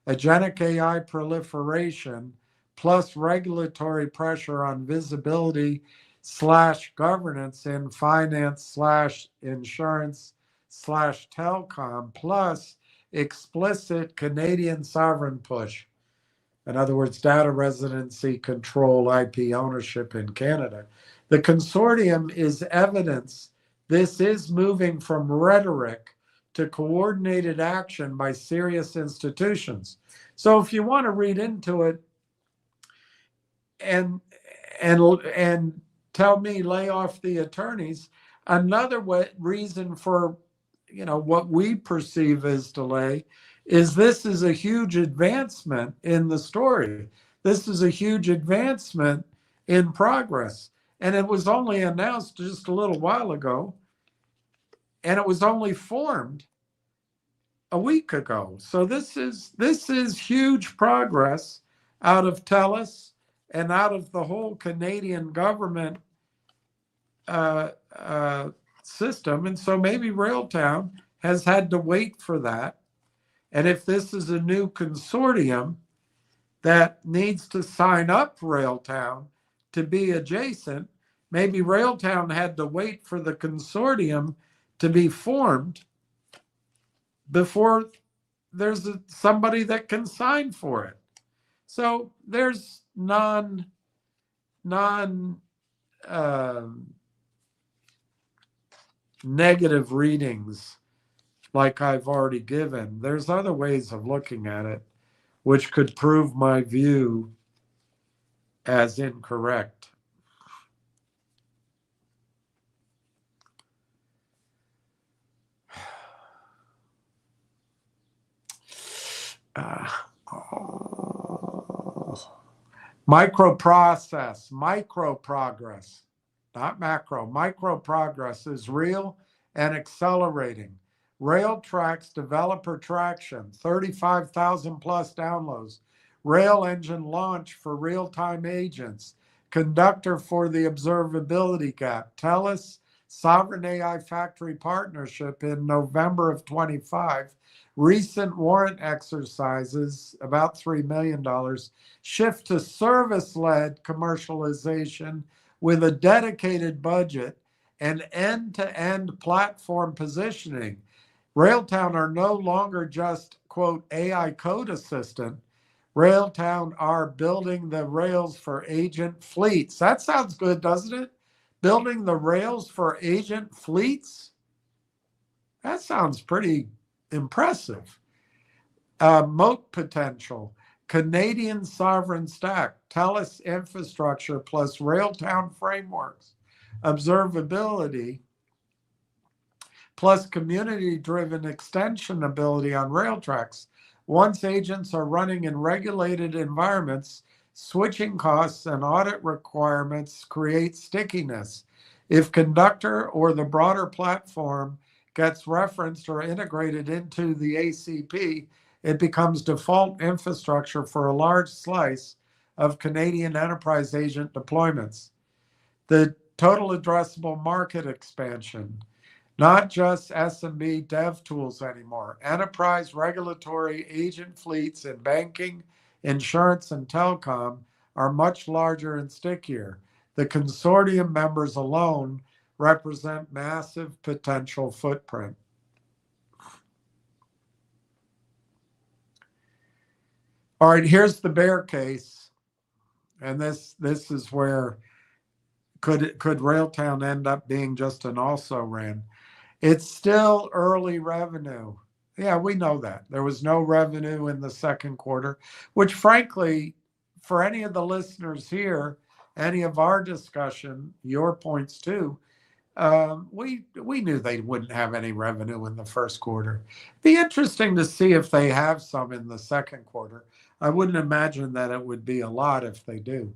Agenic AI proliferation plus regulatory pressure on visibility / governance in finance / insurance / telecom plus explicit Canadian sovereign push. In other words, data residency, control, IP ownership in Canada. The consortium is evidence this is moving from rhetoric to coordinated action by serious institutions. So if you want to read into it and tell me lay off the attorneys, another reason for what we perceive as delay is this is a huge advancement in the story. This is a huge advancement in progress. And it was only announced just a little while ago, and it was only formed a week ago. So this is huge progress out of TELUS and out of the whole Canadian government system. And so maybe Railtown has had to wait for that. And if this is a new consortium that needs to sign up Railtown to be adjacent, maybe Railtown had to wait for the consortium to be formed before there's somebody that can sign for it. So there's negative readings like I've already given. There's other ways of looking at it which could prove my view as incorrect. Micro progress, not macro. Micro progress is real and accelerating. Rail tracks developer traction, 35,000 plus downloads. Rail engine launch for real-time agents. Conductor for the observability gap. TELUS Sovereign AI Factory partnership in November of 25. Recent warrant exercises, about $3 million. Shift to service-led commercialization with a dedicated budget and end-to-end platform positioning. Railtown are no longer just, quote, AI code assistant. Railtown are building the rails for agent fleets. That sounds good, doesn't it? Building the rails for agent fleets? That sounds pretty impressive. Moat potential, Canadian sovereign stack, TELUS infrastructure plus Railtown frameworks, observability, plus community-driven extension ability on rail tracks. Once agents are running in regulated environments, switching costs and audit requirements create stickiness. If Conductor or the broader platform gets referenced or integrated into the ACP, it becomes default infrastructure for a large slice of Canadian enterprise agent deployments. The total addressable market expansion, not just SMB dev tools anymore. Enterprise regulatory agent fleets in banking, insurance, and telecom are much larger and stickier. The consortium members alone represent massive potential footprint. All right, here's the bear case. and this is where could Railtown end up being just an also ran? It's still early revenue. Yeah, we know that. There was no revenue in the second quarter, which frankly, for any of the listeners here, any of our discussion, your points too, we knew they wouldn't have any revenue in the first quarter. Be interesting to see if they have some in the second quarter. I wouldn't imagine that it would be a lot if they do.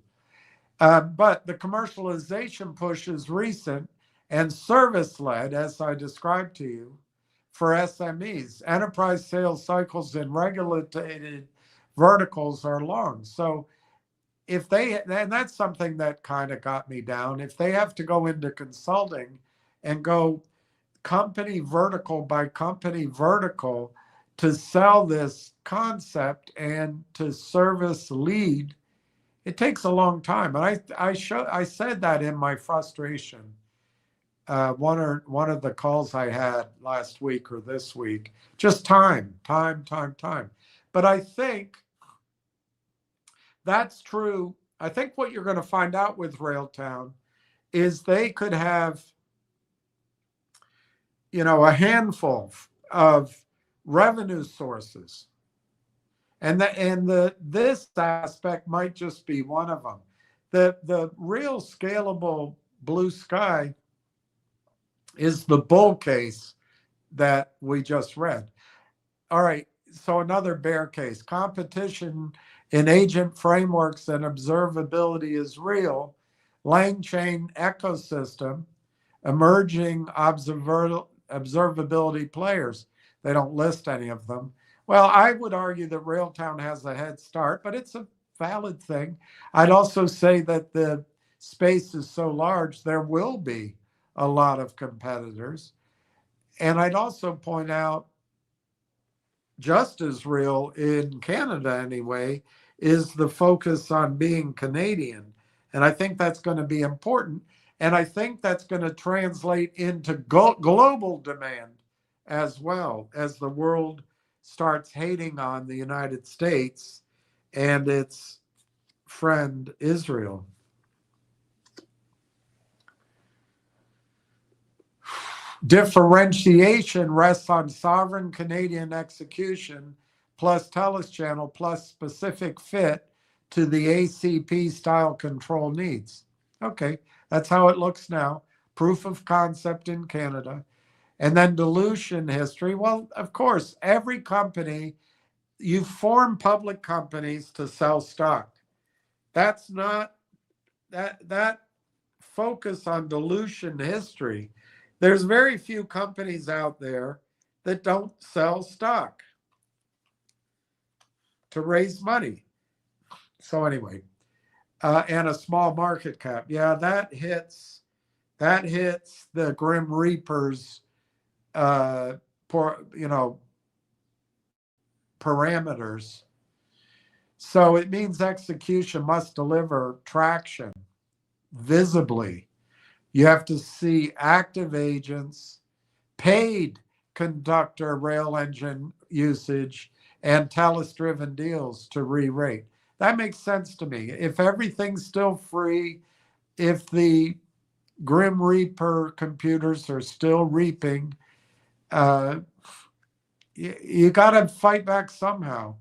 But the commercialization push is recent and service led, as I described to you, for SMEs. Enterprise sales cycles in regulated verticals are long. So if they, and that's something that kind of got me down, if they have to go into consulting and go company vertical by company vertical to sell this concept and to service lead, it takes a long time. And I said that in my frustration. One of the calls I had last week or this week, just time. But I think that's true. I think what you're going to find out with Railtown is they could have, a handful of revenue sources. And this aspect might just be one of them. The real scalable blue sky is the bull case that we just read. All right, so another bear case. Competition in agent frameworks and observability is real. LangChain ecosystem, emerging observability players. They don't list any of them. Well, I would argue that Railtown has a head start, but it's a valid thing. I'd also say that the space is so large, there will be a lot of competitors. And I'd also point out, just as real in Canada anyway, is the focus on being Canadian. And I think that's going to be important. And I think that's going to translate into global demand as well, as the world starts hating on the United States and its friend Israel. Differentiation rests on sovereign Canadian execution plus TELUS channel plus specific fit to the ACP style control needs. Okay, that's how it looks now. Proof of concept in Canada. And then dilution history. Well, of course, every company, you form public companies to sell stock. That's not, that focus on dilution history. There's very few companies out there that don't sell stock to raise money. So anyway, and a small market cap. Yeah, that hits the Grim Reaper's parameters. So it means execution must deliver traction visibly. You have to see active agents, paid conductor rail engine usage, and TELUS-driven deals to re-rate. That makes sense to me. If everything's still free, if the Grim Reaper computers are still reaping, you got to fight back somehow.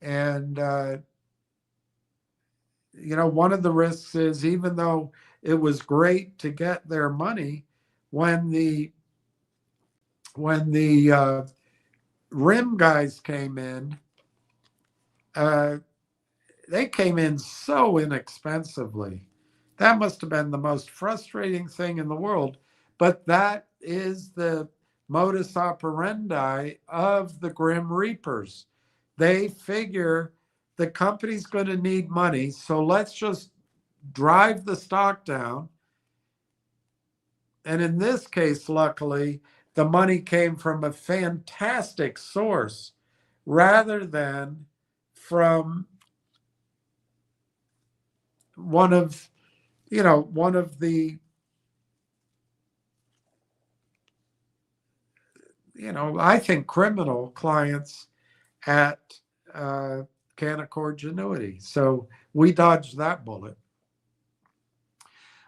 And, one of the risks is, even though it was great to get their money, when the RIM guys came in, they came in so inexpensively. That must have been the most frustrating thing in the world. But that is the modus operandi of the Grim Reapers. They figure the company's going to need money, so let's just drive the stock down. And in this case, luckily, the money came from a fantastic source rather than from one of the, I think, criminal clients at Canaccord Genuity. So we dodged that bullet.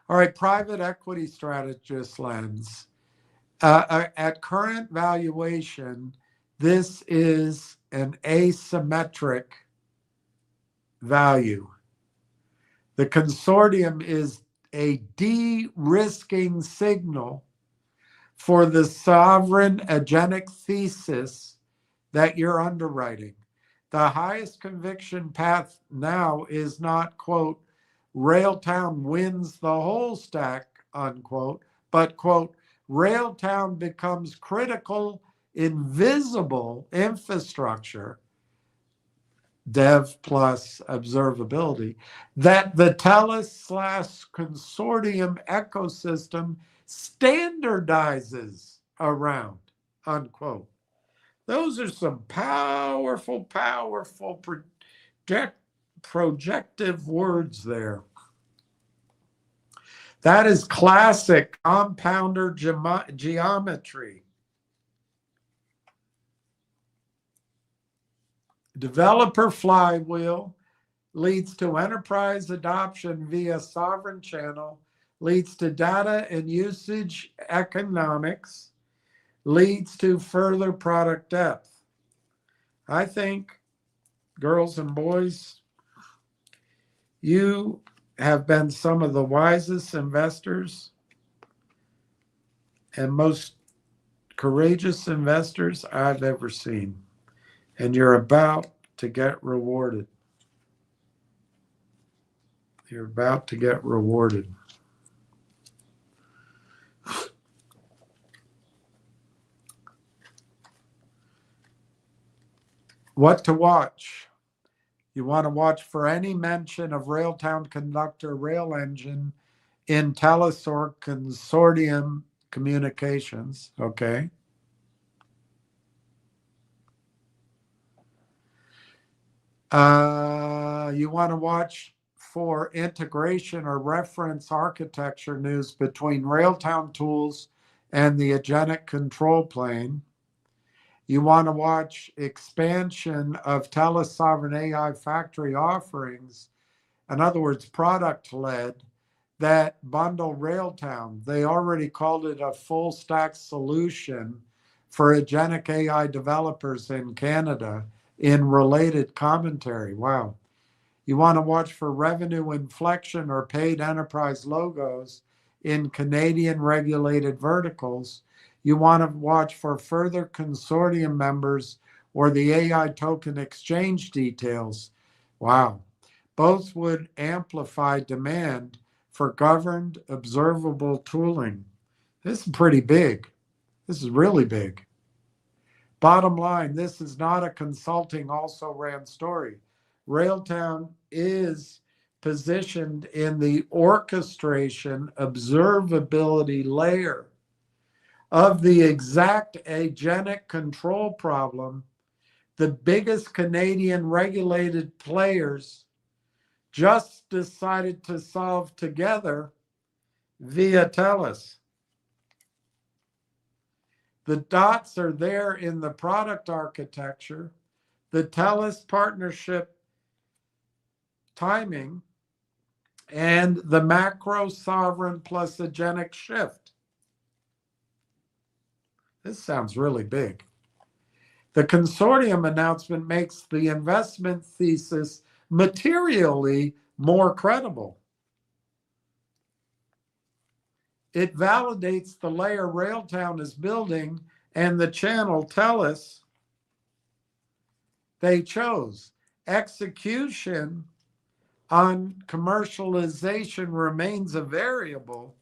All right, private equity strategist lens. At current valuation, this is an asymmetric value. The consortium is a de-risking signal for the sovereign agentic thesis that you're underwriting. The highest conviction path now is not, quote, Railtown wins the whole stack, unquote, but, quote, Railtown becomes critical, invisible infrastructure, dev plus observability, that the TELUS/consortium ecosystem standardizes around, unquote. Those are some powerful projective words there. That is classic compounder geometry. Developer flywheel leads to enterprise adoption via sovereign channel, leads to data and usage economics, leads to further product depth. I think, girls and boys, you have been some of the wisest investors and most courageous investors I've ever seen. And you're about to get rewarded. You're about to get rewarded. What to watch? You want to watch for any mention of Railtown Conductor Rail Engine in TELUS or consortium communications, okay? You want to watch for integration or reference architecture news between Railtown tools and the agentic control plane. You want to watch expansion of TELUS Sovereign AI Factory offerings, in other words, product-led, that bundle Railtown. They already called it a full-stack solution for agentic AI developers in Canada in related commentary. Wow. You want to watch for revenue inflection or paid enterprise logos in Canadian regulated verticals. You want to watch for further consortium members or the AI token exchange details. Wow. Both would amplify demand for governed observable tooling. This is pretty big. This is really big. Bottom line, this is not a consulting also ran story. Railtown is positioned in the orchestration observability layer of the exact agentic control problem the biggest Canadian regulated players just decided to solve together via TELUS. The dots are there in the product architecture, the TELUS partnership timing, and the macro sovereign plus agentic shift. This sounds really big. The consortium announcement makes the investment thesis materially more credible. It validates the layer Railtown is building and the channel TELUS they chose. Execution on commercialization remains a variable,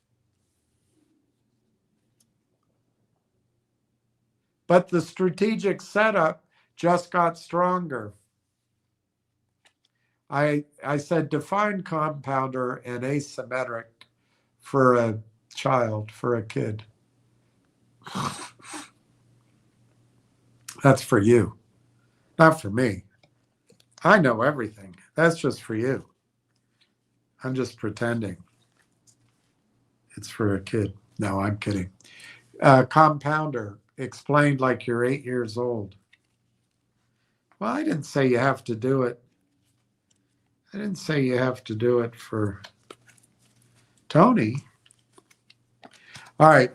but the strategic setup just got stronger. I said define compounder and asymmetric for a child, for a kid. That's for you, not for me. I know everything. That's just for you. I'm just pretending. It's for a kid. No, I'm kidding. Compounder, explained like you're 8 years old. Well, I didn't say you have to do it I didn't say you have to do it for Tony. All right.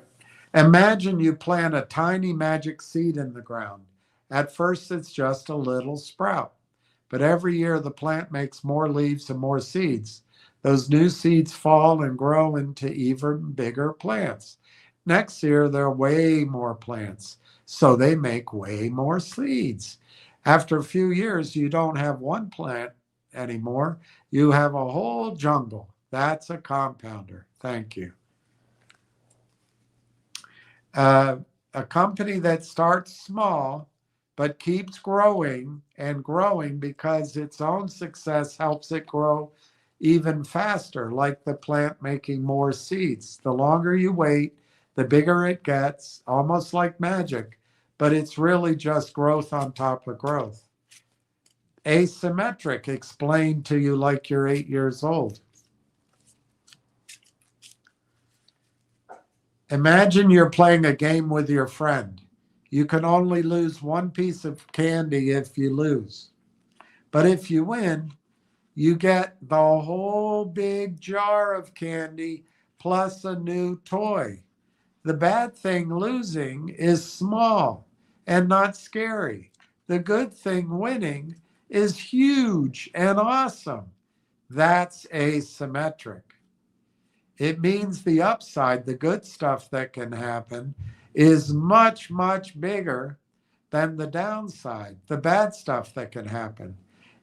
Imagine you plant a tiny magic seed in the ground. At first, it's just a little sprout. But every year, the plant makes more leaves and more seeds. Those new seeds fall and grow into even bigger plants. Next year, there are way more plants. So they make way more seeds. After a few years, you don't have one plant anymore. You have a whole jungle. That's a compounder. Thank you. A company that starts small but keeps growing and growing because its own success helps it grow even faster, like the plant making more seeds. The longer you wait, the bigger it gets, almost like magic, but it's really just growth on top of growth. Asymmetric, explained to you like you're 8 years old. Imagine you're playing a game with your friend. You can only lose one piece of candy if you lose. But if you win, you get the whole big jar of candy plus a new toy. The bad thing losing is small and not scary. The good thing winning is huge and awesome. That's asymmetric. It means the upside, the good stuff that can happen, is much, much bigger than the downside, the bad stuff that can happen.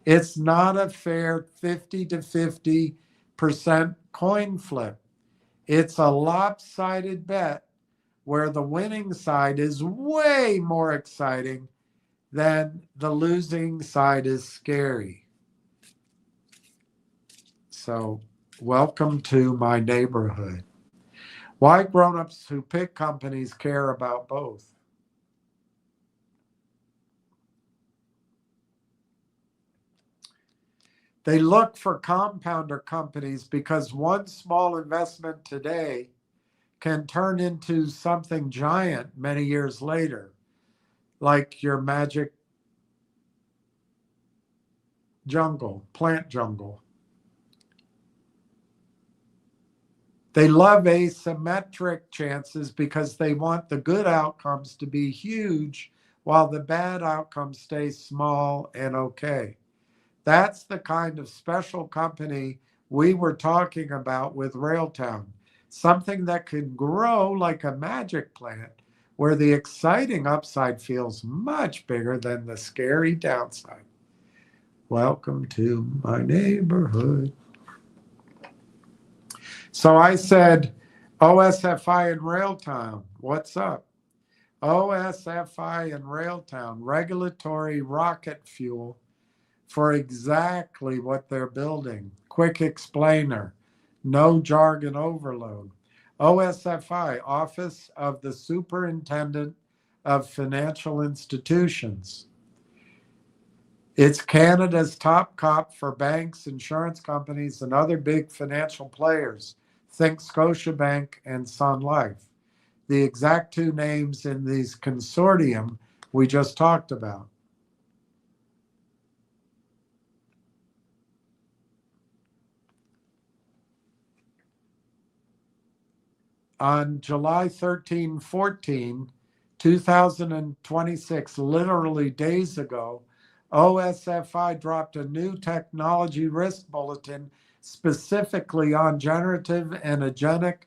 It's not a fair 50 to 50% coin flip. It's a lopsided bet where the winning side is way more exciting than the losing side is scary. So, welcome to my neighborhood. Why grown-ups who pick companies care about both? They look for compounder companies because one small investment today can turn into something giant many years later, like your magic jungle, plant jungle. They love asymmetric chances because they want the good outcomes to be huge while the bad outcomes stay small and okay. That's the kind of special company we were talking about with Railtown, something that can grow like a magic plant where the exciting upside feels much bigger than the scary downside. Welcome to my neighborhood. So I said, OSFI and Railtown, what's up? OSFI and Railtown, regulatory rocket fuel for exactly what they're building. Quick explainer, no jargon overload. OSFI, Office of the Superintendent of Financial Institutions. It's Canada's top cop for banks, insurance companies, and other big financial players. Think Scotiabank and Sun Life. The exact two names in these consortium we just talked about. On July 13, 14, 2026, literally days ago, OSFI dropped a new technology risk bulletin specifically on generative and agentic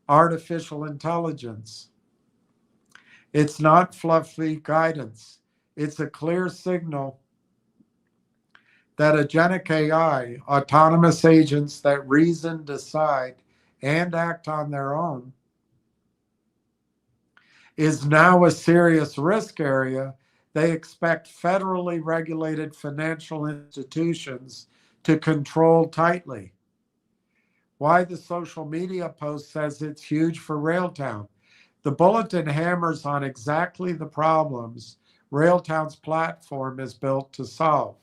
artificial intelligence. It's not fluffy guidance. It's a clear signal that agentic AI, autonomous agents that reason, decide, and act on their own, is now a serious risk area. They expect federally regulated financial institutions to control tightly. Why the social media post says it's huge for Railtown. The bulletin hammers on exactly the problems Railtown's platform is built to solve.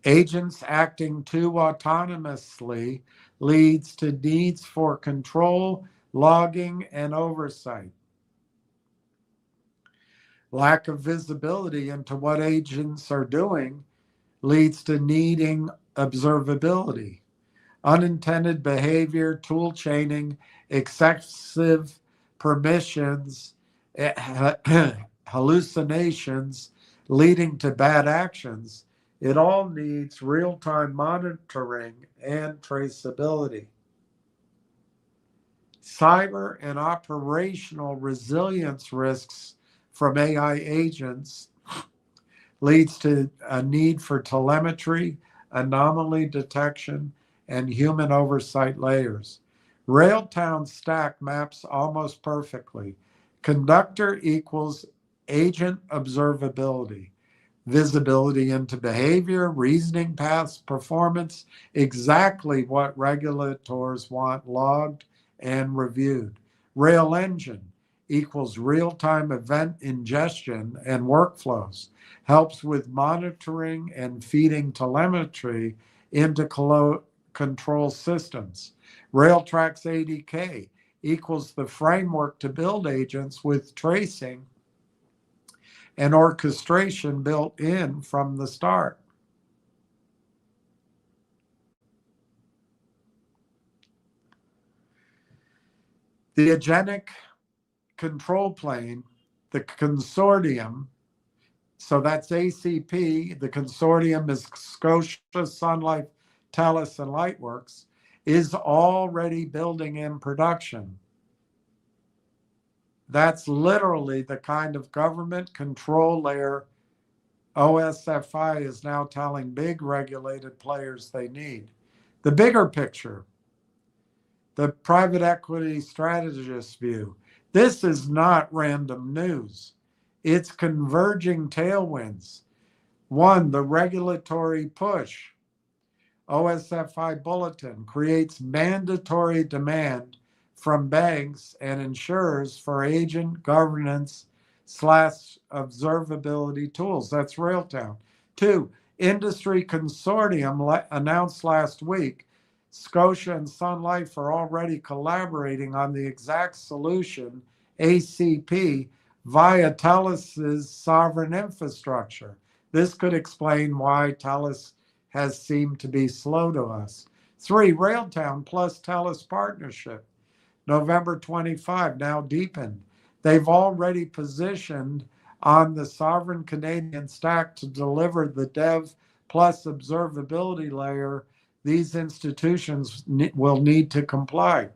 Agents acting too autonomously leads to needs for control, logging, and oversight. Lack of visibility into what agents are doing leads to needing observability. Unintended behavior, tool chaining, excessive permissions, hallucinations leading to bad actions. It all needs real-time monitoring and traceability. Cyber and operational resilience risks from AI agents leads to a need for telemetry, anomaly detection, and human oversight layers. Railtown stack maps almost perfectly. Conductor equals agent observability, visibility into behavior, reasoning paths, performance, exactly what regulators want logged and reviewed. Rail engine equals real-time event ingestion and workflows, helps with monitoring and feeding telemetry into control systems. Railtrack's ADK equals the framework to build agents with tracing and orchestration built in from the start. The agentic control plane, the consortium, so that's ACP, the consortium is Scotia, Sun Life, Telus, and Lightworks, is already building in production. That's literally the kind of government control layer OSFI is now telling big regulated players they need. The bigger picture, the private equity strategist view. This is not random news. It's converging tailwinds. One, the regulatory push. OSFI Bulletin creates mandatory demand from banks and insurers for agent governance / observability tools. That's Railtown. Two, industry consortium announced last week Scotia and Sun Life are already collaborating on the exact solution, ACP, via Telus's sovereign infrastructure. This could explain why Telus has seemed to be slow to us. Three, Railtown plus Telus partnership, November 25, now deepened. They've already positioned on the sovereign Canadian stack to deliver the dev plus observability layer these institutions will need to comply.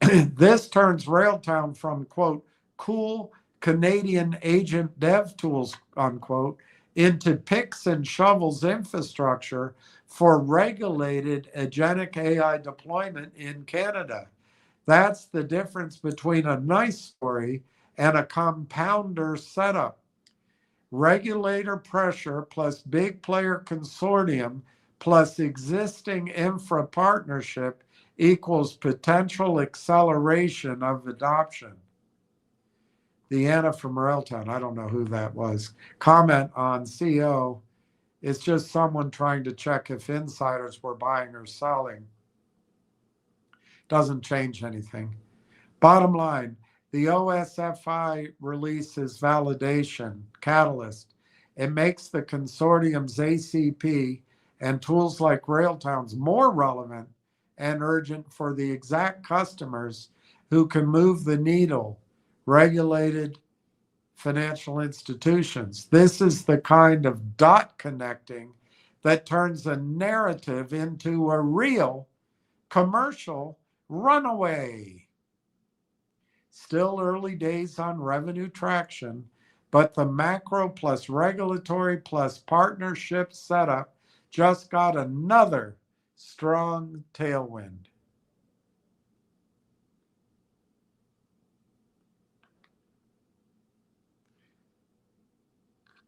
This turns Railtown from, quote, cool Canadian agent dev tools, unquote, into picks and shovels infrastructure for regulated agentic AI deployment in Canada. That's the difference between a nice story and a compounder setup. Regulator pressure plus big player consortium plus existing infra partnership equals potential acceleration of adoption. Deanna from Railtown, I don't know who that was. Comment on CO. It's just someone trying to check if insiders were buying or selling. Doesn't change anything. Bottom line, the OSFI releases validation, catalyst. It makes the consortium's ACP and tools like Railtown's more relevant and urgent for the exact customers who can move the needle, regulated financial institutions. This is the kind of dot connecting that turns a narrative into a real commercial runaway. Still early days on revenue traction, but the macro plus regulatory plus partnership setup just got another strong tailwind.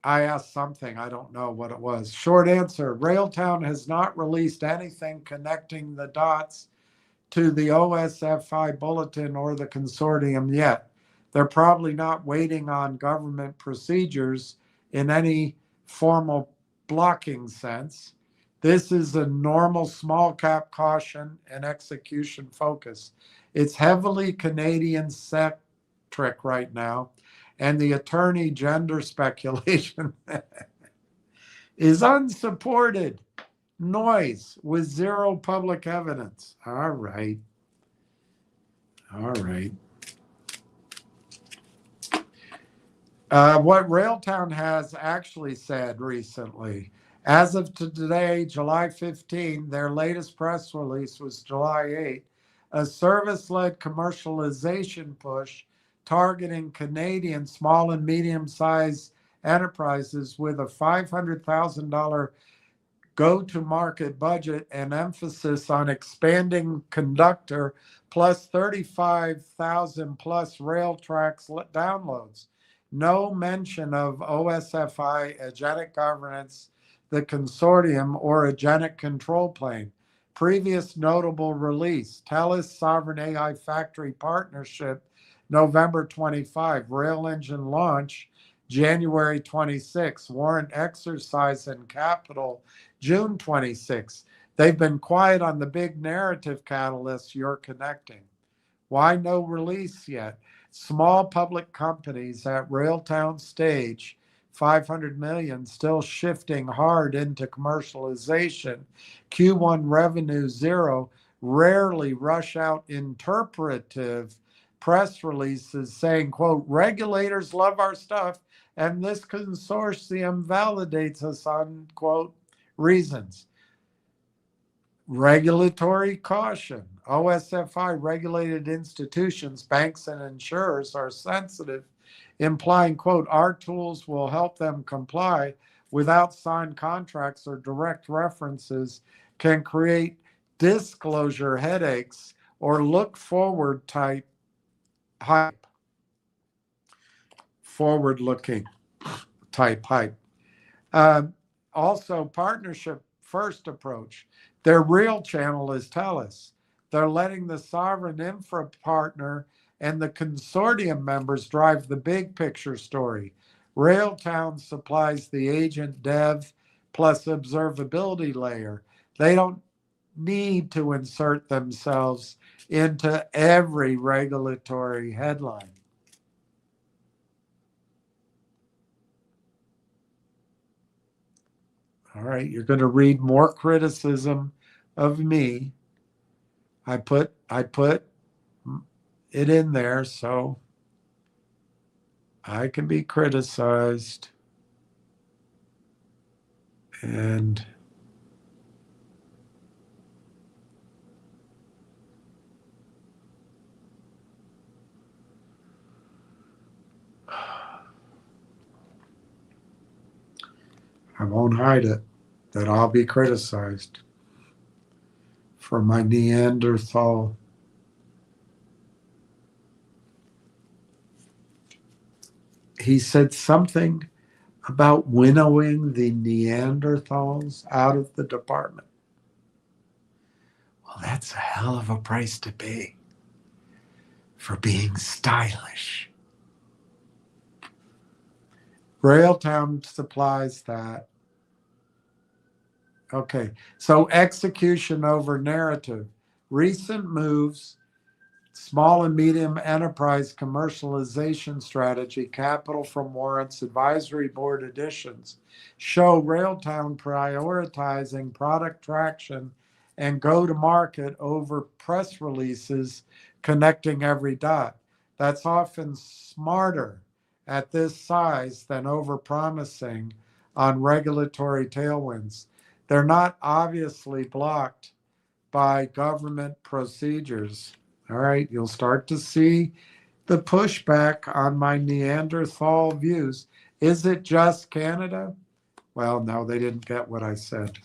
I asked something, I don't know what it was. Short answer, Railtown has not released anything connecting the dots to the OSFI bulletin or the consortium yet. They're probably not waiting on government procedures in any formal blocking sense. This is a normal small cap caution and execution focus. It's heavily Canadian centric right now, and the attorney gender speculation is unsupported noise with zero public evidence. All right. All right. What Railtown has actually said recently, as of today, July 15, their latest press release was July 8, a service-led commercialization push targeting Canadian small and medium-sized enterprises with a $500,000 go-to-market budget and emphasis on expanding conductor plus 35,000 plus rail tracks downloads. No mention of OSFI, Agentic Governance, the consortium, or Agentic Control Plane. Previous notable release, TELUS Sovereign AI Factory Partnership, November 25, Rail Engine launch, January 26, warrant exercise in Capital, June 26. They've been quiet on the big narrative catalysts you're connecting. Why no release yet? Small public companies at Railtown stage, 500 million, still shifting hard into commercialization. Q1 revenue zero, rarely rush out interpretive press releases saying, quote, regulators love our stuff and this consortium validates us on, quote, reasons. Regulatory caution. OSFI regulated institutions, banks, and insurers are sensitive, implying, quote, our tools will help them comply without signed contracts or direct references, can create disclosure headaches or look forward type hype. Forward looking type hype. Also, partnership first approach. Their real channel is TELUS. They're letting the sovereign infra partner and the consortium members drive the big picture story. Railtown supplies the agent dev plus observability layer. They don't need to insert themselves into every regulatory headline. All right, you're going to read more criticism of me. I put it in there so I can be criticized. And I won't hide it, that I'll be criticized for my Neanderthal. He said something about winnowing the Neanderthals out of the department. Well, that's a hell of a price to pay for being stylish. Railtown supplies that. Okay, so execution over narrative. Recent moves, small and medium enterprise commercialization strategy, capital from warrants, advisory board additions, show Railtown prioritizing product traction and go to market over press releases connecting every dot. That's often smarter at this size than over-promising on regulatory tailwinds. They're not obviously blocked by government procedures. All right, you'll start to see the pushback on my Neanderthal views. Is it just Canada? Well, no, they didn't get what I said.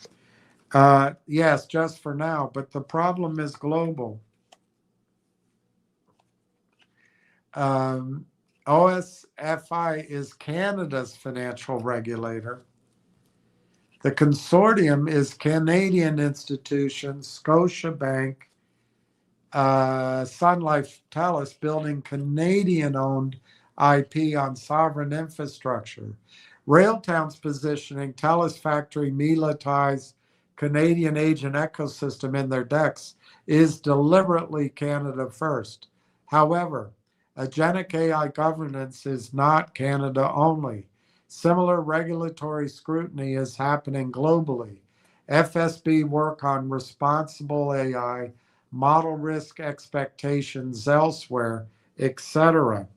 Yes, just for now, but the problem is global. OSFI is Canada's financial regulator. The consortium is Canadian institutions, Scotiabank, Sun Life, TELUS, building Canadian-owned IP on sovereign infrastructure. Railtown's positioning TELUS Factory Militized Canadian agent ecosystem in their decks is deliberately Canada first. However, Agentic AI governance is not Canada only. Similar regulatory scrutiny is happening globally. FSB work on responsible AI, model risk expectations elsewhere, etc.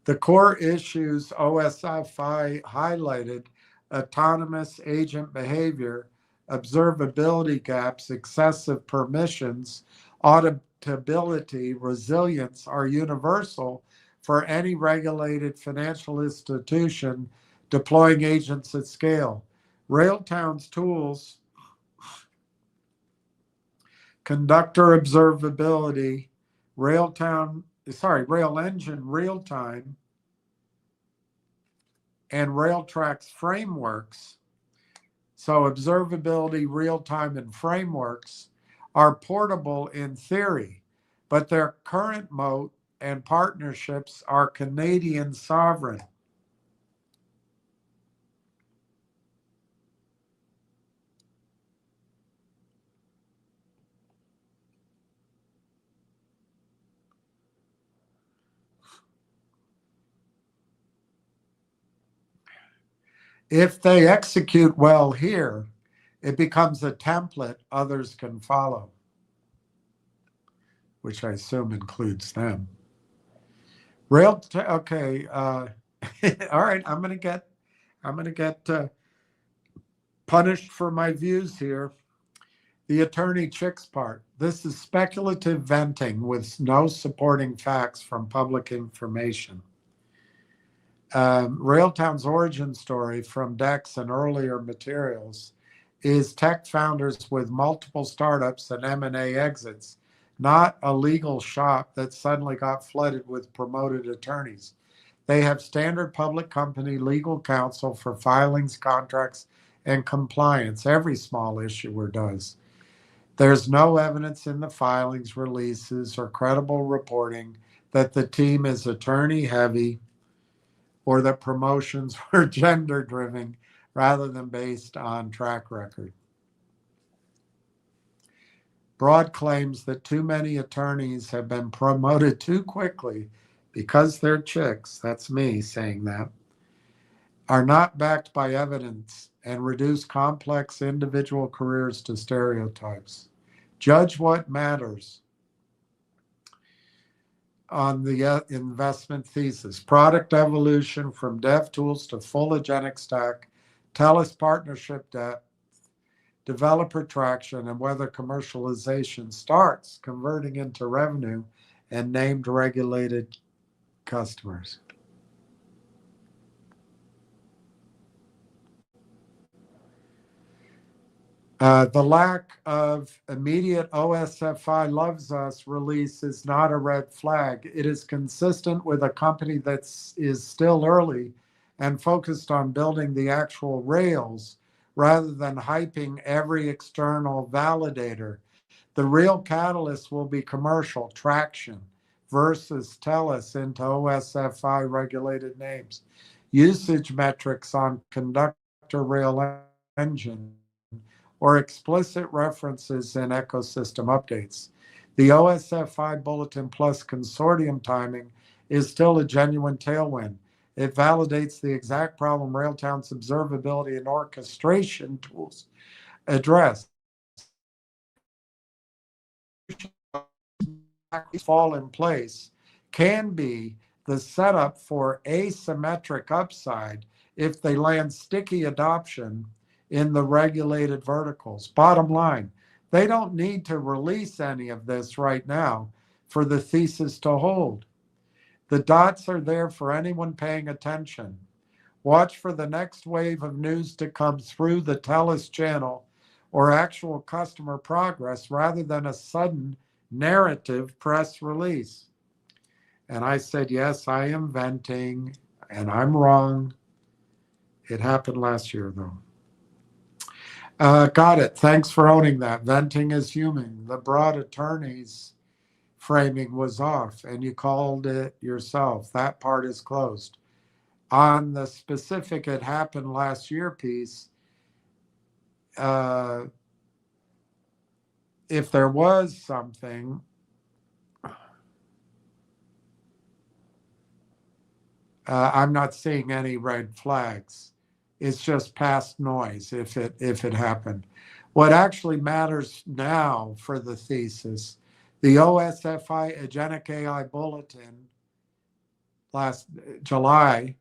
The core issues OSFI highlighted: autonomous agent behavior, observability gaps, excessive permissions, auditability, resilience are universal for any regulated financial institution deploying agents at scale. Railtown's tools, conductor observability, Rail Engine real time, and Railtrack's frameworks, so observability, real time, and frameworks are portable in theory, but their current moat and partnerships are Canadian sovereign. If they execute well here, it becomes a template others can follow, which I assume includes them. Okay. All right. I'm gonna get punished for my views here. The attorney chicks part. This is speculative venting with no supporting facts from public information. Railtown's origin story from Dex and earlier materials is tech founders with multiple startups and M&A exits, not a legal shop that suddenly got flooded with promoted attorneys. They have standard public company legal counsel for filings, contracts, and compliance. Every small issuer does. There's no evidence in the filings, releases, or credible reporting that the team is attorney heavy or that promotions were gender driven rather than based on track record. Broad claims that too many attorneys have been promoted too quickly because they're chicks, that's me saying that, are not backed by evidence and reduce complex individual careers to stereotypes. Judge what matters on the investment thesis: product evolution from dev tools to full agentic stack, TELUS partnership depth, developer traction, and whether commercialization starts converting into revenue and named regulated customers. The lack of immediate OSFI Loves Us release is not a red flag. It is consistent with a company that is still early and focused on building the actual rails rather than hyping every external validator. The real catalyst will be commercial traction versus TELUS into OSFI regulated names. Usage metrics on conductor rail engine or explicit references in ecosystem updates. The OSFI Bulletin Plus consortium timing is still a genuine tailwind. It validates the exact problem Railtown's observability and orchestration tools address. Fall in place can be the setup for asymmetric upside if they land sticky adoption in the regulated verticals. Bottom line, they don't need to release any of this right now for the thesis to hold. The dots are there for anyone paying attention. Watch for the next wave of news to come through the TELUS channel or actual customer progress rather than a sudden narrative press release. And I said, yes, I am venting and I'm wrong. It happened last year though. Got it. Thanks for owning that. Venting is human. The broad attorney's framing was off, and you called it yourself. That part is closed. On the specific "it happened last year" piece, if there was something, I'm not seeing any red flags. It's just past noise if it happened. What actually matters now for the thesis, the OSFI Agenic AI Bulletin last July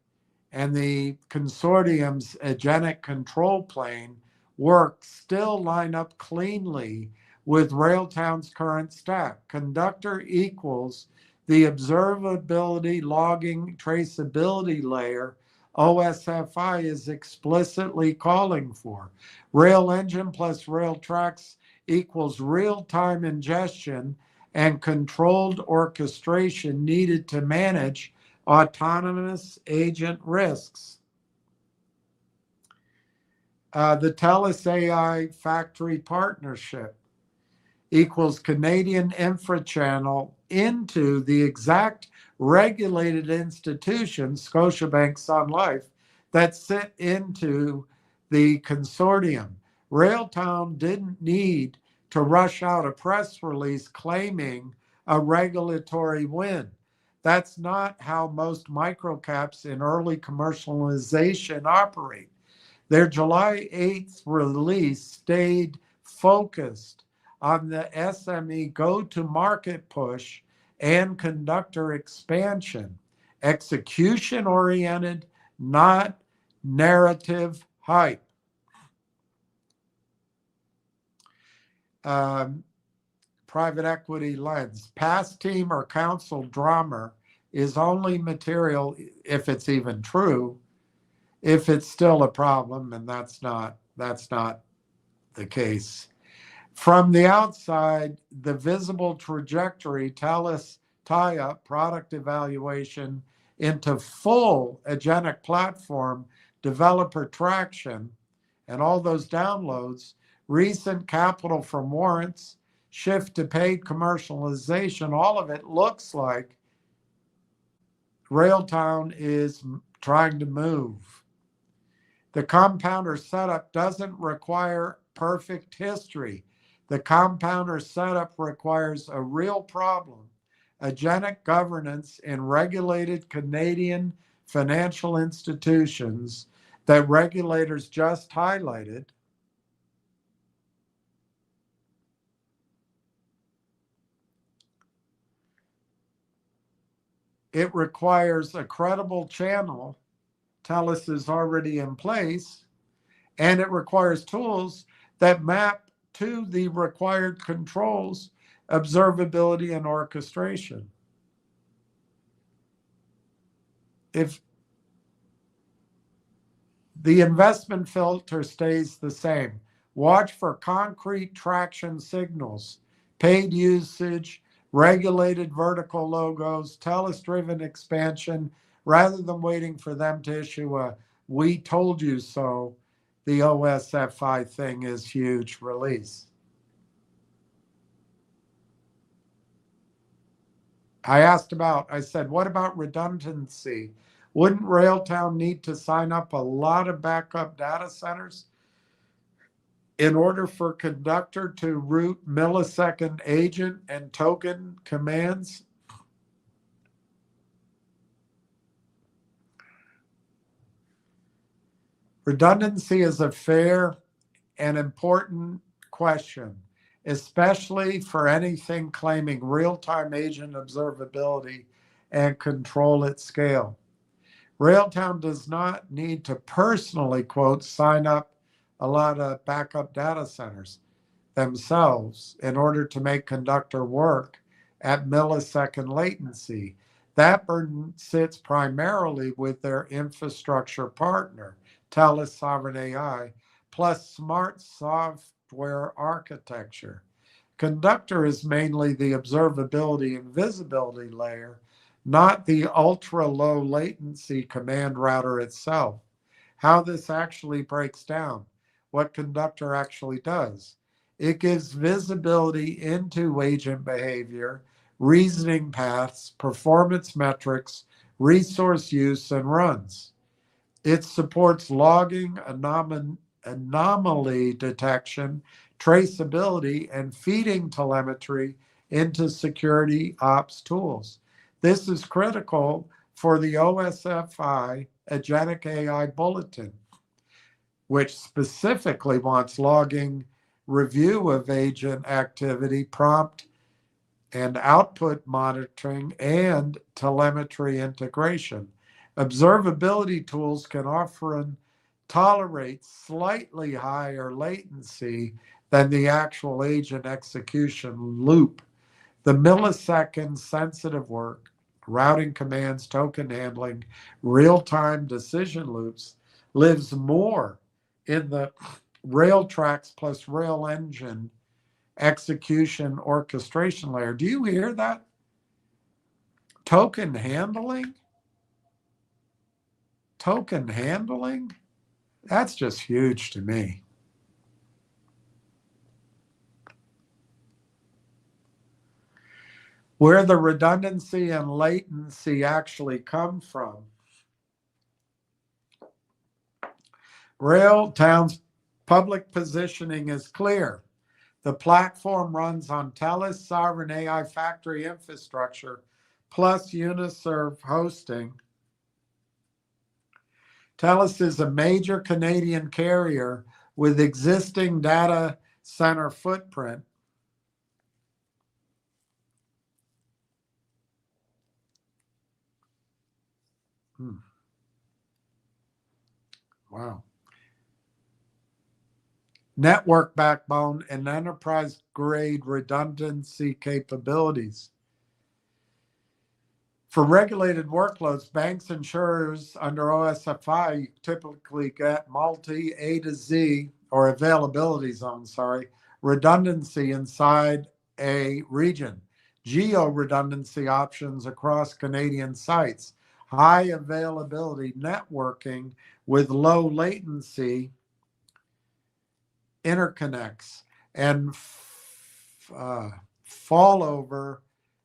and the consortium's Agenic Control Plane work still line up cleanly with Railtown's current stack. Conductor equals the observability, logging, traceability layer OSFI is explicitly calling for. Rail engine plus rail tracks equals real-time ingestion and controlled orchestration needed to manage autonomous agent risks. The TELUS AI Factory Partnership equals Canadian infra channel into the exact regulated institutions, Scotiabank, Sun Life, that sit into the consortium. Railtown didn't need to rush out a press release claiming a regulatory win. That's not how most microcaps in early commercialization operate. Their July 8th release stayed focused on the SME go-to-market push and conductor expansion, execution-oriented, not narrative hype. Private equity lens. Past team or council drama is only material, if it's even true, if it's still a problem, and that's not the case. From the outside, the visible trajectory, TELUS tie-up, product evaluation into full Agenic platform, developer traction, and all those downloads, recent capital from warrants, shift to paid commercialization, all of it looks like Railtown is trying to move. The compounder setup doesn't require perfect history. The compounder setup requires a real problem, Agenic governance in regulated Canadian financial institutions that regulators just highlighted. It requires a credible channel, TELUS is already in place, and it requires tools that map to the required controls, observability, and orchestration. If the investment filter stays the same, watch for concrete traction signals, paid usage, regulated vertical logos, TELUS-driven expansion, rather than waiting for them to issue a "we told you so," the OSFI thing is huge release. I said, what about redundancy? Wouldn't Railtown need to sign up a lot of backup data centers in order for conductor to route millisecond agent and token commands? Redundancy is a fair and important question, especially for anything claiming real-time agent observability and control at scale. Railtown does not need to personally, quote, sign up a lot of backup data centers themselves in order to make conductor work at millisecond latency. That burden sits primarily with their infrastructure partner, TELUS Sovereign AI, plus smart software architecture. Conductor is mainly the observability and visibility layer, not the ultra-low latency command router itself. How this actually breaks down, what Conductor actually does. It gives visibility into agent behavior, reasoning paths, performance metrics, resource use, and runs. It supports logging, anomaly detection, traceability, and feeding telemetry into security ops tools. This is critical for the OSFI Agentic AI Bulletin, which specifically wants logging, review of agent activity, prompt and output monitoring, and telemetry integration. Observability tools can often tolerate slightly higher latency than the actual agent execution loop. The millisecond sensitive work, routing commands, token handling, real-time decision loops lives more in the rail tracks plus rail engine execution orchestration layer. Do you hear that? Token handling? Token handling? That's just huge to me. Where the redundancy and latency actually come from. Railtown's public positioning is clear. The platform runs on TELUS Sovereign AI Factory infrastructure plus Uniserve hosting. TELUS is a major Canadian carrier with existing data center footprint. Wow. Network backbone and enterprise-grade redundancy capabilities. For regulated workloads, banks, insurers under OSFI typically get multi A to Z or availability zone, redundancy inside a region, geo redundancy options across Canadian sites, high availability networking with low latency interconnects, and fallover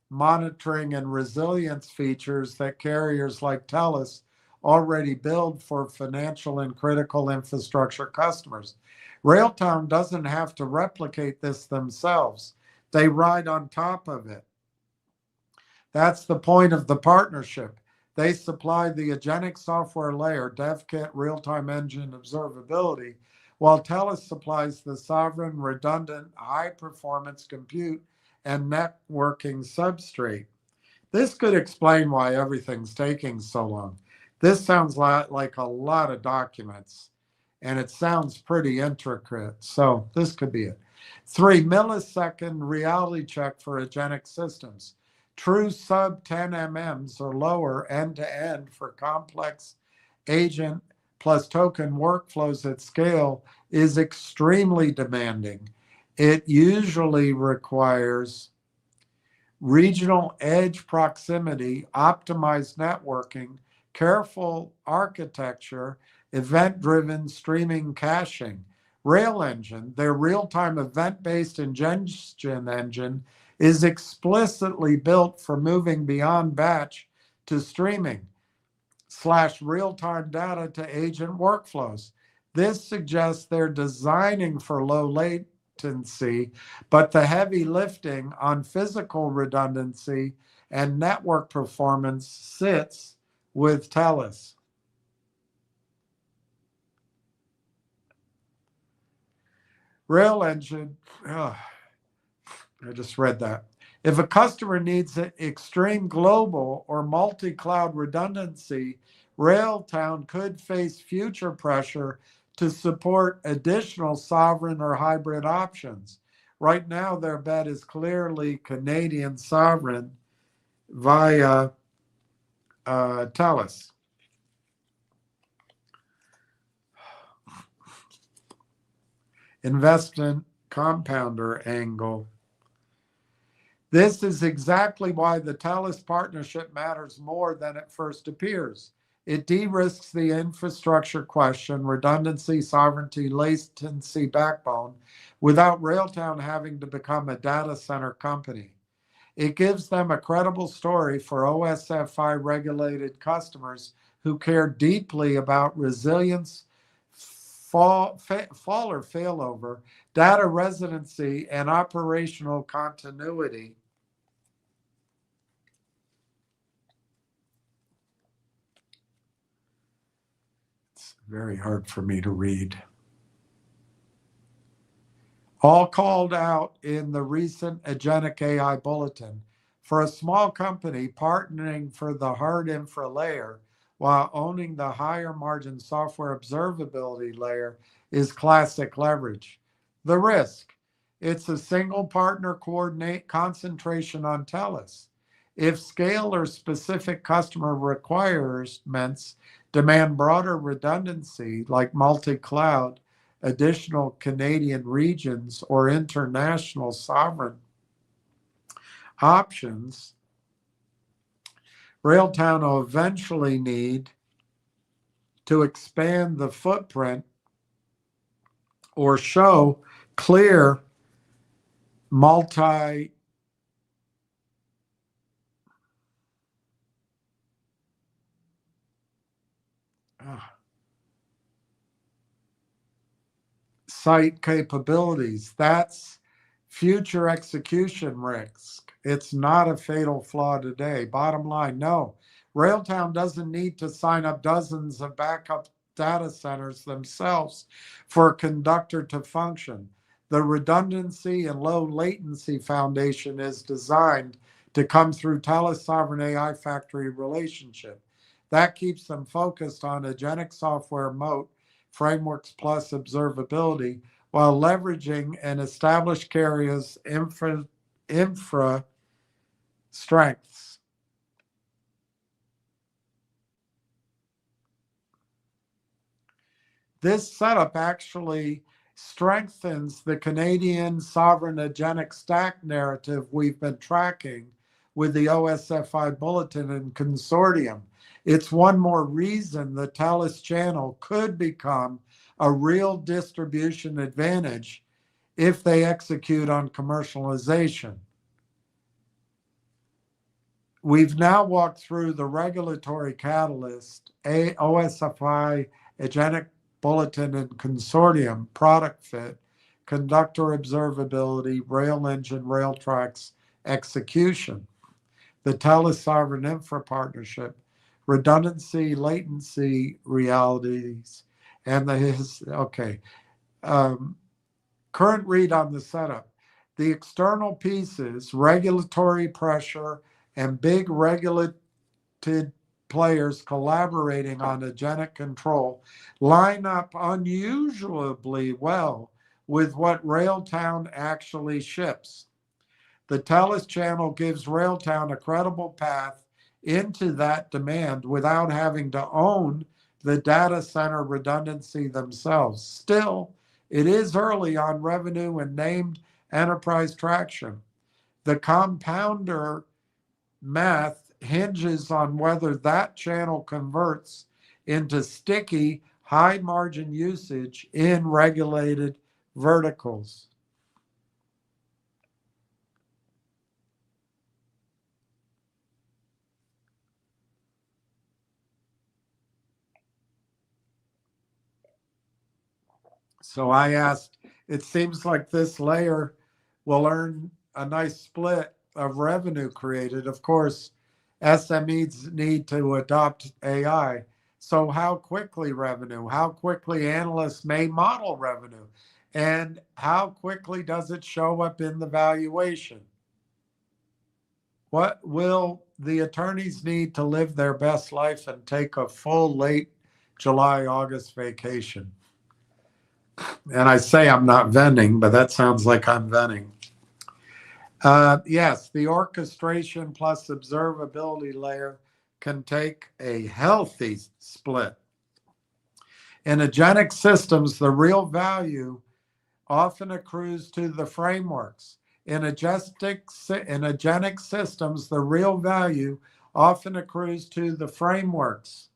monitoring and resilience features that carriers like TELUS already build for financial and critical infrastructure customers. Railtown doesn't have to replicate this themselves. They ride on top of it. That's the point of the partnership. They supply the agentic software layer, DevKit, real-time engine observability, while TELUS supplies the sovereign, redundant, high-performance compute and networking substrate. This could explain why everything's taking so long. This sounds like a lot of documents, and it sounds pretty intricate, so this could be it. 3, millisecond reality check for agentic systems. True sub 10 MMs or lower end-to-end for complex agent plus token workflows at scale is extremely demanding. It usually requires regional edge proximity, optimized networking, careful architecture, event-driven streaming caching. Rail Engine, their real-time event-based ingestion engine, is explicitly built for moving beyond batch to streaming / real-time data to agent workflows. This suggests they're designing for low latency, but the heavy lifting on physical redundancy and network performance sits with TELUS. Rail Engine, I just read that. If a customer needs extreme global or multi-cloud redundancy, Railtown could face future pressure to support additional sovereign or hybrid options. Right now, their bet is clearly Canadian sovereign via TELUS. Investment compounder angle. This is exactly why the TELUS partnership matters more than it first appears. It de-risks the infrastructure question, redundancy, sovereignty, latency backbone, without Railtown having to become a data center company. It gives them a credible story for OSFI regulated customers who care deeply about resilience, fall or failover, data residency, and operational continuity. It's very hard for me to read. All called out in the recent Agentic AI Bulletin. For a small company, partnering for the hard infra layer while owning the higher margin software observability layer is classic leverage. The risk, it's a single partner coordinate concentration on TELUS. If scale or specific customer requirements demand broader redundancy, like multi-cloud, additional Canadian regions, or international sovereign options, Railtown will eventually need to expand the footprint or show clear multi site capabilities. That's future execution risk. It's not a fatal flaw today. Bottom line, no. Railtown doesn't need to sign up dozens of backup data centers themselves for a conductor to function. The redundancy and low latency foundation is designed to come through TELUS Sovereign AI Factory relationship. That keeps them focused on agentic software moat, frameworks plus observability, while leveraging an established carrier's infra strengths. This setup actually strengthens the Canadian sovereign agentic stack narrative we've been tracking with the OSFI Bulletin and Consortium. It's one more reason the TELUS channel could become a real distribution advantage if they execute on commercialization. We've now walked through the regulatory catalyst, OSFI Agentic Bulletin and Consortium, product fit, conductor observability, rail engine, rail tracks, execution, the TELUS Sovereign Infra Partnership, redundancy, latency realities, and current read on the setup. The external pieces, regulatory pressure, and big regulated players collaborating on agentic control line up unusually well with what Railtown actually ships. The TELUS channel gives Railtown a credible path into that demand without having to own the data center redundancy themselves. Still, it is early on revenue and named enterprise traction. The compounder math hinges on whether that channel converts into sticky, high margin usage in regulated verticals. So I asked, it seems like this layer will earn a nice split of revenue created. Of course, SMEs need to adopt AI. So how quickly revenue? How quickly analysts may model revenue? And how quickly does it show up in the valuation? What will the attorneys need to live their best life and take a full late July, August vacation? And I say I'm not venting, but that sounds like I'm venting. Yes, the orchestration plus observability layer can take a healthy split. In agentic systems, the real value often accrues to the frameworks. In agentic systems, the real value often accrues to the frameworks,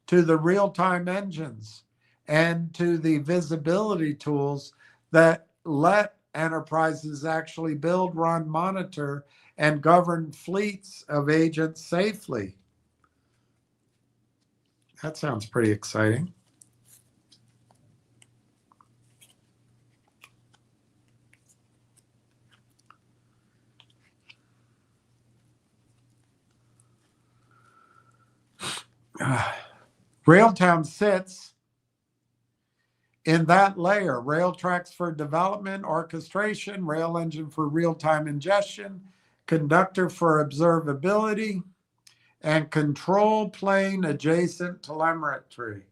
to the real-time engines, and to the visibility tools that let enterprises actually build, run, monitor, and govern fleets of agents safely. That sounds pretty exciting. Real-time sits in that layer. Rail tracks for development, orchestration, rail engine for real-time ingestion, conductor for observability, and control plane adjacent telemetry.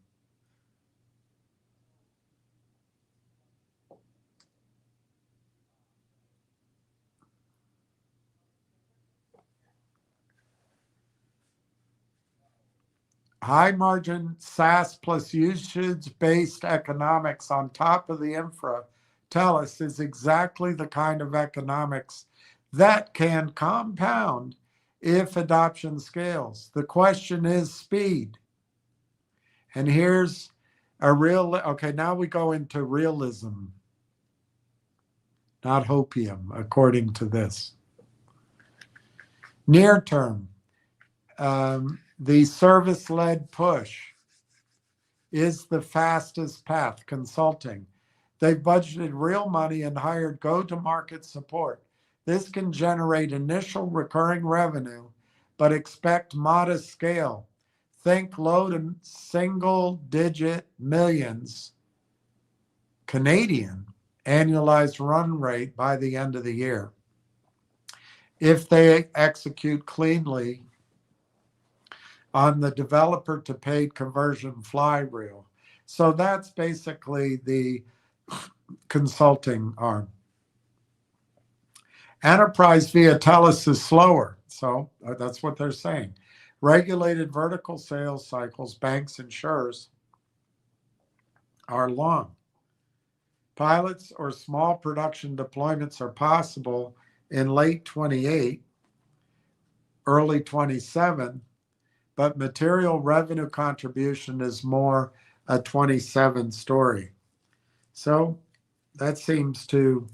High margin SaaS plus usage-based economics on top of the infra, TELUS, is exactly the kind of economics that can compound if adoption scales. The question is speed. And here's a real, okay, now we go into realism, not hopium, according to this. Near term, the service-led push is the fastest path. Consulting. They've budgeted real money and hired go-to-market support. This can generate initial recurring revenue, but expect modest scale. Think low to single-digit millions Canadian annualized run rate by the end of the year. If they execute cleanly on the developer to paid conversion flywheel. So that's basically the consulting arm. Enterprise via TELUS is slower. So that's what they're saying. Regulated vertical sales cycles, banks, insurers are long. Pilots or small production deployments are possible in late 28, early 27, but material revenue contribution is more a 27 story. So that seems to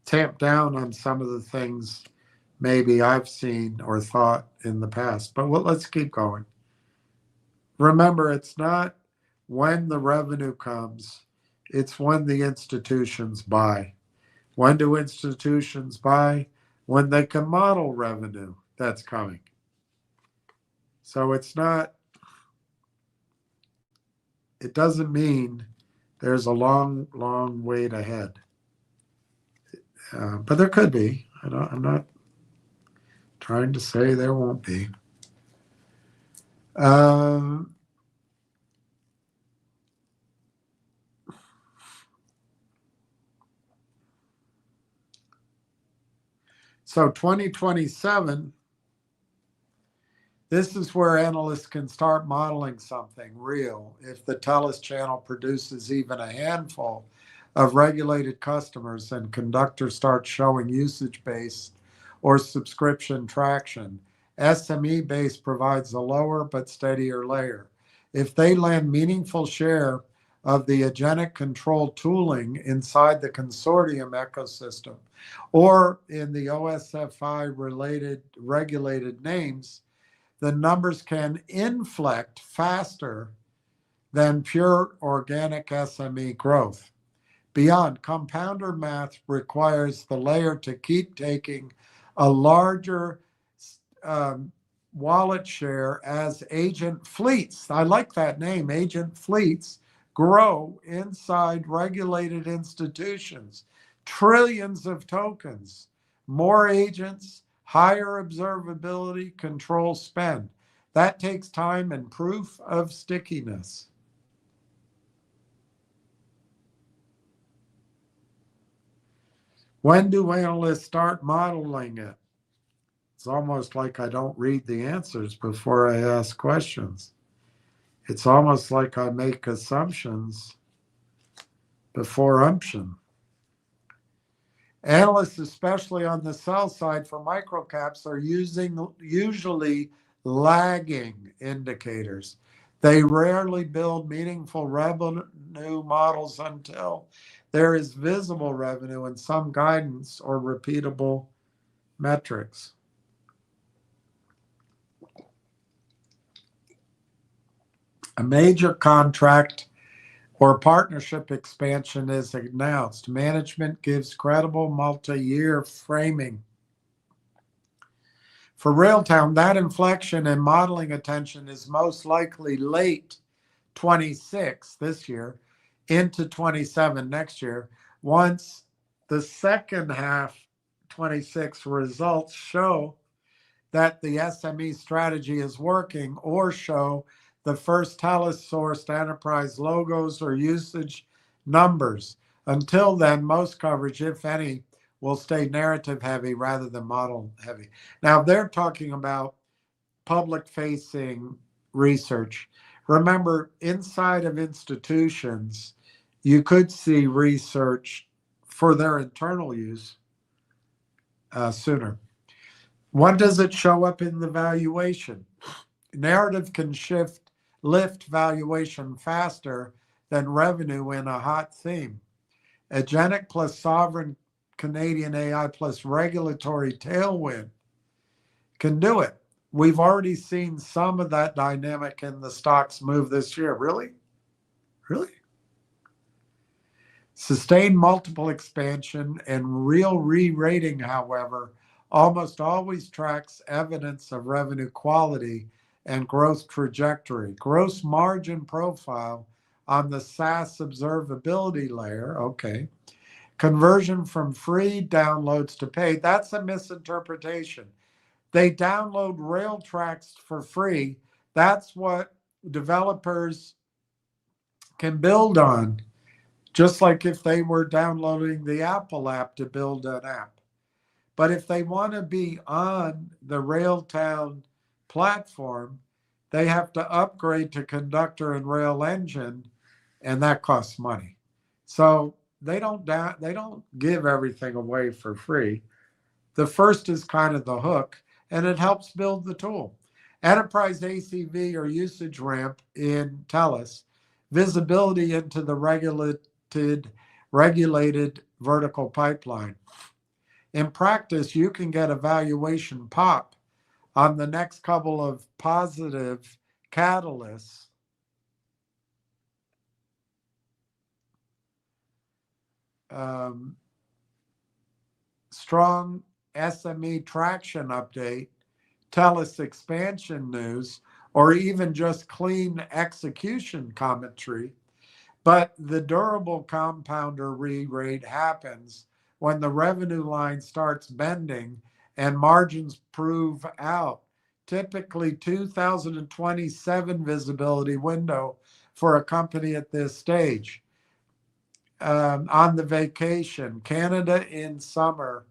tamp down on some of the things maybe I've seen or thought in the past. But let's keep going. Remember, it's not when the revenue comes, it's when the institutions buy. When do institutions buy? When they can model revenue that's coming. So it's not, it doesn't mean there's a long, long wait ahead. But there could be. I'm not trying to say there won't be. So 2027, this is where analysts can start modeling something real. If the TELUS channel produces even a handful of regulated customers and conductors start showing usage-based or subscription traction, SME base provides a lower but steadier layer. If they land meaningful share of the agentic control tooling inside the consortium ecosystem or in the OSFI related regulated names, the numbers can inflect faster than pure organic SME growth. Beyond, compounder math requires the layer to keep taking a larger wallet share as agent fleets, I like that name, agent fleets, grow inside regulated institutions. Trillions of tokens, more agents, higher observability, control spend. That takes time and proof of stickiness. When do analysts start modeling it? It's almost like I don't read the answers before I ask questions. It's almost like I make assumptions before umption. Analysts, especially on the sell side for microcaps, are usually lagging indicators. They rarely build meaningful revenue models until there is visible revenue and some guidance or repeatable metrics. A major contract or partnership expansion is announced. Management gives credible multi-year framing For Railtown, that inflection in modeling attention is most likely late 26 this year into 27 next year. Once the second half 26 results show that the SME strategy is working, or show the first TELUS sourced enterprise logos or usage numbers. Until then, most coverage, if any, will stay narrative heavy rather than model heavy. Now, they're talking about public facing research. Remember, inside of institutions, you could see research for their internal use sooner. When does it show up in the valuation? Narrative can lift valuation faster than revenue in a hot theme. Agentic plus sovereign Canadian AI plus regulatory tailwind can do it. We've already seen some of that dynamic in the stocks move this year. Really? Really? Sustained multiple expansion and real re-rating, however, almost always tracks evidence of revenue quality and growth trajectory. Gross margin profile on the SaaS observability layer, okay. Conversion from free downloads to paid, that's a misinterpretation. They download Railtracks for free. That's what developers can build on, just like if they were downloading the Apple app to build an app. But if they want to be on the Railtown platform, they have to upgrade to Conductor and Rail Engine, and that costs money. So they don't give everything away for free. The first is kind of the hook, and it helps build the tool. Enterprise ACV or usage ramp in TELUS, visibility into the regulated vertical pipeline. In practice, you can get a valuation pop on the next couple of positive catalysts. Strong SME traction update, TELUS expansion news, or even just clean execution commentary. But the durable compounder re-rate happens when the revenue line starts bending and margins prove out. Typically 2027 visibility window for a company at this stage. On the vacation, Canada in summer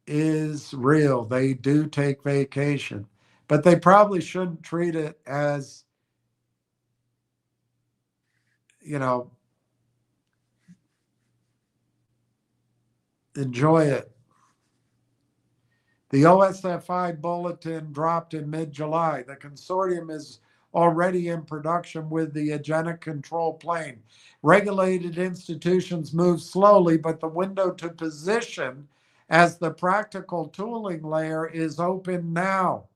is real. They do take vacation, but they probably shouldn't treat it as, enjoy it. The OSFI bulletin dropped in mid-July. The consortium is already in production with the agentic control plane. Regulated institutions move slowly, but the window to position as the practical tooling layer is open now.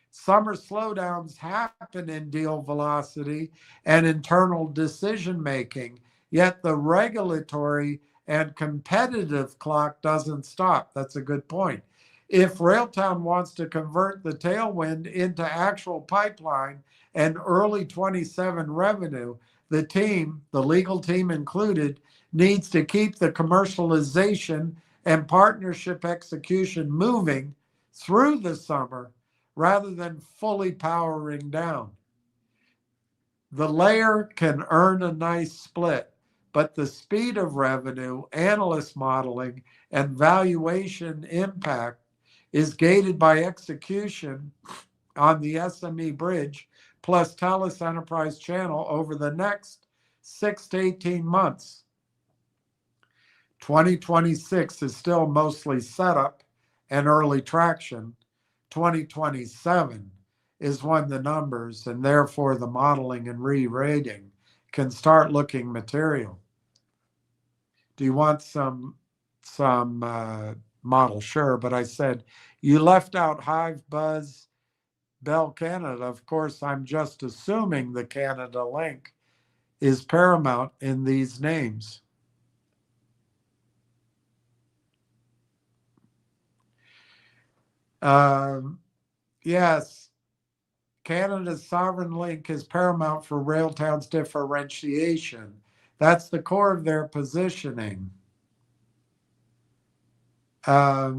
Summer slowdowns happen in deal velocity and internal decision making, yet the regulatory and competitive clock doesn't stop. That's a good point. If Railtown wants to convert the tailwind into actual pipeline and early 27 revenue, the team, the legal team included, needs to keep the commercialization and partnership execution moving through the summer rather than fully powering down. The layer can earn a nice split, but the speed of revenue, analyst modeling, and valuation impact is gated by execution on the SME bridge plus TELUS Enterprise channel over the next 6 to 18 months. 2026 is still mostly setup and early traction. 2027 is when the numbers and therefore the modeling and re-rating can start looking material. Do you want some model? Sure, but I said you left out Hive, Buzz, Bell Canada. Of course, I'm just assuming the Canada link is paramount in these names. Yes, Canada's sovereign link is paramount for Railtown's differentiation. That's the core of their positioning. I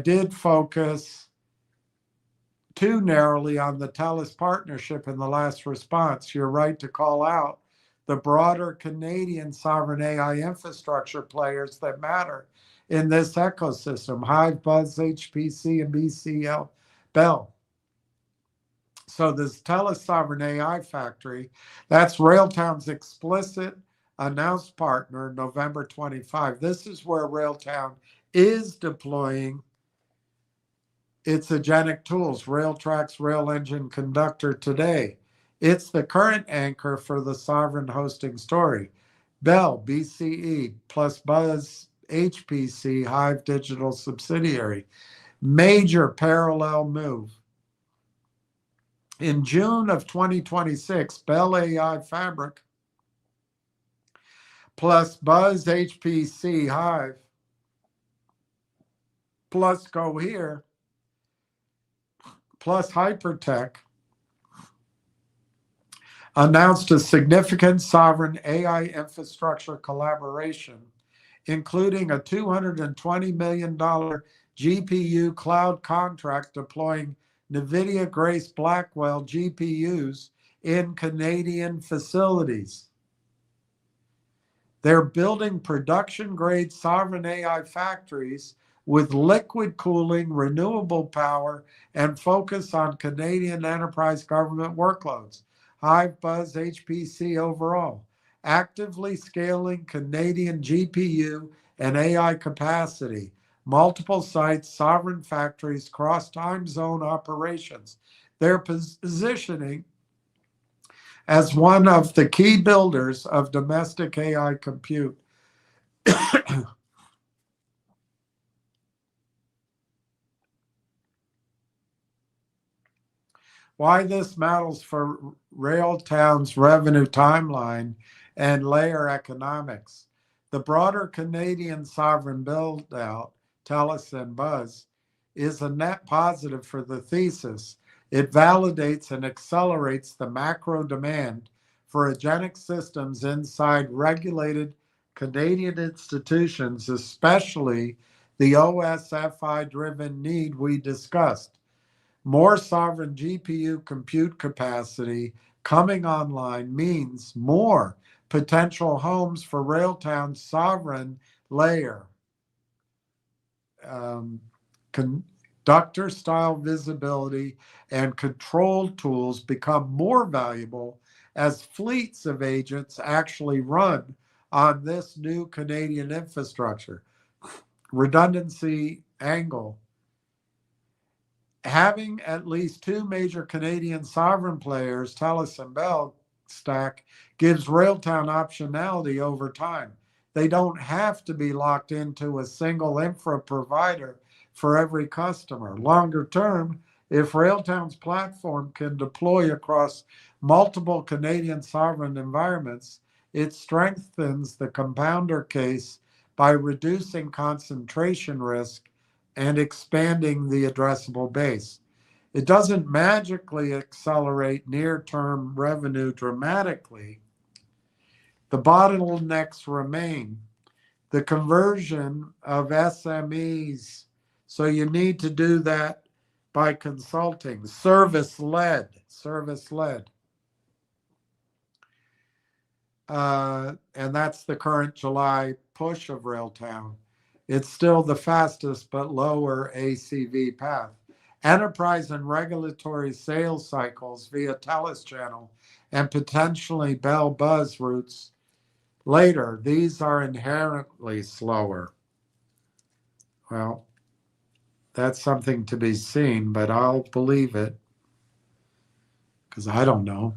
did focus too narrowly on the TELUS partnership in the last response. You're right to call out the broader Canadian sovereign AI infrastructure players that matter in this ecosystem: Hive, Buzz, HPC, and BCL Bell. So this TELUS Sovereign AI Factory, that's Railtown's explicit announced partner, November 25. This is where Railtown is deploying its agentic tools, Railtrax, Rail Engine Conductor today. It's the current anchor for the sovereign hosting story. Bell, BCE, plus Buzz, HPC, Hive Digital subsidiary. Major parallel move. In June of 2026, Bell AI Fabric plus Buzz HPC Hive plus Cohere plus Hypertech announced a significant sovereign AI infrastructure collaboration, including a $220 million GPU cloud contract deploying NVIDIA Grace Blackwell GPUs in Canadian facilities. They're building production-grade sovereign AI factories with liquid cooling, renewable power, and focus on Canadian enterprise government workloads. Hive, Buzz, HPC overall, actively scaling Canadian GPU and AI capacity, multiple sites, sovereign factories, cross-time zone operations. They're positioning as one of the key builders of domestic AI compute. Why this matters for Railtown's revenue timeline and layer economics. The broader Canadian sovereign build-out, TELUS and Buzz, is a net positive for the thesis. It validates and accelerates the macro demand for agentic systems inside regulated Canadian institutions, especially the OSFI-driven need we discussed. More sovereign GPU compute capacity coming online means more potential homes for Railtown's sovereign layer. Conductor style visibility and control tools become more valuable as fleets of agents actually run on this new Canadian infrastructure. Redundancy angle. Having at least two major Canadian sovereign players, TELUS and Bell, stack gives Railtown optionality over time. They don't have to be locked into a single infra provider for every customer. Longer term, if Railtown's platform can deploy across multiple Canadian sovereign environments, it strengthens the compounder case by reducing concentration risk and expanding the addressable base. It doesn't magically accelerate near-term revenue dramatically. The bottlenecks remain. The conversion of SMEs, so you need to do that by consulting, service-led. And that's the current July push of Railtown. It's still the fastest but lower ACV path. Enterprise and regulatory sales cycles via TELUS channel and potentially Bell Buzz routes later, these are inherently slower. Well, that's something to be seen, but I'll believe it because I don't know.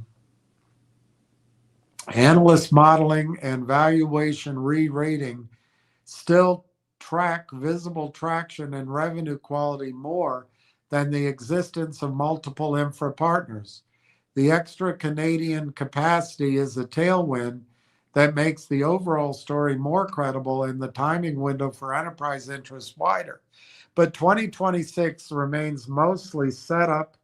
Analyst modeling and valuation re-rating still track visible traction and revenue quality more than the existence of multiple infra partners. The extra Canadian capacity is a tailwind that makes the overall story more credible and the timing window for enterprise interest wider. But 2026 remains mostly set up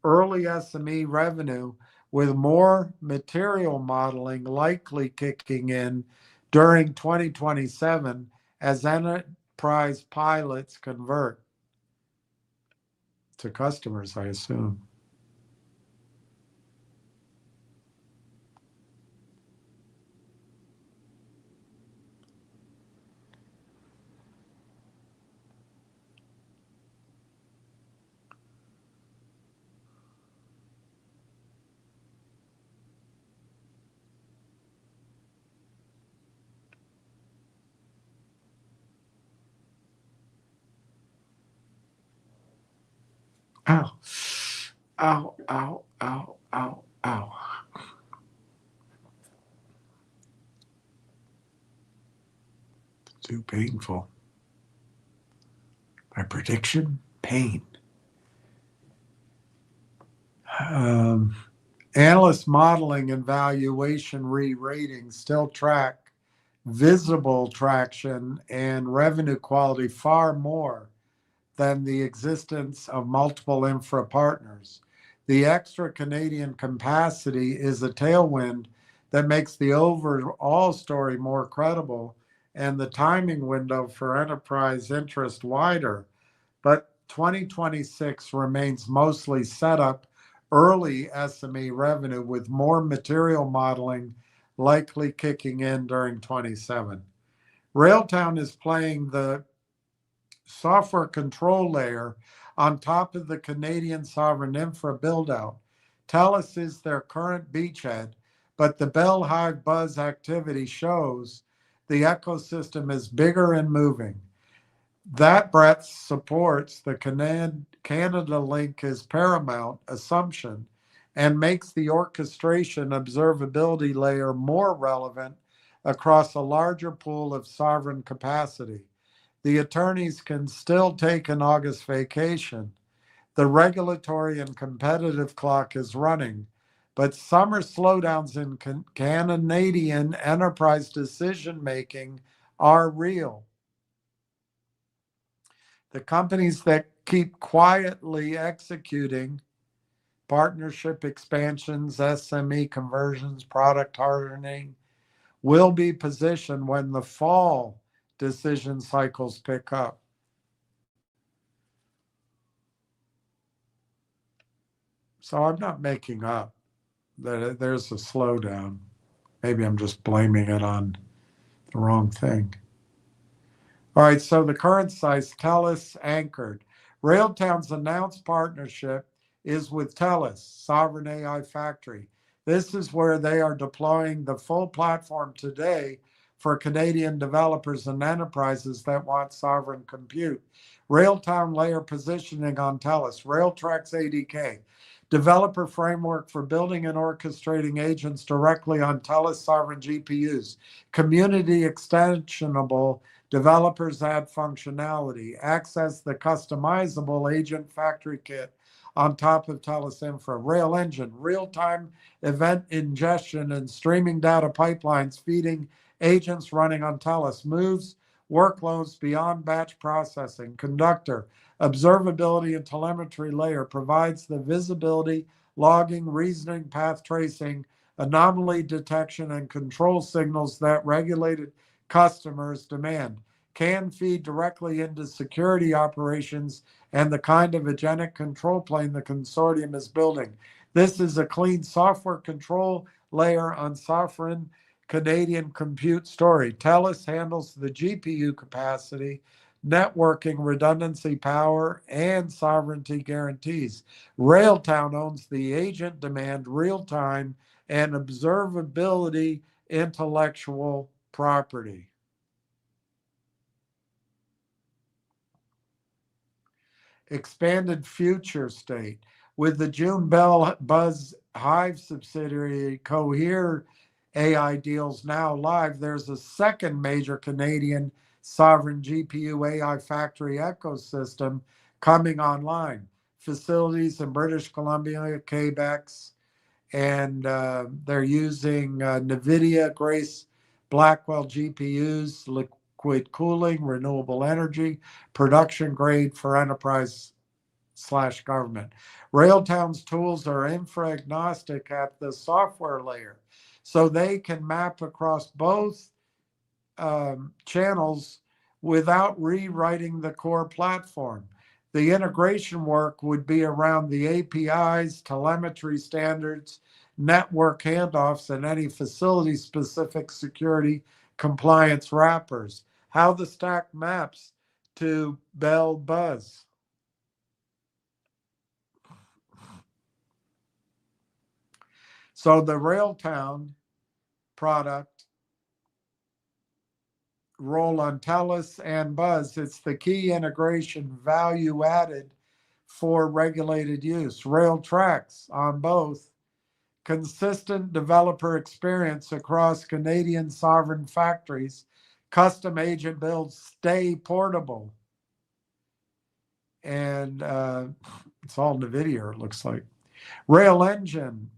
early SME revenue, with more material modeling likely kicking in during 2027 as enterprise pilots convert to customers, I assume. Ow, ow, ow, ow, ow, ow. Too painful. My prediction, pain. Analyst modeling and valuation re-ratings still track visible traction and revenue quality far more than the existence of multiple infra partners. The extra Canadian capacity is a tailwind that makes the overall story more credible and the timing window for enterprise interest wider. But 2026 remains mostly set up early SME revenue, with more material modeling likely kicking in during 27. Railtown is playing the software control layer on top of the Canadian sovereign infra buildout. TELUS is their current beachhead, but the Bell Hive Buzz activity shows the ecosystem is bigger and moving. That breadth supports the Canada Link is paramount assumption and makes the orchestration observability layer more relevant across a larger pool of sovereign capacity. The attorneys can still take an August vacation. The regulatory and competitive clock is running, but summer slowdowns in Canadian enterprise decision making are real. The companies that keep quietly executing partnership expansions, SME conversions, product hardening will be positioned when the fall decision cycles pick up. So I'm not making up that there's a slowdown. Maybe I'm just blaming it on the wrong thing. All right, so the current size, TELUS anchored. Railtown's announced partnership is with TELUS, Sovereign AI Factory. This is where they are deploying the full platform today for Canadian developers and enterprises that want sovereign compute. Railtown layer positioning on TELUS, Railtrax ADK, developer framework for building and orchestrating agents directly on TELUS sovereign GPUs, community extensionable. Developers add functionality, access the customizable agent factory kit on top of TELUS Infra, Rail Engine, real-time event ingestion and streaming data pipelines feeding agents running on TELUS, moves workloads beyond batch processing. Conductor, observability and telemetry layer provides the visibility, logging, reasoning, path tracing, anomaly detection, and control signals that regulated customers demand, can feed directly into security operations and the kind of agentic control plane the consortium is building. This is a clean software control layer on sovereign Canadian compute story. TELUS handles the GPU capacity, networking, redundancy, power, and sovereignty guarantees. Railtown owns the agent demand, real-time, and observability intellectual property. Expanded future state. With the June Bell Buzz Hive subsidiary Cohere AI deals now live, there's a second major Canadian sovereign GPU AI factory ecosystem coming online. Facilities in British Columbia, Quebec, and they're using NVIDIA Grace Blackwell GPUs, liquid cooling, renewable energy, production grade for enterprise/government. Railtown's tools are infra agnostic at the software layer, so they can map across both channels without rewriting the core platform. The integration work would be around the APIs, telemetry standards, network handoffs, and any facility-specific security compliance wrappers. How the stack maps to Bell Buzz. So the Railtown product roll on TELUS and Buzz. It's the key integration value added for regulated use. Rail tracks on both. Consistent developer experience across Canadian sovereign factories. Custom agent builds stay portable. And it's all NVIDIA, it looks like. Rail Engine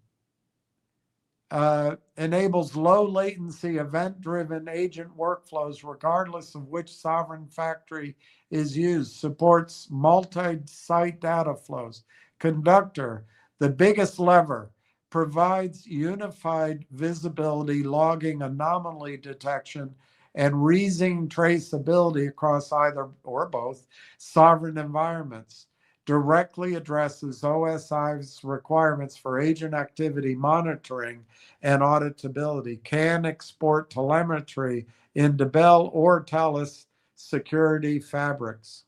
enables low latency event-driven agent workflows regardless of which sovereign factory is used, supports multi-site data flows. Conductor, the biggest lever, provides unified visibility, logging, anomaly detection, and reasoning traceability across either or both sovereign environments. Directly addresses OSI's requirements for agent activity monitoring and auditability, can export telemetry into Bell or TELUS security fabrics.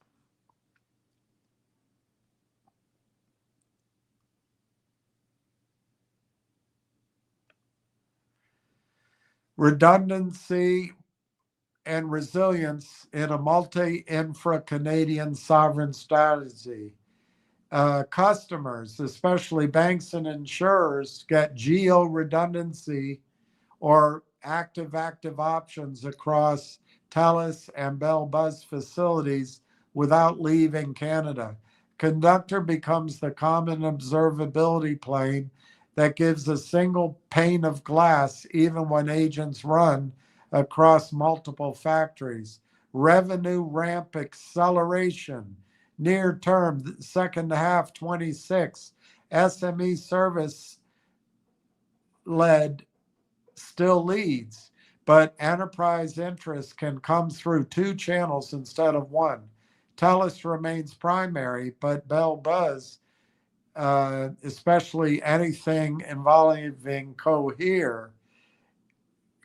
Redundancy and resilience in a multi-infra Canadian sovereign strategy. Customers, especially banks and insurers, get geo redundancy or active options across TELUS and Bell Buzz facilities without leaving Canada. Conductor becomes the common observability plane that gives a single pane of glass even when agents run across multiple factories. Revenue ramp acceleration. Near term, second half 26, SME service led still leads, but enterprise interest can come through two channels instead of one. TELUS remains primary, but Bell Buzz, especially anything involving Cohere,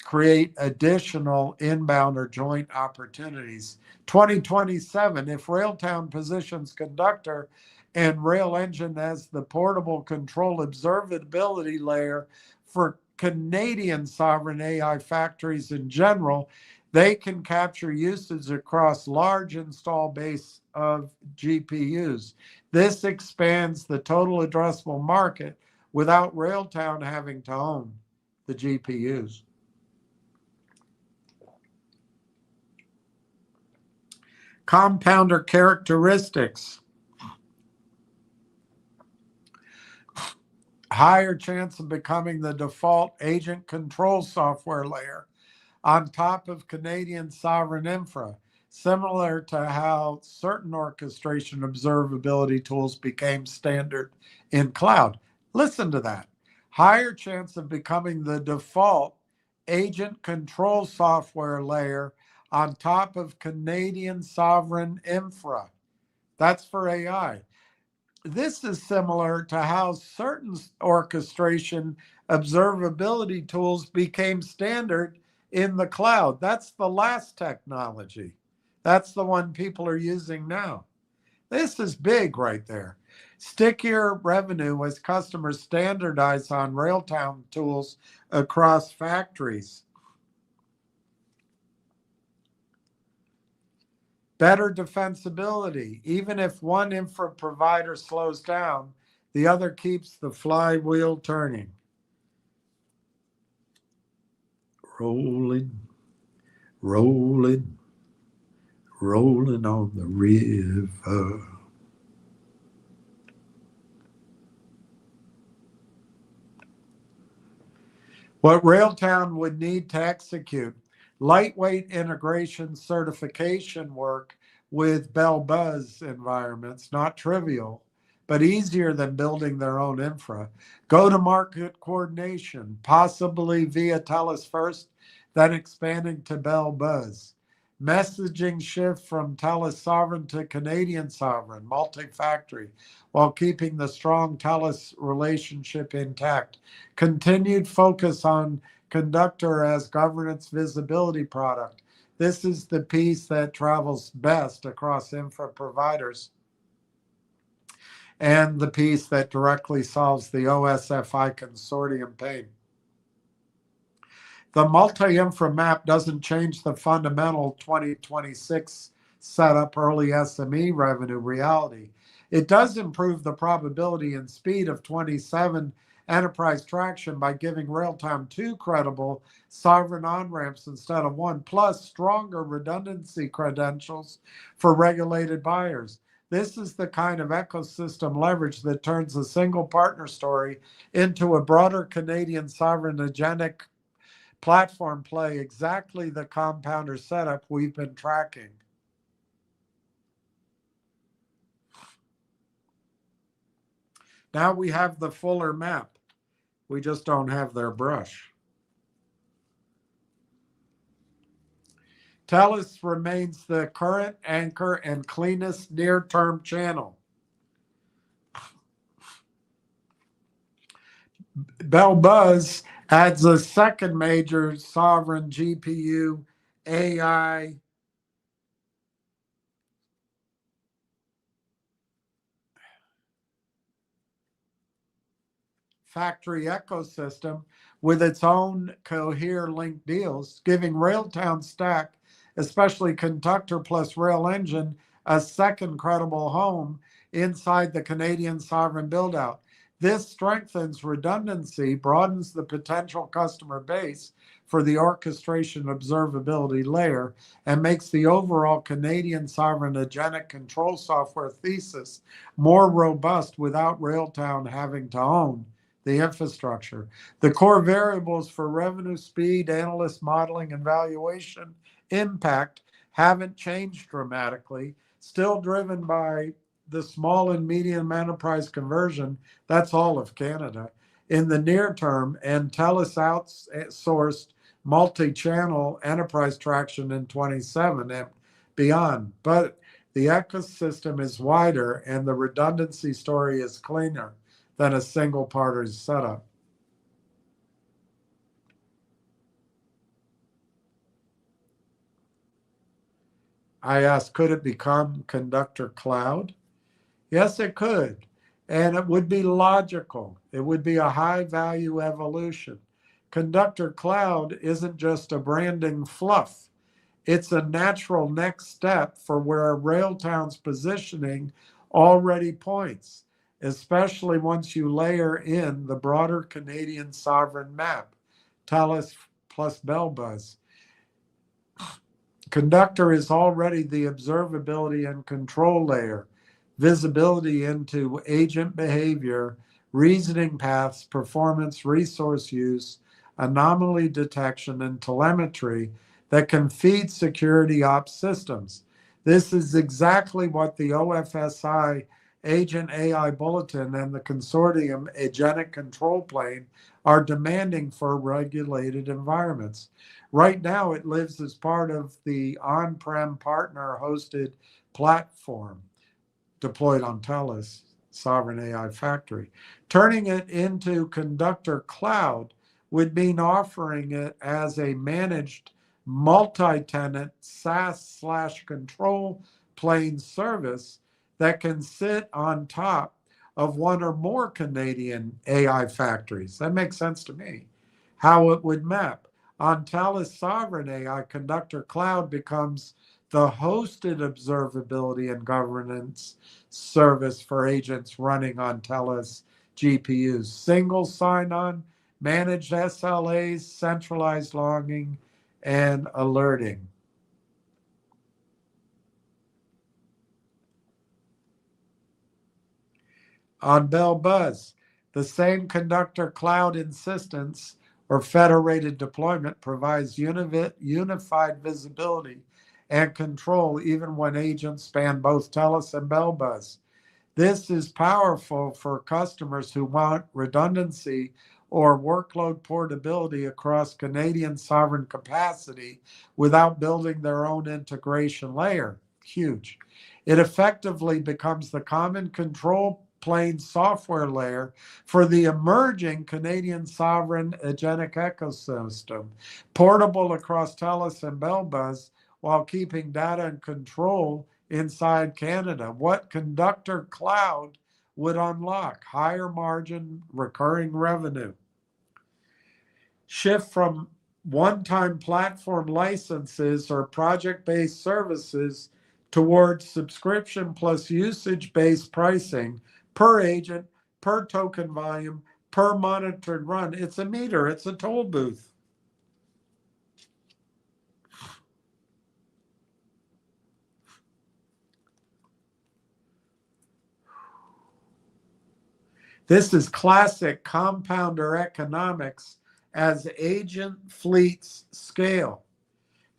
create additional inbound or joint opportunities. 2027, if Railtown positions Conductor and Rail Engine as the portable control observability layer for Canadian sovereign AI factories in general, they can capture usage across large install base of GPUs. This expands the total addressable market without Railtown having to own the GPUs. Compounder characteristics. Higher chance of becoming the default agent control software layer on top of Canadian sovereign infra, similar to how certain orchestration observability tools became standard in cloud. Listen to that. Higher chance of becoming the default agent control software layer on top of Canadian sovereign infra. That's for AI. This is similar to how certain orchestration observability tools became standard in the cloud. That's the last technology. That's the one people are using now. This is big right there. Stickier revenue as customers standardize on Railtown tools across factories. Better defensibility. Even if one infra provider slows down, the other keeps the flywheel turning. Rolling, rolling, rolling on the river. What Railtown would need to execute. lightweight integration certification work with Bell Buzz environments, not trivial, but easier than building their own infra. Go to market coordination, possibly via TELUS first, then expanding to Bell Buzz. Messaging shift from TELUS sovereign to Canadian sovereign, multi-factory, while keeping the strong TELUS relationship intact. Continued focus on Conductor as governance visibility product. This is the piece that travels best across infra providers and the piece that directly solves the OSFI consortium pain. The multi-infra map doesn't change the fundamental 2026 setup early SME revenue reality. It does improve the probability and speed of 27 enterprise traction by giving Railtown 2 credible sovereign on-ramps instead of 1, plus stronger redundancy credentials for regulated buyers. This is the kind of ecosystem leverage that turns a single partner story into a broader Canadian sovereign agentic platform play, exactly the compounder setup we've been tracking. Now we have the fuller map. We just don't have their brush. TELUS remains the current anchor and cleanest near-term channel. Bell Buzz adds a second major sovereign GPU AI factory ecosystem with its own Cohere Link deals, giving Railtown Stack, especially Conductor plus Rail Engine, a second credible home inside the Canadian sovereign buildout. This strengthens redundancy, broadens the potential customer base for the orchestration observability layer, and makes the overall Canadian sovereign agentic control software thesis more robust without Railtown having to own the infrastructure. The core variables for revenue, speed, analyst modeling, and valuation impact haven't changed dramatically, still driven by the small and medium enterprise conversion. That's all of Canada. In the near term, and TELUS outsourced multi-channel enterprise traction in 27 and beyond. But the ecosystem is wider and the redundancy story is cleaner than a single party setup. I asked, could it become Conductor Cloud? Yes, it could. And it would be logical. It would be a high value evolution. Conductor Cloud isn't just a branding fluff. It's a natural next step for where Railtown's positioning already points, especially once you layer in the broader Canadian sovereign map, TELUS plus Bell Buzz. Conductor is already the observability and control layer, visibility into agent behavior, reasoning paths, performance, resource use, anomaly detection, and telemetry that can feed security ops systems. This is exactly what the OFSI Agent AI Bulletin and the consortium Agentic Control Plane are demanding for regulated environments. Right now, it lives as part of the on-prem partner-hosted platform deployed on TELUS Sovereign AI Factory. Turning it into Conductor Cloud would mean offering it as a managed multi-tenant SaaS/control plane service that can sit on top of one or more Canadian AI factories. That makes sense to me. How it would map. On TELUS Sovereign AI, Conductor Cloud becomes the hosted observability and governance service for agents running on TELUS GPUs. Single sign-on, managed SLAs, centralized logging, and alerting. On Bell Buzz, the same Conductor Cloud insistence or federated deployment provides unified visibility and control even when agents span both TELUS and BellBuzz. This is powerful for customers who want redundancy or workload portability across Canadian sovereign capacity without building their own integration layer. Huge. It effectively becomes the common control plane software layer for the emerging Canadian sovereign agentic ecosystem, portable across TELUS and BellBuzz while keeping data and control inside Canada. What Conductor Cloud would unlock? Higher margin recurring revenue. Shift from one-time platform licenses or project-based services towards subscription plus usage-based pricing per agent, per token volume, per monitored run. It's a meter, it's a toll booth. This is classic compounder economics as agent fleets scale.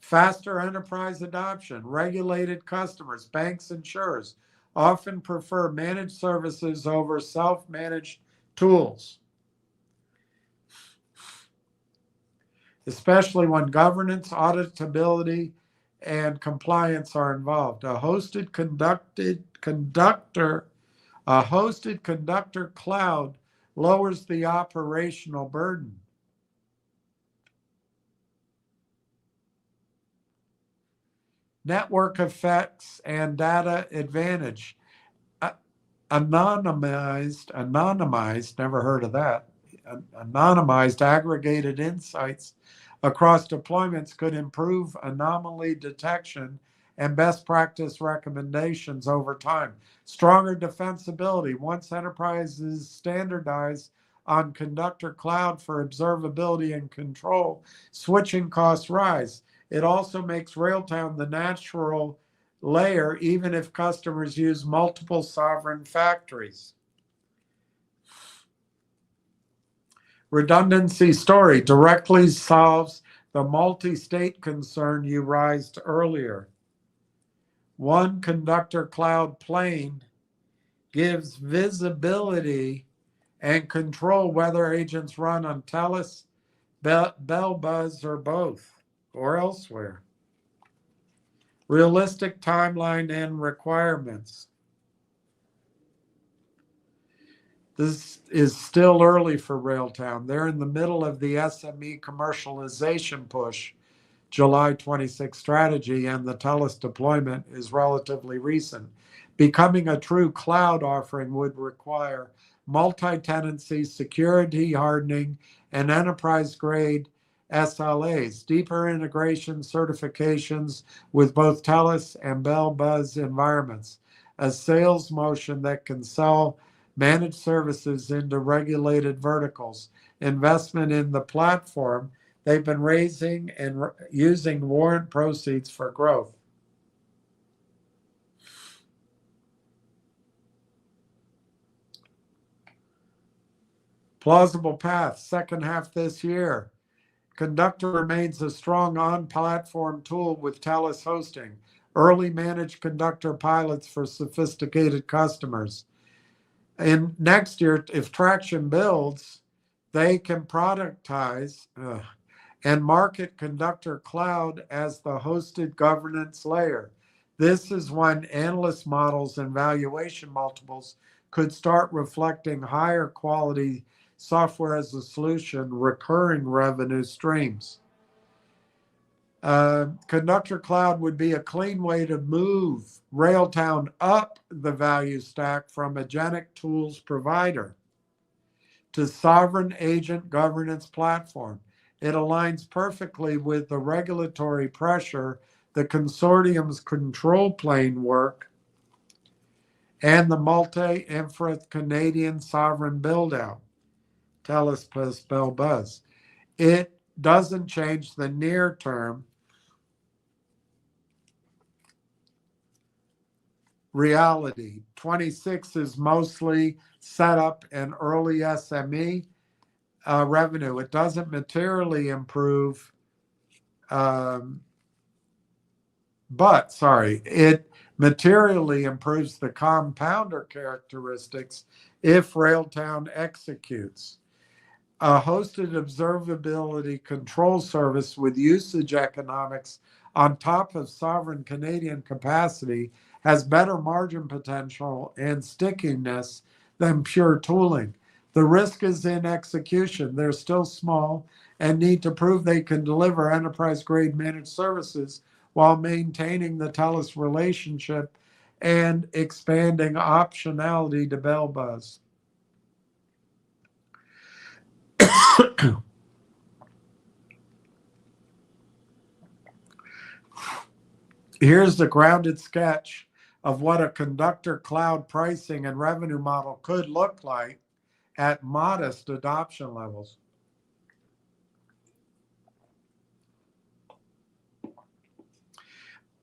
Faster enterprise adoption, regulated customers, banks, insurers often prefer managed services over self-managed tools, especially when governance, auditability, and compliance are involved. A hosted conductor cloud lowers the operational burden. Network effects and data advantage. Anonymized, never heard of that. Anonymized aggregated insights across deployments could improve anomaly detection and best practice recommendations over time. Stronger defensibility. Once enterprises standardize on Conductor Cloud for observability and control, switching costs rise. It also makes Railtown the natural layer, even if customers use multiple sovereign factories. Redundancy story directly solves the multi-state concern you raised earlier. One Conductor Cloud plane gives visibility and control whether agents run on TELUS, BellBuzz, or both, or elsewhere. Realistic timeline and requirements. This is still early for Railtown. They're in the middle of the SME commercialization push, July 26 strategy, and the TELUS deployment is relatively recent. Becoming a true cloud offering would require multi-tenancy, security hardening, and enterprise-grade SLAs, deeper integration certifications with both TELUS and BellBuzz environments, a sales motion that can sell managed services into regulated verticals, investment in the platform. They've been raising and using warrant proceeds for growth. Plausible path, second half this year. Conductor remains a strong on-platform tool with TELUS hosting. Early managed Conductor pilots for sophisticated customers. And next year, if traction builds, they can productize and market Conductor Cloud as the hosted governance layer. This is when analyst models and valuation multiples could start reflecting higher quality software as a solution, recurring revenue streams. Conductor Cloud would be a clean way to move Railtown up the value stack from agentic tools provider to sovereign agent governance platform. It aligns perfectly with the regulatory pressure, the consortium's control plane work, and the multi-infra Canadian sovereign build-out. TELUS plus BellBuzz. It doesn't change the near term reality. 26 is mostly setup and early SME. revenue. It doesn't materially improve, it materially improves the compounder characteristics if Railtown executes. A hosted observability control service with usage economics on top of sovereign Canadian capacity has better margin potential and stickiness than pure tooling. The risk is in execution. They're still small and need to prove they can deliver enterprise-grade managed services while maintaining the TELUS relationship and expanding optionality to BellBuzz. Here's the grounded sketch of what a conductor cloud pricing and revenue model could look like at modest adoption levels.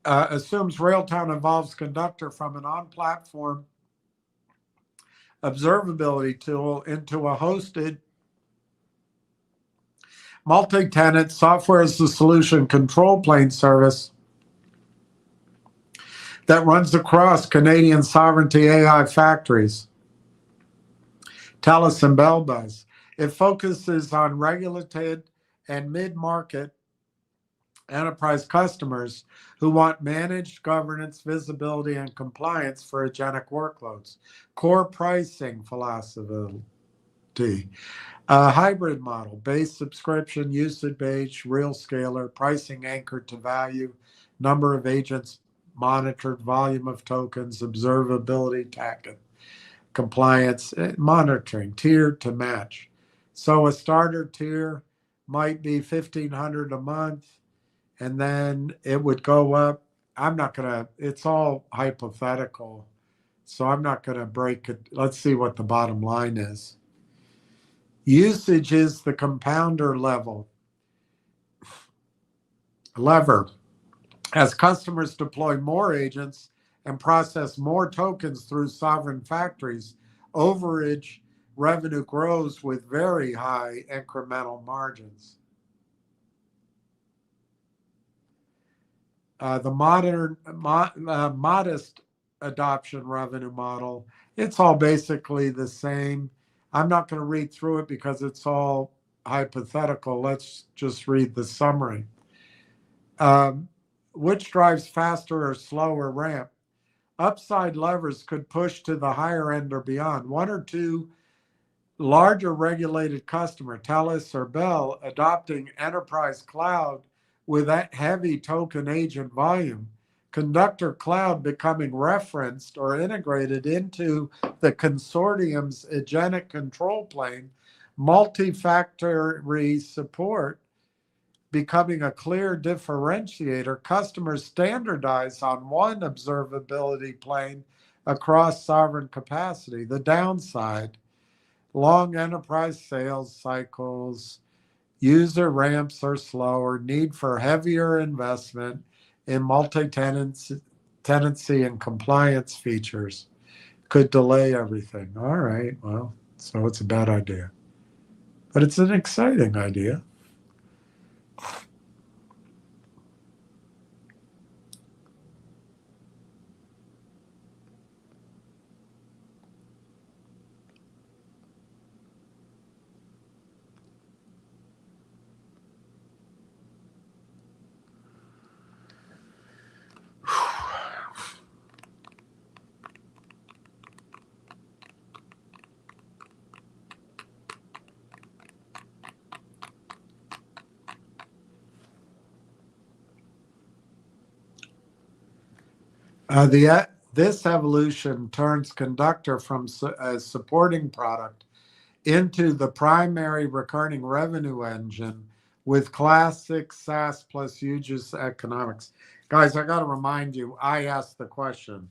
Assumes Railtown evolves conductor from an on-platform observability tool into a hosted multi-tenant software as the solution control plane service that runs across Canadian sovereignty AI factories, TELUS and BellBuzz. It focuses on regulated and mid-market enterprise customers who want managed governance, visibility, and compliance for agentic workloads. Core pricing philosophy. A hybrid model, base subscription, usage-based, real scaler, pricing anchored to value, number of agents monitored, volume of tokens, observability, TAC, compliance, monitoring, tiered to match. So a starter tier might be $1,500 a month, and then it would go up. It's all hypothetical, so I'm not going to break it. Let's see what the bottom line is. Usage is the compounder lever. As customers deploy more agents and process more tokens through sovereign factories, overage revenue grows with very high incremental margins. The modest adoption revenue model, it's all basically the same. I'm not going to read through it because it's all hypothetical. Let's just read the summary. Which drives faster or slower ramp? Upside levers could push to the higher end or beyond. One or two larger regulated customer, TELUS or Bell, adopting enterprise cloud with that heavy token agent volume. Conductor cloud becoming referenced or integrated into the consortium's agentic control plane, multi-factory support becoming a clear differentiator. Customers standardize on one observability plane across sovereign capacity. The downside, long enterprise sales cycles, user ramps are slower, need for heavier investment in multi-tenancy and compliance features could delay everything. All right, well, so it's a bad idea. But it's an exciting idea. This evolution turns Conductor from a supporting product into the primary recurring revenue engine with classic SaaS plus usage economics. Guys, I got to remind you, I asked the question.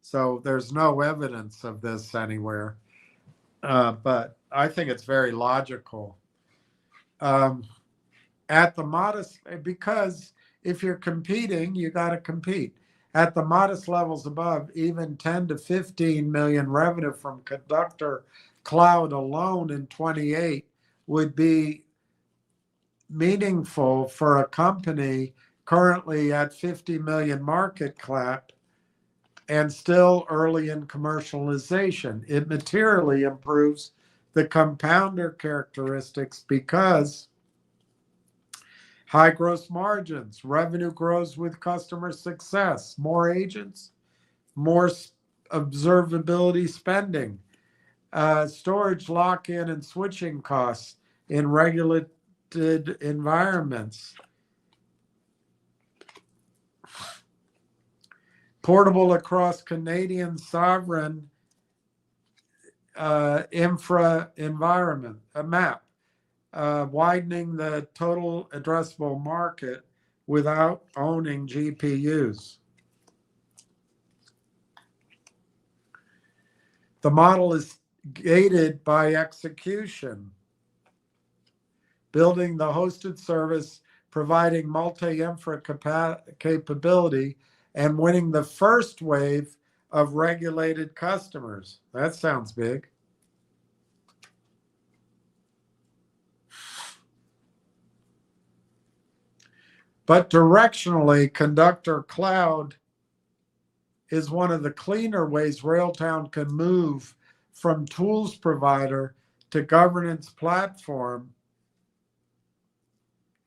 So there's no evidence of this anywhere. But I think it's very logical. At the modest, because if you're competing, you got to compete. At the modest levels above, even 10 to 15 million revenue from Conductor Cloud alone in 28 would be meaningful for a company currently at 50 million market cap and still early in commercialization. It materially improves the compounder characteristics because high gross margins, revenue grows with customer success, more agents, more observability spending, storage lock-in and switching costs in regulated environments, portable across Canadian sovereign infra environment, a map, widening the total addressable market without owning GPUs. The model is gated by execution, building the hosted service, providing multi-infra capability, and winning the first wave of regulated customers. That sounds big. But directionally, Conductor Cloud is one of the cleaner ways Railtown can move from tools provider to governance platform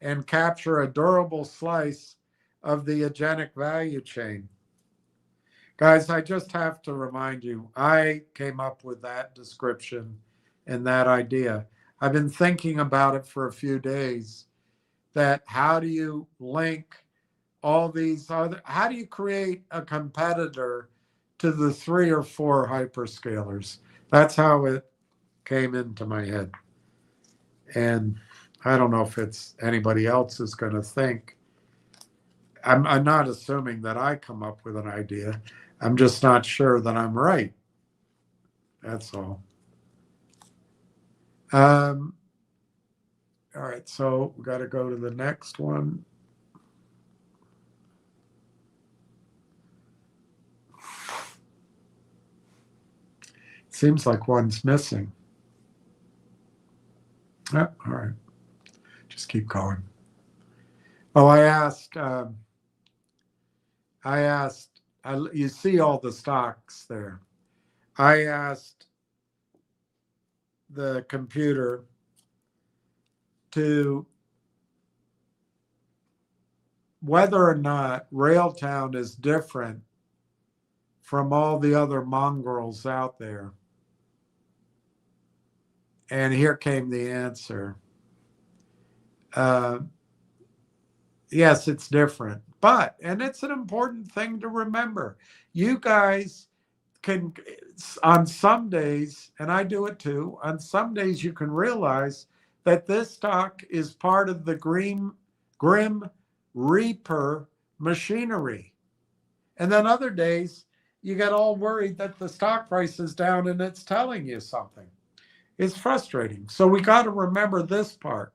and capture a durable slice of the agentic value chain. Guys, I just have to remind you, I came up with that description and that idea. I've been thinking about it for a few days, that how do you link all these other, how do you create a competitor to the 3 or 4 hyperscalers? That's how it came into my head. And I don't know if it's anybody else is going to think. I'm not assuming that I come up with an idea. I'm just not sure that I'm right. That's all. All right, so we got to go to the next one. Seems like one's missing. Oh, all right. Just keep going. Oh, I asked, you see all the stocks there. I asked the computer to whether or not Railtown is different from all the other mongrels out there. And here came the answer. Yes, it's different. But, and it's an important thing to remember, you guys can, on some days, and I do it too, on some days you can realize that this stock is part of the Grim Reaper machinery. And then other days, you get all worried that the stock price is down and it's telling you something. It's frustrating. So we got to remember this part.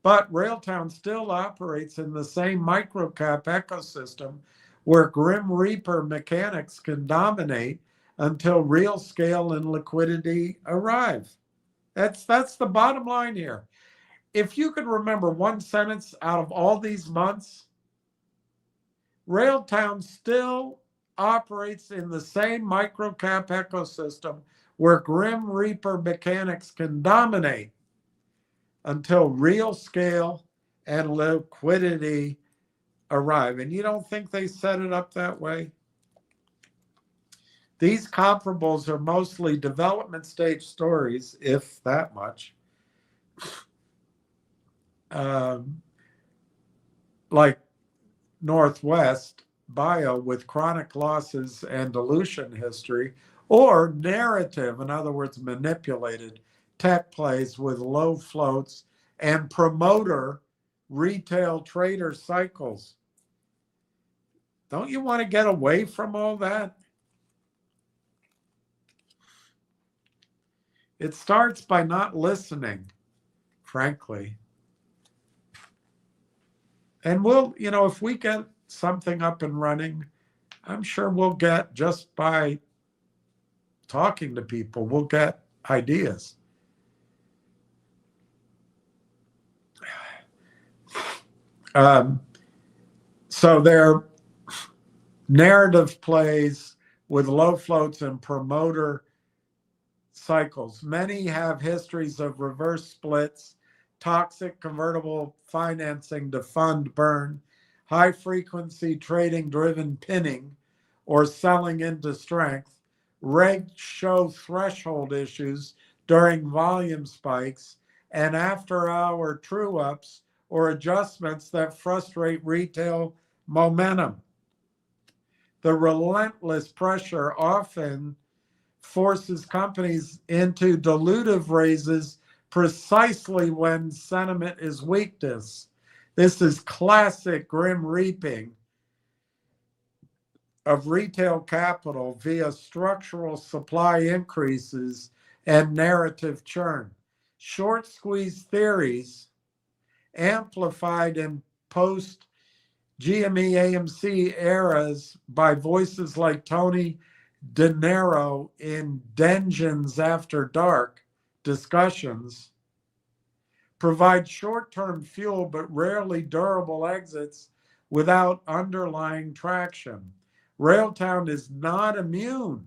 But Railtown still operates in the same microcap ecosystem where Grim Reaper mechanics can dominate until real scale and liquidity arrive. That's the bottom line here. If you could remember one sentence out of all these months, Railtown still operates in the same microcap ecosystem where Grim Reaper mechanics can dominate until real scale and liquidity arrive. And you don't think they set it up that way? These comparables are mostly development stage stories, if that much. Like Northwest Bio with chronic losses and dilution history, or narrative, in other words, manipulated tech plays with low floats and promoter retail trader cycles. Don't you want to get away from all that? It starts by not listening, frankly. And we'll, if we get something up and running, I'm sure we'll get, just by talking to people, we'll get ideas. So they're narrative plays with low floats and promoter cycles. Many have histories of reverse splits, toxic convertible financing to fund burn, high frequency trading driven pinning, or selling into strength, reg show threshold issues during volume spikes, and after hour true ups or adjustments that frustrate retail momentum. The relentless pressure often forces companies into dilutive raises precisely when sentiment is weakness. This is classic grim reaping of retail capital via structural supply increases and narrative churn. Short squeeze theories, amplified in post GME AMC eras by voices like Tony De Niro in Dungeons After Dark discussions, provide short-term fuel but rarely durable exits without underlying traction. Railtown is not immune,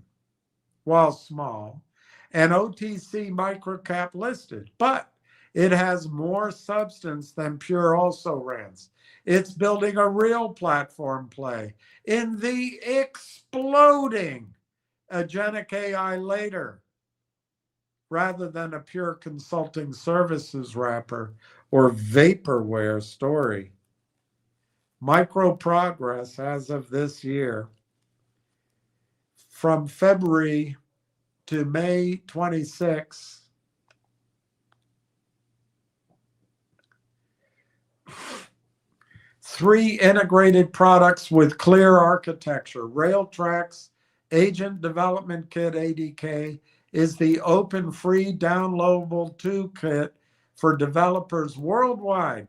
while small, and OTC microcap listed, but it has more substance than pure also-rans. It's building a real platform play in the exploding agentic AI later, rather than a pure consulting services wrapper or vaporware story. Micro progress as of this year, from February to May 26, three integrated products with clear architecture. RailTrack's Agent Development Kit ADK is the open, free, downloadable toolkit for developers worldwide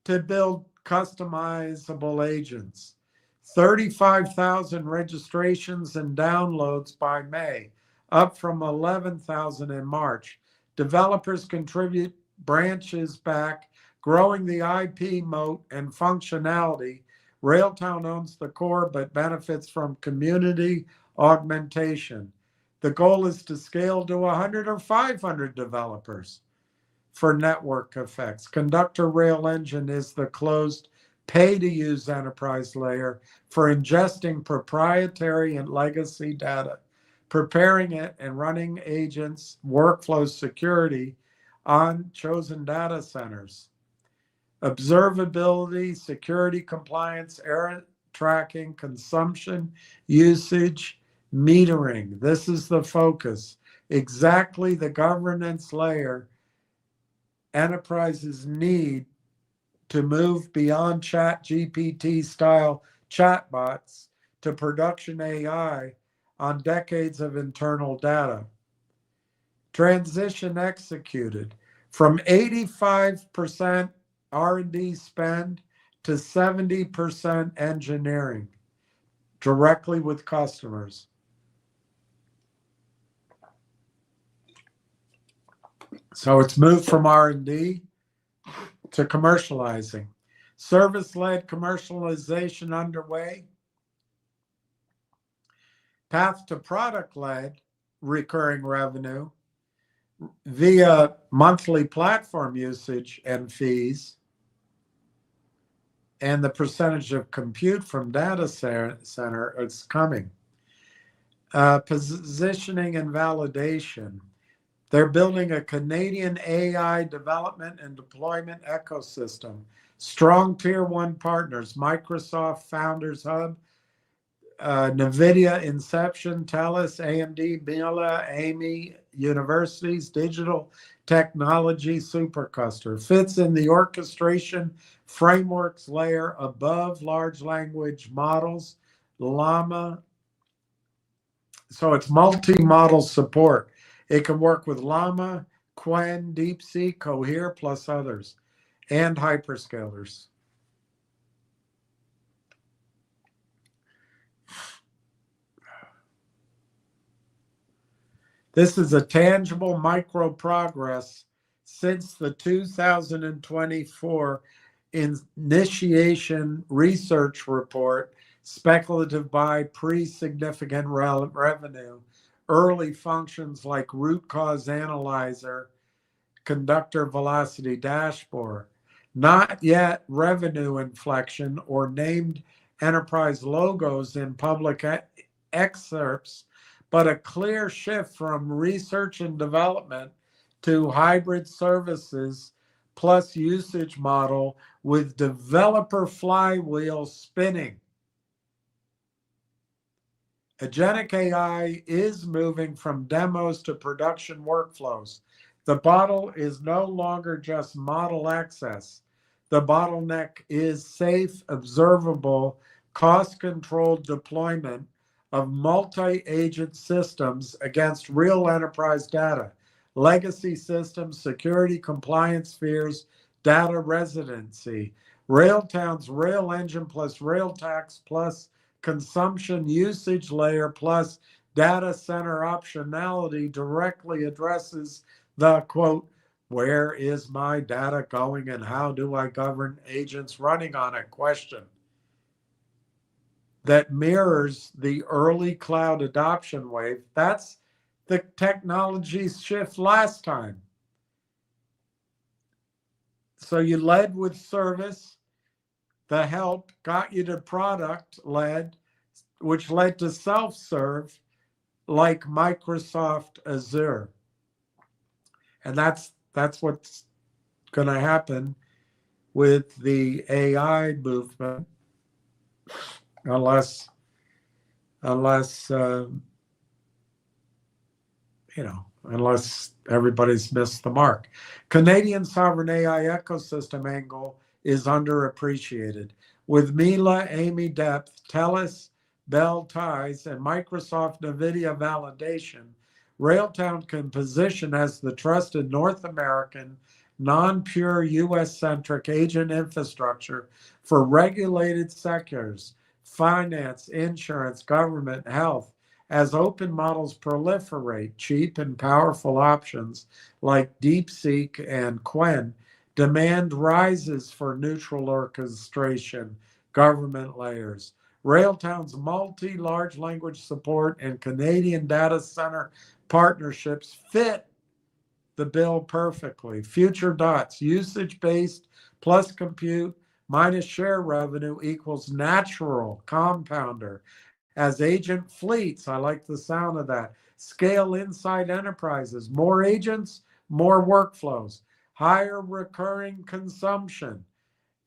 to build customizable agents. 35,000 registrations and downloads by May, up from 11,000 in March. Developers contribute branches back, growing the IP moat and functionality. Railtown owns the core but benefits from community augmentation. The goal is to scale to 100 or 500 developers for network effects. Conductor Rail Engine is the closed pay-to-use enterprise layer for ingesting proprietary and legacy data, preparing it and running agents, workflow security on chosen data centers. Observability, security compliance, error tracking, consumption, usage, metering. This is the focus. Exactly the governance layer enterprises need to move beyond ChatGPT style chatbots to production AI on decades of internal data. Transition executed from 85% R&D spend to 70% engineering directly with customers. So it's moved from R&D to commercializing. Service-led commercialization underway. Path to product-led recurring revenue via monthly platform usage and fees, and the percentage of compute from data center is coming. Positioning and validation. They're building a Canadian AI development and deployment ecosystem. Strong tier one partners, Microsoft Founders Hub, NVIDIA, Inception, TELUS, AMD, Mila, AMI, universities, digital technology supercluster. Fits in the orchestration frameworks layer above large language models, Llama. So it's multi-model support. It can work with Llama, Qwen, DeepSeek, Cohere, plus others, and hyperscalers. This is a tangible micro progress since the 2024 initiation research report, speculative buy, pre-significant revenue, early functions like root cause analyzer, conductor velocity dashboard, not yet revenue inflection or named enterprise logos in public excerpts, but a clear shift from research and development to hybrid services plus usage model with developer flywheel spinning. Agentic AI is moving from demos to production workflows. The bottle is no longer just model access. The bottleneck is safe, observable, cost-controlled deployment of multi-agent systems against real enterprise data, legacy systems, security, compliance fears, data residency. Railtown's Rail Engine plus Rail Tax plus consumption usage layer plus data center optionality directly addresses the quote, where is my data going and how do I govern agents running on it question that mirrors the early cloud adoption wave. That's the technology shift last time. So you led with service, the help got you to product led, which led to self-serve like Microsoft Azure. And that's what's going to happen with the AI movement, unless everybody's missed the mark. Canadian sovereign AI ecosystem angle is underappreciated. With Mila, Amy Depth, TELUS, Bell Ties, and Microsoft NVIDIA validation, Railtown can position as the trusted North American, non-pure US-centric agent infrastructure for regulated sectors, finance, insurance, government, health. As open models proliferate, cheap and powerful options like DeepSeek and Qwen, demand rises for neutral orchestration, government layers. Railtown's multi-large language support and Canadian data center partnerships fit the bill perfectly. Future dots, usage-based plus compute minus share revenue equals natural compounder. As agent fleets, I like the sound of that, scale inside enterprises, more agents, more workflows, higher recurring consumption,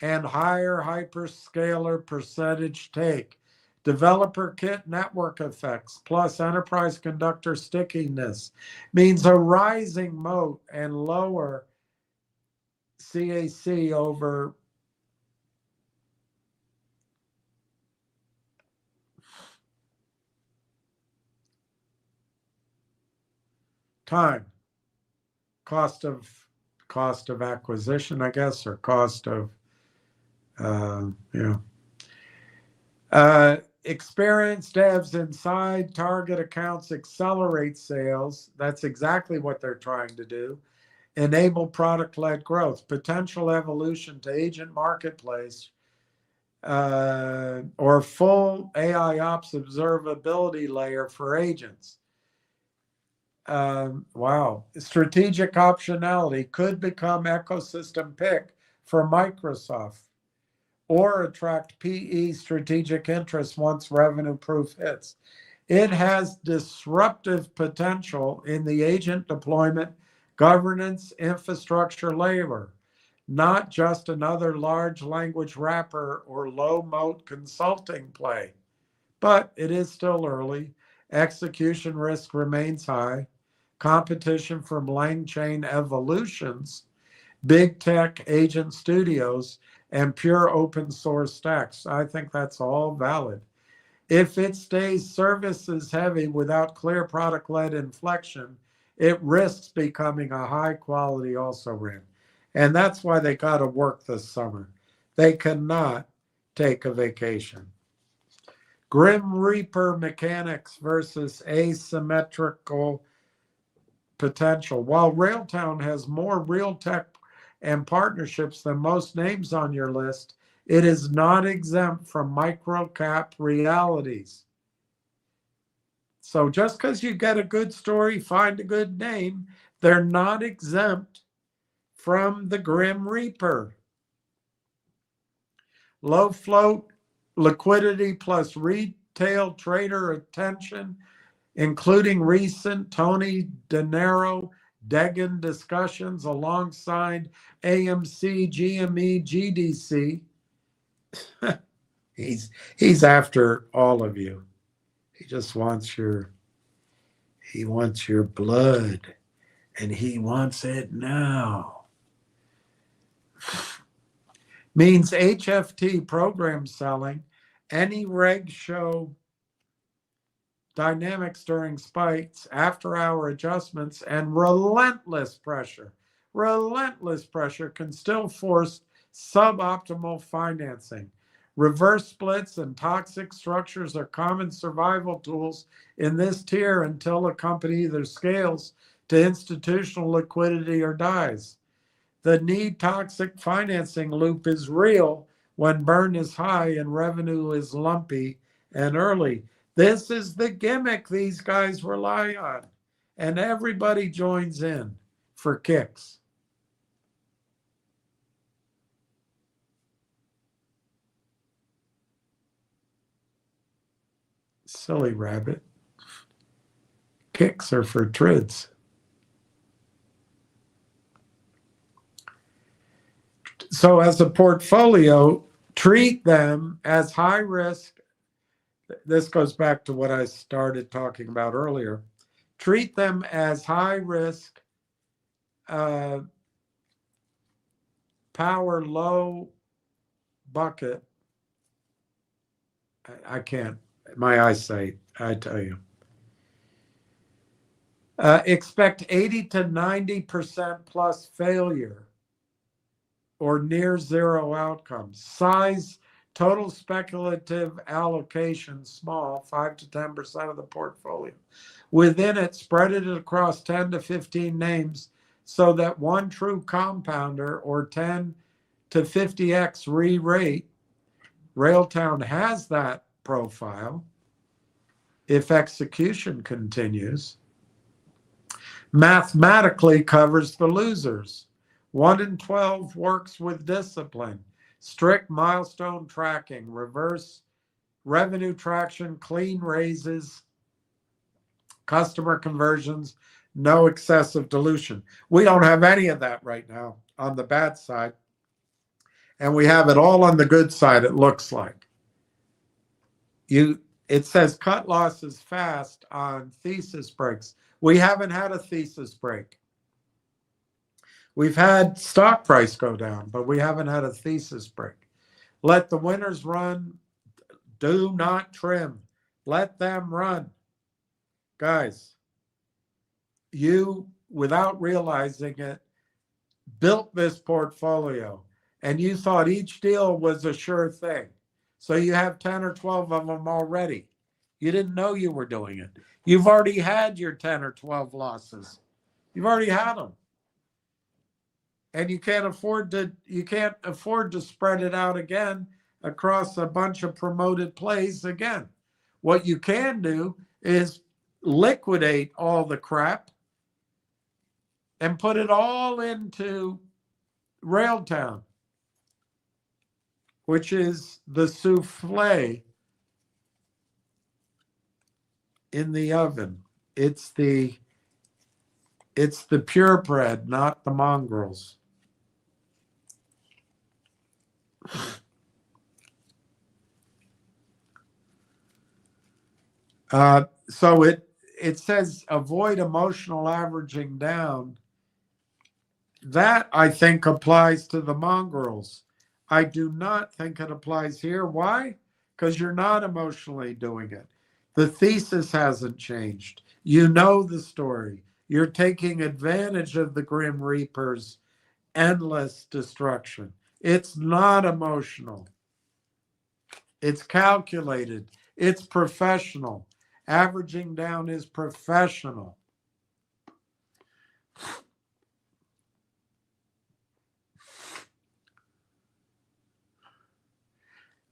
and higher hyperscaler percentage take. Developer kit network effects plus enterprise conductor stickiness means a rising moat and lower CAC over time, cost of acquisition, I guess, or cost of experienced devs inside target accounts accelerate sales. That's exactly what they're trying to do. Enable product-led growth, potential evolution to agent marketplace, or full AI ops observability layer for agents. Wow. Strategic optionality could become ecosystem pick for Microsoft or attract PE strategic interest once revenue proof hits. It has disruptive potential in the agent deployment, governance, infrastructure layer, not just another large language wrapper or low moat consulting play. But it is still early. Execution risk remains high. Competition from LangChain evolutions, big tech agent studios, and pure open source stacks. I think that's all valid. If it stays services heavy without clear product-led inflection, it risks becoming a high quality also ran. And that's why they got to work this summer. They cannot take a vacation. Grim Reaper mechanics versus asymmetrical potential. While Railtown has more real tech and partnerships than most names on your list, it is not exempt from microcap realities. So just because you get a good story, find a good name, they're not exempt from the Grim Reaper. Low float liquidity plus retail trader attention, including recent Tony DeNiro Degan discussions alongside AMC, GME, GDC. He's after all of you. He just wants your blood, and he wants it now. Means HFT program selling, any reg show dynamics during spikes, after-hour adjustments, and relentless pressure can still force suboptimal financing. Reverse splits and toxic structures are common survival tools in this tier until a company either scales to institutional liquidity or dies. The need toxic financing loop is real when burn is high and revenue is lumpy and early. This is the gimmick these guys rely on, and everybody joins in for kicks. Silly rabbit. Kicks are for trids. So as a portfolio, treat them as high risk. This goes back to what I started talking about earlier. Treat them as high risk, power low bucket. I can't, my eyesight, I tell you. Expect 80 to 90% plus failure or near zero outcomes. Size, total speculative allocation, small, 5 to 10% of the portfolio. Within it, spread it across 10 to 15 names so that one true compounder or 10 to 50x re-rate. Railtown has that profile if execution continues. Mathematically covers the losers. 1 in 12 works with discipline, strict milestone tracking, reverse revenue traction, clean raises, customer conversions, no excessive dilution. We don't have any of that right now on the bad side. And we have it all on the good side, it looks like. It says cut losses fast on thesis breaks. We haven't had a thesis break. We've had stock price go down, but we haven't had a thesis break. Let the winners run. Do not trim. Let them run. Guys, you, without realizing it, built this portfolio, and you thought each deal was a sure thing. So you have 10 or 12 of them already. You didn't know you were doing it. You've already had your 10 or 12 losses. You've already had them. And you can't afford to spread it out again across a bunch of promoted plays again. What you can do is liquidate all the crap and put it all into Railtown, which is the souffle in the oven. It's the purebred, not the mongrels. So it says avoid emotional averaging down. That, I think, applies to the mongrels. I do not think it applies here. Why? Because you're not emotionally doing it. The thesis hasn't changed. You know the story. You're taking advantage of the Grim Reaper's endless destruction. It's not emotional. It's calculated. It's professional. Averaging down is professional.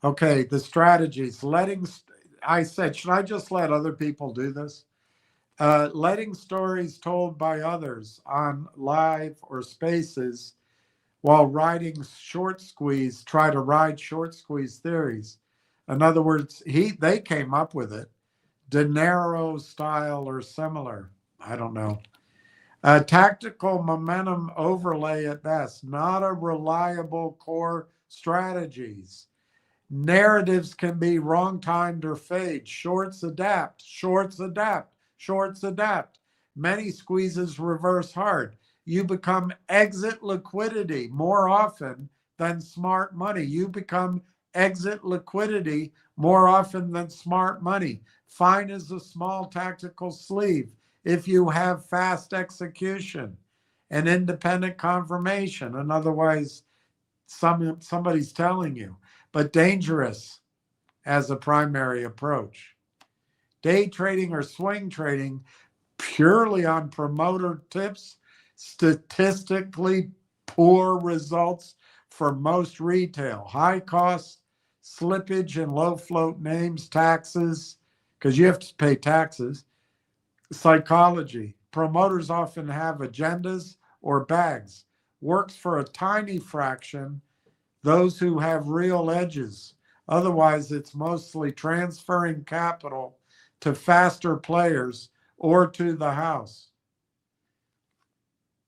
Okay, the strategies. I said, should I just let other people do this? Letting stories told by others on live or spaces while riding short squeeze, try to ride short squeeze theories. In other words, they came up with it. De Niro style or similar. I don't know. Tactical momentum overlay at best, not a reliable core strategies. Narratives can be wrong timed or fade. Shorts adapt, shorts adapt, shorts adapt. Many squeezes reverse hard. You become exit liquidity more often than smart money. You become exit liquidity more often than smart money. Fine as a small tactical sleeve if you have fast execution and independent confirmation, and otherwise somebody's telling you, but dangerous as a primary approach. Day trading or swing trading purely on promoter tips, statistically poor results for most retail. High cost, slippage and low float names, taxes, because you have to pay taxes. Psychology. Promoters often have agendas or bags. Works for a tiny fraction, those who have real edges. Otherwise, it's mostly transferring capital to faster players or to the house.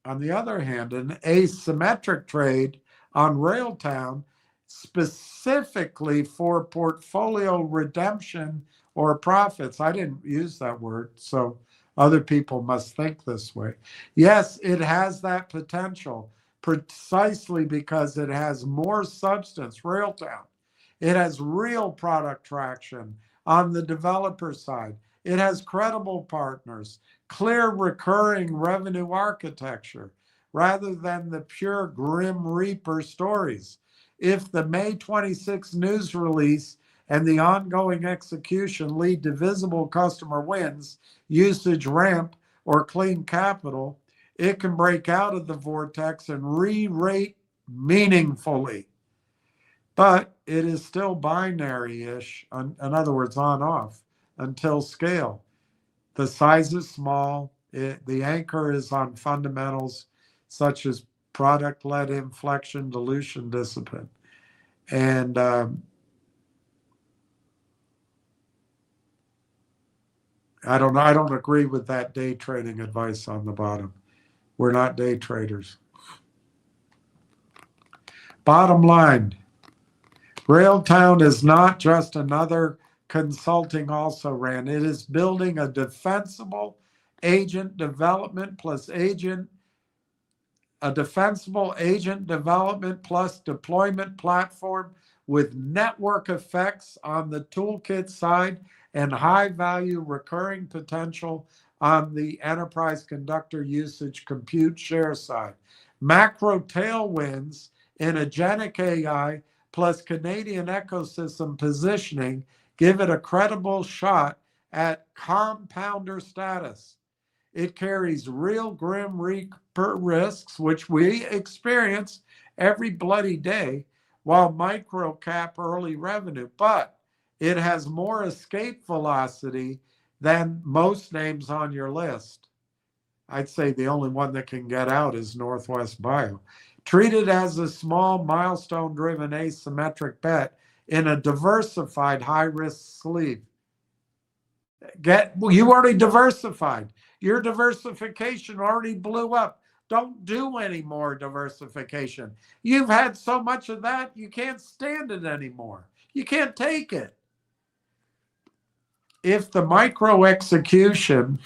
On the other hand, an asymmetric trade on Railtown, specifically for portfolio redemption or profits. I didn't use that word, so other people must think this way. Yes, it has that potential precisely because it has more substance, Railtown. It has real product traction on the developer side. It has credible partners, clear recurring revenue architecture, rather than the pure Grim Reaper stories. If the May 26 news release and the ongoing execution lead to visible customer wins, usage ramp, or clean capital, it can break out of the vortex and re-rate meaningfully. But it is still binary-ish, in other words, on-off, until scale. The size is small. The anchor is on fundamentals such as product-led inflection, dilution, discipline. And I don't know. I don't agree with that day trading advice on the bottom. We're not day traders. Bottom line, Railtown is not just another consulting also ran. It is building a defensible agent development plus agent, a defensible agent development plus deployment platform with network effects on the toolkit side and high value recurring potential on the enterprise conductor usage compute share side. Macro tailwinds in agentic AI plus Canadian ecosystem positioning give it a credible shot at compounder status. It carries real Grim Reaper risks, which we experience every bloody day, while micro cap early revenue. But it has more escape velocity than most names on your list. I'd say the only one that can get out is Northwest Bio. Treat it as a small milestone-driven asymmetric bet in a diversified high-risk sleeve. You already diversified. Your diversification already blew up. Don't do any more diversification. You've had so much of that, you can't stand it anymore. You can't take it. If the micro execution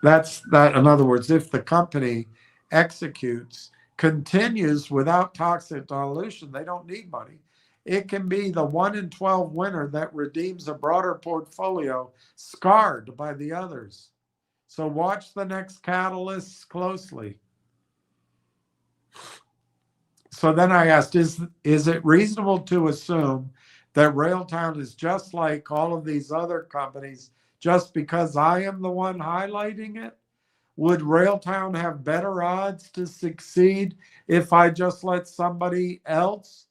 in other words, if the company executes, continues without toxic dilution, they don't need money. It can be the 1 in 12 winner that redeems a broader portfolio scarred by the others. So watch the next catalysts closely. So then I asked, is it reasonable to assume that Railtown is just like all of these other companies just because I am the one highlighting it? Would Railtown have better odds to succeed if I just let somebody else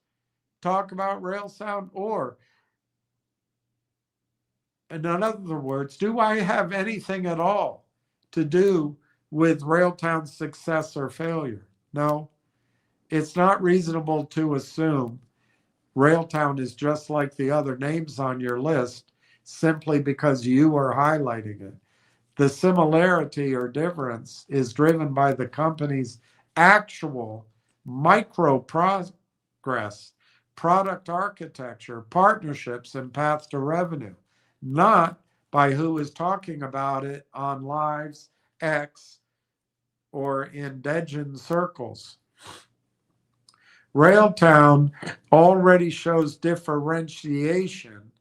talk about Railtown? Or, in other words, do I have anything at all to do with Railtown's success or failure? No, it's not reasonable to assume Railtown is just like the other names on your list simply because you are highlighting it. The similarity or difference is driven by the company's actual micro progress, product architecture, partnerships, and path to revenue, not by who is talking about it on Lives, X, or in Degen circles. Railtown already shows differentiation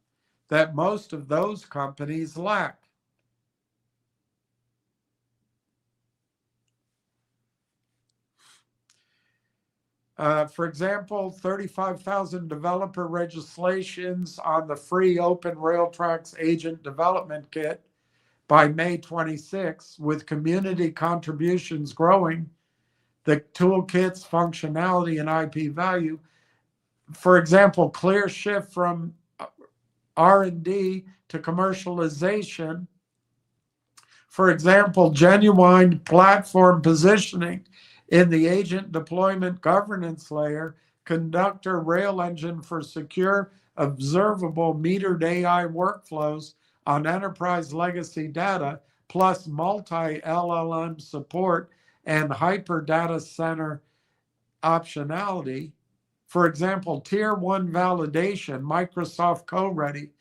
that most of those companies lack. For example, 35,000 developer registrations on the free Open Railtracks Agent Development Kit by May 26, with community contributions growing, the toolkit's functionality and IP value. For example, clear shift from R&D to commercialization. For example, genuine platform positioning in the agent deployment governance layer, conductor rail engine for secure, observable metered AI workflows on enterprise legacy data, plus multi-LLM support and hyper data center optionality. For example, tier one validation, Microsoft Co-Ready,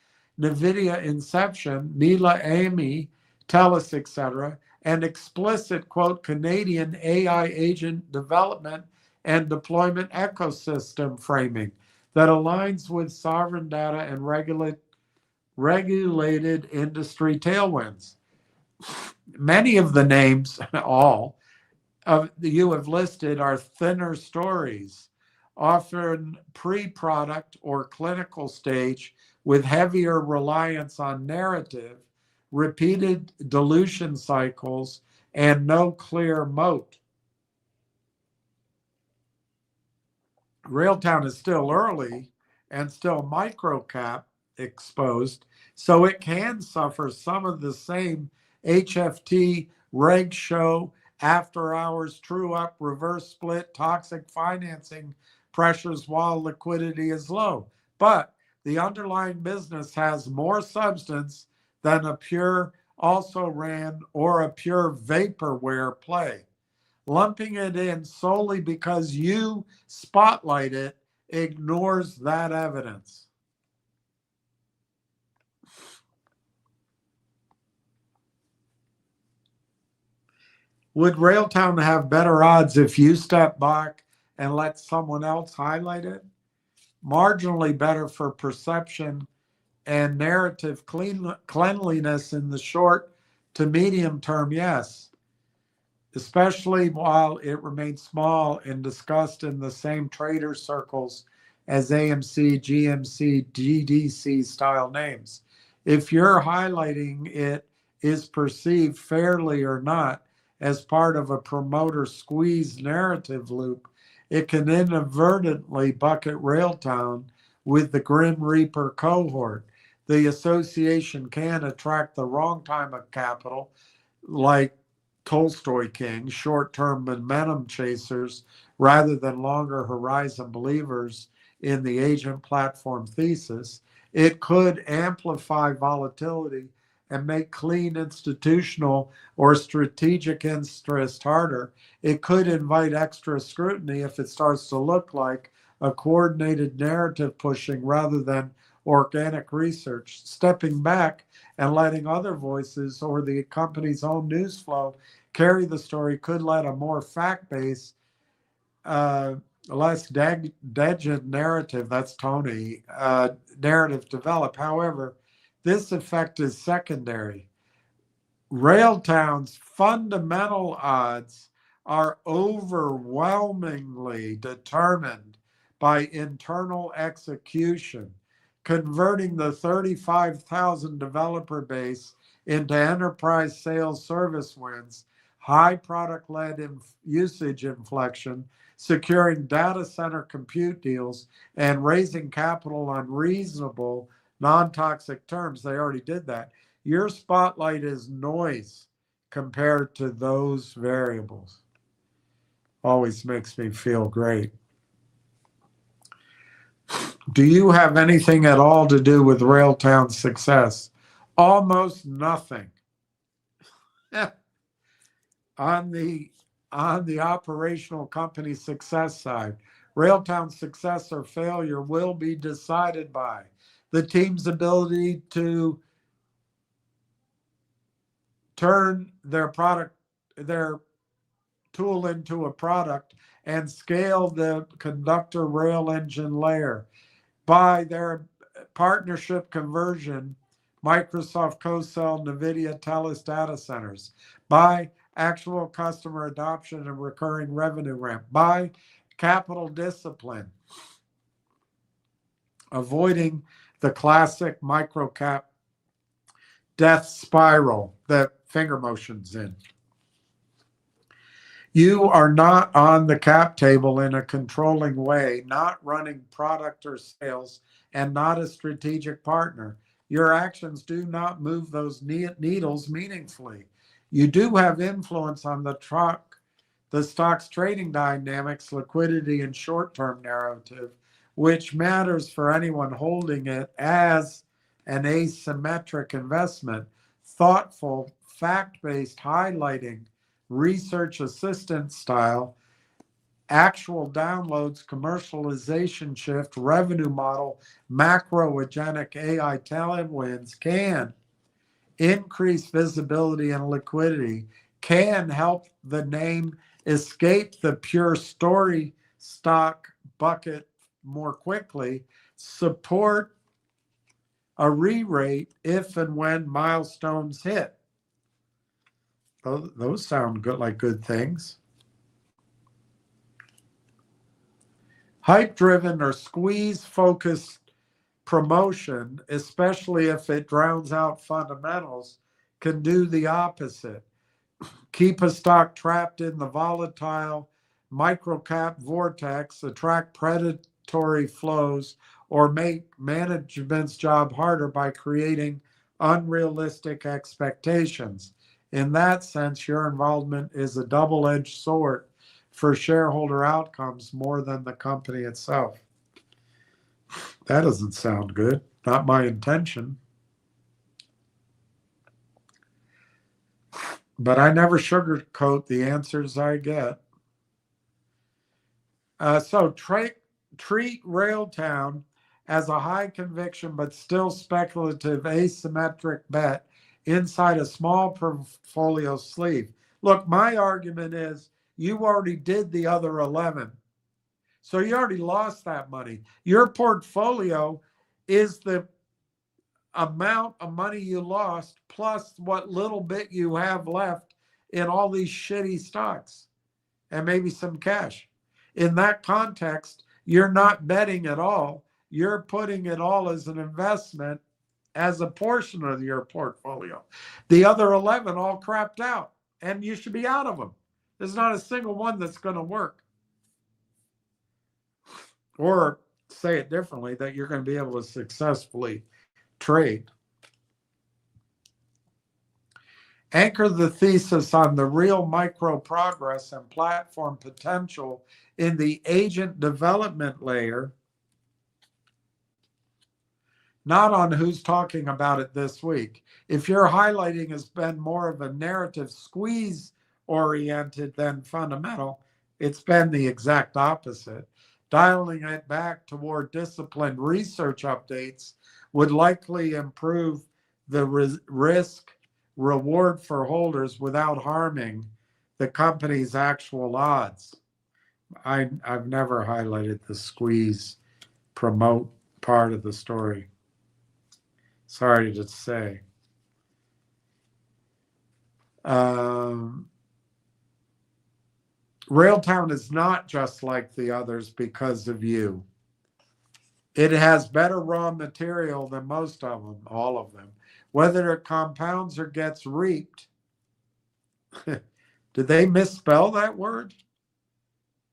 NVIDIA Inception, Mila AMI, TELUS, etc., and explicit, quote, Canadian AI agent development and deployment ecosystem framing that aligns with sovereign data and regulated industry tailwinds. Many of the names, all, you have listed are thinner stories, often pre-product or clinical stage with heavier reliance on narrative, repeated dilution cycles, and no clear moat. Railtown is still early and still microcap exposed, so it can suffer some of the same HFT, reg show, after hours, true up, reverse split, toxic financing pressures while liquidity is low. But the underlying business has more substance than a pure also ran or a pure vaporware play. Lumping it in solely because you spotlight it ignores that evidence. Would Railtown have better odds if you step back and let someone else highlight it? Marginally better for perception and narrative cleanliness in the short to medium term, yes, especially while it remains small and discussed in the same trader circles as AMC, GMC, GDC style names. If you're highlighting it is perceived fairly or not as part of a promoter squeeze narrative loop, it can inadvertently bucket Railtown with the Grim Reaper cohort. The association can attract the wrong time of capital, like Tolstoy King, short-term momentum chasers, rather than longer horizon believers in the agent platform thesis. It could amplify volatility and make clean institutional or strategic interest harder. It could invite extra scrutiny if it starts to look like a coordinated narrative pushing rather than organic research. Stepping back and letting other voices or the company's own news flow carry the story could let a more fact-based, less degent narrative, that's Tony, narrative develop. However, this effect is secondary. Railtown's fundamental odds are overwhelmingly determined by internal execution, converting the 35,000 developer base into enterprise sales service wins, high product-led usage inflection, securing data center compute deals, and raising capital on reasonable, non-toxic terms. They already did that. Your spotlight is noise compared to those variables. Always makes me feel great. Do you have anything at all to do with Railtown's success? Almost nothing. On the operational company success side, Railtown's success or failure will be decided by the team's ability to turn their tool into a product and scale the conductor rail engine layer, by their partnership conversion, Microsoft co-sell NVIDIA TELUS data centers, by actual customer adoption and recurring revenue ramp, by capital discipline, avoiding the classic microcap death spiral that finger motion's in. You are not on the cap table in a controlling way, not running product or sales, and not a strategic partner. Your actions do not move those needles meaningfully. You do have influence on the stock's trading dynamics, liquidity, and short-term narrative, which matters for anyone holding it as an asymmetric investment, thoughtful, fact-based, highlighting, research assistant style, actual downloads, commercialization shift, revenue model, macro-agenic AI tailwinds can increase visibility and liquidity, can help the name escape the pure story stock bucket more quickly, support a re-rate if and when milestones hit. Those sound good, like good things. Hype-driven or squeeze-focused promotion, especially if it drowns out fundamentals, can do the opposite. Keep a stock trapped in the volatile microcap vortex, attract predatory flows, or make management's job harder by creating unrealistic expectations. In that sense, your involvement is a double-edged sword for shareholder outcomes more than the company itself. That doesn't sound good. Not my intention. But I never sugarcoat the answers I get. So treat Railtown as a high conviction but still speculative asymmetric bet inside a small portfolio sleeve. Look, my argument is you already did the other 11. So you already lost that money. Your portfolio is the amount of money you lost plus what little bit you have left in all these shitty stocks and maybe some cash. In that context, you're not betting at all. You're putting it all as an investment as a portion of your portfolio. The other 11 all crapped out, and you should be out of them. There's not a single one that's going to work. Or say it differently, that you're going to be able to successfully trade. Anchor the thesis on the real micro progress and platform potential in the agent development layer, not on who's talking about it this week. If your highlighting has been more of a narrative squeeze oriented than fundamental, it's been the exact opposite. Dialing it back toward disciplined research updates would likely improve the risk reward for holders without harming the company's actual odds. I've never highlighted the squeeze promote part of the story. Sorry to say. Railtown is not just like the others because of you. It has better raw material than most of them, all of them. Whether it compounds or gets reaped Did they misspell that word?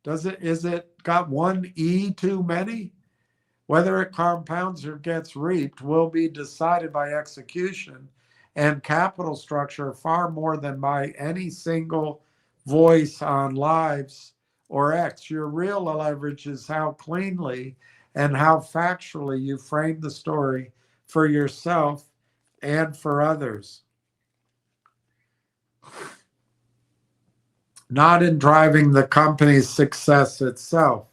Is it got one E too many? Whether it compounds or gets reaped will be decided by execution and capital structure far more than by any single voice on lives or X. Your real leverage is how cleanly and how factually you frame the story for yourself and for others. Not in driving the company's success itself.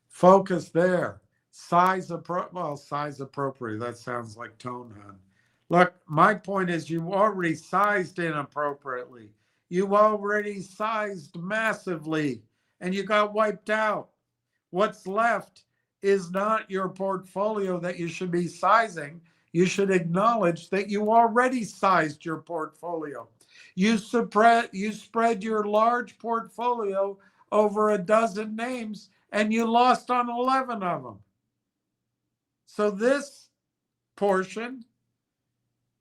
Focus there. Size appropriate. That sounds like tone hun. Look, my point is you already sized inappropriately. You already sized massively and you got wiped out. What's left is not your portfolio that you should be sizing. You should acknowledge that you already sized your portfolio. You spread your large portfolio over a dozen names and you lost on 11 of them. So this portion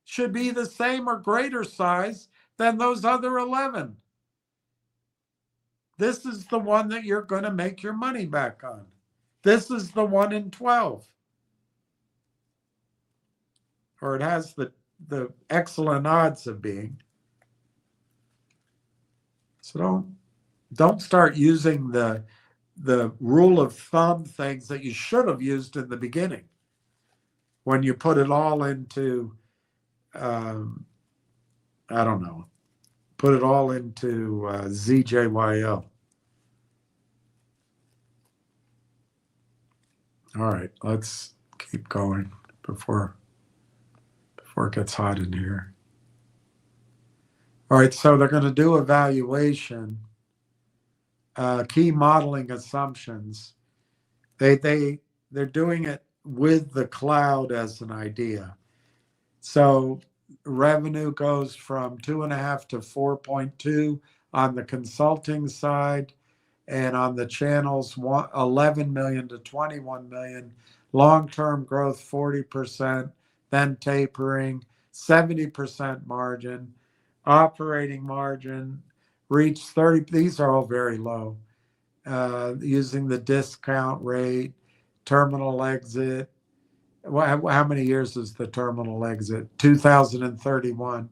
should be the same or greater size than those other 11. This is the one that you're going to make your money back on. This is the 1 in 12. Or it has the excellent odds of being. So don't start using the rule of thumb things that you should have used in the beginning when you put it all into I don't know, put it all into ZJYL. All right, let's keep going before it gets hot in here. All right, so they're going to do evaluation, key modeling assumptions. They're doing it with the cloud as an idea. So revenue goes from 2.5 to 4.2 on the consulting side, and on the channels 11 million to 21 million. Long-term growth 40%, then tapering, 70% margin, operating margin reached 30. These are all very low. Using the discount rate, terminal exit. How many years is the terminal exit? 2031.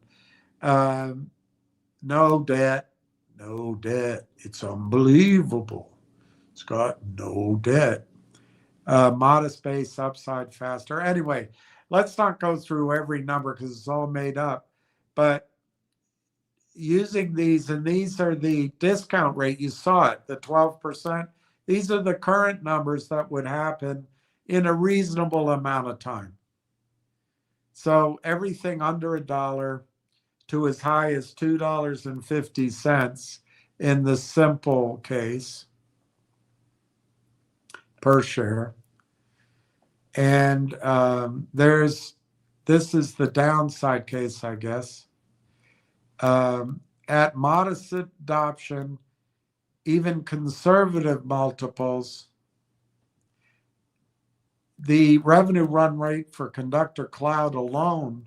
No debt. No debt. It's unbelievable. It's got no debt. Modest base, upside faster. Anyway, let's not go through every number because it's all made up. But using these, and these are the discount rate, you saw it, the 12%. These are the current numbers that would happen in a reasonable amount of time. So everything under $1 to as high as $2.50 in the simple case per share. And this is the downside case, I guess. At modest adoption, even conservative multiples, the revenue run rate for Conductor Cloud alone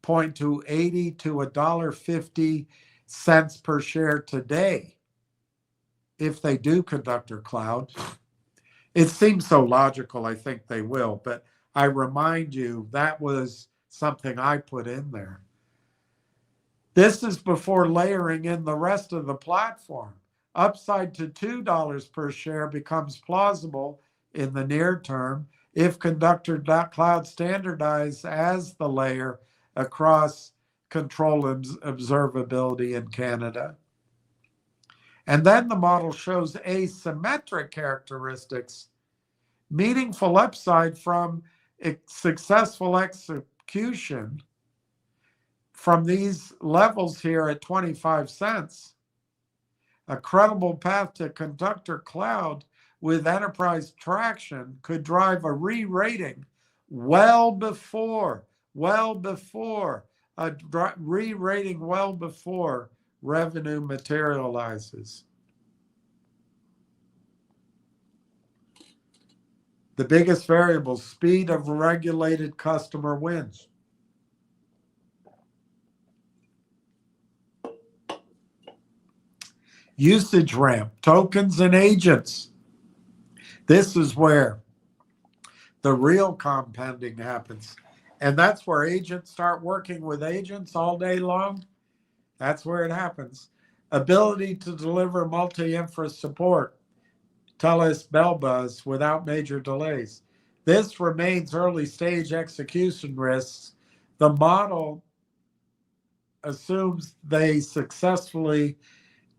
point to 80 to $1.50 per share today if they do Conductor Cloud. It seems so logical, I think they will, but I remind you that was something I put in there. This is before layering in the rest of the platform. Upside to $2 per share becomes plausible in the near term if Conductor.Cloud standardized as the layer across control and observability in Canada. And then the model shows asymmetric characteristics, meaningful upside from successful execution from these levels here at 25 cents. A credible path to Conductor Cloud with enterprise traction could drive a re-rating well before revenue materializes. The biggest variable, speed of regulated customer wins. Usage ramp, tokens and agents. This is where the real compounding happens. And that's where agents start working with agents all day long. That's where it happens. Ability to deliver multi-infra support, TELUS BellBuzz, without major delays. This remains early stage execution risks. The model assumes they successfully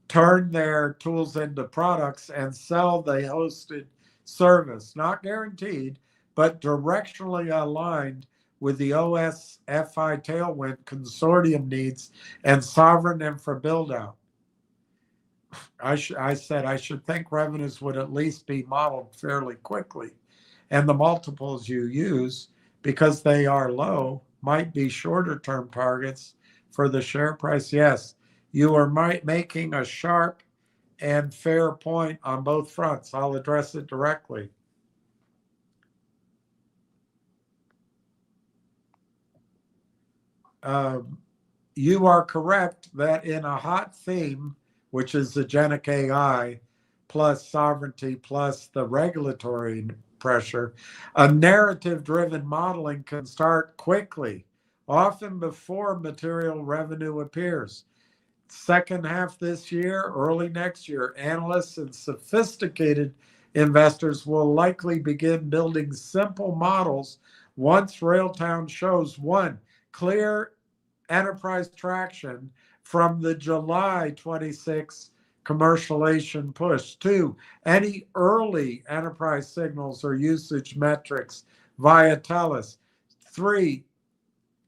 turn their tools into products and sell the hosted service. Not guaranteed, but directionally aligned with the OSFI tailwind consortium needs and sovereign infra build-out. I said I should think revenues would at least be modeled fairly quickly. And the multiples you use, because they are low, might be shorter term targets for the share price. Yes, you are making a sharp and fair point on both fronts. I'll address it directly. You are correct that in a hot theme, which is agentic AI plus sovereignty plus the regulatory pressure, a narrative-driven modeling can start quickly, often before material revenue appears. Second half this year, early next year, analysts and sophisticated investors will likely begin building simple models once Railtown shows one, clear enterprise traction from the July 26 commercialization push. Two, any early enterprise signals or usage metrics via TELUS. Three,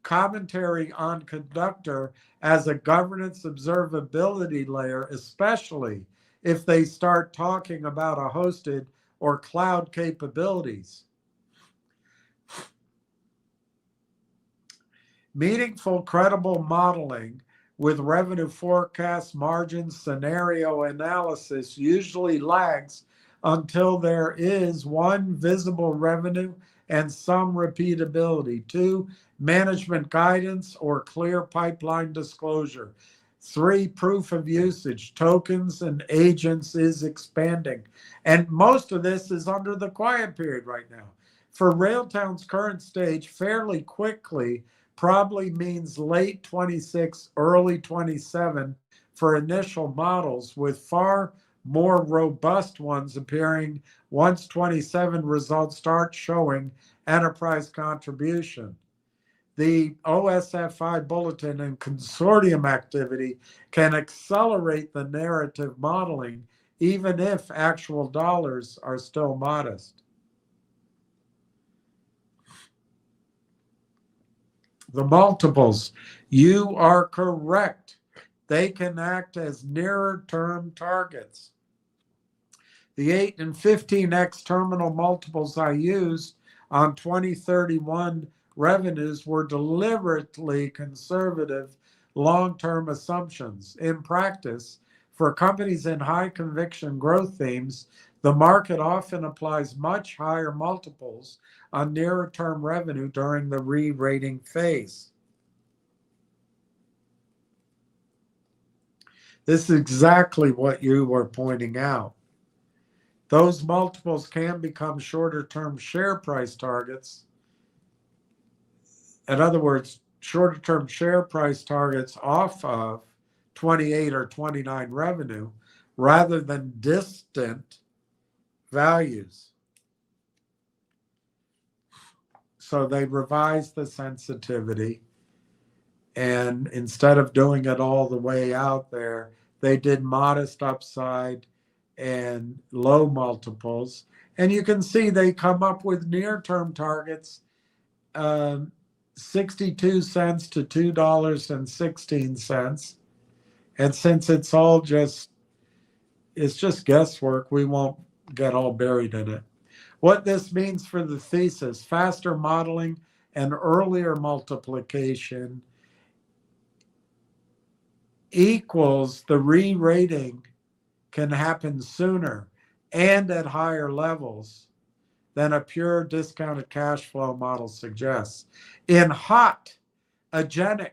commentary on Conductor as a governance observability layer, especially if they start talking about a hosted or cloud capabilities. Meaningful, credible modeling with revenue forecast, margins, scenario analysis usually lags until there is one, visible revenue and some repeatability. Two, management guidance or clear pipeline disclosure. Three, proof of usage, tokens and agents is expanding. And most of this is under the quiet period right now. For Railtown's current stage, fairly quickly, probably means late 26, early 27 for initial models, with far more robust ones appearing once 27 results start showing enterprise contribution. The OSFI bulletin and consortium activity can accelerate the narrative modeling, even if actual dollars are still modest. The multiples, you are correct. They can act as nearer term targets. The 8 and 15x terminal multiples I used on 2031 revenues were deliberately conservative long-term assumptions. In practice, for companies in high conviction growth themes, the market often applies much higher multiples on nearer term revenue during the re-rating phase. This is exactly what you were pointing out. Those multiples can become shorter term share price targets. In other words, shorter term share price targets off of 28 or 29 revenue rather than distant values. So they revised the sensitivity, and instead of doing it all the way out there, they did modest upside and low multiples. And you can see they come up with near-term targets, 62 cents to $2.16. And since it's just guesswork, we won't get all buried in it. What this means for the thesis, faster modeling and earlier multiplication equals the re-rating can happen sooner and at higher levels than a pure discounted cash flow model suggests. In hot, agentic,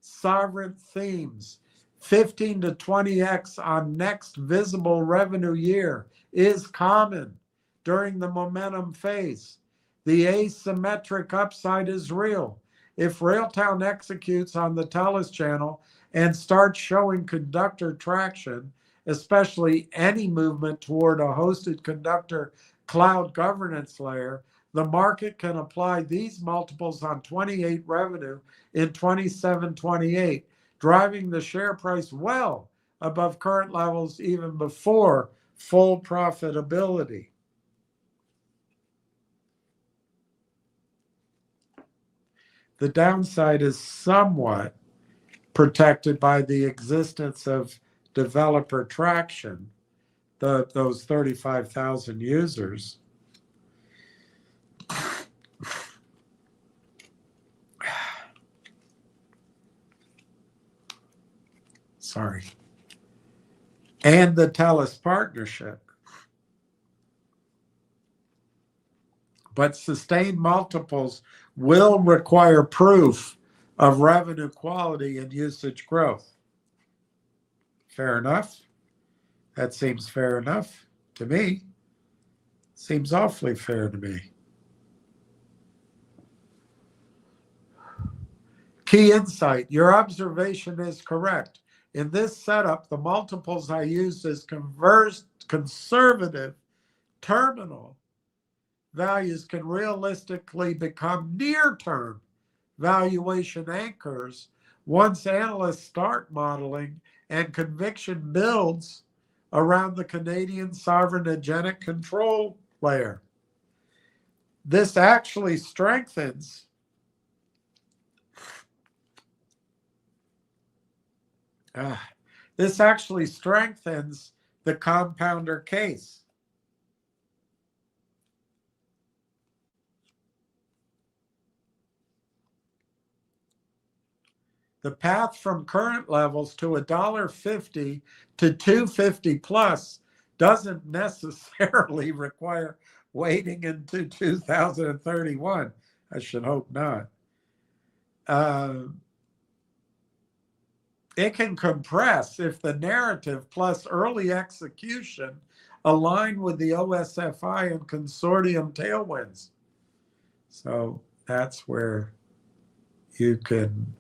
sovereign themes, 15 to 20x on next visible revenue year is common during the momentum phase. The asymmetric upside is real. If Railtown executes on the Telus channel and starts showing conductor traction, especially any movement toward a hosted conductor cloud governance layer, the market can apply these multiples on 28 revenue in 27-28, driving the share price well above current levels even before full profitability. The downside is somewhat protected by the existence of developer traction, those 35,000 users. Sorry. And the Telus partnership. But sustained multiples will require proof of revenue quality and usage growth. Fair enough? That seems fair enough to me. Seems awfully fair to me. Key insight, your observation is correct. In this setup, the multiples I used as conservative terminal values can realistically become near-term valuation anchors once analysts start modeling and conviction builds around the Canadian sovereign agentic control layer. This actually strengthens the compounder case. The path from current levels to $1.50 to $2.50 plus doesn't necessarily require waiting into 2031. I should hope not. It can compress if the narrative plus early execution align with the OSFI and consortium tailwinds. So that's where you can.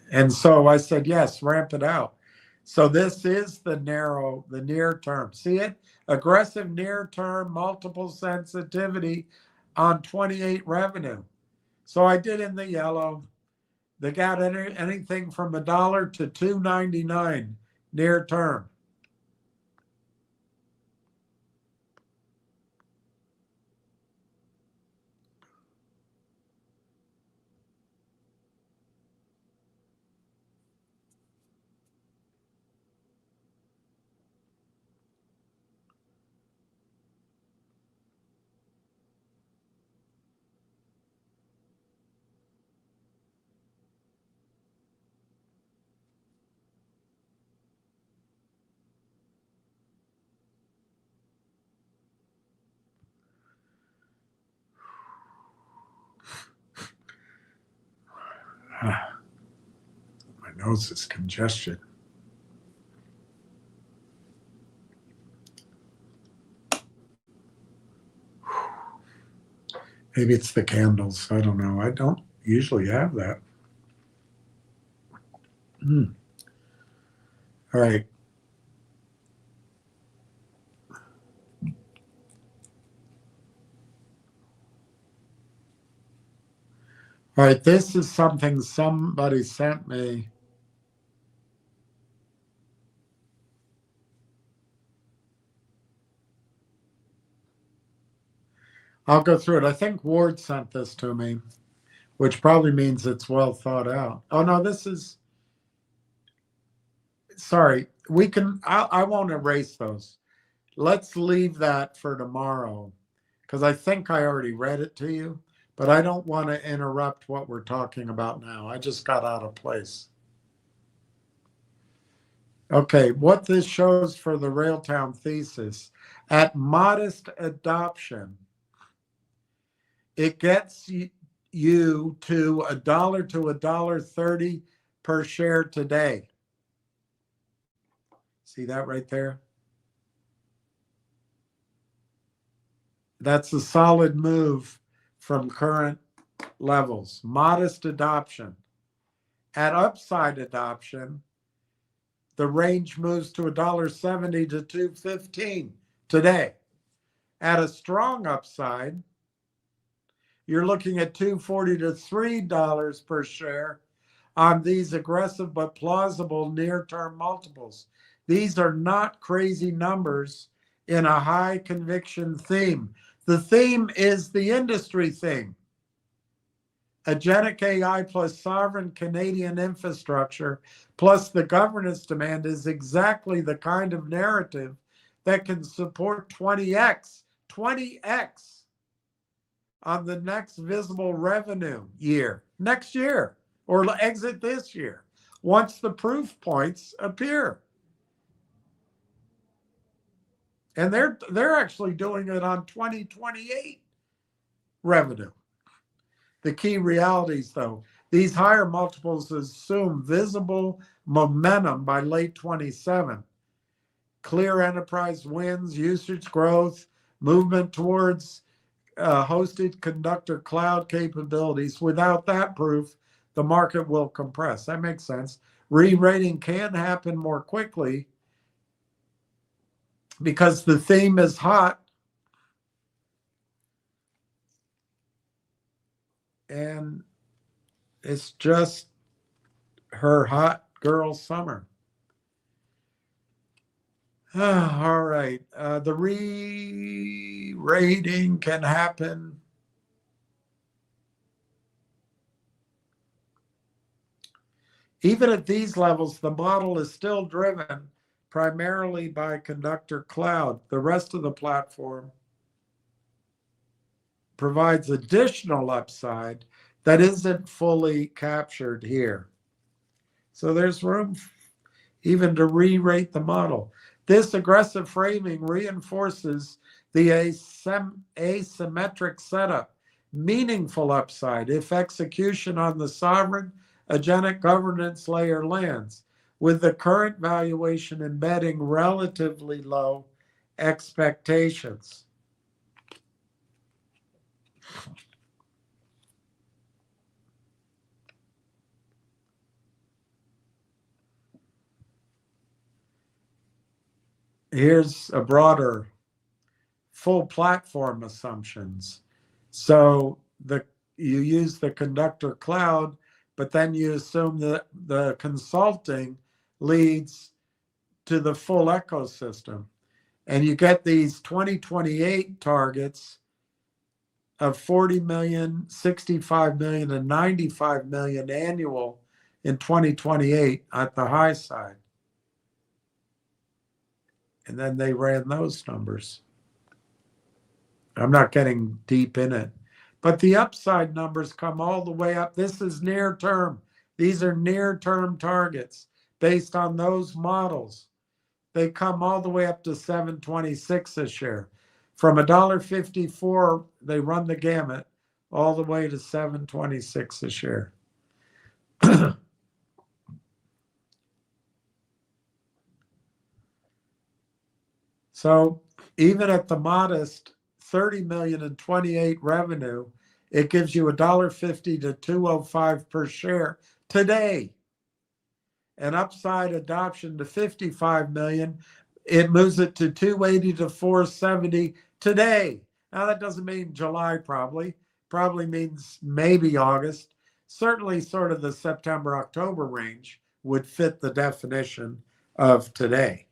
And so I said, yes, ramp it out. So this is the near term. See it? Aggressive near term multiple sensitivity on 28 revenue. So I did in the yellow. They got anything from $1 to $2.99 near term. My nose is congested. Maybe it's the candles. I don't know. I don't usually have that. All right. All right, this is something somebody sent me. I'll go through it. I think Ward sent this to me, which probably means it's well thought out. Oh, no, this is, sorry, we can, I won't erase those. Let's leave that for tomorrow, because I think I already read it to you, but I don't want to interrupt what we're talking about now. I just got out of place. Okay, what this shows for the Railtown thesis, at modest adoption, it gets you to $1 to $1.30 per share today. See that right there? That's a solid move from current levels. Modest adoption. At upside adoption, the range moves to $1.70 to $2.15 today. At a strong upside, you're looking at $2.40 to $3 per share on these aggressive but plausible near-term multiples. These are not crazy numbers in a high conviction theme. The theme is the industry theme. Agentic AI plus sovereign Canadian infrastructure plus the governance demand is exactly the kind of narrative that can support 20x on the next visible revenue year, next year, or exit this year, once the proof points appear. And they're actually doing it on 2028 revenue. The key realities, though, these higher multiples assume visible momentum by late 27. Clear enterprise wins, usage growth, movement towards hosted conductor cloud capabilities. Without that proof, the market will compress. That makes sense. Re-rating can happen more quickly because the theme is hot and it's just her hot girl summer. All right. The re-rating can happen. Even at these levels, the model is still driven primarily by Conductor Cloud. The rest of the platform provides additional upside that isn't fully captured here. So there's room even to re-rate the model. This aggressive framing reinforces the asymmetric setup, meaningful upside if execution on the sovereign agentic governance layer lands, with the current valuation embedding relatively low expectations. Here's a broader full platform assumptions. So you use the Conductor Cloud, but then you assume that the consulting leads to the full ecosystem. And you get these 2028 targets of 40 million, 65 million, and 95 million annual in 2028 at the high side. And then they ran those numbers. I'm not getting deep in it. But the upside numbers come all the way up. This is near term. These are near term targets based on those models. They come all the way up to $7.26 a share. From $1.54, they run the gamut all the way to $7.26 a share. So even at the modest 30 million and 28 revenue, it gives you $1.50 to $2.05 per share today. And upside adoption to 55 million, it moves it to 280 to 470 today. Now that doesn't mean July probably means maybe August. Certainly sort of the September, October range would fit the definition of today.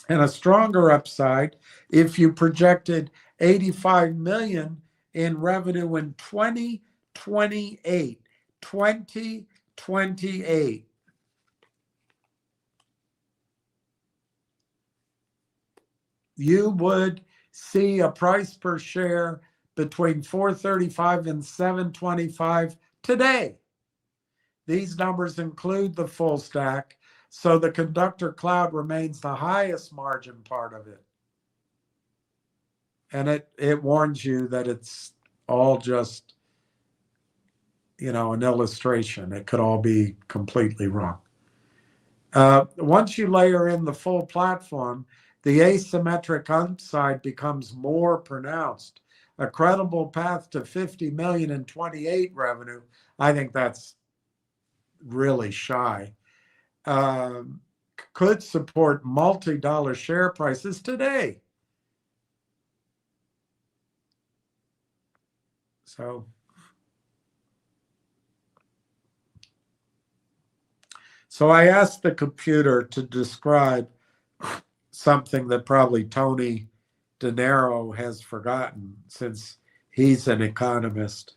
And a stronger upside if you projected 85 million in revenue in 2028. 2028. You would see a price per share between 435 and 725 today. These numbers include the full stack, so the Conductor Cloud remains the highest margin part of it. And it warns you that it's all just, an illustration. It could all be completely wrong. Once you layer in the full platform, the asymmetric upside becomes more pronounced. A credible path to 50 million in 28 revenue, I think that's really shy, could support multi-dollar share prices today. So I asked the computer to describe something that probably Tony De Niro has forgotten, since he's an economist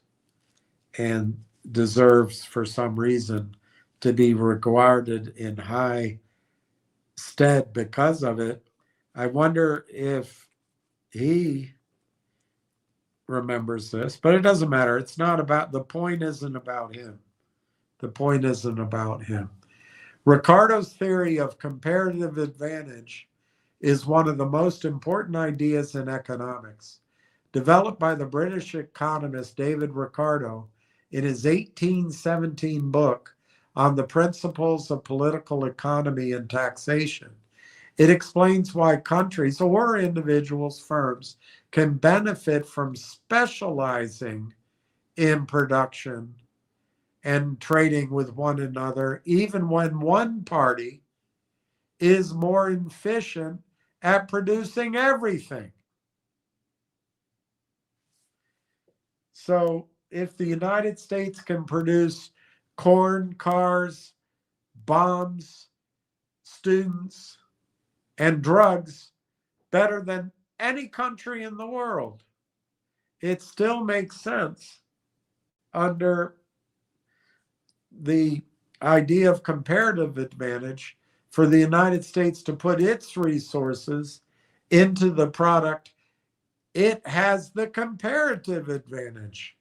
and deserves, for some reason, to be regarded in high stead because of it. I wonder if he remembers this, but it doesn't matter. It's not about, the point isn't about him. The point isn't about him. Ricardo's theory of comparative advantage is one of the most important ideas in economics. Developed by the British economist David Ricardo in his 1817 book on the principles of political economy and taxation, it explains why countries or individuals, firms, can benefit from specializing in production and trading with one another, even when one party is more efficient at producing everything. So if the United States can produce corn, cars, bombs, students, and drugs better than any country in the world, it still makes sense under the idea of comparative advantage for the United States to put its resources into the product it has the comparative advantage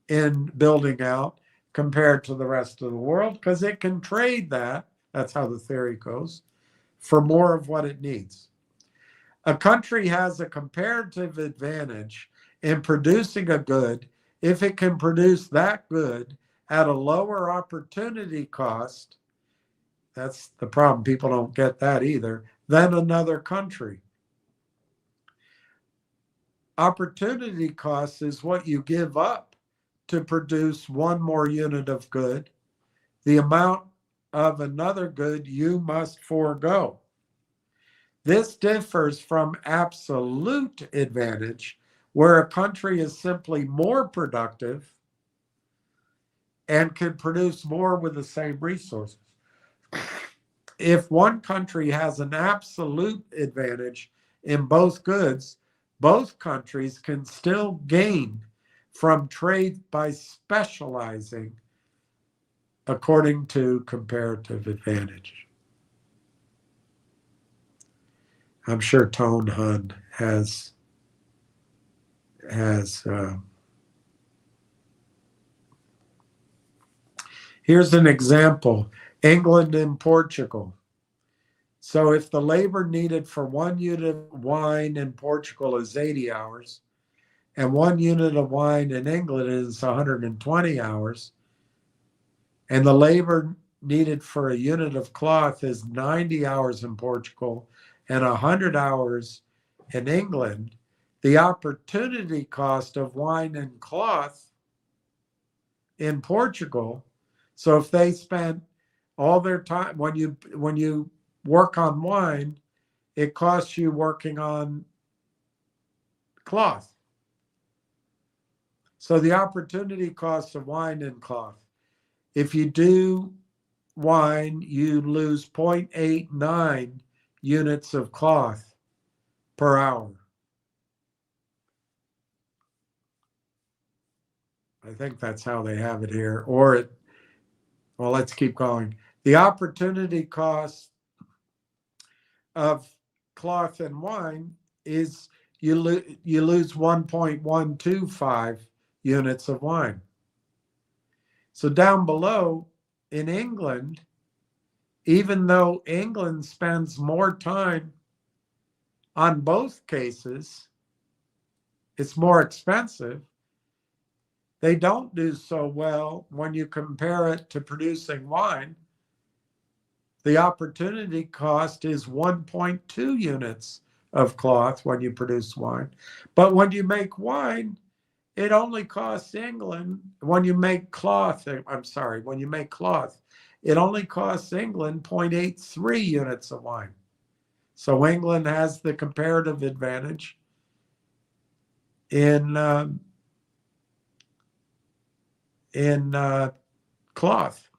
in building out compared to the rest of the world, because it can trade that, that's how the theory goes, for more of what it needs. A country has a comparative advantage in producing a good if it can produce that good at a lower opportunity cost. That's the problem. People don't get that either, than another country. Opportunity cost is what you give up to produce one more unit of good, the amount of another good you must forego. This differs from absolute advantage, where a country is simply more productive and can produce more with the same resources. If one country has an absolute advantage in both goods, both countries can still gain from trade by specializing according to comparative advantage. I'm sure Tone Hun has here's an example: England and Portugal. So if the labor needed for 1 unit of wine in Portugal is 80 hours, and 1 unit of wine in England is 120 hours, and the labor needed for a unit of cloth is 90 hours in Portugal and 100 hours in England, the opportunity cost of wine and cloth in Portugal, so if they spent all their time, when you work on wine, it costs you working on cloth. So the opportunity cost of wine and cloth. If you do wine, you lose 0.89 units of cloth per hour. I think that's how they have it here. Well, let's keep going. The opportunity cost of cloth and wine is you lose 1.125 units of wine. So down below in England, even though England spends more time on both cases, It's more expensive. They don't do so well when you compare it to producing wine. The opportunity cost is 1.2 units of cloth when you produce wine. But when you make wine, it only costs England, when you make cloth, when you make cloth, it only costs England 0.83 units of wine. So England has the comparative advantage in cloth. In cloth.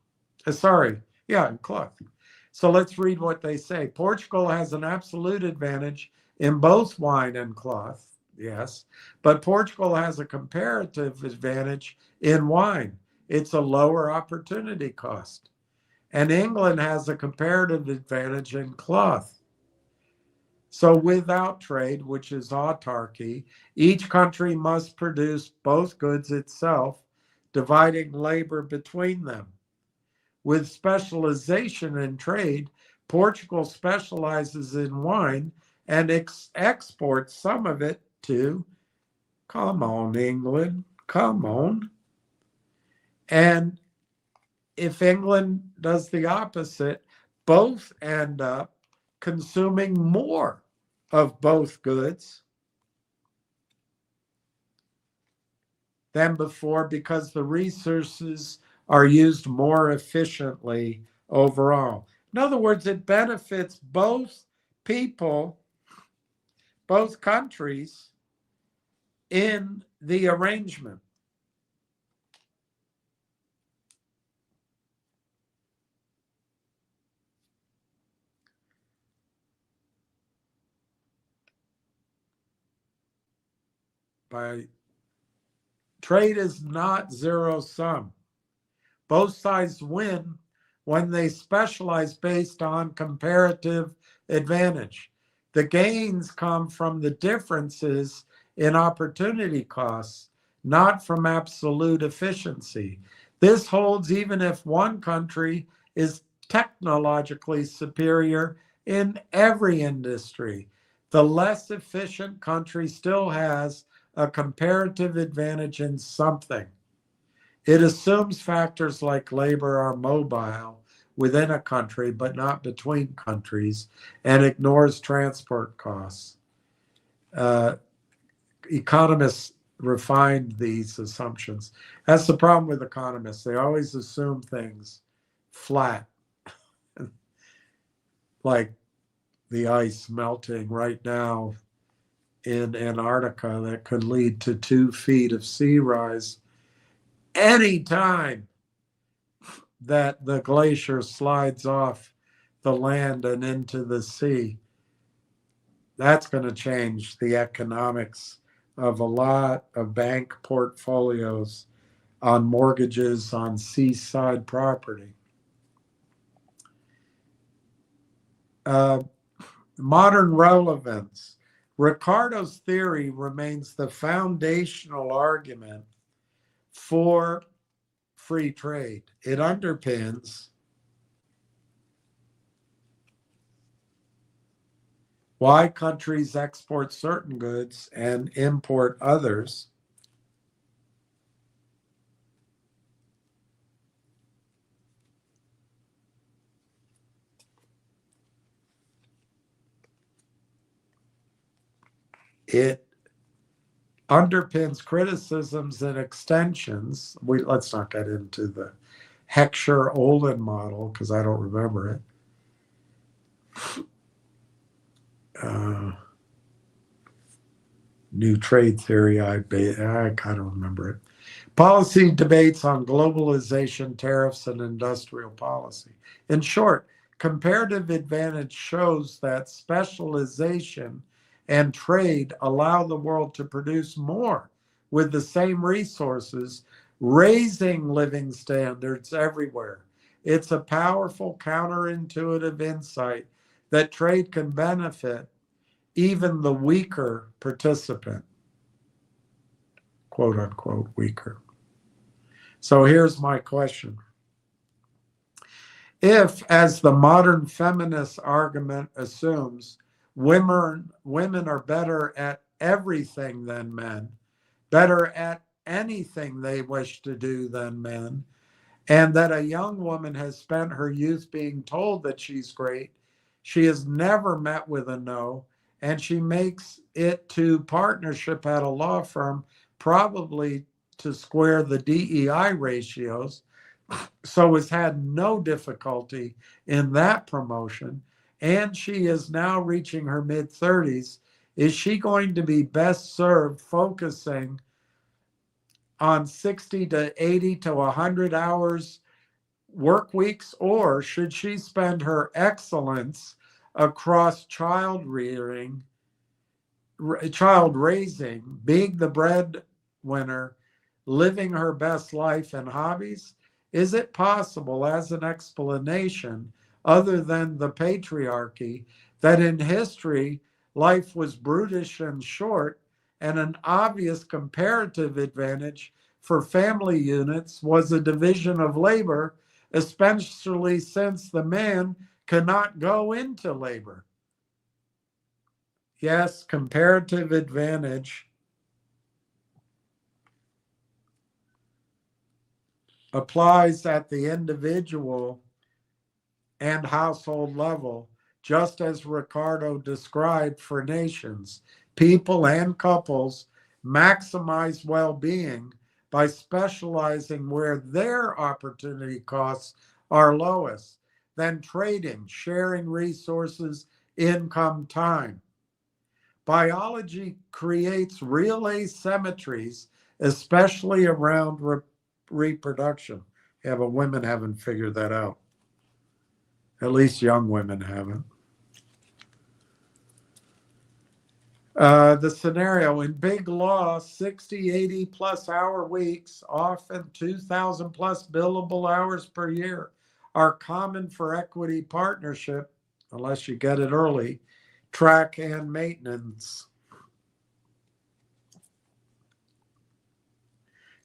So let's read what they say. Portugal has an absolute advantage in both wine and cloth, yes, but Portugal has a comparative advantage in wine. It's a lower opportunity cost. And England has a comparative advantage in cloth. So without trade, which is autarky, each country must produce both goods itself, dividing labor between them. With specialization in trade, Portugal specializes in wine and exports some of it to, come on, England, come on. And if England does the opposite, both end up consuming more of both goods than before because the resources are used more efficiently overall. In other words, it benefits both people, both countries in the arrangement. Trade is not zero sum. Both sides win when they specialize based on comparative advantage. The gains come from the differences in opportunity costs, not from absolute efficiency. This holds even if one country is technologically superior in every industry. The less efficient country still has a comparative advantage in something. It assumes factors like labor are mobile within a country, but not between countries, and ignores transport costs. Economists refined these assumptions. That's the problem with economists. They always assume things flat, like the ice melting right now in Antarctica that could lead to 2 feet of sea rise anytime that the glacier slides off the land and into the sea. That's going to change the economics of a lot of bank portfolios on mortgages on seaside property. Modern relevance. Ricardo's theory remains the foundational argument for free trade. It underpins why countries export certain goods and import others. It underpins criticisms and extensions. Let's not get into the Heckscher-Ohlin model because I don't remember it. New trade theory, I kind of remember it. Policy debates on globalization, tariffs, and industrial policy. In short, comparative advantage shows that specialization and trade allow the world to produce more with the same resources, raising living standards everywhere. It's a powerful counterintuitive insight that trade can benefit even the weaker participant, quote unquote, weaker. So here's my question. If, as the modern feminist argument assumes, women are better at everything than men, better at anything they wish to do than men, and that a young woman has spent her youth being told that she's great. She has never met with a no, and she makes it to partnership at a law firm, probably to square the DEI ratios, so has had no difficulty in that promotion, and she is now reaching her mid-30s. Is she going to be best served focusing on 60 to 80 to 100 hours work weeks, or should she spend her excellence across child raising, being the breadwinner, living her best life and hobbies? Is it possible, as an explanation other than the patriarchy, that in history life was brutish and short, and an obvious comparative advantage for family units was a division of labor, especially since the man cannot go into labor? Yes, comparative advantage applies at the individual and household level, just as Ricardo described for nations. People and couples maximize well-being by specializing where their opportunity costs are lowest, then trading, sharing resources, income, time. Biology creates real asymmetries, especially around reproduction. Yeah, but women haven't figured that out. At least young women haven't. The scenario in big law, 60, 80 plus hour weeks, often 2,000 plus billable hours per year, are common for equity partnership, unless you get it early, track and maintenance.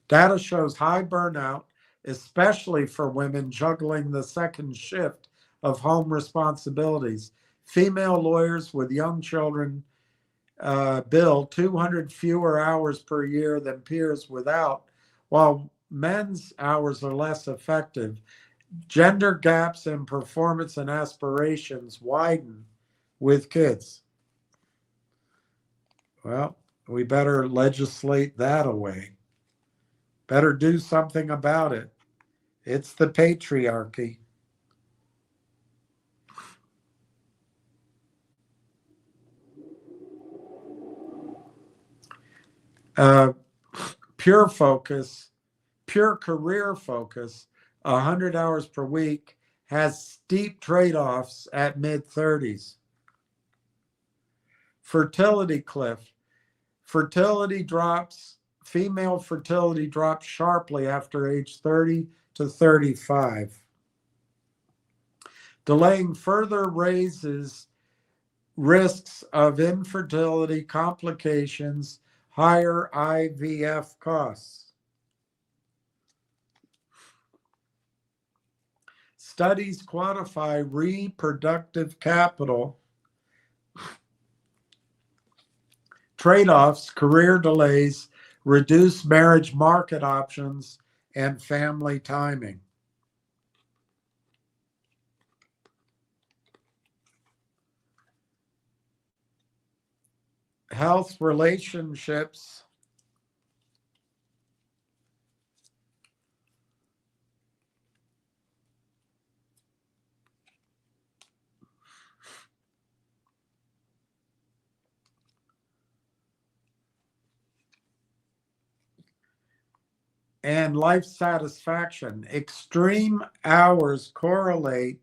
Data shows high burnout, especially for women juggling the second shift of home responsibilities. Female lawyers with young children bill 200 fewer hours per year than peers without, while men's hours are less effective. Gender gaps in performance and aspirations widen with kids. Well, we better legislate that away. Better do something about it. It's the patriarchy. Pure focus, pure career focus, 100 hours per week has steep trade-offs at mid-30s. Fertility cliff. Female fertility drops sharply after age 30 to 35. Delaying further raises risks of infertility complications, higher IVF costs. Studies quantify reproductive capital trade-offs, career delays, reduced marriage market options, and family timing. Health, relationships, and life satisfaction. Extreme hours correlate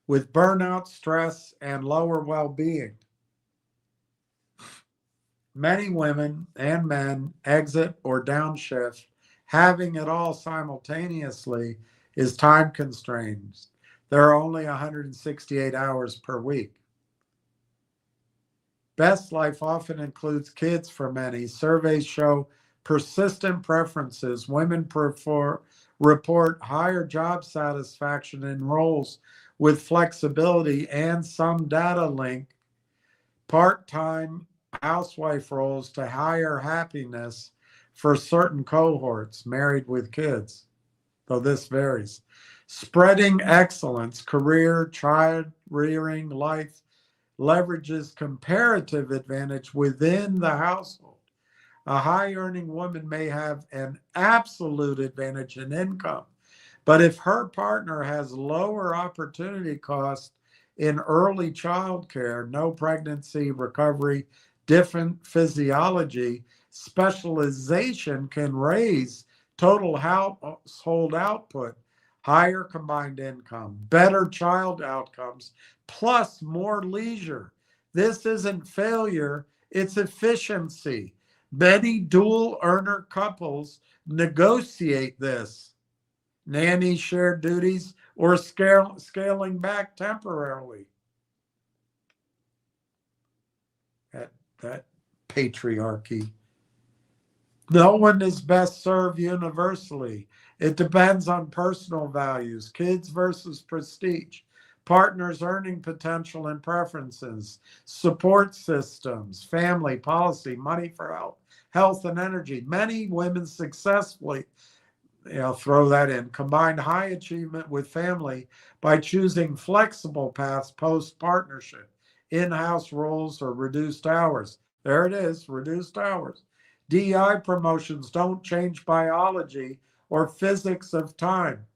with burnout, stress, and lower well-being. Many women and men exit or downshift. Having it all simultaneously is time constrained. There are only 168 hours per week. Best life often includes kids for many. Surveys show persistent preferences. Women report higher job satisfaction in roles with flexibility, and some data link part-time housewife roles to higher happiness for certain cohorts married with kids, though this varies. Spreading excellence, career, child rearing, life leverages comparative advantage within the household. A high earning woman may have an absolute advantage in income, but if her partner has lower opportunity costs in early child care, no pregnancy, recovery, different physiology, specialization can raise total household output, higher combined income, better child outcomes, plus more leisure. This isn't failure, it's efficiency. Many dual earner couples negotiate this. Nanny shared duties or scaling back temporarily. That patriarchy. No one is best served universally. It depends on personal values, kids versus prestige, partners' earning potential and preferences, support systems, family, policy, money for health and energy. Many women successfully, throw that in, combine high achievement with family by choosing flexible paths post-partnership, in-house roles or reduced hours. There it is, reduced hours. DEI promotions don't change biology or physics of time.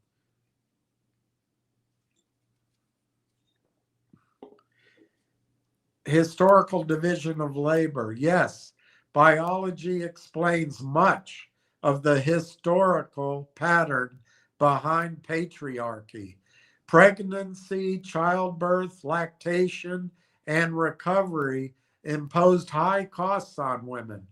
Historical division of labor. Yes, biology explains much of the historical pattern behind patriarchy. Pregnancy, childbirth, lactation, and recovery imposed high costs on women.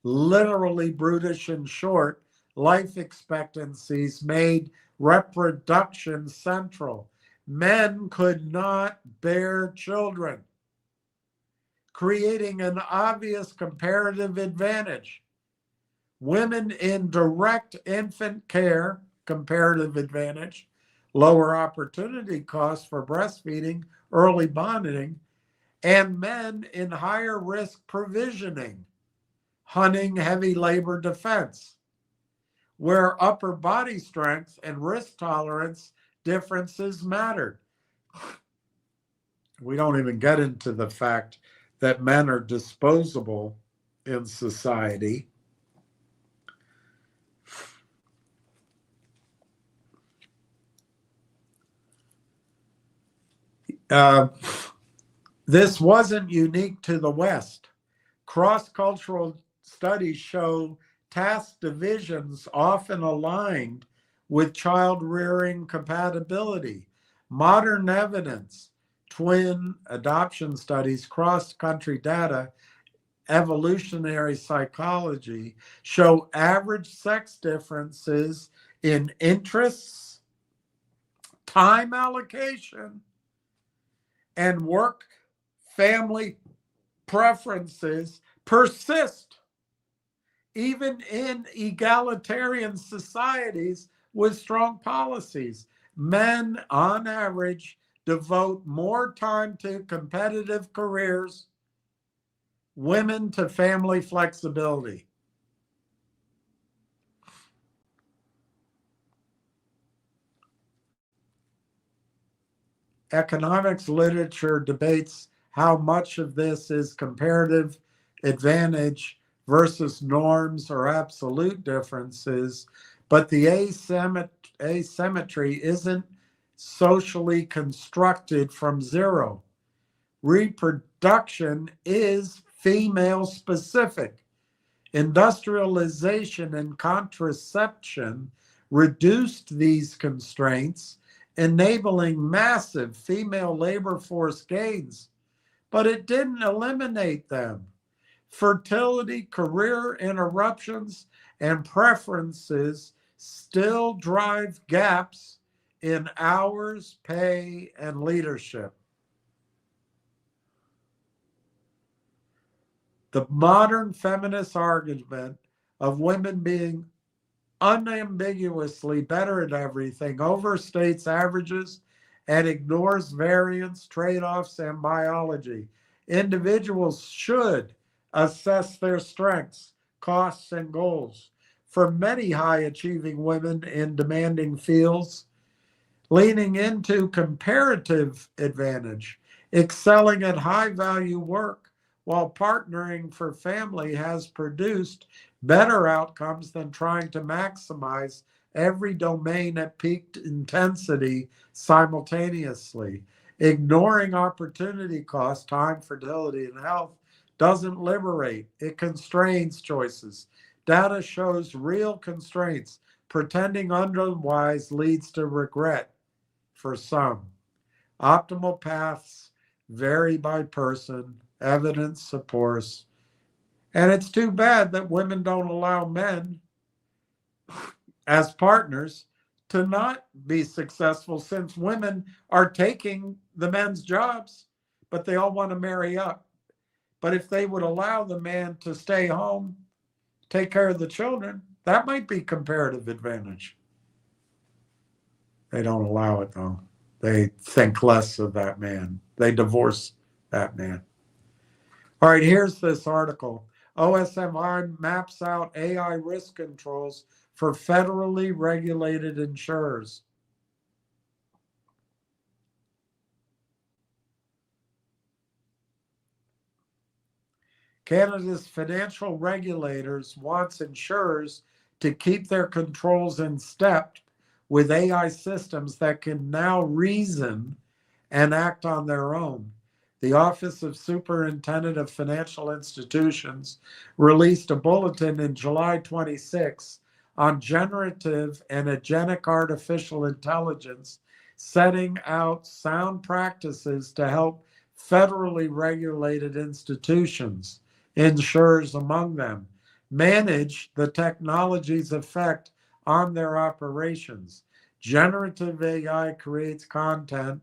Literally brutish and short life expectancies made reproduction central. Men could not bear children, creating an obvious comparative advantage. Women in direct infant care, comparative advantage, lower opportunity costs for breastfeeding, early bonding, and men in higher risk provisioning, hunting, heavy labor, defense, where upper body strength and risk tolerance differences mattered. We don't even get into the fact that men are disposable in society. This wasn't unique to the West. Cross-cultural studies show task divisions often aligned with child rearing compatibility. Modern evidence, twin adoption studies, cross-country data, evolutionary psychology show average sex differences in interests, time allocation, and work family preferences persist even in egalitarian societies with strong policies. Men, on average, devote more time to competitive careers, women to family flexibility. Economics literature debates how much of this is comparative advantage versus norms or absolute differences, but the asymmetry isn't socially constructed from zero. Reproduction is female specific. Industrialization and contraception reduced these constraints, enabling massive female labor force gains, but it didn't eliminate them. Fertility, career interruptions, and preferences still drive gaps in hours, pay, and leadership. The modern feminist argument of women being unambiguously better at everything overstates averages and ignores variance, trade-offs, and biology. individuals should assess their strengths, costs, and goals. For many high achieving women in demanding fields, leaning into comparative advantage, excelling at high value work while partnering for family has produced better outcomes than trying to maximize every domain at peak intensity simultaneously. Ignoring opportunity cost, time, fertility, and health doesn't liberate, it constrains choices. Data shows real constraints. Pretending otherwise leads to regret for some. Optimal paths vary by person, evidence supports. And it's too bad that women don't allow men as partners to not be successful, since women are taking the men's jobs, but they all want to marry up. But if they would allow the man to stay home, take care of the children, that might be comparative advantage. They don't allow it though. They think less of that man. They divorce that man. All right, here's this article. OSMI maps out AI risk controls for federally regulated insurers. Canada's financial regulators wants insurers to keep their controls in step with AI systems that can now reason and act on their own. The Office of Superintendent of Financial Institutions released a bulletin in July 26 on generative and agentic artificial intelligence, setting out sound practices to help federally regulated institutions, insurers among them, manage the technology's effect on their operations. Generative AI creates content,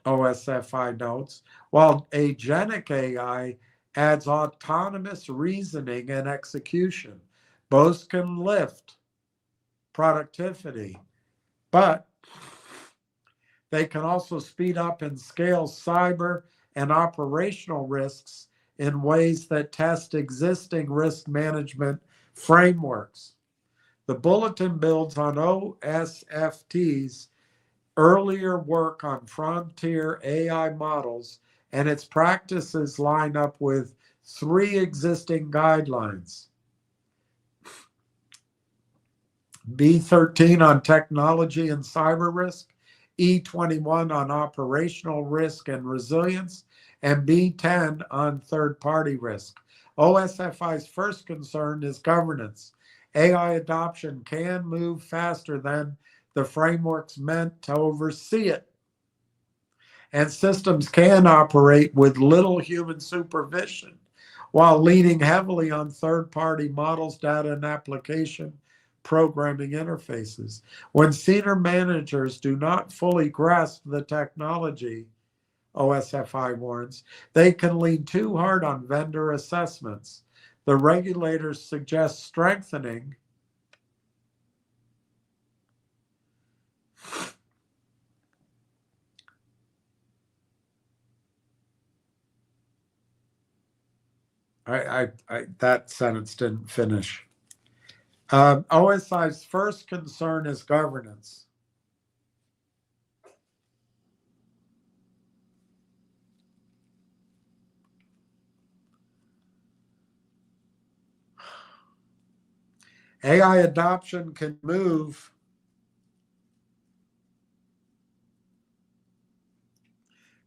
OSFI notes, while agentic AI adds autonomous reasoning and execution. Both can lift productivity, but they can also speed up and scale cyber and operational risks in ways that test existing risk management frameworks. The bulletin builds on OSFT's earlier work on frontier AI models, and its practices line up with 3 existing guidelines. B13 on technology and cyber risk, E21 on operational risk and resilience, and B10 on third-party risk. OSFI's first concern is governance. AI adoption can move faster than the framework's meant to oversee it, and systems can operate with little human supervision while leaning heavily on third-party models, data, and application programming interfaces. When senior managers do not fully grasp the technology, OSFI warns, they can lean too hard on vendor assessments. The regulators suggest strengthening that sentence didn't finish. OSI's first concern is governance. AI adoption can move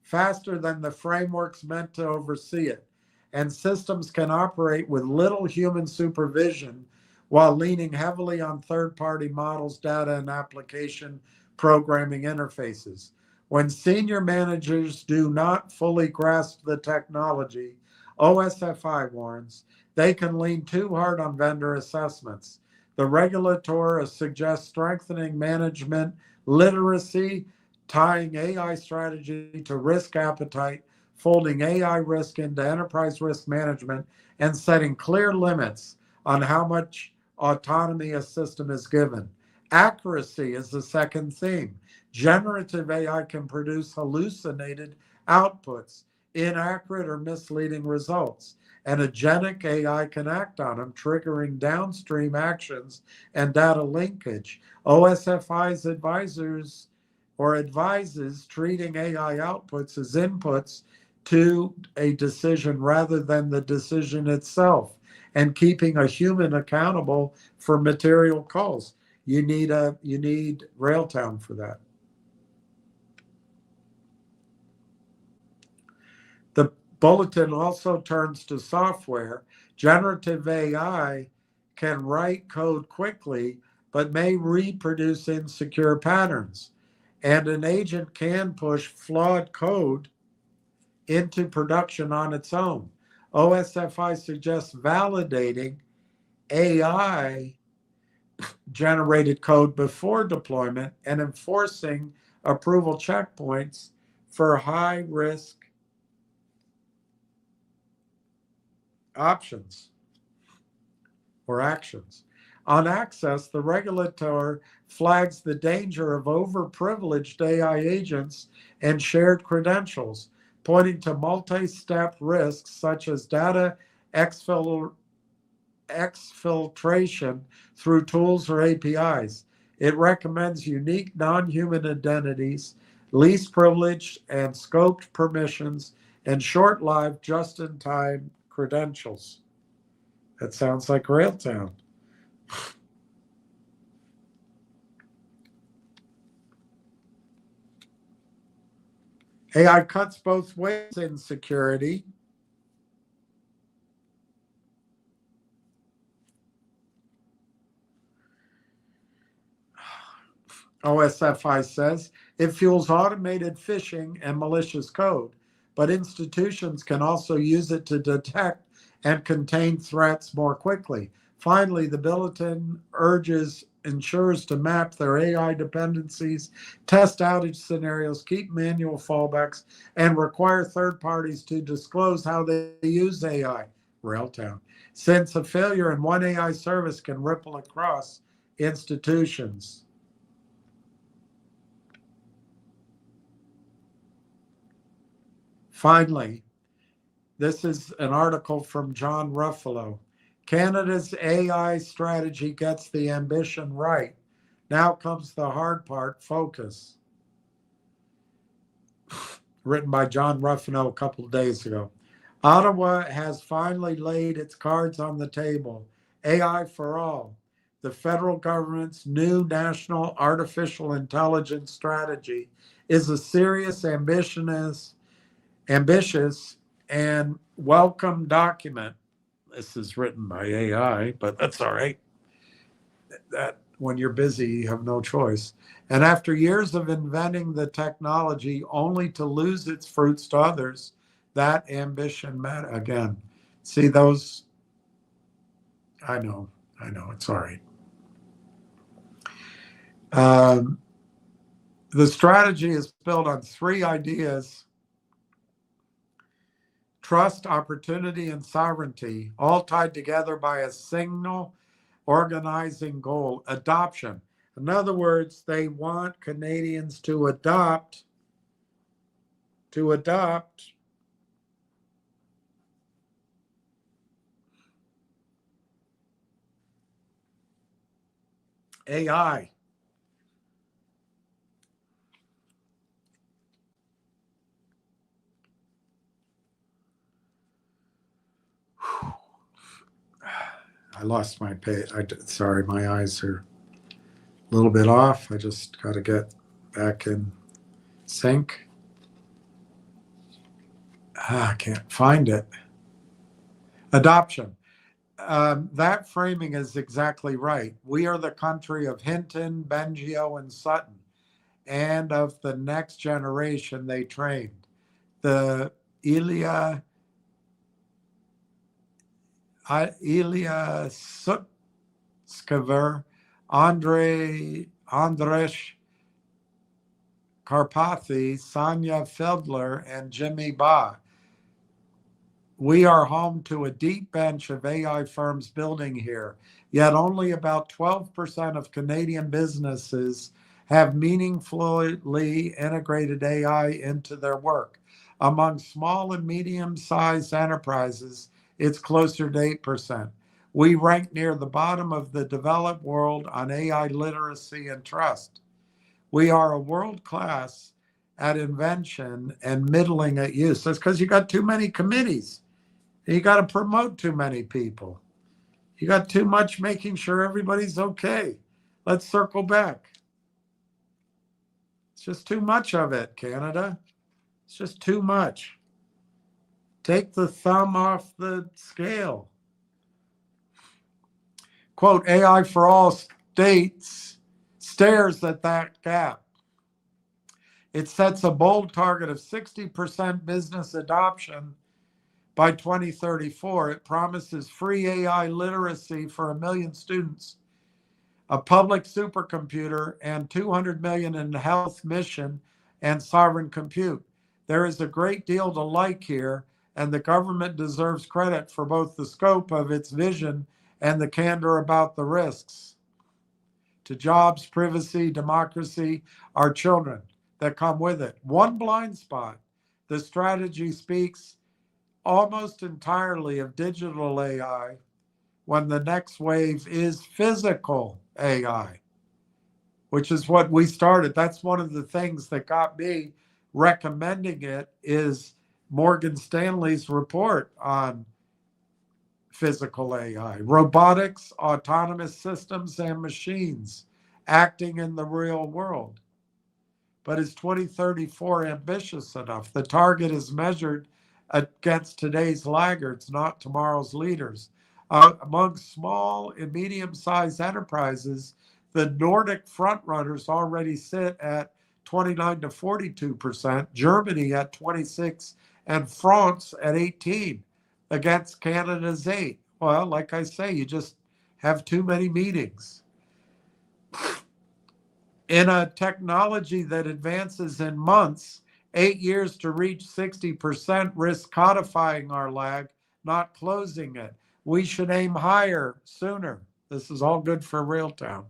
faster than the frameworks meant to oversee it, and systems can operate with little human supervision while leaning heavily on third-party models, data, and application programming interfaces. When senior managers do not fully grasp the technology, OSFI warns, they can lean too hard on vendor assessments. The regulator suggests strengthening management literacy, tying AI strategy to risk appetite, folding AI risk into enterprise risk management, and setting clear limits on how much autonomy a system is given. Accuracy is the second theme. Generative AI can produce hallucinated outputs. inaccurate or misleading results. And agentic AI can act on them, triggering downstream actions and data linkage. OSFI's advisors or advises treating AI outputs as inputs to a decision rather than the decision itself, and keeping a human accountable for material calls. You need Railtown for that. The bulletin also turns to software. Generative AI can write code quickly, but may reproduce insecure patterns. And an agent can push flawed code into production on its own. OSFI suggests validating AI generated code before deployment and enforcing approval checkpoints for high risk options or actions. On access, the regulator flags the danger of overprivileged AI agents and shared credentials, pointing to multi-step risks such as data exfiltration through tools or APIs. It recommends unique non-human identities, least privileged and scoped permissions, and short-lived just-in-time credentials. That sounds like Railtown. AI cuts both ways in security. OSFI says it fuels automated phishing and malicious code, but institutions can also use it to detect and contain threats more quickly. Finally, the bulletin urges insurers to map their AI dependencies, test outage scenarios, keep manual fallbacks, and require third parties to disclose how they use AI. Railtown. Since a failure in one AI service can ripple across institutions. Finally, this is an article from John Ruffalo. Canada's AI strategy gets the ambition right. Now comes the hard part, focus. Written by John Ruffalo a couple of days ago. Ottawa has finally laid its cards on the table. AI for all. The federal government's new national artificial intelligence strategy is a serious, ambitious, and welcome document. This is written by AI, but that's all right. That when you're busy, you have no choice. And after years of inventing the technology only to lose its fruits to others, that ambition met again. See those? I know, it's all right. The strategy is built on three ideas: trust, opportunity, and sovereignty, all tied together by a single organizing goal: adoption. In other words, they want Canadians to adopt AI. I lost my page. Sorry, my eyes are a little bit off. I just got to get back in sync. I can't find it. Adoption. That framing is exactly right. We are the country of Hinton, Bengio, and Sutton, and of the next generation they trained. The Ilya Sutskaver, Andrei Karpathy, Sonia Feldler, and Jimmy Ba. We are home to a deep bench of AI firms building here, yet only about 12% of Canadian businesses have meaningfully integrated AI into their work. Among small and medium-sized enterprises, it's closer to 8%. We rank near the bottom of the developed world on AI literacy and trust. We are a world class at invention and middling at use. That's because you got too many committees. You got to promote too many people. You got too much making sure everybody's okay. Let's circle back. It's just too much of it, Canada. It's just too much. Take the thumb off the scale. Quote, AI for all stares at that gap. It sets a bold target of 60% business adoption by 2034. It promises free AI literacy for 1 million students, a public supercomputer, and 200 million in health mission and sovereign compute. There is a great deal to like here, and the government deserves credit for both the scope of its vision and the candor about the risks to jobs, privacy, democracy, our children that come with it. One blind spot: the strategy speaks almost entirely of digital AI when the next wave is physical AI, which is what we started. That's one of the things that got me recommending it, is Morgan Stanley's report on physical AI, robotics, autonomous systems, and machines acting in the real world. But is 2034 ambitious enough? The target is measured against today's laggards, not tomorrow's leaders. Among small and medium-sized enterprises, the Nordic frontrunners already sit at 29 to 42%, Germany at 26, and France at 18, against Canada's 8. Well, like I say, you just have too many meetings. In a technology that advances in months, 8 years to reach 60% risks codifying our lag, not closing it. We should aim higher sooner. This is all good for Reeltown.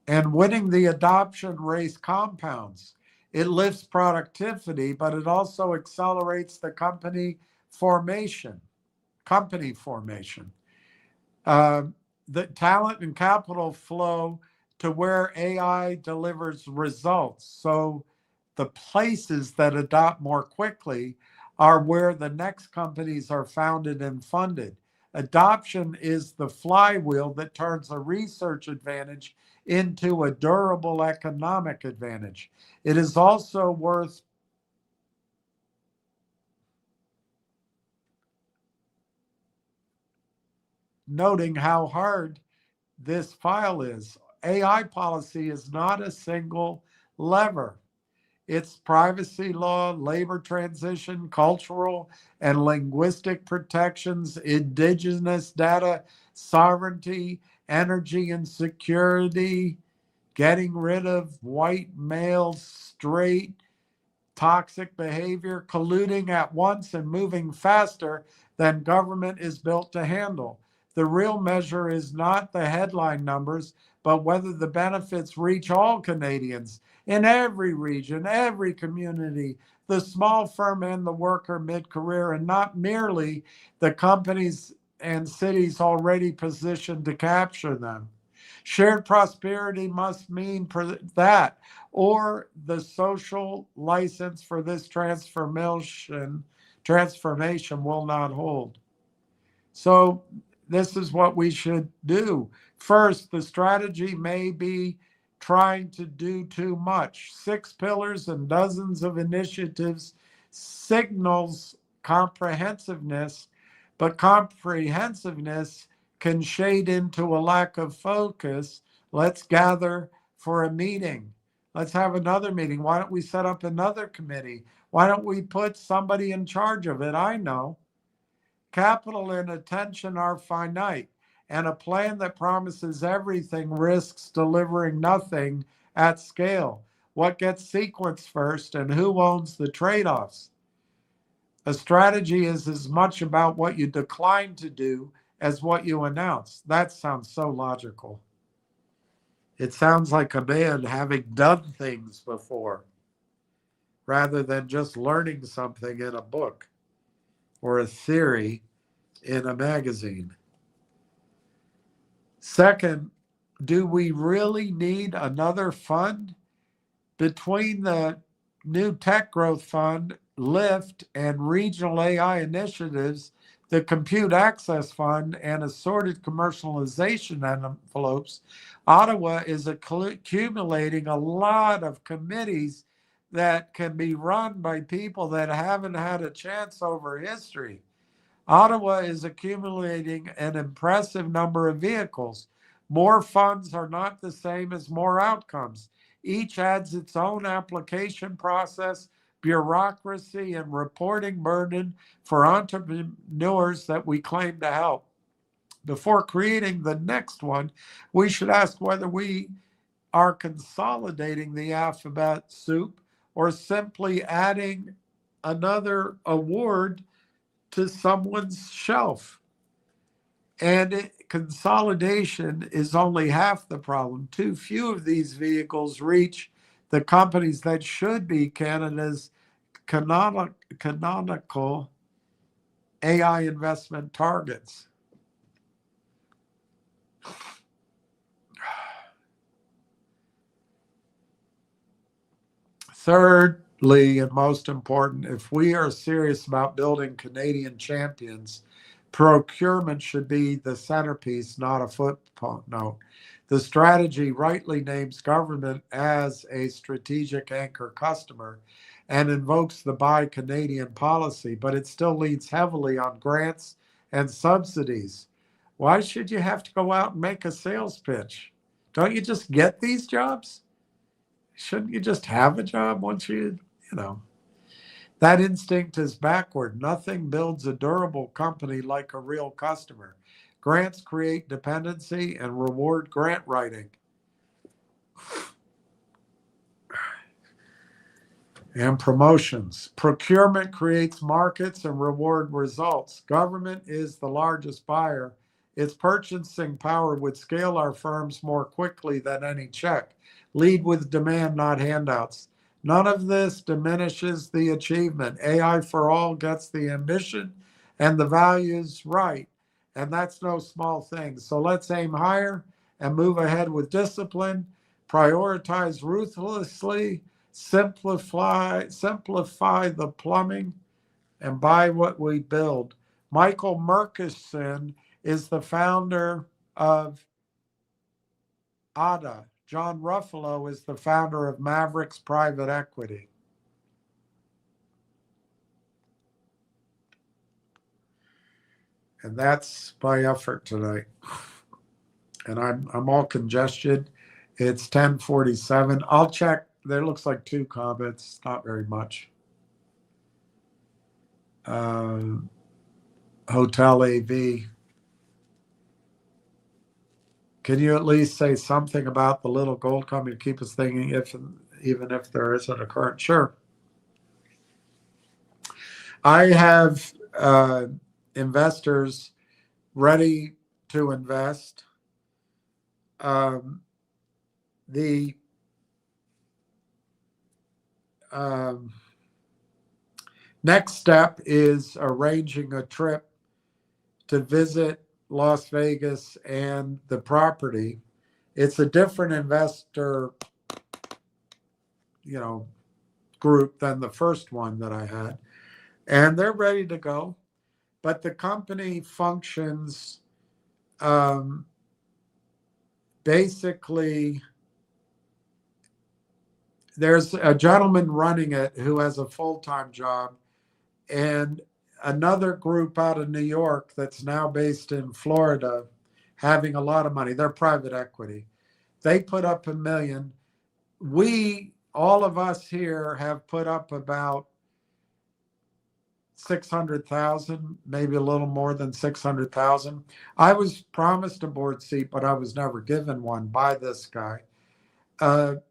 And winning the adoption race compounds. It lifts productivity, but it also accelerates the company formation. The talent and capital flow to where AI delivers results. So the places that adopt more quickly are where the next companies are founded and funded. Adoption is the flywheel that turns a research advantage into a durable economic advantage. It is also worth noting how hard this file is. AI policy is not a single lever. It's privacy law, labor transition, cultural and linguistic protections, indigenous data sovereignty, energy and security, getting rid of white male, straight, toxic behavior, colluding at once and moving faster than government is built to handle. The real measure is not the headline numbers, but whether the benefits reach all Canadians in every region, every community, the small firm and the worker mid-career, and not merely the companies and cities already positioned to capture them. Shared prosperity must mean that, or the social license for this transformation will not hold. So this is what we should do. First, the strategy may be trying to do too much. 6 pillars and dozens of initiatives signals comprehensiveness, but comprehensiveness can shade into a lack of focus. Let's gather for a meeting. Let's have another meeting. Why don't we set up another committee? Why don't we put somebody in charge of it? I know. Capital and attention are finite, and a plan that promises everything risks delivering nothing at scale. What gets sequenced first, and who owns the trade-offs? A strategy is as much about what you decline to do as what you announced. That sounds so logical. It sounds like a man having done things before rather than just learning something in a book or a theory in a magazine. Second, do we really need another fund? Between the new Tech Growth Fund, LIFT, and regional AI initiatives, the Compute Access Fund, and assorted commercialization envelopes, Ottawa is accumulating a lot of committees that can be run by people that haven't had a chance over history. Ottawa is accumulating an impressive number of vehicles. More funds are not the same as more outcomes. Each adds its own application process, bureaucracy, and reporting burden for entrepreneurs that we claim to help. Before creating the next one, we should ask whether we are consolidating the alphabet soup or simply adding another award to someone's shelf. And consolidation is only half the problem. Too few of these vehicles reach the companies that should be Canada's canonical AI investment targets. Thirdly, and most important, if we are serious about building Canadian champions, procurement should be the centerpiece, not a footnote. The strategy rightly names government as a strategic anchor customer and invokes the Buy Canadian policy, but it still leans heavily on grants and subsidies. Why should you have to go out and make a sales pitch? Don't you just get these jobs? Shouldn't you just have a job once you know? That instinct is backward. Nothing builds a durable company like a real customer. Grants create dependency and reward grant writing. And promotions. Procurement creates markets and reward results. Government is the largest buyer. Its purchasing power would scale our firms more quickly than any check. Lead with demand, not handouts. None of this diminishes the achievement. AI for all gets the ambition and the values right. And that's no small thing. So let's aim higher and move ahead with discipline, prioritize ruthlessly, simplify the plumbing, and buy what we build. Michael Murkison is the founder of ADA. John Ruffalo is the founder of Mavericks Private Equity. And that's my effort tonight. And I'm all congested. It's 10:47. I'll check. There looks like 2 comments, not very much. Hotel AV. Can you at least say something about the little gold company to keep us thinking, even if there isn't a current? Sure. I have investors ready to invest. The next step is arranging a trip to visit Las Vegas and the property. It's a different investor, group than the first one that I had. And they're ready to go. But the company functions basically, there's a gentleman running it who has a full-time job, and another group out of New York that's now based in Florida having a lot of money. They're private equity. They put up $1 million. All of us here have put up about 600,000, maybe a little more than 600,000. I was promised a board seat, but I was never given one by this guy.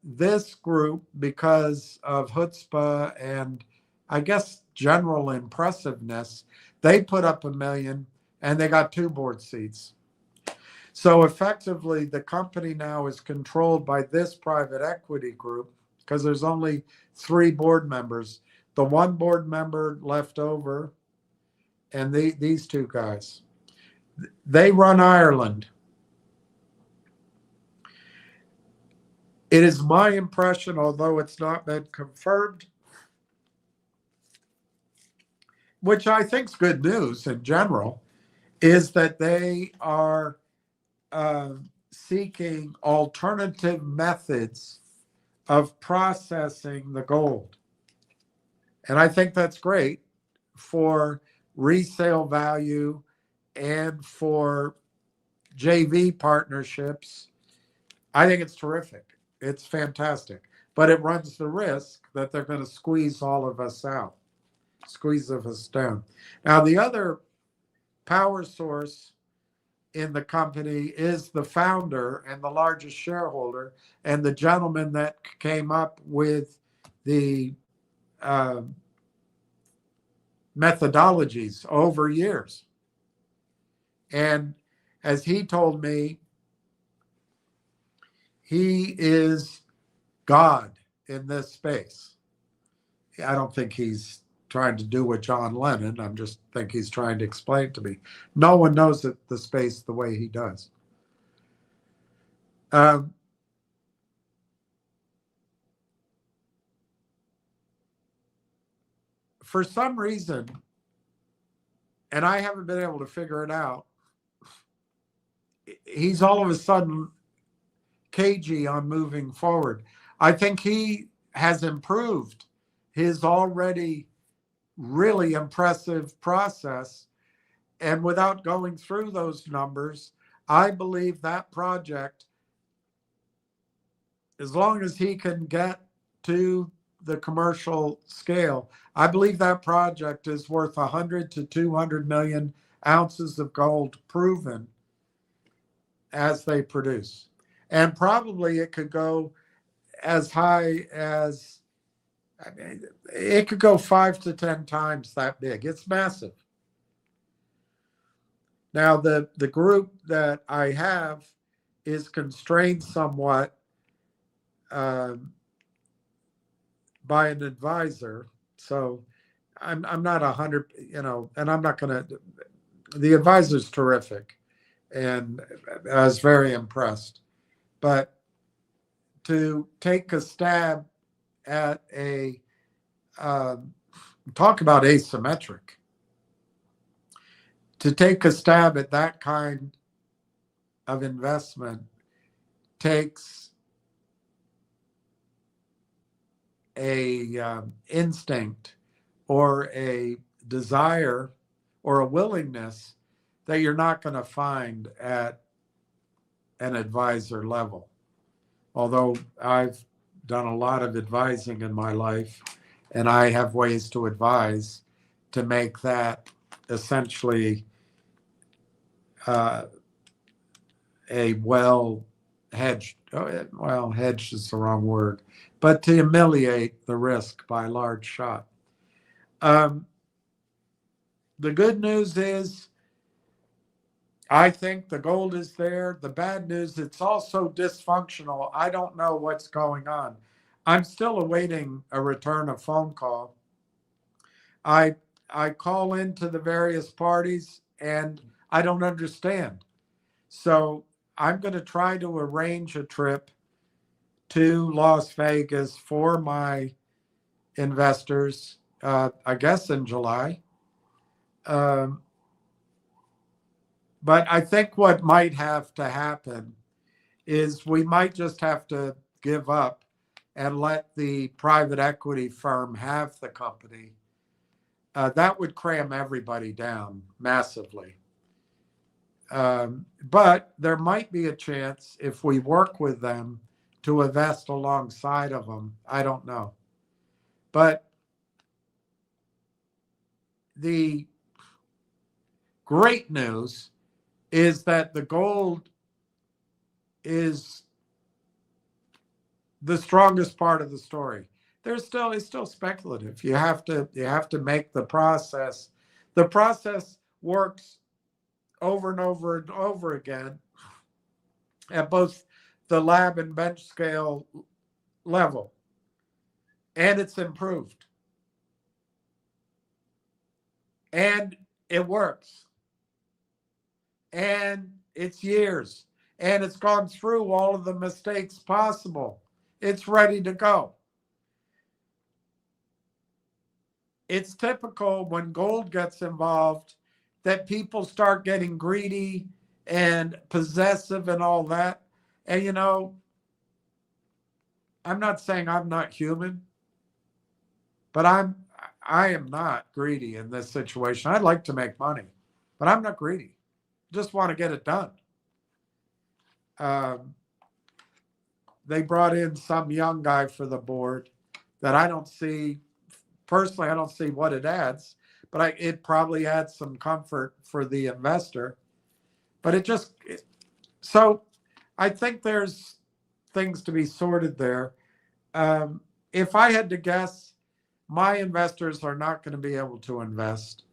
This group, because of chutzpah and I guess general impressiveness, they put up $1 million, and they got 2 board seats. So effectively, the company now is controlled by this private equity group because there's only 3 board members. The 1 board member left over, and these 2 guys. They run Ireland. It is my impression, although it's not been confirmed, which I think is good news in general, is that they are seeking alternative methods of processing the gold. And I think that's great for resale value and for JV partnerships. I think it's terrific. It's fantastic. But it runs the risk that they're going to squeeze all of us out, squeeze of us down. Now, the other power source in the company is the founder and the largest shareholder and the gentleman that came up with the methodologies over years. And as he told me, he is God in this space. I don't think he's trying to do what John Lennon. I just think he's trying to explain to me. No one knows the space the way he does. For some reason, and I haven't been able to figure it out, he's all of a sudden cagey on moving forward. I think he has improved his already really impressive process. And without going through those numbers, I believe that project, as long as he can get to the commercial scale, I believe that project is worth 100 to 200 million ounces of gold proven as they produce. And probably it could go as high as, I mean, it could go 5 to 10 times that big. It's massive. Now, the group that I have is constrained somewhat by an advisor. So I'm not 100, and I'm not going to, the advisor's terrific. And I was very impressed. But to take a stab at talk about asymmetric, to take a stab at that kind of investment takes a instinct or a desire or a willingness that you're not going to find at an advisor level. Although I've done a lot of advising in my life, and I have ways to advise to make that essentially a well hedged, well, hedged is the wrong word, but to ameliorate the risk by a large shot. The good news is, I think the gold is there. The bad news, it's also dysfunctional. I don't know what's going on. I'm still awaiting a return of phone call. I call into the various parties and I don't understand. So I'm going to try to arrange a trip to Las Vegas for my investors, I guess in July. But I think what might have to happen is we might just have to give up and let the private equity firm have the company. That would cram everybody down massively. But there might be a chance if we work with them to invest alongside of them. I don't know. But the great news is that the gold is the strongest part of the story. It's still speculative. You have to make the process. The process works over and over and over again at both the lab and bench scale level, and it's improved. And it works. And it's years. And it's gone through all of the mistakes possible. It's ready to go. It's typical when gold gets involved that people start getting greedy and possessive and all that. And, you know, I'm not saying I'm not human, but I am not greedy in this situation. I'd like to make money, but I'm not greedy. Just want to get it done. They brought in some young guy for the board that I don't see, personally, I don't see what it adds, but it probably adds some comfort for the investor. But so I think there's things to be sorted there. If I had to guess, my investors are not going to be able to invest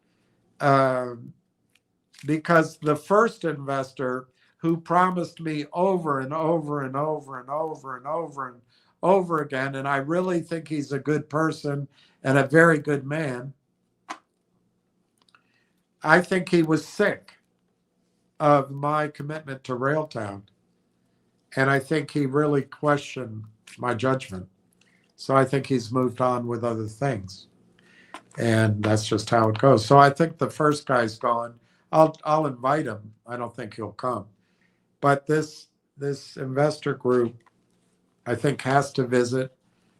because the first investor who promised me over and over and over and over and over and over again, and I really think he's a good person and a very good man, I think he was sick of my commitment to Railtown. And I think he really questioned my judgment. So I think he's moved on with other things. And that's just how it goes. So I think the first guy's gone. I'll invite him. I don't think he'll come. But this investor group, I think, has to visit,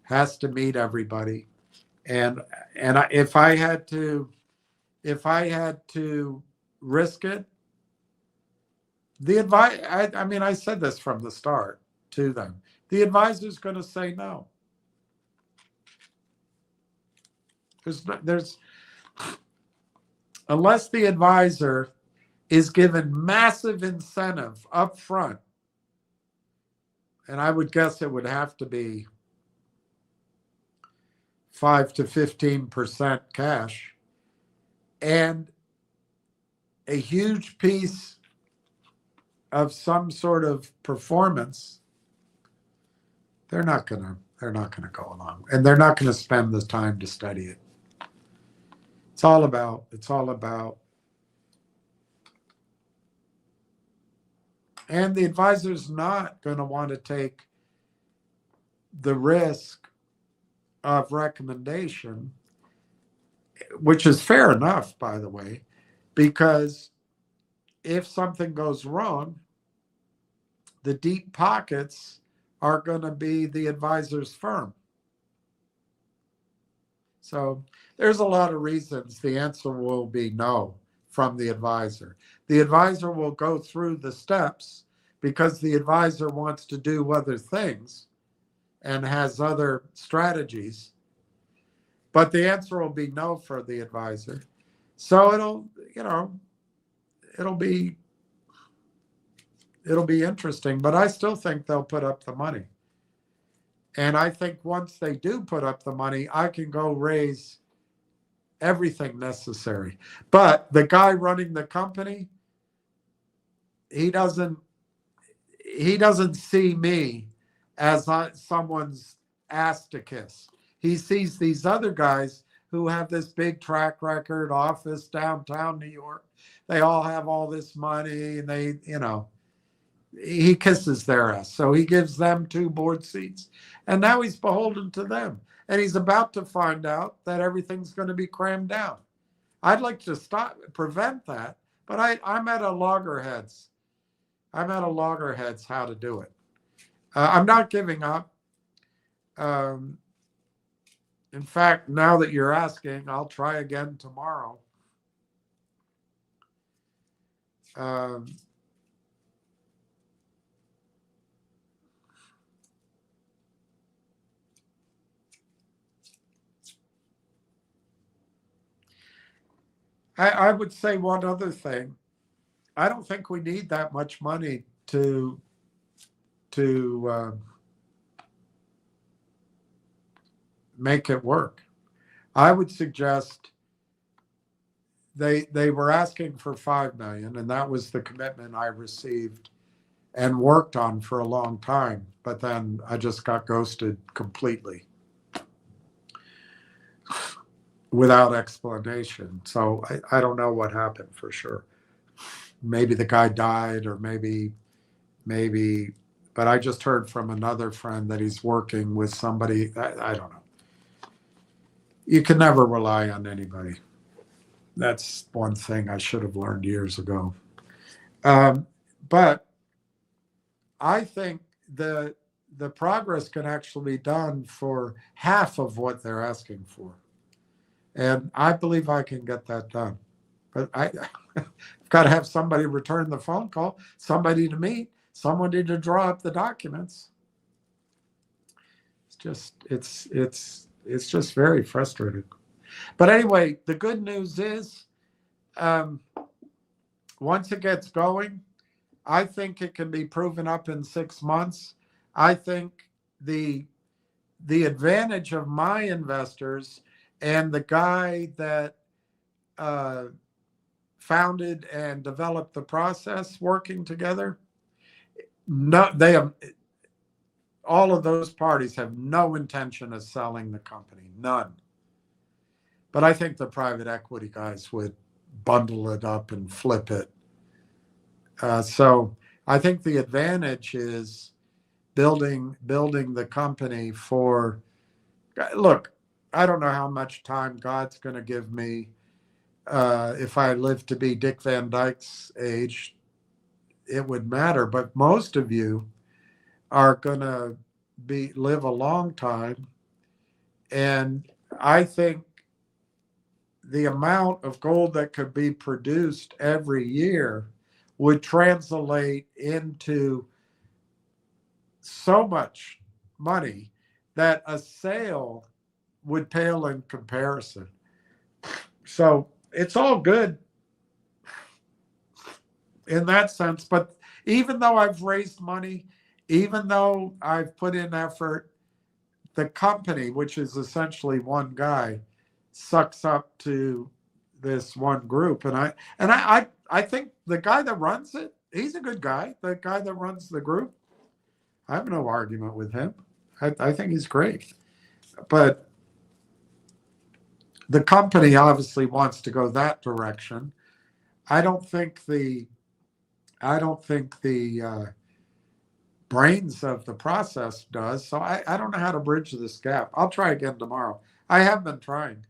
has to meet everybody. And if I had to risk it, I mean, I said this from the start to them. The advisor's going to say no. Unless the advisor is given massive incentive up front, and I would guess it would have to be 5 to 15% cash, and a huge piece of some sort of performance, they're not gonna go along, and they're not gonna spend the time to study it. It's all about, and the advisor's not gonna want to take the risk of recommendation, which is fair enough, by the way, because if something goes wrong, the deep pockets are going to be the advisor's firm. So there's a lot of reasons the answer will be no from the advisor. The advisor will go through the steps because the advisor wants to do other things and has other strategies. But the answer will be no for the advisor. So it'll be interesting, but I still think they'll put up the money. And I think once they do put up the money, I can go raise everything necessary. But the guy running the company, he doesn't see me as someone's ass to kiss. He sees these other guys who have this big track record, office downtown New York. They all have all this money, and he kisses their ass. So he gives them 2 board seats. And now he's beholden to them. And he's about to find out that everything's going to be crammed down. I'd like to prevent that, but I'm at a loggerheads. I'm at a loggerheads how to do it. I'm not giving up. In fact, now that you're asking, I'll try again tomorrow. I would say one other thing. I don't think we need that much money to make it work. I would suggest they were asking for 5 million, and that was the commitment I received and worked on for a long time. But then I just got ghosted completely without explanation. So I don't know what happened for sure. Maybe the guy died, or maybe, but I just heard from another friend that he's working with somebody. I don't know. You can never rely on anybody. That's one thing I should have learned years ago. But I think the progress can actually be done for half of what they're asking for. And I believe I can get that done. But I've got to have somebody return the phone call, somebody to meet, somebody to draw up the documents. It's just very frustrating. But anyway, the good news is, once it gets going, I think it can be proven up in 6 months. I think the advantage of my investors and the guy that founded and developed the process working together, they have, all of those parties have no intention of selling the company, none. But I think the private equity guys would bundle it up and flip it. So I think the advantage is building the company for, look, I don't know how much time God's going to give me. If I live to be Dick Van Dyke's age, it would matter. But most of you are going to live a long time. And I think the amount of gold that could be produced every year would translate into so much money that a sale would pale in comparison. So it's all good in that sense. But even though I've raised money, even though I've put in effort, the company, which is essentially one guy, sucks up to this one group. And I think the guy that runs it, he's a good guy. The guy that runs the group, I have no argument with him. I think he's great. But the company obviously wants to go that direction. I don't think the brains of the process does. So I don't know how to bridge this gap. I'll try again tomorrow. I have been trying.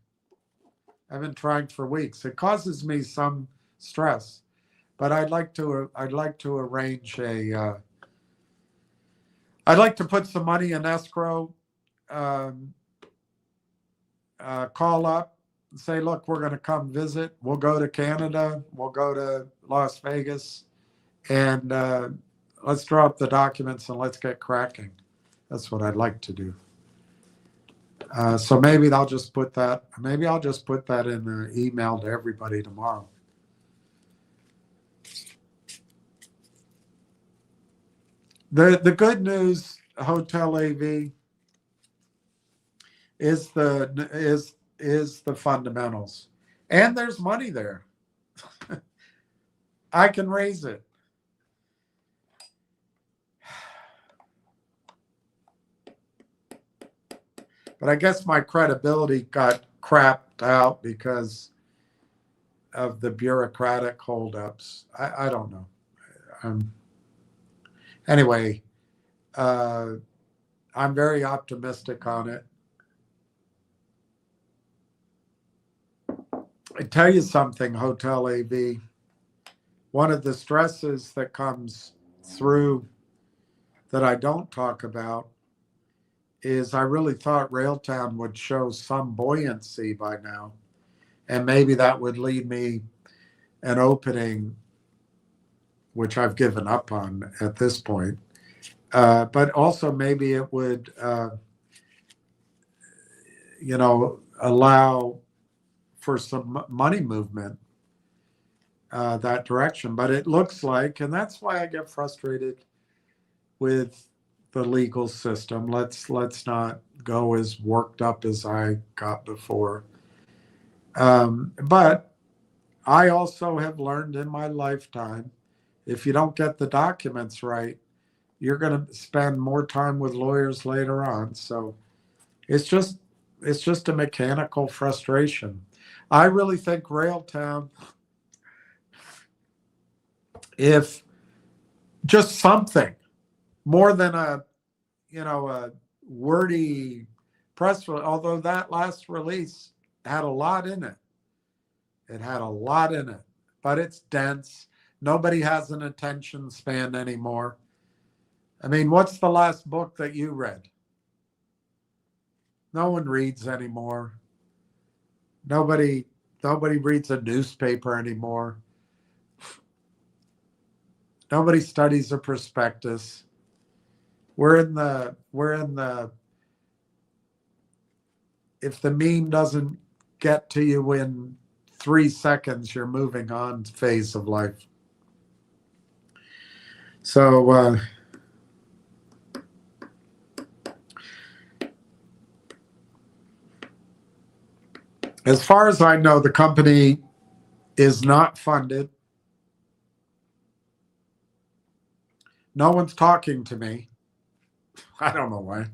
I've been trying for weeks. It causes me some stress, but I'd like to arrange a. I'd like to put some money in escrow. Call up and say, look, we're going to come visit. We'll go to Canada. We'll go to Las Vegas, and let's draw up the documents and let's get cracking. That's what I'd like to do. So maybe I'll just put that. Maybe I'll just put that in an email to everybody tomorrow. The good news, Hotel AV, is the fundamentals, and there's money there. I can raise it. But I guess my credibility got crapped out because of the bureaucratic holdups. I don't know. Anyway, I'm very optimistic on it. I tell you something, Hotel AV. One of the stresses that comes through that I don't talk about is I really thought Railtown would show some buoyancy by now. And maybe that would lead me an opening, which I've given up on at this point. But also maybe it would, allow for some money movement that direction. But it looks like, and that's why I get frustrated with the legal system. Let's not go as worked up as I got before. But I also have learned in my lifetime, if you don't get the documents right, you're going to spend more time with lawyers later on. So it's just a mechanical frustration. I really think Railtown, if just something more than a a wordy press release, although that last release had a lot in it. It had a lot in it, but it's dense. Nobody has an attention span anymore. I mean, what's the last book that you read? No one reads anymore. Nobody reads a newspaper anymore. Nobody studies a prospectus. We're in the if the meme doesn't get to you in 3 seconds, you're moving on phase of life. So as far as I know, the company is not funded. No one's talking to me. I don't know why.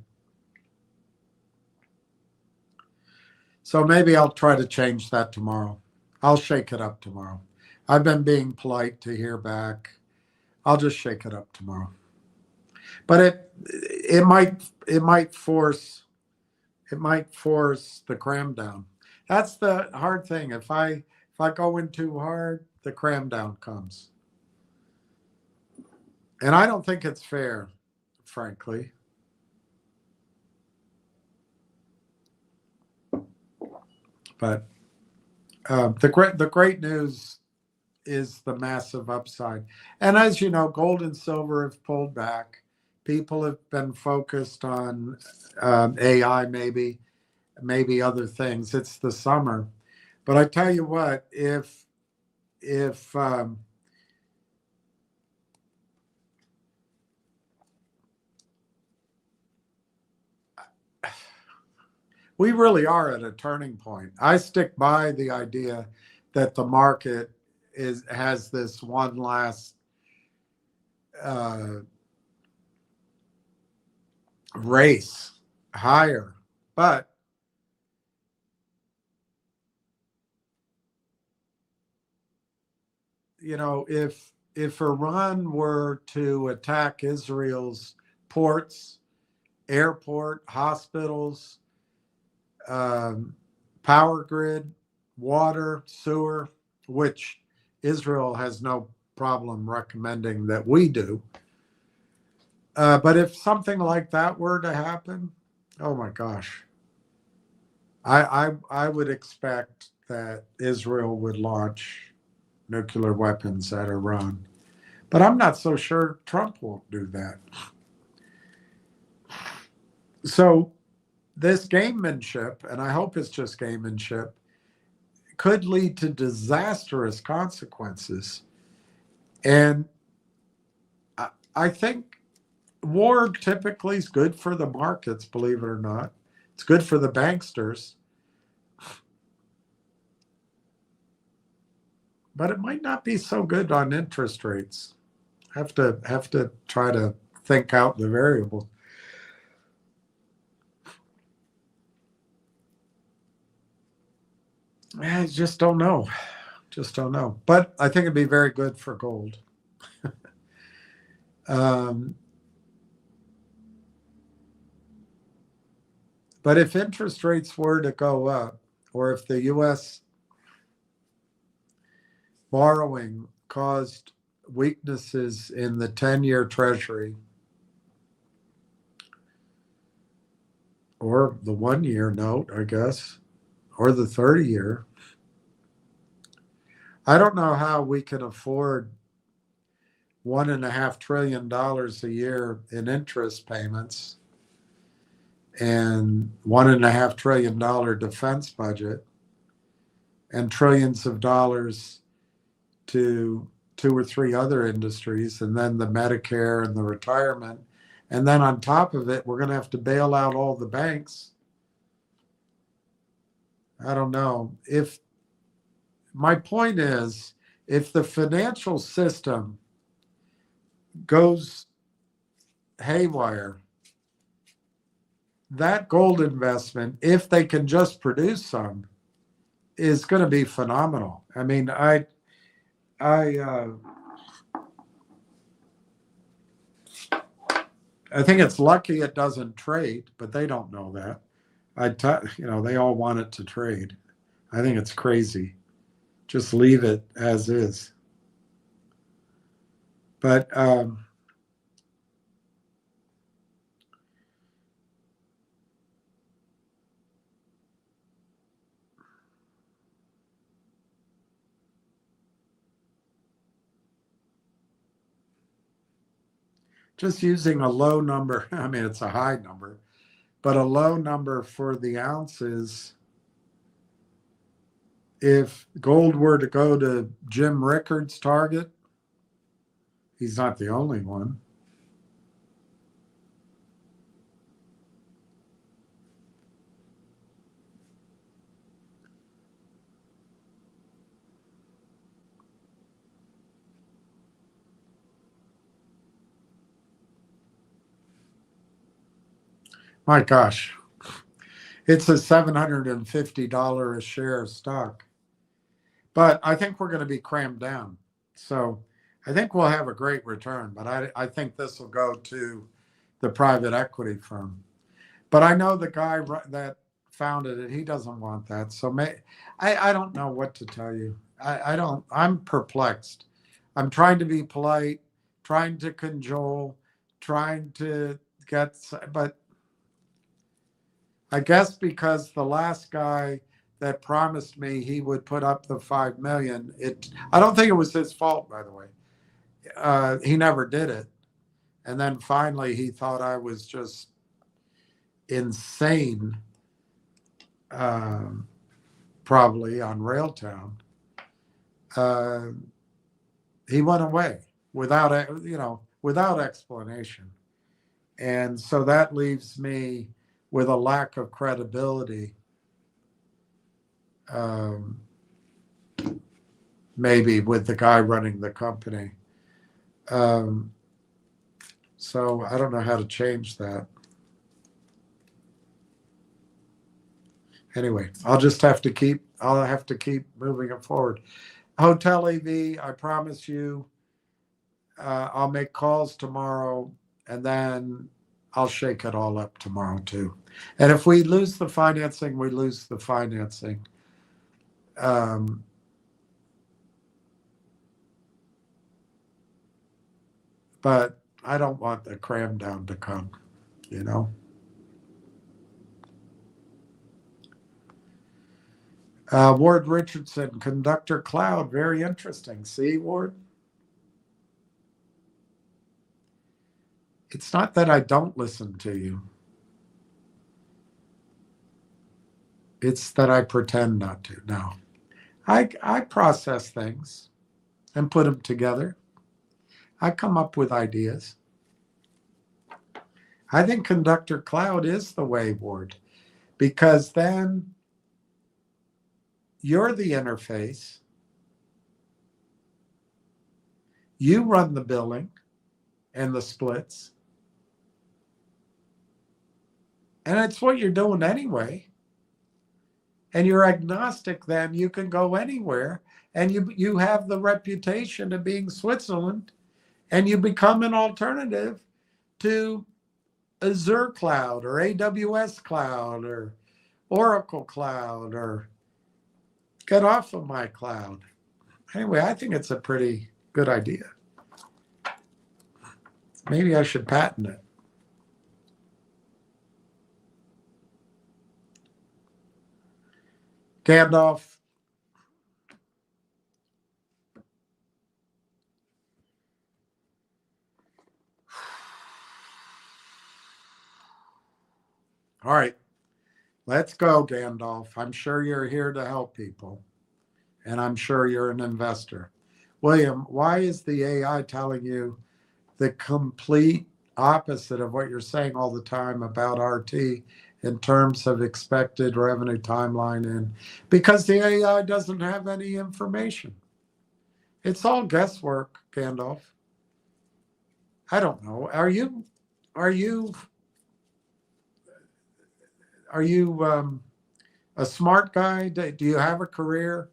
So maybe I'll try to change that tomorrow. I'll shake it up tomorrow. I've been being polite to hear back. I'll just shake it up tomorrow. But it might force the cram down. That's the hard thing. If I go in too hard, the cram down comes. And I don't think it's fair, frankly. But the great news is the massive upside. And as you know, gold and silver have pulled back. People have been focused on AI, maybe other things. It's the summer. But I tell you what, if we really are at a turning point. I stick by the idea that the market has this one last race higher, but if Iran were to attack Israel's ports, airport, hospitals, power grid, water, sewer, which Israel has no problem recommending that we do. But if something like that were to happen, oh my gosh, I would expect that Israel would launch nuclear weapons at Iran. But I'm not so sure Trump won't do that. So this gamemanship, and I hope it's just gamemanship, could lead to disastrous consequences. And I think war typically is good for the markets, believe it or not. It's good for the banksters. But it might not be so good on interest rates. Have to try to think out the variables. I just don't know. But I think it'd be very good for gold. But if interest rates were to go up, or if the U.S. borrowing caused weaknesses in the 10-year Treasury or the 1-year note, I guess, or the 30-year, I don't know how we can afford $1.5 trillion a year in interest payments and $1.5 trillion defense budget and trillions of dollars to 2 or 3 other industries, and then the Medicare and the retirement. And then on top of it, we're going to have to bail out all the banks. I don't know. If my point is, if the financial system goes haywire, that gold investment, if they can just produce some, is going to be phenomenal. I mean, I think it's lucky it doesn't trade, but they don't know that. They all want it to trade. I think it's crazy. Just leave it as is. But just using a low number, I mean, it's a high number, but a low number for the ounces. If gold were to go to Jim Rickard's target, he's not the only one. My gosh, it's a $750 a share stock. But I think we're going to be crammed down. So I think we'll have a great return. But I think this will go to the private equity firm. But I know the guy that founded it, he doesn't want that. So I don't know what to tell you. I'm perplexed. I'm trying to be polite, trying to cajole, trying to but I guess because the last guy that promised me he would put up the 5 million, I don't think it was his fault, by the way. He never did it. And then finally he thought I was just insane, probably on Railtown. He went away without explanation. And so that leaves me with a lack of credibility, maybe with the guy running the company. So I don't know how to change that. Anyway, I'll have to keep moving it forward. Hotel EV, I promise you, I'll make calls tomorrow, and then I'll shake it all up tomorrow too. And if we lose the financing, we lose the financing. But I don't want the cram down to come, you know. Ward Richardson, Conductor Cloud, very interesting. See, Ward? It's not that I don't listen to you. It's that I pretend not to. No. I process things and put them together. I come up with ideas. I think Conductor Cloud is the way, Ward, because then you're the interface. You run the billing and the splits. And it's what you're doing anyway. And you're agnostic then. You can go anywhere. And you have the reputation of being Switzerland. And you become an alternative to Azure Cloud or AWS Cloud or Oracle Cloud or get off of my cloud. Anyway, I think it's a pretty good idea. Maybe I should patent it. Gandalf. All right, let's go, Gandalf. I'm sure you're here to help people, and I'm sure you're an investor. William, why is the AI telling you the complete opposite of what you're saying all the time about RT in terms of expected revenue timeline, and because the AI doesn't have any information. It's all guesswork, Gandalf. I don't know. Are you a smart guy? Do you have a career?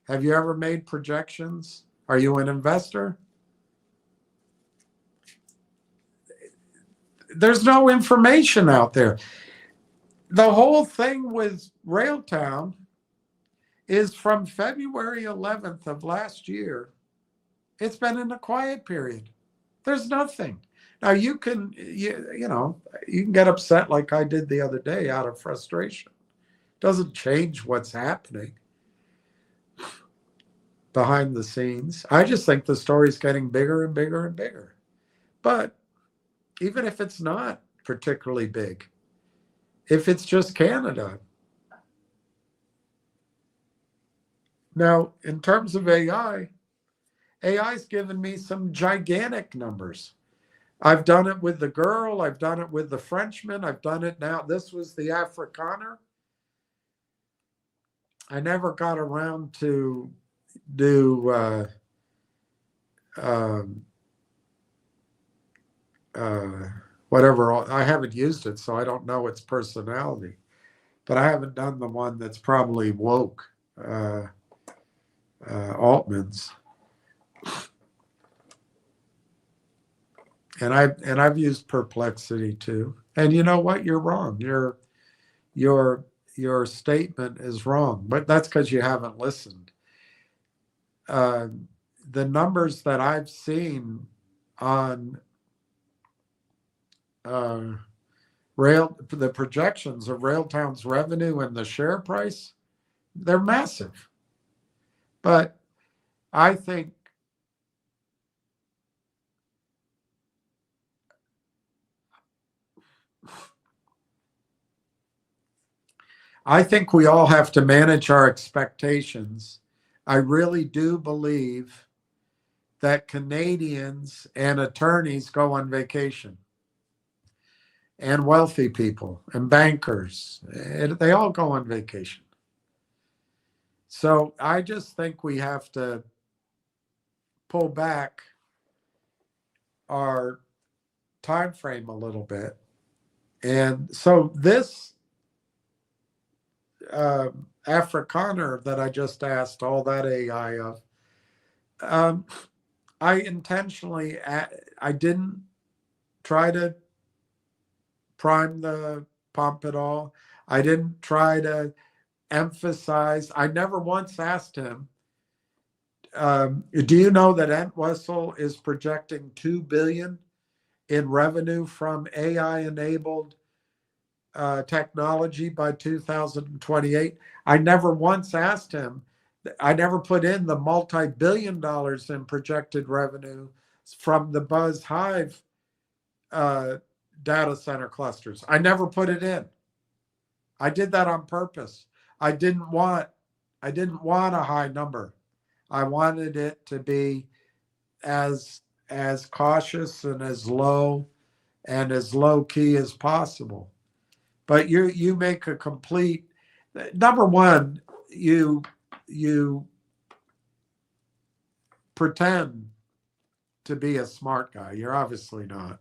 Have you ever made projections? Are you an investor? There's no information out there. The whole thing with Railtown is from February 11th of last year. It's been in a quiet period. There's nothing. Now you can get upset like I did the other day out of frustration. Doesn't change what's happening behind the scenes. I just think the story's getting bigger and bigger and bigger. But even if it's not particularly big, if it's just Canada. Now, in terms of AI's given me some gigantic numbers. I've done it with the girl. I've done it with the Frenchman. I've done it now. This was the Afrikaner. I never got around to do whatever. I haven't used it, so I don't know its personality. But I haven't done the one that's probably woke, Altman's. And I've used Perplexity too. And you know what? You're wrong. Your statement is wrong, but that's because you haven't listened. The numbers that I've seen on the projections of Railtown's revenue and the share price, they're massive. But I think we all have to manage our expectations. I really do believe that Canadians and attorneys go on vacation, and wealthy people and bankers, they all go on vacation. So I just think we have to pull back our time frame a little bit. And so this Afrikaner that I just asked all that AI of, I intentionally, I didn't try to prime the pump at all. I didn't try to emphasize. I never once asked him, do you know that Entwistle is projecting $2 billion in revenue from AI-enabled technology by 2028? I never once asked him. I never put in the multi-billion dollars in projected revenue from the Buzz Hive data center clusters. I never put it in. I did that on purpose. I didn't want a high number. I wanted it to be as cautious and as low key as possible. But you make a complete, number one, you pretend to be a smart guy. You're obviously not.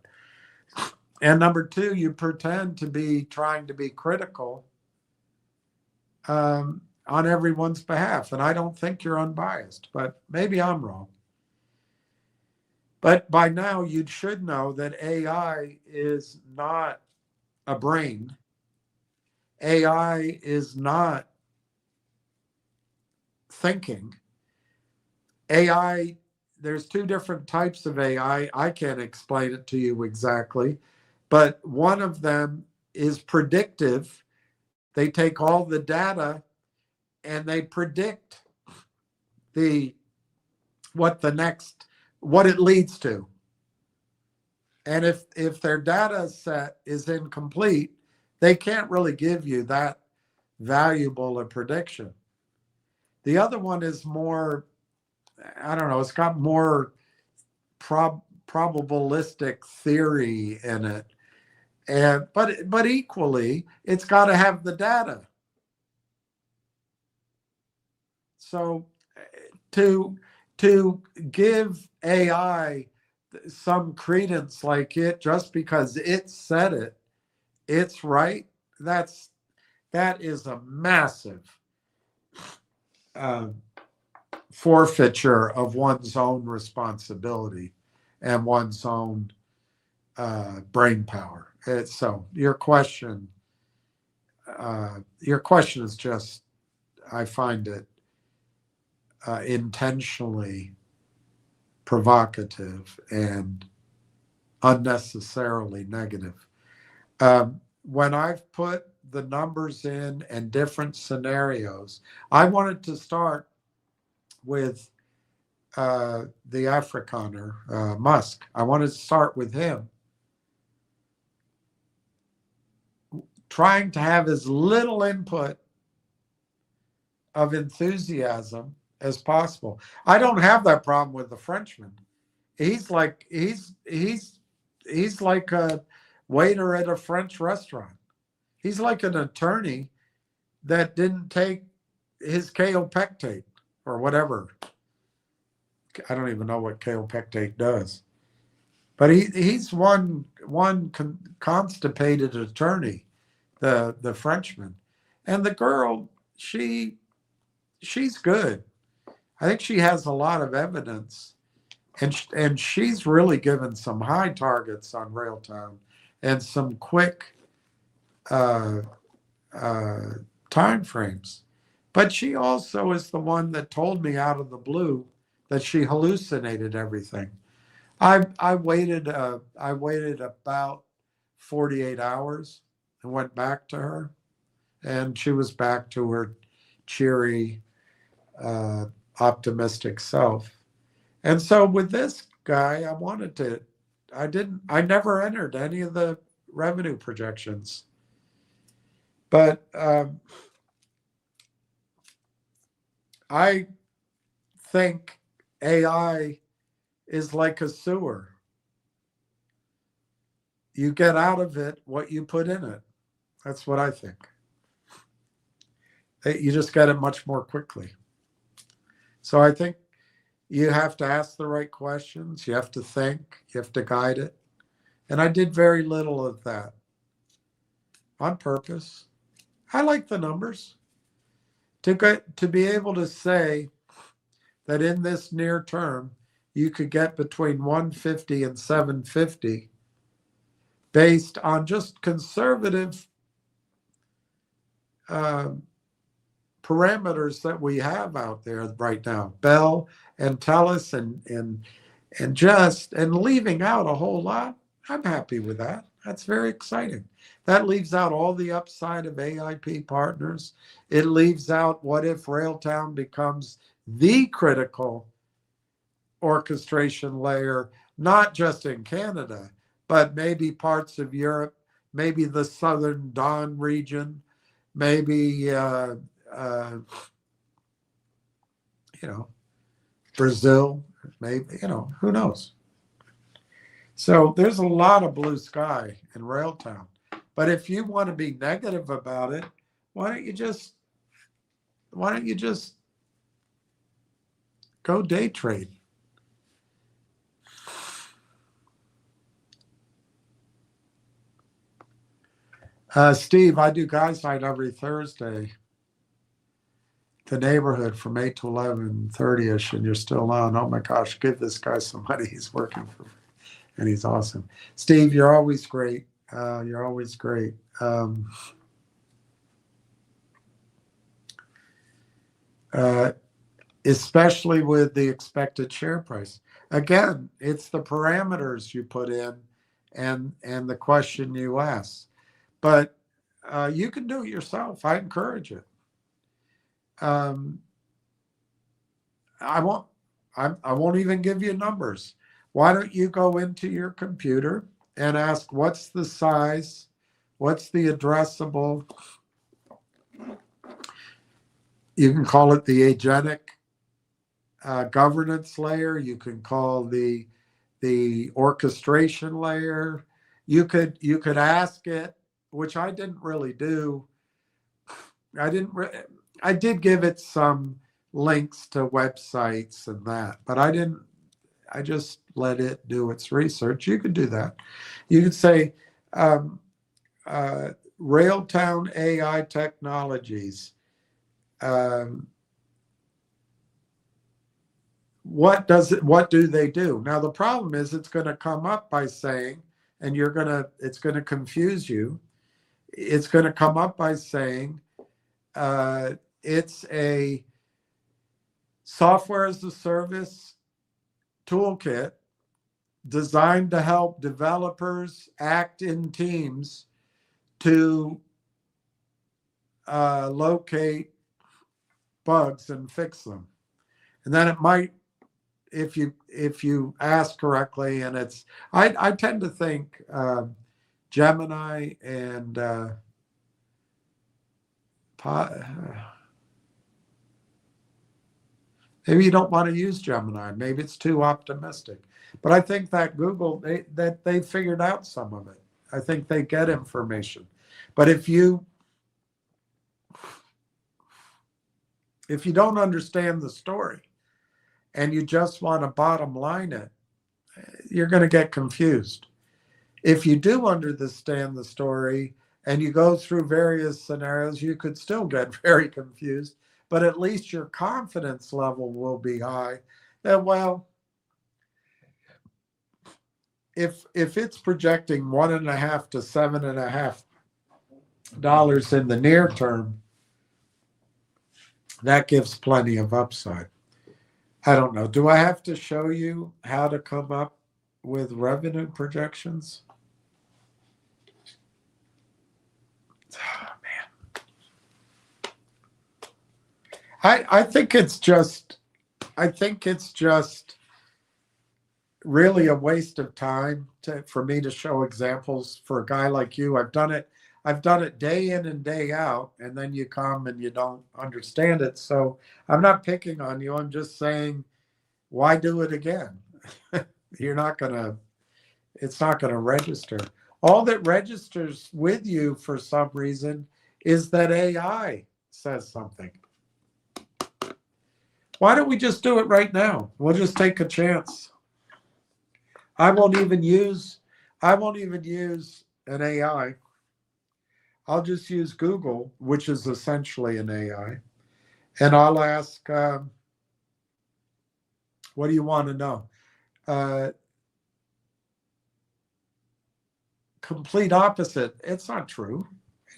And number two, you pretend to be trying to be critical on everyone's behalf. And I don't think you're unbiased, but maybe I'm wrong. But by now, you should know that AI is not a brain. AI is not thinking. AI, there's two different types of AI. I can't explain it to you exactly, but one of them is predictive. They take all the data and they predict what it leads to. And if their data set is incomplete, they can't really give you that valuable a prediction. The other one is more, I don't know, it's got more probabilistic theory in it. And but equally, it's got to have the data. So to give AI some credence like it just because it said it, it's right. That is a massive uh, forfeiture of one's own responsibility and one's own brain power. So your question is just, I find it intentionally provocative and unnecessarily negative. When I've put the numbers in and different scenarios, I wanted to start with the Afrikaner, Musk. I wanted to start with him, trying to have as little input of enthusiasm as possible. I don't have that problem with the Frenchman. He's like a waiter at a French restaurant. He's like an attorney that didn't take his kaopectate or whatever. I don't even know what kaopectate does, but he's one constipated attorney, the Frenchman, and the girl, she's good. I think she has a lot of evidence, and she's really given some high targets on Railtown and some quick time frames. But she also is the one that told me out of the blue that she hallucinated everything. I waited about 48 hours and went back to her, and she was back to her cheery, optimistic self. And so with this guy, I never entered any of the revenue projections. But I think AI is like a sewer. You get out of it what you put in it. That's what I think. You just get it much more quickly. So I think you have to ask the right questions. You have to think. You have to guide it. And I did very little of that on purpose. I like the numbers. To be able to say that in this near term, you could get between 150 and 750 based on just conservative parameters that we have out there right now, Bell and Telus and leaving out a whole lot. I'm happy with that. That's very exciting. That leaves out all the upside of AIP partners. It leaves out what if Railtown becomes the critical orchestration layer, not just in Canada, but maybe parts of Europe, maybe the Southern Don region, maybe Brazil, maybe, who knows? So there's a lot of blue sky in Railtown. But if you want to be negative about it, why don't you just go day trade? Steve, I do guys night every Thursday. The neighborhood from 8 to 11:30ish, and you're still on. Oh my gosh, give this guy some money. He's working for me, and he's awesome. Steve, you're always great. You're always great. Especially with the expected share price. Again, it's the parameters you put in and the question you ask. But you can do it yourself. I encourage it. I won't even give you numbers. Why don't you go into your computer and ask what's the size, what's the addressable? You can call it the agentic governance layer. You can call the orchestration layer. you could ask it, which I didn't really do. I did give it some links to websites and that, but I just let it do its research. You could do that. You could say, um, Railtown AI Technologies. What do they do? Now the problem is it's going to come up by saying, and it's going to confuse you. It's going to come up by saying, it's a software as a service toolkit designed to help developers act in teams to locate bugs and fix them. And then it might, if you ask correctly, and I tend to think Gemini and maybe you don't want to use Gemini. Maybe it's too optimistic. But I think that Google, they figured out some of it. I think they get information. But if you don't understand the story and you just want to bottom line it, you're going to get confused. If you do understand the story and you go through various scenarios, you could still get very confused, but at least your confidence level will be high. That, well, if it's projecting $1.5 to $7.5 in the near term, that gives plenty of upside. I don't know. Do I have to show you how to come up with revenue projections? Oh, man. I think it's just really a waste of time for me to show examples for a guy like you. I've done it day in and day out, and then you come and you don't understand it. So I'm not picking on you. I'm just saying, why do it again? It's not going to register. All that registers with you for some reason is that AI says something. Why don't we just do it right now? We'll just take a chance. I won't even use an AI. I'll just use Google, which is essentially an AI, and I'll ask, what do you want to know? Complete opposite. It's not true.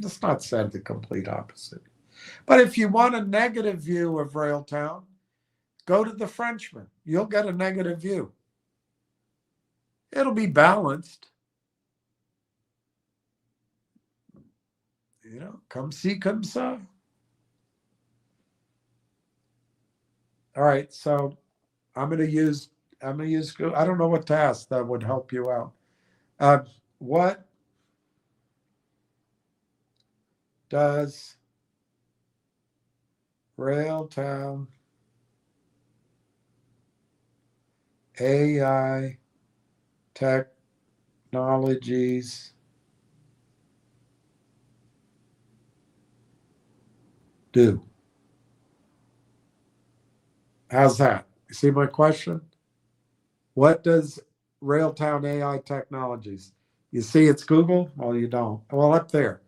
It's not said the complete opposite. But if you want a negative view of Railtown, go to the Frenchman. You'll get a negative view. It'll be balanced. Come see, come ça. All right, so I'm gonna use Google. I don't know what to ask that would help you out. What does Railtown AI Technologies do? How's that? You see my question? What does Railtown AI Technologies? You see it's Google? Well, you don't. Well, up there,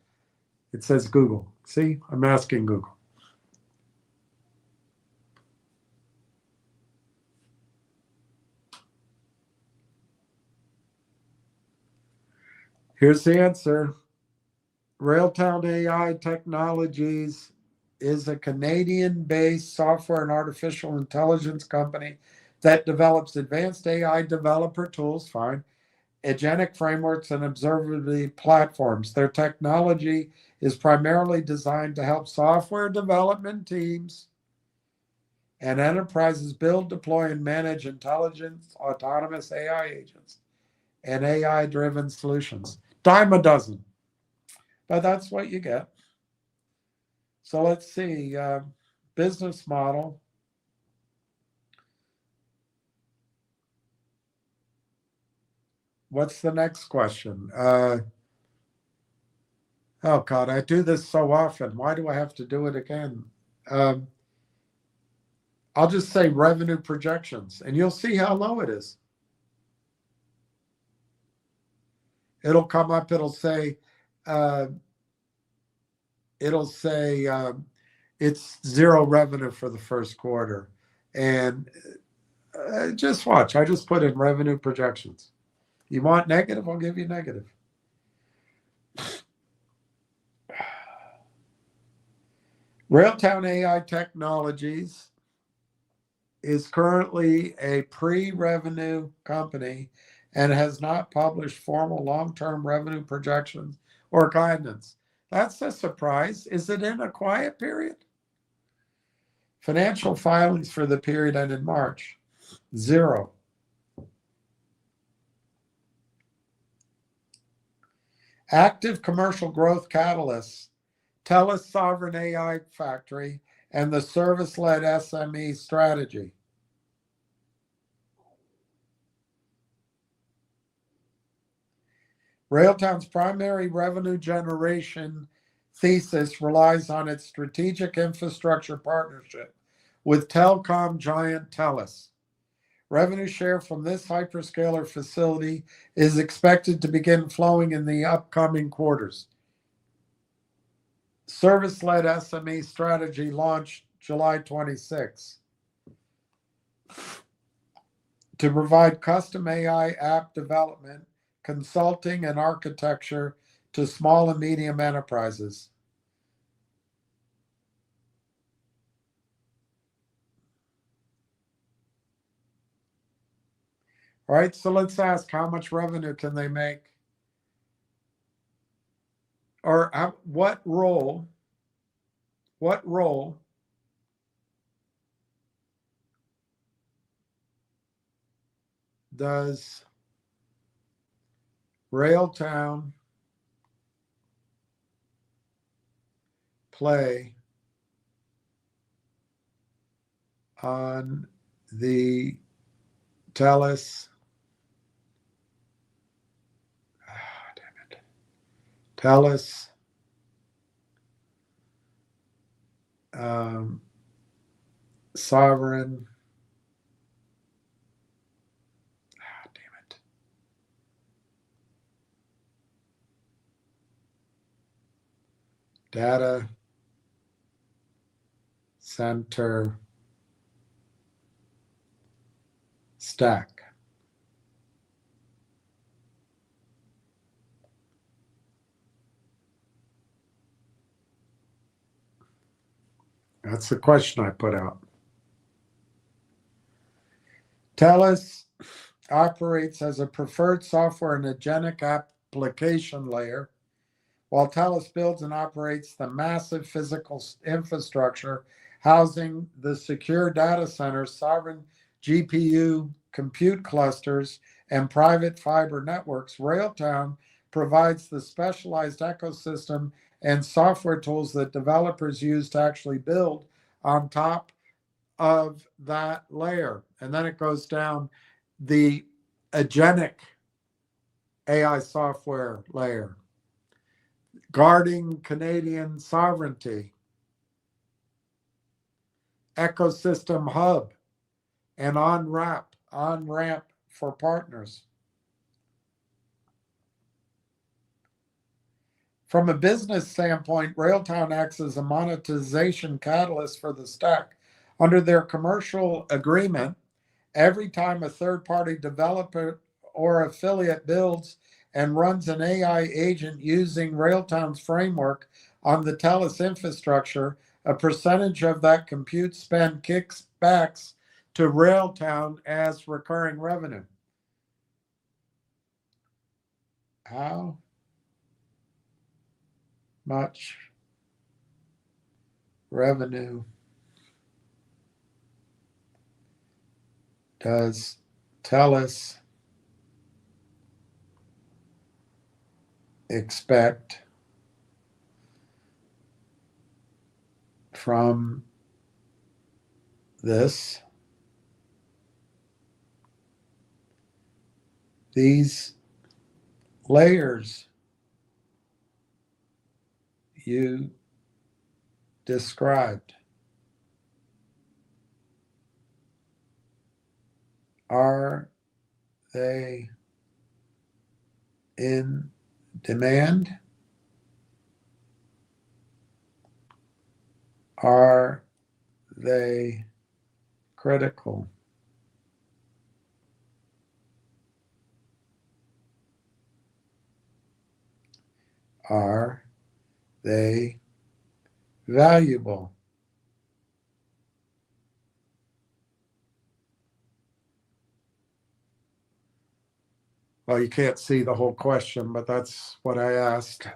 it says Google. See, I'm asking Google. Here's the answer. Railtown AI Technologies is a Canadian-based software and artificial intelligence company that develops advanced AI developer tools, agentic frameworks, and observability platforms. Their technology is primarily designed to help software development teams and enterprises build, deploy, and manage intelligent, autonomous AI agents and AI-driven solutions. Dime a dozen. But that's what you get. So let's see, business model. what's the next question? Oh God, I do this so often. Why do I have to do it again? Um, I'll just say revenue projections, and you'll see how low it is. It'll come up. Uh, it'll say it's zero revenue for the first quarter, and just watch. I just put in revenue projections. You want negative? I'll give you negative. Railtown AI Technologies is currently a pre-revenue company and has not published formal long-term revenue projections or guidance. That's a surprise. Is it in a quiet period? Financial filings for the period ended March, 0. Active commercial growth catalysts, TELUS Sovereign AI Factory, and the service-led SME strategy. Railtown's primary revenue generation thesis relies on its strategic infrastructure partnership with telecom giant TELUS. Revenue share from this hyperscaler facility is expected to begin flowing in the upcoming quarters. Service-led SME strategy launched July 26 to provide custom AI app development, consulting, and architecture to small and medium enterprises. All right, so let's ask, how much revenue can they make? Or what role does Railtown play on the TELUS TELUS sovereign data center stack? That's the question I put out. TELUS operates as a preferred software and agentic application layer, while TELUS builds and operates the massive physical infrastructure housing the secure data centers, sovereign GPU compute clusters, and private fiber networks. Railtown provides the specialized ecosystem and software tools that developers use to actually build on top of that layer. And then it goes down the agentic AI software layer, guarding Canadian sovereignty, ecosystem hub, and on-ramp for partners. From a business standpoint, Railtown acts as a monetization catalyst for the stack. Under their commercial agreement, every time a third-party developer or affiliate builds and runs an AI agent using Railtown's framework on the TELUS infrastructure, a percentage of that compute spend kicks back to Railtown as recurring revenue. How much revenue does TELUS expect from these layers you described, are they in demand? Are they critical? Are they valuable? Well, you can't see the whole question, but that's what I asked.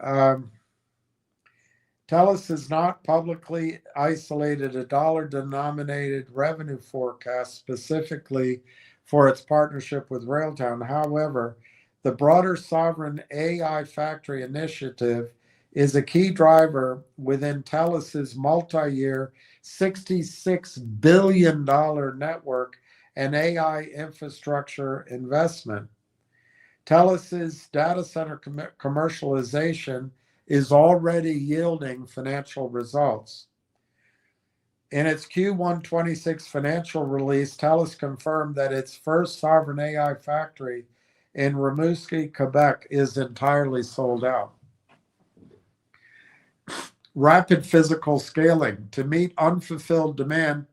TELUS has not publicly isolated a dollar-denominated revenue forecast specifically for its partnership with Railtown. However, the broader Sovereign AI Factory initiative is a key driver within TELUS's multi-year $66 billion network and AI infrastructure investment. TELUS's data center commercialization is already yielding financial results. In its Q1 26 financial release, TELUS confirmed that its first sovereign AI factory in Rimouski, Quebec is entirely sold out. Rapid physical scaling. To meet unfulfilled demand,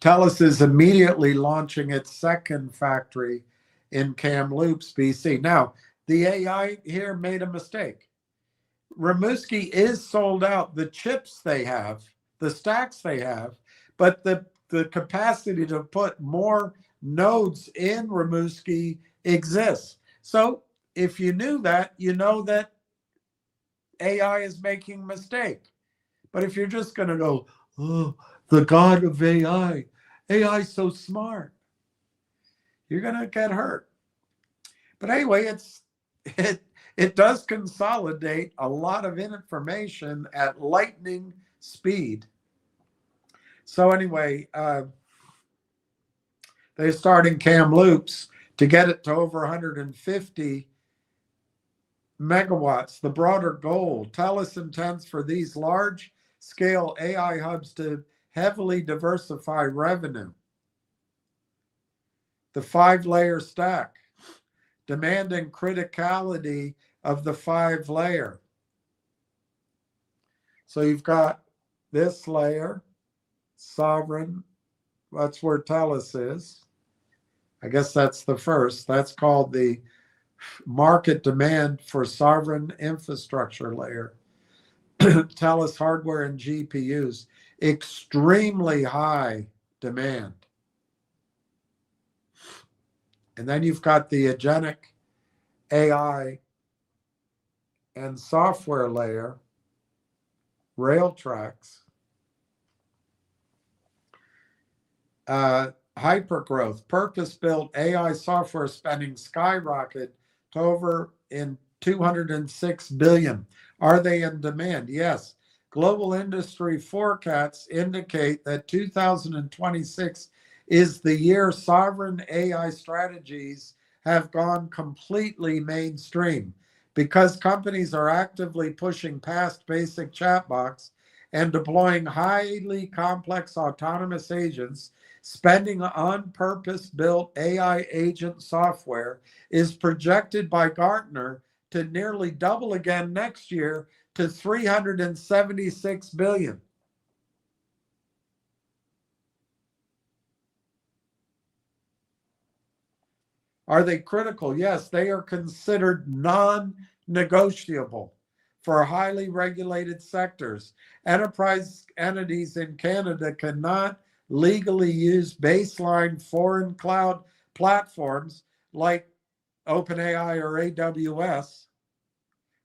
TELUS is immediately launching its second factory in Kamloops, BC. Now, the AI here made a mistake. Rimouski is sold out. The chips they have, the stacks they have, but the capacity to put more nodes in Rimouski exists. So if you knew that, you know that AI is making a mistake. But if you're just going to go, oh, the god of AI, AI is so smart, you're going to get hurt. But anyway, it does consolidate a lot of information at lightning speed. So anyway, they start in Kamloops to get it to over 150 megawatts. The broader goal, TELUS intends for these large-scale AI hubs to heavily diversify revenue. The 5-layer stack, demand and criticality of the 5-layer. So you've got this layer, sovereign, that's where TELUS is. I guess that's the first. That's called the market demand for sovereign infrastructure layer. TELUS hardware and GPUs, extremely high demand. And then you've got the agentic AI and software layer, rail tracks, hypergrowth, purpose-built AI software spending skyrocket to over in 206 billion. Are they in demand? Yes. Global industry forecasts indicate that 2026 is the year sovereign AI strategies have gone completely mainstream because companies are actively pushing past basic chatbots and deploying highly complex autonomous agents. Spending on purpose-built AI agent software is projected by Gartner to nearly double again next year to 376 billion. Are they critical? Yes, they are considered non-negotiable for highly regulated sectors. Enterprise entities in Canada cannot legally use baseline foreign cloud platforms like OpenAI or AWS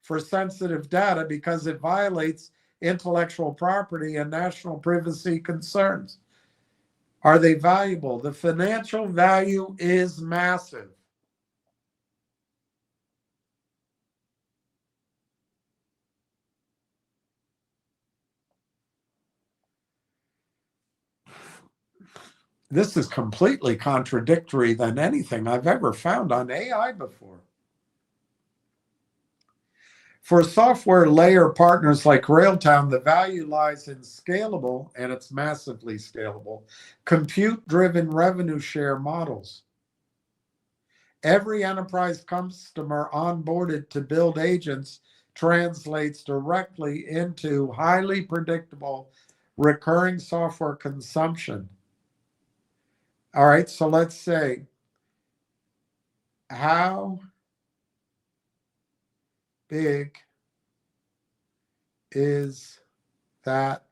for sensitive data because it violates intellectual property and national privacy concerns. Are they valuable? The financial value is massive. This is completely contradictory than anything I've ever found on AI before. For software layer partners like Railtown, the value lies in scalable, and it's massively scalable, compute-driven revenue share models. Every enterprise customer onboarded to build agents translates directly into highly predictable recurring software consumption. All right, so let's say, how big is that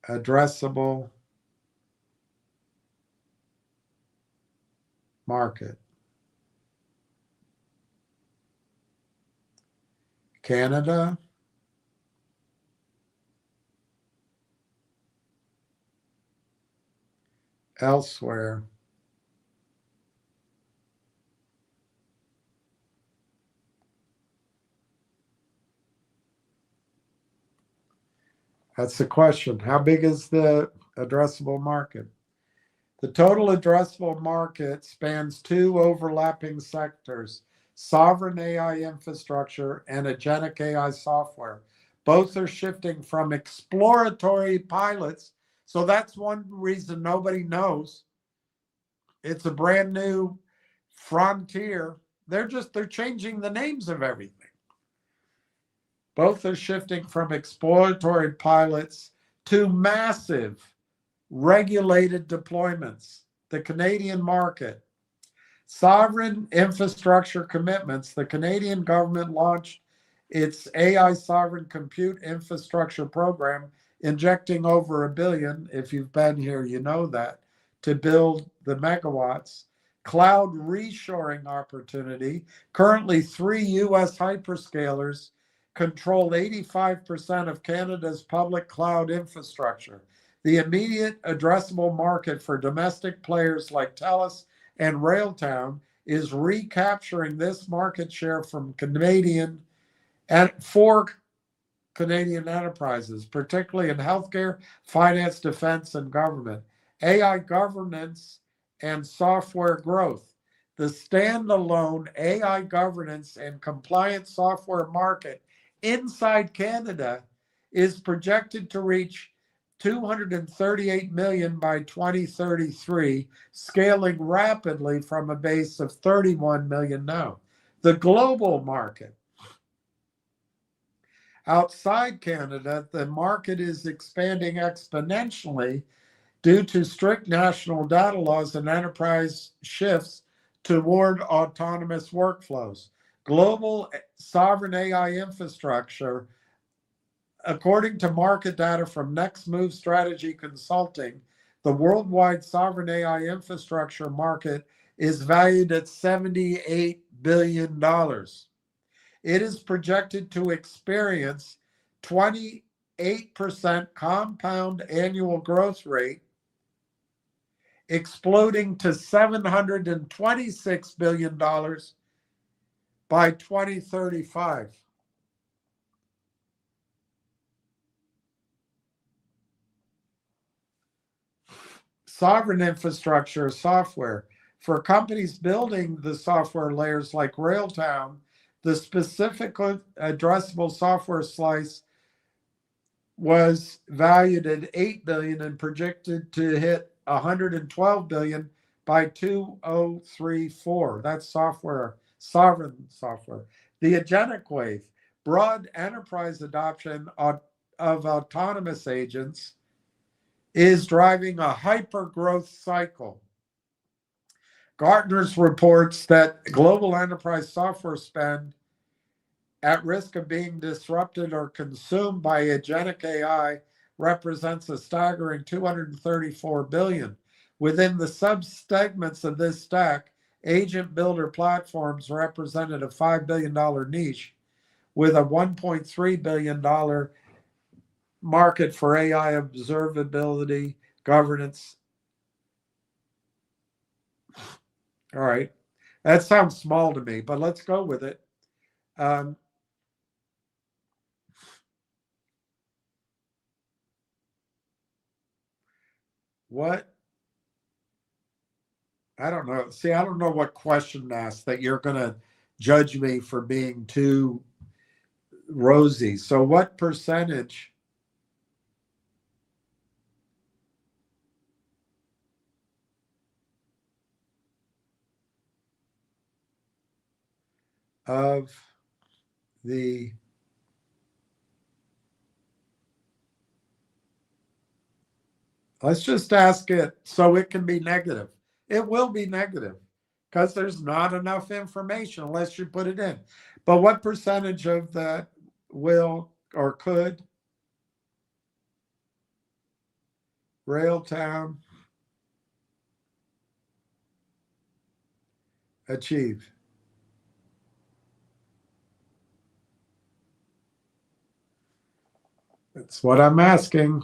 addressable market? Canada, elsewhere? That's the question. How big is the addressable market? The total addressable market spans two overlapping sectors: sovereign AI infrastructure and agentic AI software. Both are shifting from exploratory pilots. So that's one reason nobody knows. It's a brand new frontier. They're changing the names of everything. Both are shifting from exploratory pilots to massive regulated deployments. The Canadian market. Sovereign infrastructure commitments. The Canadian government launched its AI sovereign compute infrastructure program, injecting over $1 billion, if you've been here, you know that, to build the megawatts. Cloud reshoring opportunity. Currently, 3 US hyperscalers control 85% of Canada's public cloud infrastructure. The immediate addressable market for domestic players like TELUS and Railtown is recapturing this market share from Canadian and for Canadian enterprises, particularly in healthcare, finance, defense, and government. AI governance and software growth. The standalone AI governance and compliance software market inside Canada is projected to reach 238 million by 2033, scaling rapidly from a base of 31 million now. The global market. Outside Canada, the market is expanding exponentially due to strict national data laws and enterprise shifts toward autonomous workflows. Global sovereign AI infrastructure. According to market data from Next Move Strategy Consulting, the worldwide sovereign AI infrastructure market is valued at $78 billion. It is projected to experience 28% compound annual growth rate, exploding to $726 billion by 2035. Sovereign infrastructure software. For companies building the software layers like Railtown, the specific addressable software slice was valued at $8 billion and projected to hit $112 billion by 2034. That's software, sovereign software. The agentic wave, broad enterprise adoption of autonomous agents is driving a hyper-growth cycle. Gartner's reports that global enterprise software spend at risk of being disrupted or consumed by agentic AI represents a staggering $234 billion. Within the sub-segments of this stack, agent builder platforms represented a $5 billion niche with a $1.3 billion market for AI observability, governance. All right. That sounds small to me, but let's go with it. What? I don't know. See, I don't know what question to ask that you're going to judge me for being too rosy. So what percentage of the let's just ask it so it can be negative. It will be negative because there's not enough information unless you put it in. But what percentage of that will or could Railtown achieve? That's what I'm asking.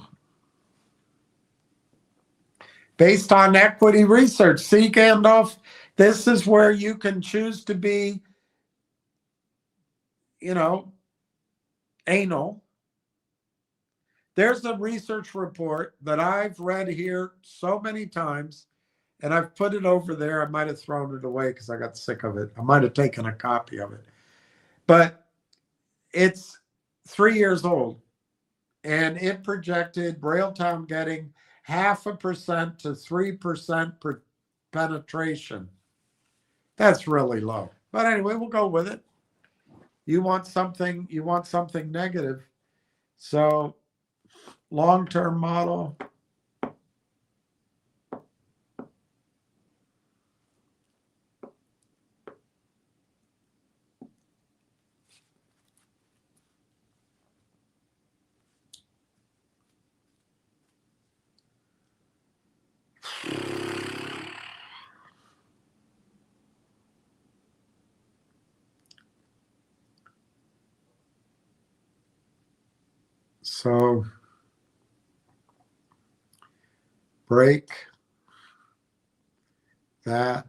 Based on equity research. See, Gandalf, this is where you can choose to be, anal. There's a research report that I've read here so many times, and I've put it over there. I might have thrown it away because I got sick of it. I might have taken a copy of it. But it's 3 years old, and it projected Brailletown getting 0.5% to 3% per penetration. That's really low. But anyway, we'll go with it. You want something negative. So long-term model. So break that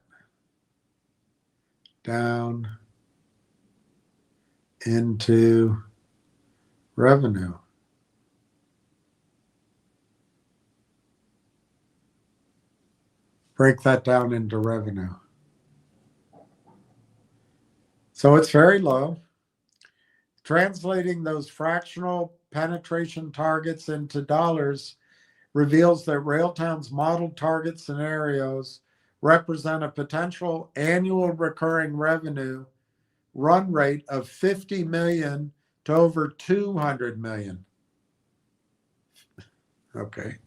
down into revenue. Break that down into revenue. So it's very low. Translating those fractional penetration targets into dollars reveals that Railtown's model target scenarios represent a potential annual recurring revenue run rate of 50 million to over 200 million. Okay.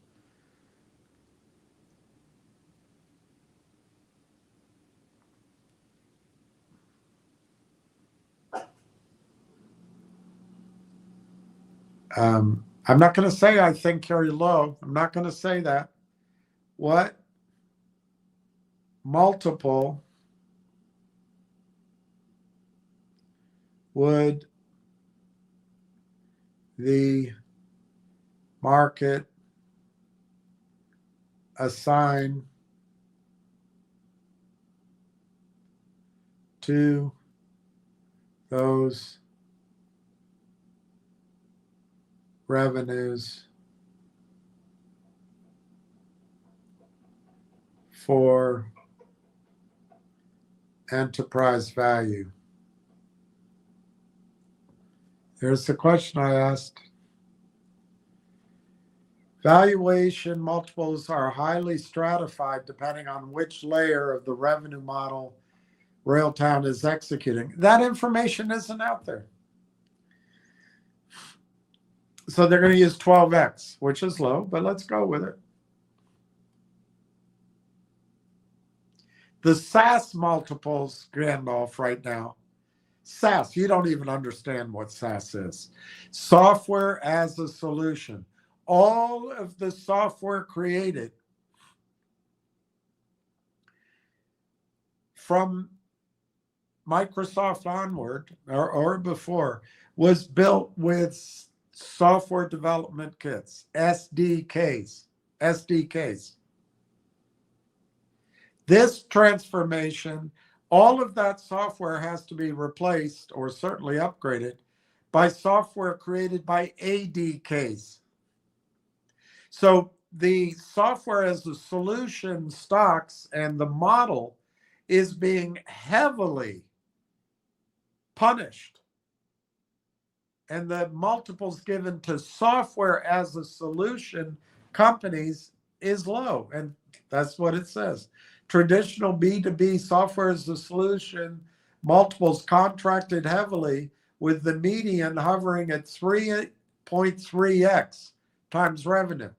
I'm not going to say I think you're low. I'm not going to say that. What multiple would the market assign to those revenues for enterprise value? Here's the question I asked. Valuation multiples are highly stratified depending on which layer of the revenue model Railtown is executing. That information isn't out there. So they're going to use 12x, which is low, but let's go with it. The SaaS multiples, Gandalf, right now. SaaS, you don't even understand what SaaS is. Software as a solution. All of the software created from Microsoft onward or before was built with software development kits, SDKs. This transformation, all of that software has to be replaced or certainly upgraded by software created by ADKs. So the software as a solution stocks and the model is being heavily punished. And the multiples given to software as a solution companies is low. And that's what it says. Traditional B2B software as a solution multiples contracted heavily, with the median hovering at 3.3x times revenue.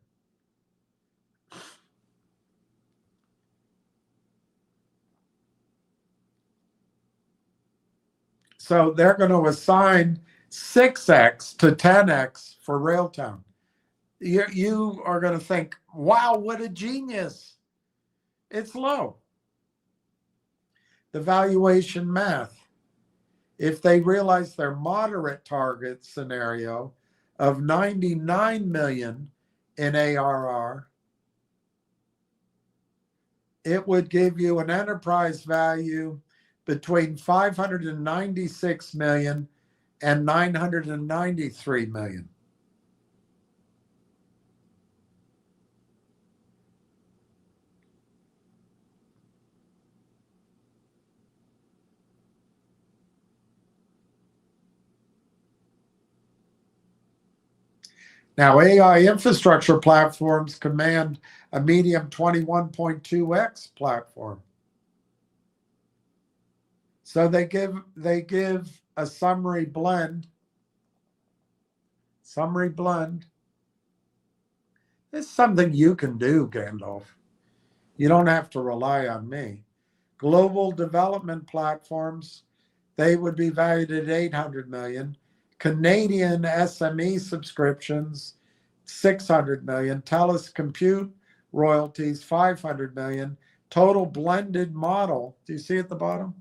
So they're going to assign 6x to 10x for Railtown. You are going to think, wow, what a genius. It's low. The valuation math. If they realize their moderate target scenario of 99 million in ARR, it would give you an enterprise value between 596 million and 993 million. Now, AI infrastructure platforms command a medium 21.2x platform. So they give a summary blend. Summary blend. It's something you can do, Gandalf. You don't have to rely on me. Global development platforms, they would be valued at 800 million. Canadian SME subscriptions, 600 million. TELUS compute royalties, 500 million. Total blended model, do you see at the bottom?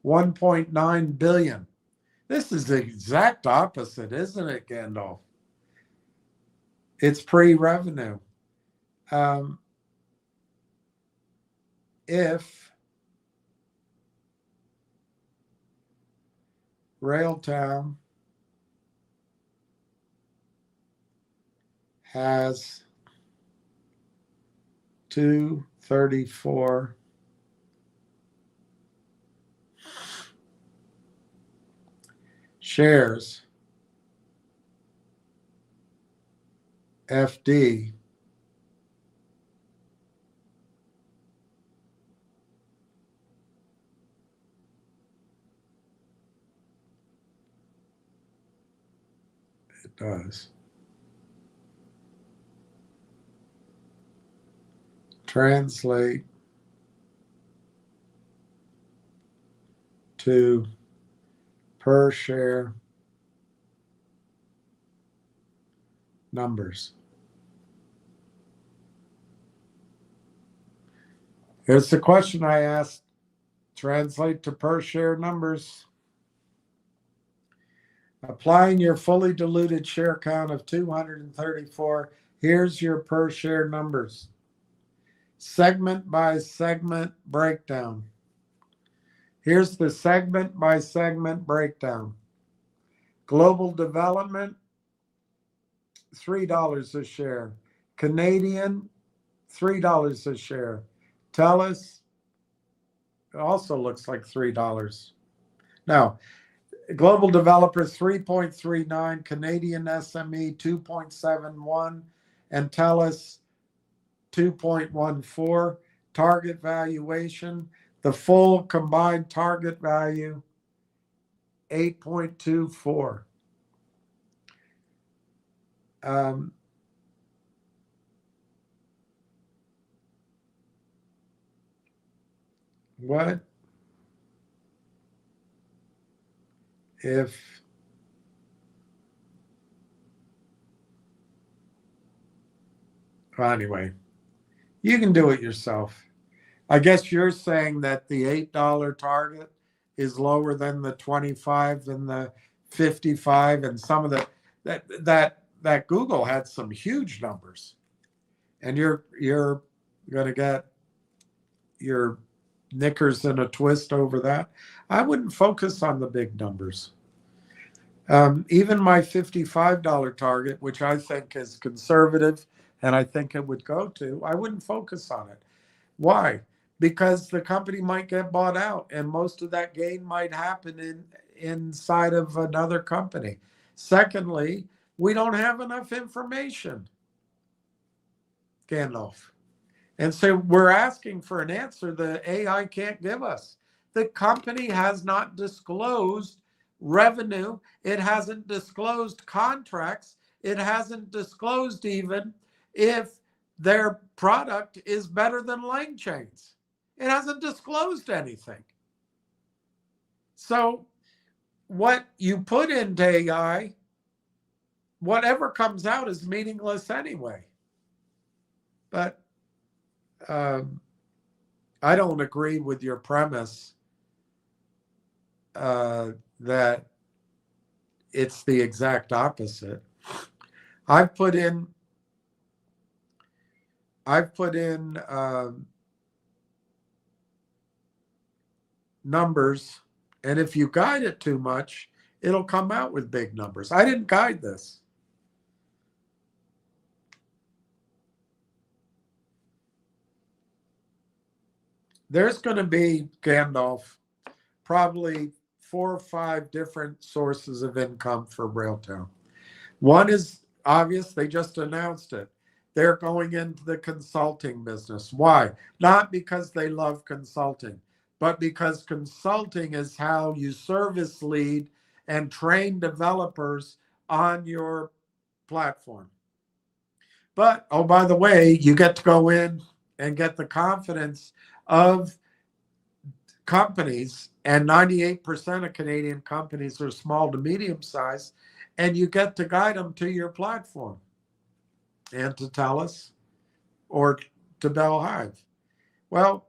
1.9 billion. This is the exact opposite, isn't it, Gandalf? It's pre-revenue. If Railtown has 234 shares, FD, it does. Translate to per share numbers. Here's the question I asked. Translate to per share numbers. Applying your fully diluted share count of 234, here's your per share numbers. Segment by segment breakdown. Here's the segment by segment breakdown. Global development, $3 a share. Canadian, $3 a share. TELUS, also looks like $3. Now, global developers 3.39, Canadian SME 2.71, and TELUS 2.14. Target valuation, the full combined target value 8.24. What if anyway, you can do it yourself. I guess you're saying that the $8 target is lower than the 25 and the 55 and some of the that Google had some huge numbers, and you're going to get your knickers in a twist over that. I wouldn't focus on the big numbers. Even my $55 target, which I think is conservative and I think it would go to, I wouldn't focus on it. Why? because the company might get bought out, and most of that gain might happen inside of another company. Secondly, we don't have enough information, Gandalf. And so we're asking for an answer the AI can't give us. The company has not disclosed revenue. It hasn't disclosed contracts. It hasn't disclosed even if their product is better than Lang Chains. It hasn't disclosed anything. So what you put into AI, whatever comes out is meaningless anyway. But I don't agree with your premise that it's the exact opposite. I've put in numbers, and if you guide it too much, it'll come out with big numbers. I didn't guide this. There's going to be, Gandalf, probably 4 or 5 different sources of income for Railtown. One is obvious. They just announced it. They're going into the consulting business. Why? Not because they love consulting, but because consulting is how you service lead and train developers on your platform. But, oh, by the way, you get to go in and get the confidence of companies, and 98% of Canadian companies are small to medium size, and you get to guide them to your platform and to TELUS or to Bell Hive. Well,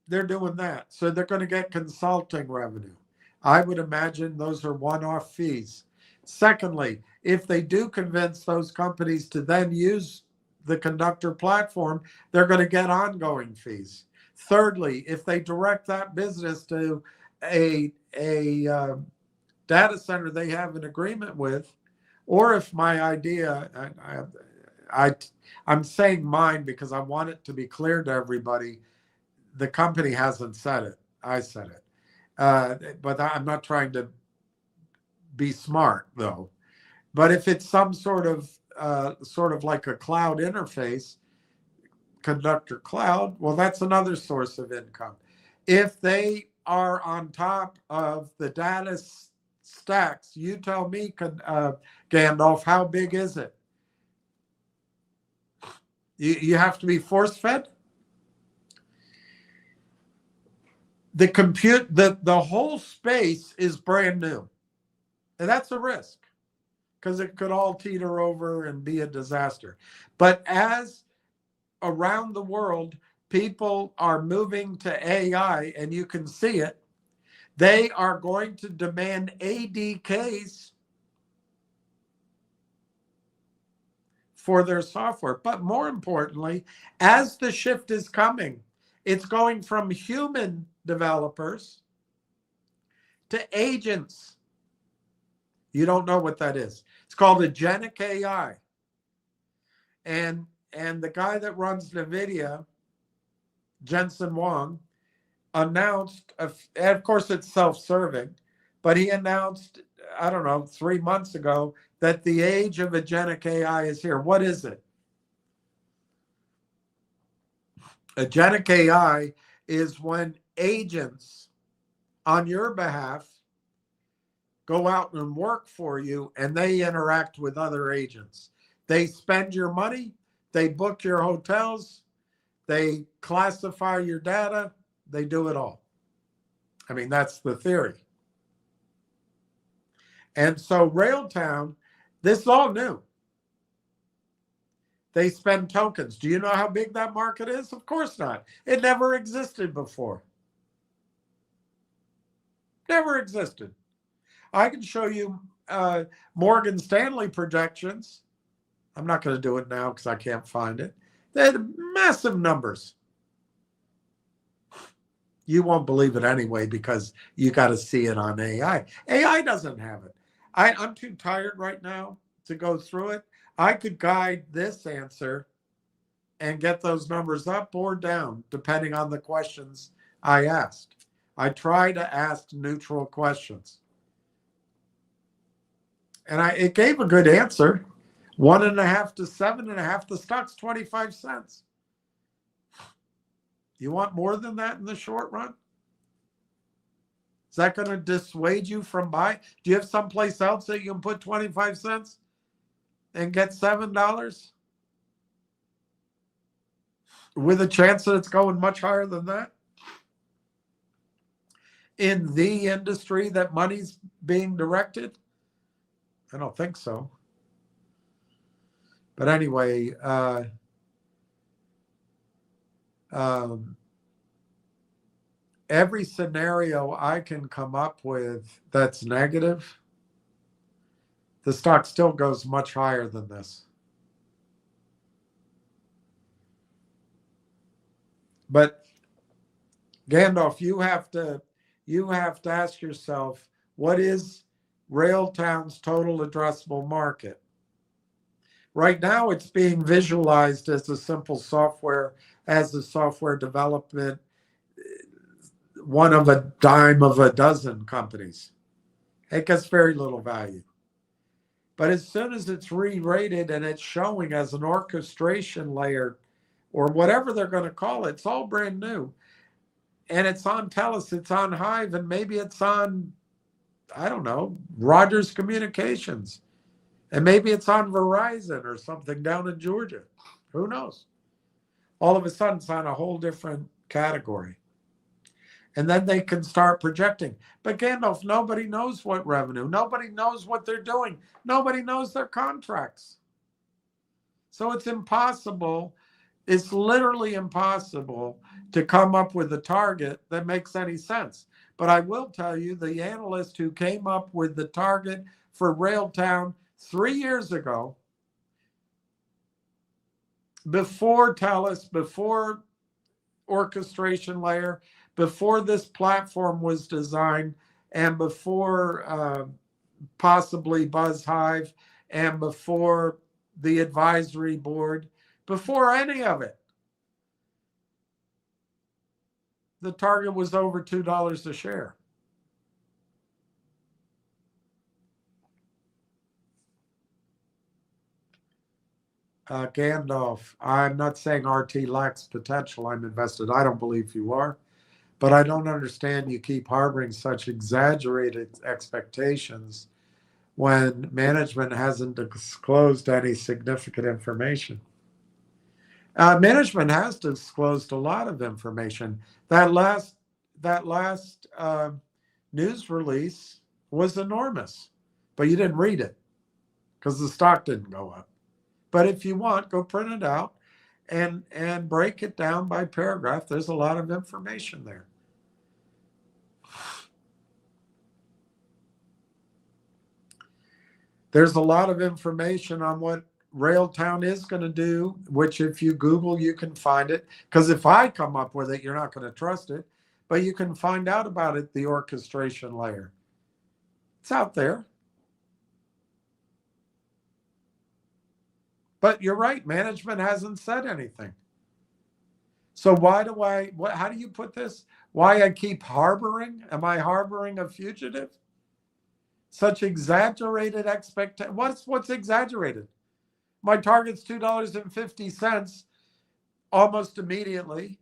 they're doing that. So they're going to get consulting revenue. I would imagine those are one-off fees. Secondly, if they do convince those companies to then use the Conductor platform, they're going to get ongoing fees. Thirdly, if they direct that business to a data center they have an agreement with, or if my idea, I'm saying mine because I want it to be clear to everybody, the company hasn't said it. I said it. But I'm not trying to be smart, though. But if it's some sort of like a cloud interface, Conductor Cloud, well, that's another source of income. If they are on top of the data stacks, you tell me, Gandalf, how big is it? You have to be force-fed? The whole space is brand new. And that's a risk because it could all teeter over and be a disaster. But as around the world, people are moving to AI, and you can see it, they are going to demand ADKs for their software. But more importantly, as the shift is coming, it's going from human developers to agents. You don't know what that is. It's called agentic AI. And the guy that runs NVIDIA, Jensen Huang, announced, and of course it's self-serving, but he announced, I don't know, 3 months ago that the age of agentic AI is here. What is it? Agentic AI is when agents on your behalf go out and work for you, and they interact with other agents. They spend your money, they book your hotels, they classify your data, they do it all. I mean, that's the theory. And so Railtown, this is all new. They spend tokens. Do you know how big that market is? Of course not. It never existed before. Never existed. I can show you Morgan Stanley projections. I'm not going to do it now because I can't find it. They had massive numbers. You won't believe it anyway because you got to see it on AI. AI doesn't have it. I'm too tired right now to go through it. I could guide this answer and get those numbers up or down, depending on the questions I asked. I try to ask neutral questions. And it gave a good answer. 1.5 to 7.5, the stock's 25 cents. You want more than that in the short run? Is that going to dissuade you from buying? Do you have someplace else that you can put 25 cents and get $7 with a chance that it's going much higher than that? In the industry that money's being directed? I don't think so. But anyway, every scenario I can come up with that's negative, the stock still goes much higher than this. But Gandalf, you have to ask yourself, what is Railtown's total addressable market? Right now, it's being visualized as a simple software, as a software development, one of a dime of a dozen companies. It gets very little value. But as soon as it's re-rated and it's showing as an orchestration layer or whatever they're going to call it, it's all brand new. And it's on TELUS, it's on Hive, and maybe it's on, I don't know, Rogers Communications. And maybe it's on Verizon or something down in Georgia. Who knows? All of a sudden, it's on a whole different category. And then they can start projecting. But Gandalf, nobody knows what revenue. Nobody knows what they're doing. Nobody knows their contracts. So it's impossible. It's literally impossible to come up with a target that makes any sense. But I will tell you, the analyst who came up with the target for Railtown 3 years ago, before TELUS, before orchestration layer, before this platform was designed, and before possibly BuzzHive, and before the advisory board, before any of it, the target was over $2 a share. Gandalf, I'm not saying RT lacks potential. I'm invested. I don't believe you are. But I don't understand you keep harboring such exaggerated expectations when management hasn't disclosed any significant information. Management has disclosed a lot of information. That last news release was enormous, but you didn't read it because the stock didn't go up. But if you want, go print it out and break it down by paragraph. There's a lot of information there. There's a lot of information on what Railtown is going to do, which if you Google, you can find it. Because if I come up with it, you're not going to trust it. But you can find out about it, the orchestration layer. It's out there. But you're right, management hasn't said anything. So how do you put this? Why I keep harboring? Am I harboring a fugitive? Such exaggerated expectation. What's exaggerated? My target's $2.50 almost immediately.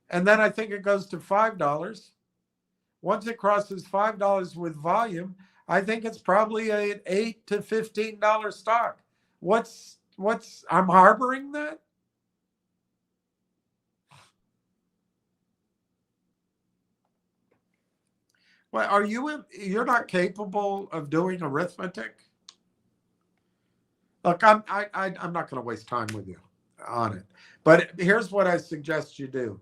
And then I think it goes to $5. Once it crosses $5 with volume, I think it's probably an $8 to $15 stock. I'm harboring that? Well, you're not capable of doing arithmetic? Look, I'm not going to waste time with you on it. But here's what I suggest you do.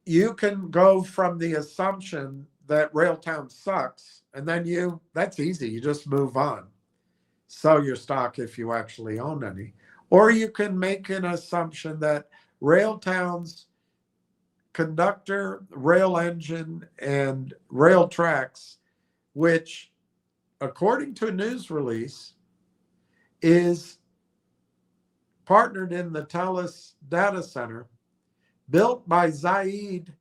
You can go from the assumption that Railtown sucks, and then that's easy. You just move on. Sell your stock if you actually own any. Or you can make an assumption that Railtown's conductor, rail engine, and rail tracks, which, according to a news release, is partnered in the Telus data center built by Zaid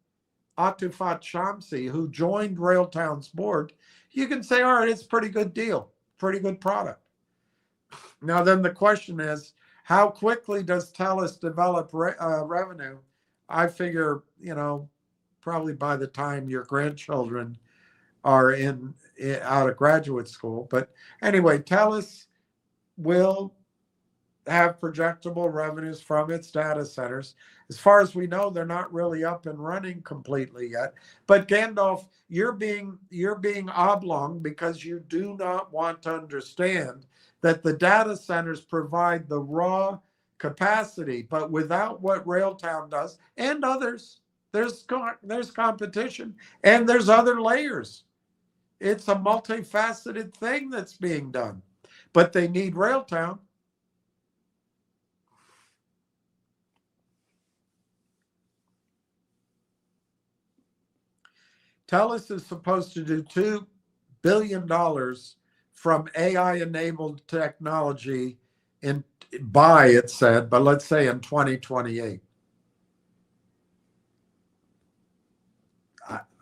Atufat Shamsi, who joined Railtown's board, you can say, all right, it's a pretty good deal, pretty good product. Now, then the question is, how quickly does Telus develop revenue? I figure, probably by the time your grandchildren are out of graduate school. But anyway, Telus will have projectable revenues from its data centers. As far as we know, they're not really up and running completely yet. But Gandalf, you're being oblong because you do not want to understand that the data centers provide the raw capacity, but without what Railtown does and others, there's competition and there's other layers. It's a multifaceted thing that's being done, but they need Railtown. Telus is supposed to do $2 billion from AI-enabled technology it said, but let's say in 2028.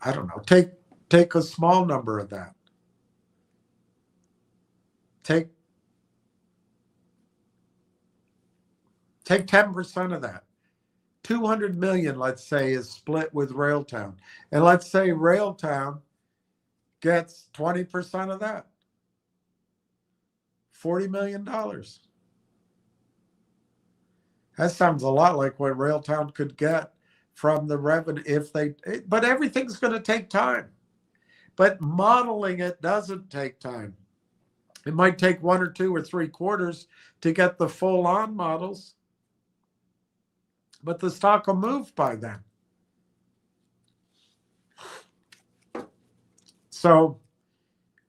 I don't know. Take a small number of that. Take 10% of that. 200 million, let's say, is split with Railtown. And let's say Railtown gets 20% of that. $40 million. That sounds a lot like what Railtown could get from the revenue but everything's going to take time. But modeling it doesn't take time. It might take 1 or 2 or 3 quarters to get the full-on models, but the stock will move by then. So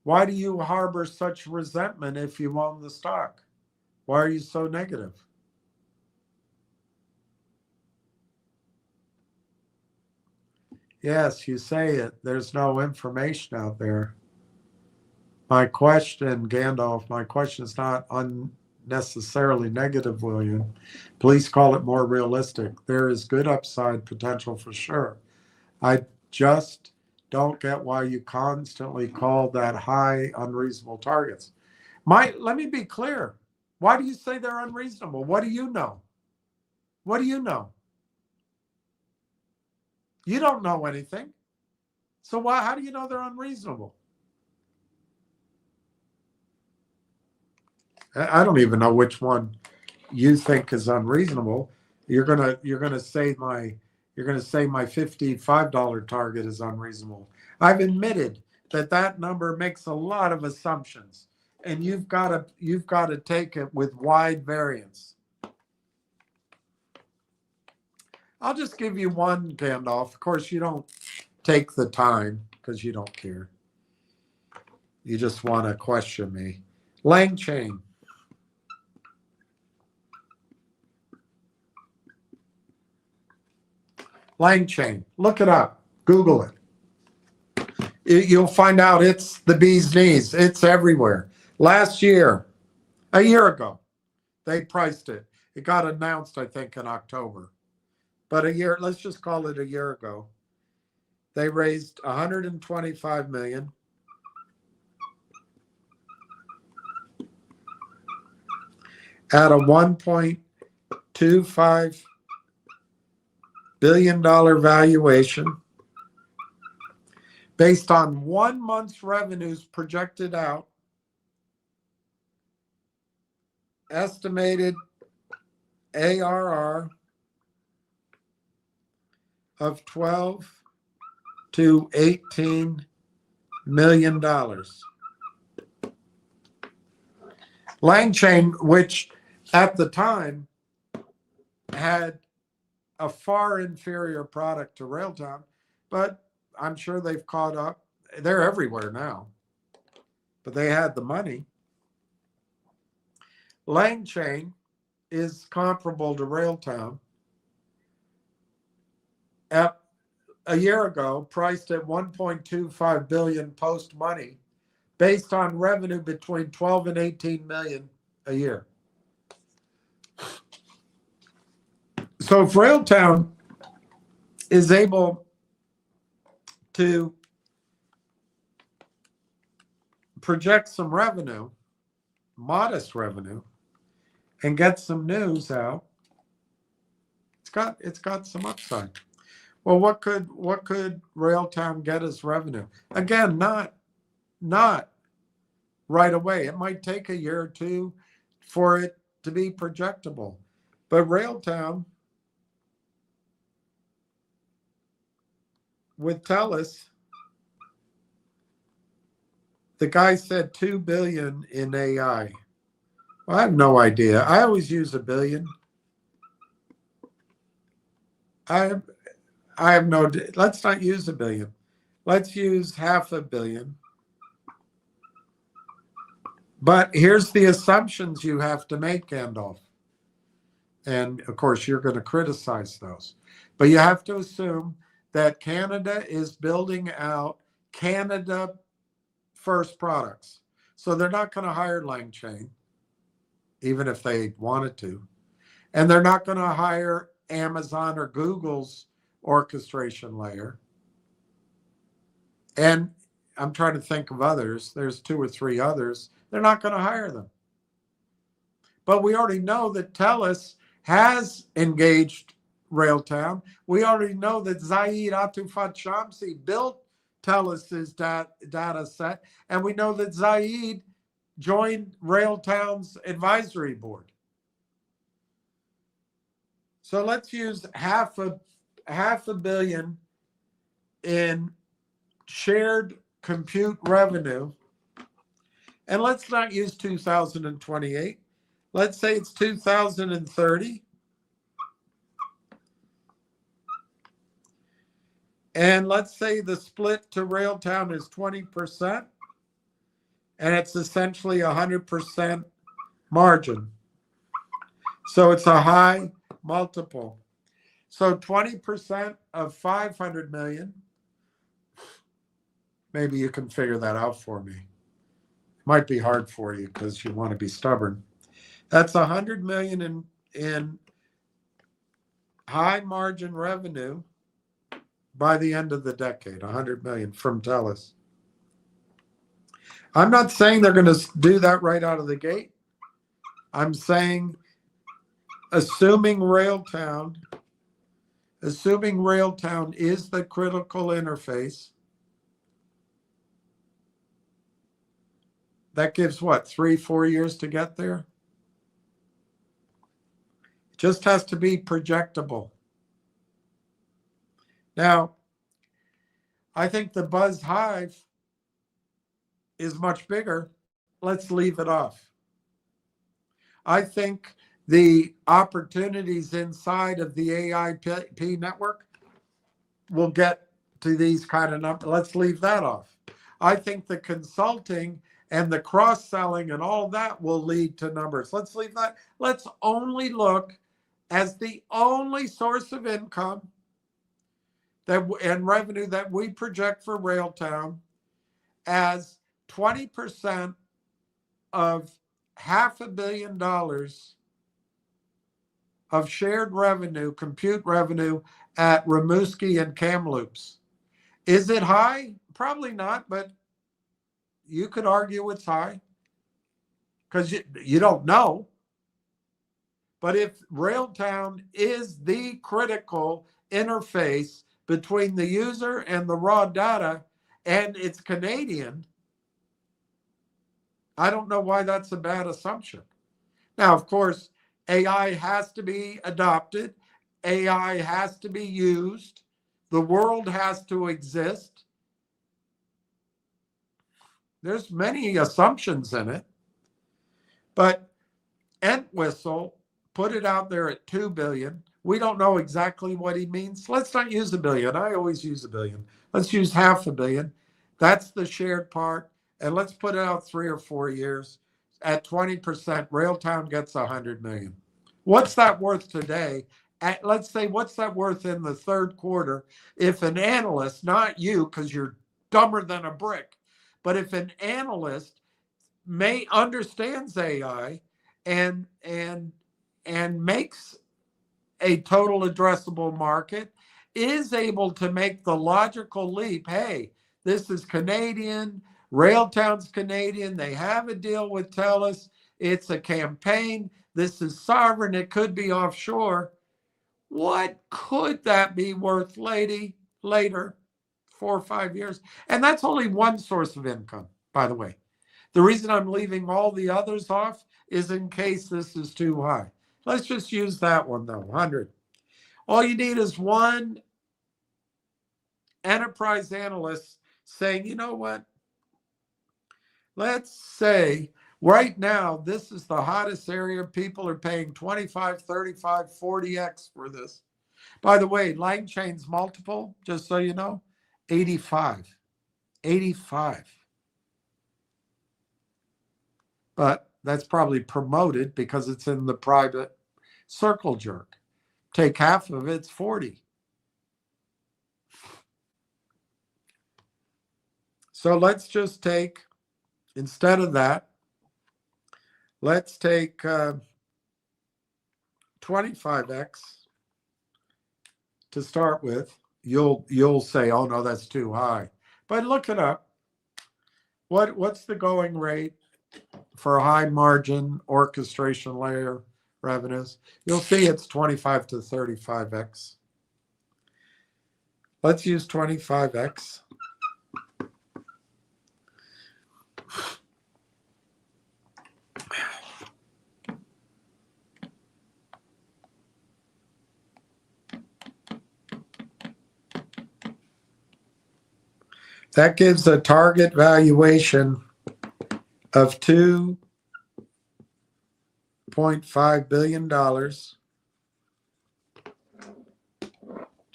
why do you harbor such resentment if you own the stock? Why are you so negative? Yes, you say it. There's no information out there. My question, Gandalf, is not unnecessarily negative, William. Please call it more realistic. There is good upside potential for sure. I just don't get why you constantly call that high unreasonable targets. Let me be clear. Why do you say they're unreasonable? What do you know? What do you know? You don't know anything. So how do you know they're unreasonable? I don't even know which one you think is unreasonable. You're gonna say my $55 target is unreasonable. I've admitted that number makes a lot of assumptions, and you've got to take it with wide variance. I'll just give you one, Gandalf. Of course, you don't take the time because you don't care. You just want to question me. Lang chain. Lang chain. Look it up. Google it. You'll find out it's the bee's knees. It's everywhere. A year ago, they priced it. It got announced, I think, in October. But let's just call it a year ago. They raised $125 million. At a $1.25 billion valuation based on 1 month's revenues projected out, estimated ARR of $12 to $18 million. Lang chain, which at the time had a far inferior product to Railtown, but I'm sure they've caught up. They're everywhere now, but they had the money. Lang chain is comparable to Railtown. At a year ago, priced at $1.25 billion post money, based on revenue between 12 and 18 million a year. So if Railtown is able to project some revenue, modest revenue, and get some news out, it's got some upside. Well, what could Railtown get as revenue? Again, not right away. It might take a year or two for it to be projectable. But Railtown with TELUS, the guy said 2 billion in AI. Well, I have no idea. I always use a billion. I have no, let's not use a billion. Let's use 500 million. But here's the assumptions you have to make, Gandalf. And of course, you're going to criticize those. But you have to assume that Canada is building out Canada first products. So they're not going to hire LangChain, even if they wanted to. And they're not going to hire Amazon or Google's orchestration layer. And I'm trying to think of others. There's 2 or 3 others. They're not going to hire them. But we already know that TELUS has engaged Railtown. We already know that Zaid Atufat Shamsi built TELUS's data set. And we know that Zaid joined Railtown's advisory board. So let's use half a billion in shared compute revenue. And let's not use 2028. Let's say it's 2030. And let's say the split to Railtown is 20%. And it's essentially 100% margin. So it's a high multiple. So 20% of 500 million. Maybe you can figure that out for me. It might be hard for you because you want to be stubborn. That's 100 million in high margin revenue by the end of the decade. 100 million from TELUS. I'm not saying they're going to do that right out of the gate. I'm saying assuming Railtown is the critical interface, that gives what, 3-4 years to get there? It just has to be projectable. Now, I think the Buzz Hive is much bigger. Let's leave it off. I think the opportunities inside of the AIP network will get to these kind of numbers. Let's leave that off. I think the consulting and the cross-selling and all that will lead to numbers. Let's leave that. Let's only look as the only source of income and revenue that we project for Railtown as 20% of $500 million of shared revenue, compute revenue at Rimouski and Kamloops. Is it high? Probably not, but you could argue it's high because you don't know. But if Railtown is the critical interface between the user and the raw data, and it's Canadian, I don't know why that's a bad assumption. Now, of course, AI has to be adopted. AI has to be used. The world has to exist. There's many assumptions in it. But Entwistle put it out there at 2 billion. We don't know exactly what he means. Let's not use a billion. I always use a billion. Let's use 500 million. That's the shared part. And let's put it out 3 or 4 years. At 20%, Railtown gets 100 million. What's that worth today? Let's say, what's that worth in the third quarter? If an analyst, not you, because you're dumber than a brick, but if an analyst understands AI and makes a total addressable market, is able to make the logical leap. Hey, this is Canadian, Railtown's Canadian, they have a deal with TELUS, it's a campaign, this is sovereign, it could be offshore. What could that be worth later, 4 or 5 years? And that's only one source of income, by the way. The reason I'm leaving all the others off is in case this is too high. Let's just use that one though, 100. All you need is one enterprise analyst saying, you know what? Let's say right now, this is the hottest area. People are paying 25, 35, 40x for this. By the way, line chains multiple, just so you know, 85. 85. But that's probably promoted because it's in the private circle jerk. Take half of it, it's 40. So let's just take, instead of that, let's take 25x to start with. You'll say, oh no, that's too high. But look it up. What's the going rate for high margin orchestration layer revenues? You'll see it's 25 to 35x. Let's use 25x. That gives a target valuation of $2.5 billion.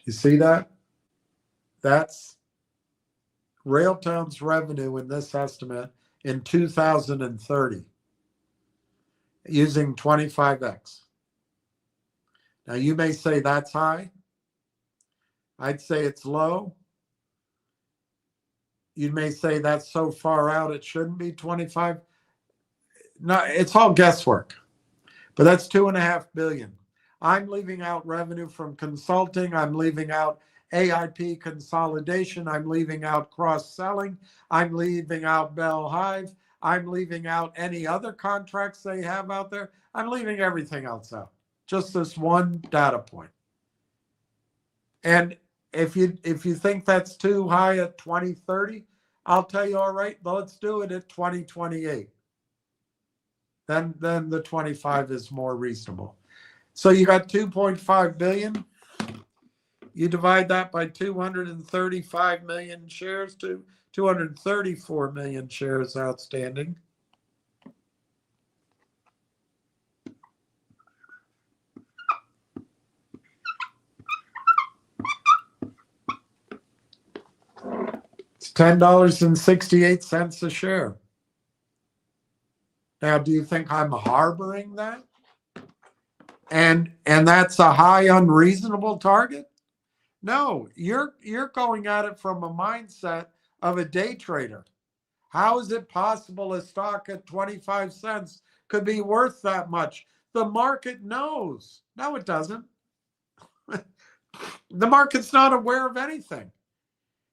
You see that? That's Railtown's revenue in this estimate in 2030 using 25x. Now you may say that's high. I'd say it's low. You may say that's so far out it shouldn't be 25. No, it's all guesswork. But that's $2.5 billion. I'm leaving out revenue from consulting. I'm leaving out AIP consolidation. I'm leaving out cross-selling. I'm leaving out Bell Hive. I'm leaving out any other contracts they have out there. I'm leaving everything else out. Just this one data point. And if you think that's too high at 2030, I'll tell you, all right, let's do it at 2028. Then the 25 is more reasonable. So you got 2.5 billion. You divide that by 235 million shares to 234 million shares outstanding. It's $10.68 a share. Now, do you think I'm harboring that? And that's a high unreasonable target? No, you're going at it from a mindset of a day trader. How is it possible a stock at 25 cents could be worth that much? The market knows. No, it doesn't. The market's not aware of anything.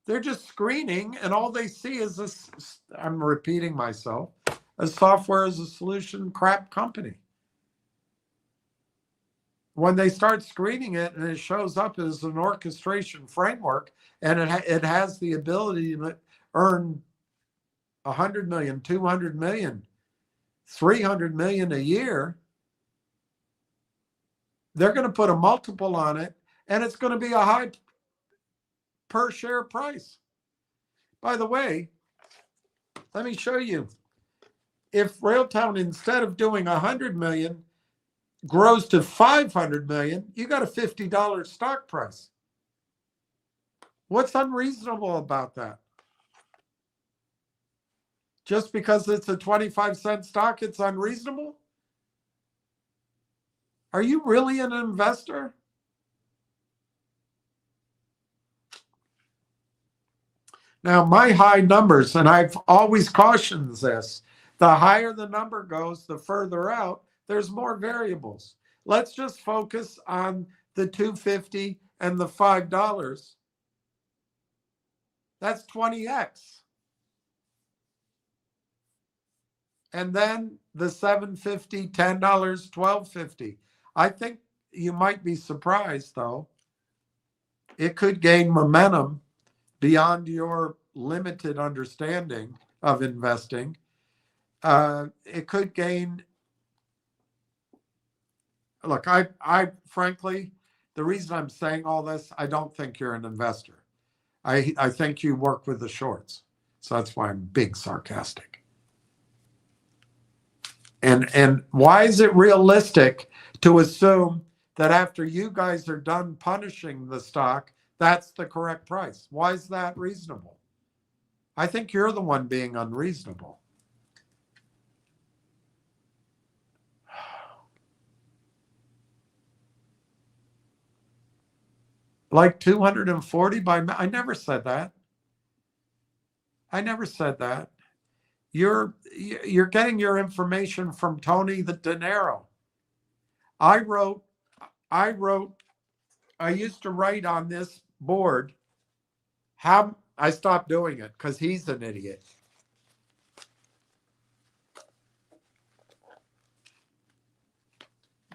They're just screening, and all they see is this, I'm repeating myself, a software as a solution crap company. When they start screening it and it shows up as an orchestration framework, and it has the ability to earn 100 million, 200 million, 300 million a year, they're going to put a multiple on it, and it's going to be a high per share price. By the way, let me show you. If Railtown, instead of doing 100 million, grows to 500 million, you got a $50 stock price. What's unreasonable about that? Just because it's a 25-cent stock, it's unreasonable? Are you really an investor? Now, my high numbers, and I've always cautioned this, the higher the number goes, the further out, there's more variables. let's just focus on the $2.50 and the $5. That's 20x. And then the $7.50, $10, $12.50. I think you might be surprised, though. It could gain momentum beyond your limited understanding of investing. It could gain. Look, I frankly, the reason I'm saying all this, I don't think you're an investor. I think you work with the shorts. So that's why I'm big sarcastic. And why is it realistic to assume that after you guys are done punishing the stock, that's the correct price? Why is that reasonable? I think you're the one being unreasonable. Like 240 I never said that. I never said that. You're getting your information from Tony the Dinero. I used to write on this board how I stopped doing it because he's an idiot.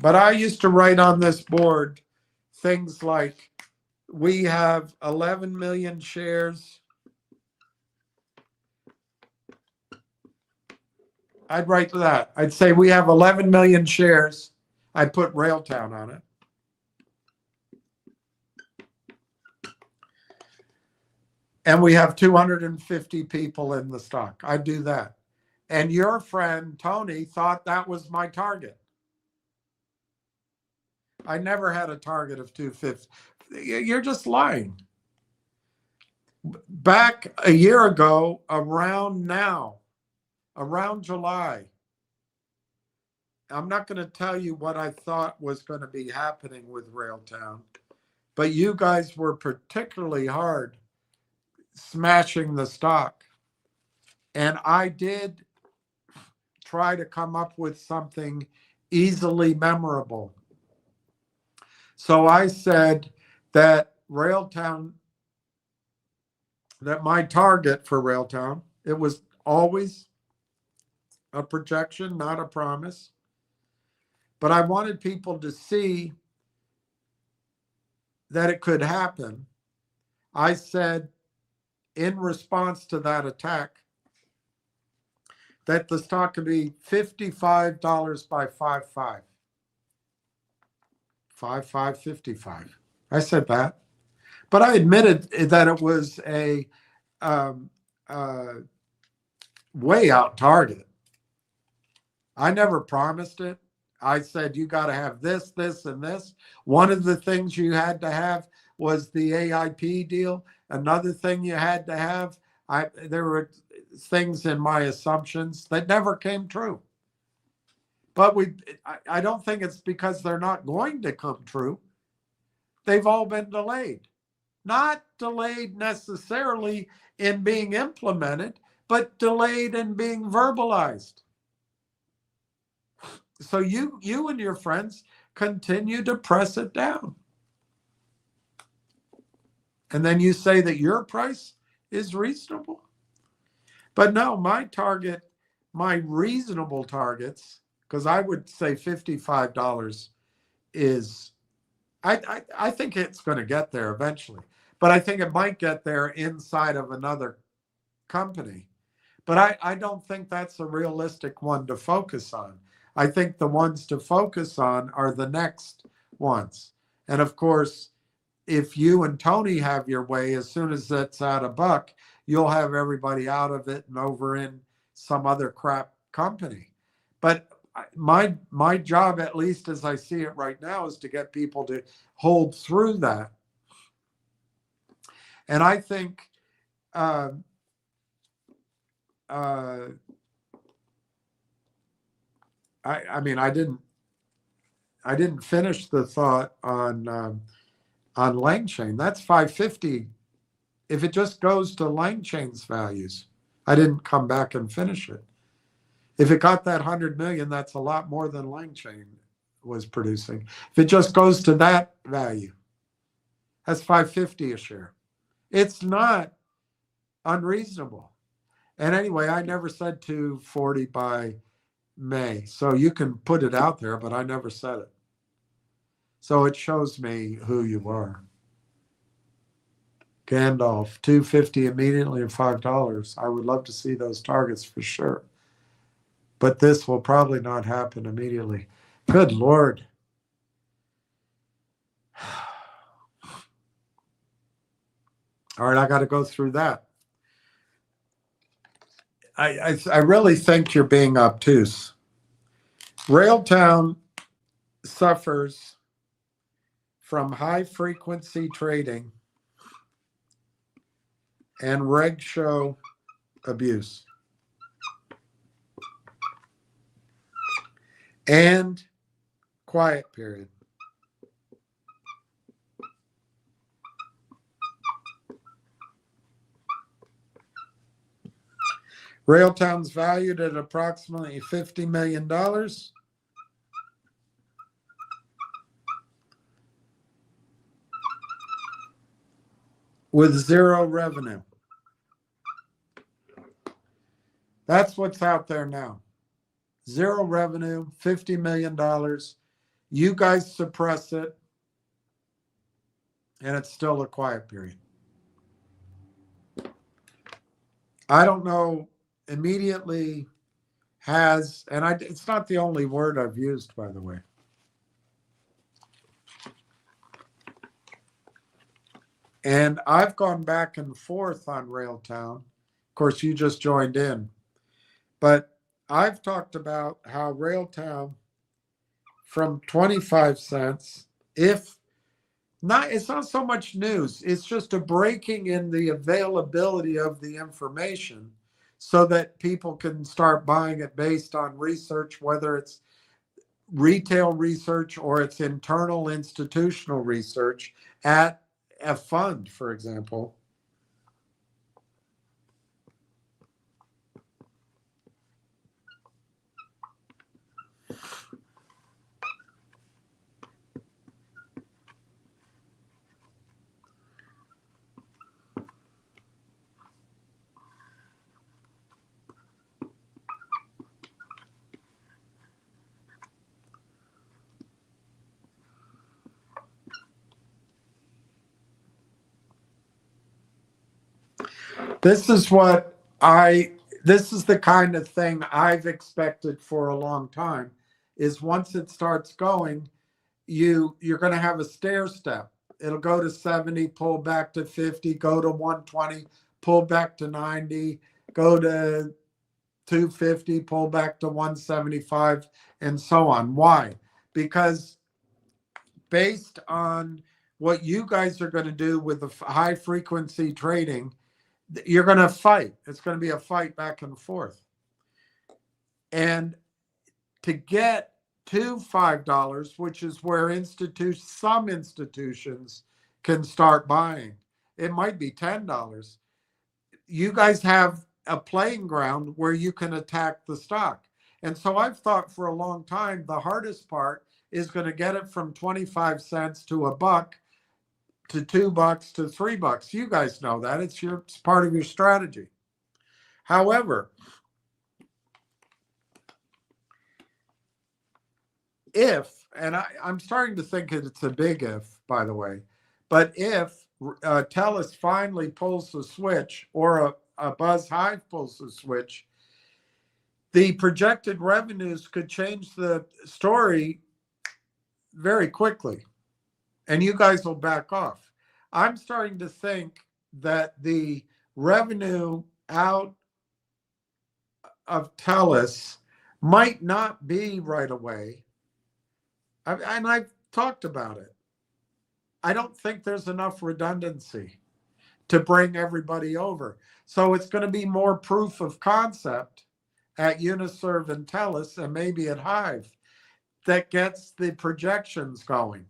But I used to write on this board things like, we have 11 million shares. I'd write that. I'd say we have 11 million shares. I'd put Railtown on it. And we have 250 people in the stock. I'd do that. And your friend, Tony, thought that was my target. I never had a target of 250. You're just lying. Back a year ago, around July, I'm not going to tell you what I thought was going to be happening with Railtown, but you guys were particularly hard smashing the stock. And I did try to come up with something easily memorable. So I said that Railtown, that my target for Railtown, it was always a projection, not a promise. But I wanted people to see that it could happen. I said, in response to that attack, that the stock could be $55 by 5.5. 5.55. I said that. But I admitted that it was a way out target. I never promised it. I said, you got to have this, this, and this. One of the things you had to have was the AIP deal. Another thing you had to have, there were things in my assumptions that never came true. But I don't think it's because they're not going to come true. They've all been delayed. Not delayed necessarily in being implemented, but delayed in being verbalized. So you and your friends continue to press it down. And then you say that your price is reasonable. But no, my target, my reasonable targets, because I would say $55 is, I think it's going to get there eventually. But I think it might get there inside of another company. But I don't think that's a realistic one to focus on. I think the ones to focus on are the next ones. And of course, if you and Tony have your way, as soon as that's at $1, you'll have everybody out of it and over in some other crap company. But my job, at least as I see it right now, is to get people to hold through that. And I think I mean, I didn't finish the thought on Langchain. That's 550. If it just goes to Langchain's values, I didn't come back and finish it. If it got that 100 million, that's a lot more than Langchain was producing. If it just goes to that value, that's $5.50 a share. It's not unreasonable. And anyway, I never said 240 by May. So you can put it out there, but I never said it. So it shows me who you are. Gandalf, 250 immediately and $5. I would love to see those targets for sure. But this will probably not happen immediately. Good Lord. All right, I got to go through that. I really think you're being obtuse. Railtown suffers from high frequency trading and reg show abuse and quiet period. Railtown's valued at approximately $50 million. With zero revenue. That's what's out there now. Zero revenue, $50 million. You guys suppress it, and it's still a quiet period. I don't know, immediately has, and it's not the only word I've used, by the way. And I've gone back and forth on Railtown. Of course, you just joined in. But I've talked about how Railtown from 25 cents, if not, it's not so much news, it's just a breaking in the availability of the information so that people can start buying it based on research, whether it's retail research or it's internal institutional research at a fund, for example. This is the kind of thing I've expected for a long time, is once it starts going, you're going to have a stair step. It'll go to 70, pull back to 50, go to 120, pull back to 90, go to 250, pull back to 175, and so on. Why? Because based on what you guys are going to do with the high frequency trading, you're going to fight. It's going to be a fight back and forth. And to get to $5, which is where some institutions can start buying, it might be $10. You guys have a playing ground where you can attack the stock. And so I've thought for a long time, the hardest part is going to get it from 25 cents to $1 to $2 to $3. You guys know that. It's part of your strategy. However, if, and I'm starting to think it's a big if, by the way, but if TELUS finally pulls the switch, or a Buzz Hive pulls the switch, the projected revenues could change the story very quickly, and you guys will back off. I'm starting to think that the revenue out of TELUS might not be right away. And I've talked about it. I don't think there's enough redundancy to bring everybody over. So it's going to be more proof of concept at Uniserve and TELUS, and maybe at Hive, that gets the projections going.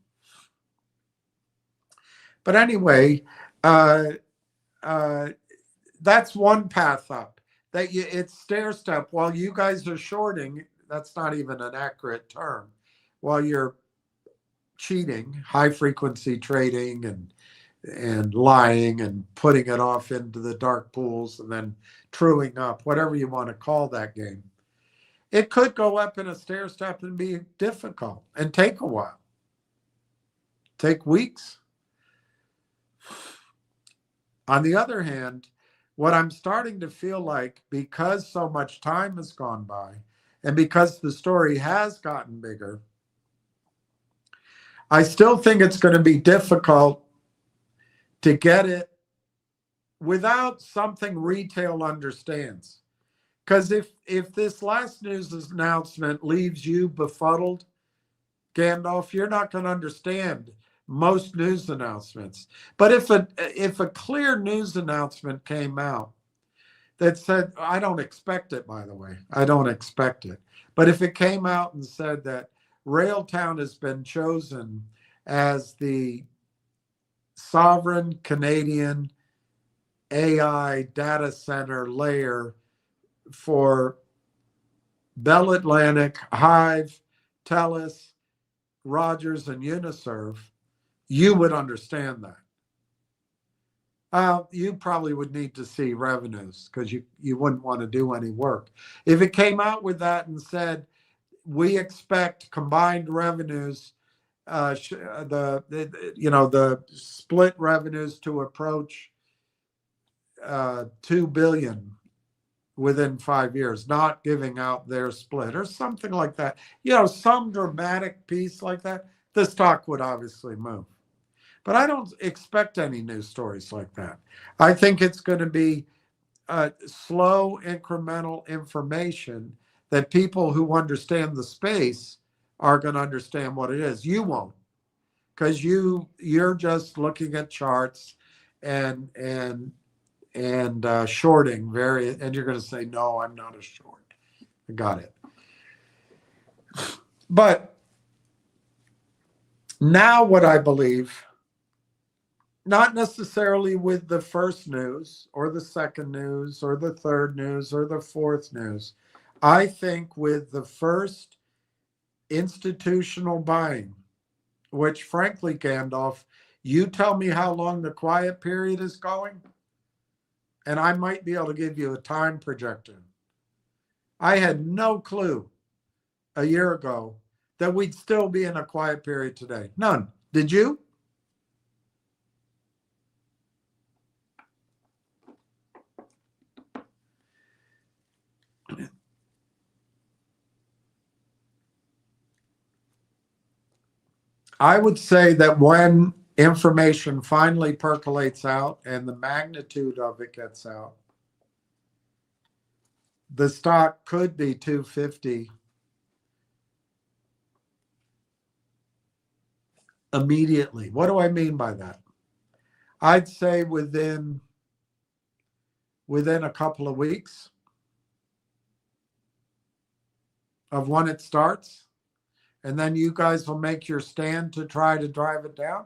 But anyway, that's one path up. It's stair step. While you guys are shorting, that's not even an accurate term. while you're cheating, high frequency trading and lying and putting it off into the dark pools and then truing up, whatever you want to call that game. It could go up in a stair step and be difficult and take a while, take weeks. On the other hand, what I'm starting to feel like, because so much time has gone by and because the story has gotten bigger, I still think it's going to be difficult to get it without something retail understands. Because if this last news announcement leaves you befuddled, Gandalf, you're not going to understand most news announcements. But if a clear news announcement came out that said, I don't expect it, by the way, I don't expect it. But if it came out and said that Railtown has been chosen as the sovereign Canadian AI data center layer for Bell Atlantic, Hive, TELUS, Rogers, and Uniserve, you would understand that. You probably would need to see revenues because you wouldn't want to do any work. If it came out with that and said, we expect combined revenues, the split revenues to approach 2 billion within 5 years, not giving out their split or something like that, some dramatic piece like that, the stock would obviously move. But I don't expect any news stories like that. I think it's going to be slow, incremental information that people who understand the space are going to understand what it is. You won't, because you're just looking at charts and shorting and you're going to say, no, I'm not a short. I got it. But now what I believe, not necessarily with the first news or the second news or the third news or the fourth news, I think with the first institutional buying, which frankly, Gandalf, you tell me how long the quiet period is going, and I might be able to give you a time projection. I had no clue a year ago that we'd still be in a quiet period today. None. Did you? I would say that when information finally percolates out and the magnitude of it gets out, the stock could be 250 immediately. What do I mean by that? I'd say within a couple of weeks of when it starts, and then you guys will make your stand to try to drive it down.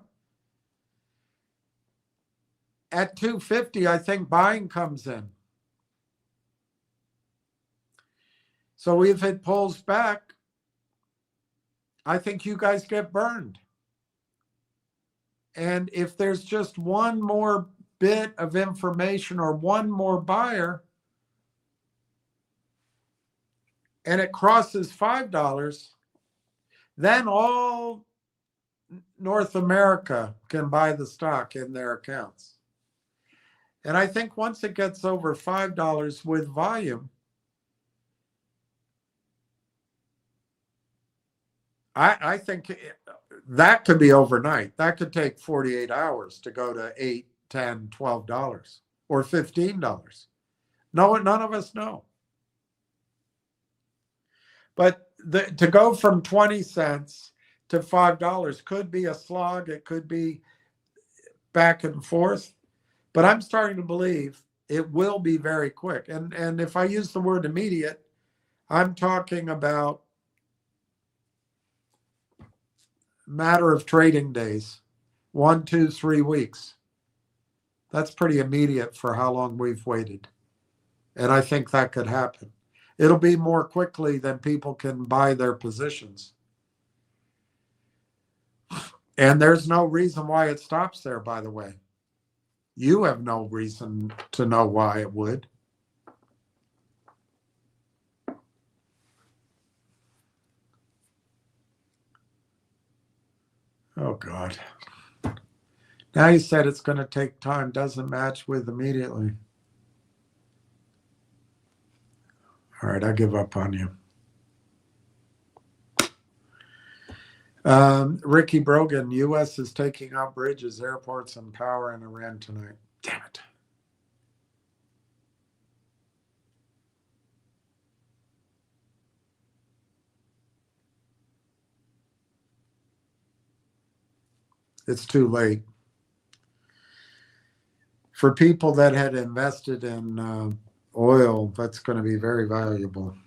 At 250, I think buying comes in. So if it pulls back, I think you guys get burned. And if there's just one more bit of information or one more buyer, and it crosses $5, then all North America can buy the stock in their accounts. And I think once it gets over $5 with volume, I think that could be overnight. That could take 48 hours to go to $8, $10, $12 or $15. No, none of us know. But to go from 20 cents to $5 could be a slog. It could be back and forth. But I'm starting to believe it will be very quick. And if I use the word immediate, I'm talking about matter of trading days, 1, 2, 3 weeks. That's pretty immediate for how long we've waited. And I think that could happen. It'll be more quickly than people can buy their positions. And there's no reason why it stops there, by the way. You have no reason to know why it would. Oh, God. Now you said it's going to take time. Doesn't match with immediately. All right, I give up on you. Ricky Brogan, U.S. is taking out bridges, airports, and power in Iran tonight. Damn it. It's too late. For people that had invested in oil, that's going to be very valuable.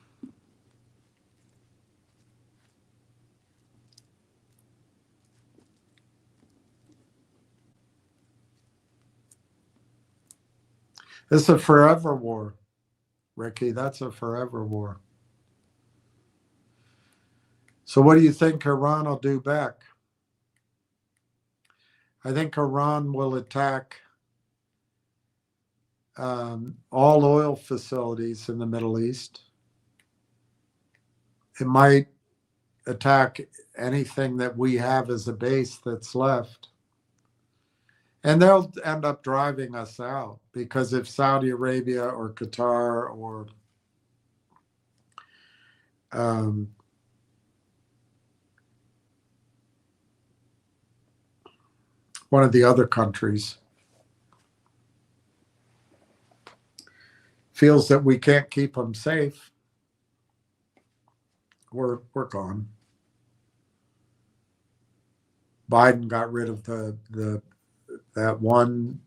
It's a forever war, Ricky. That's a forever war. So what do you think Iran will do back? I think Iran will attack all oil facilities in the Middle East. It might attack anything that we have as a base that's left. And they'll end up driving us out, because if Saudi Arabia or Qatar or one of the other countries feels that we can't keep them safe, we're gone. Biden got rid of that one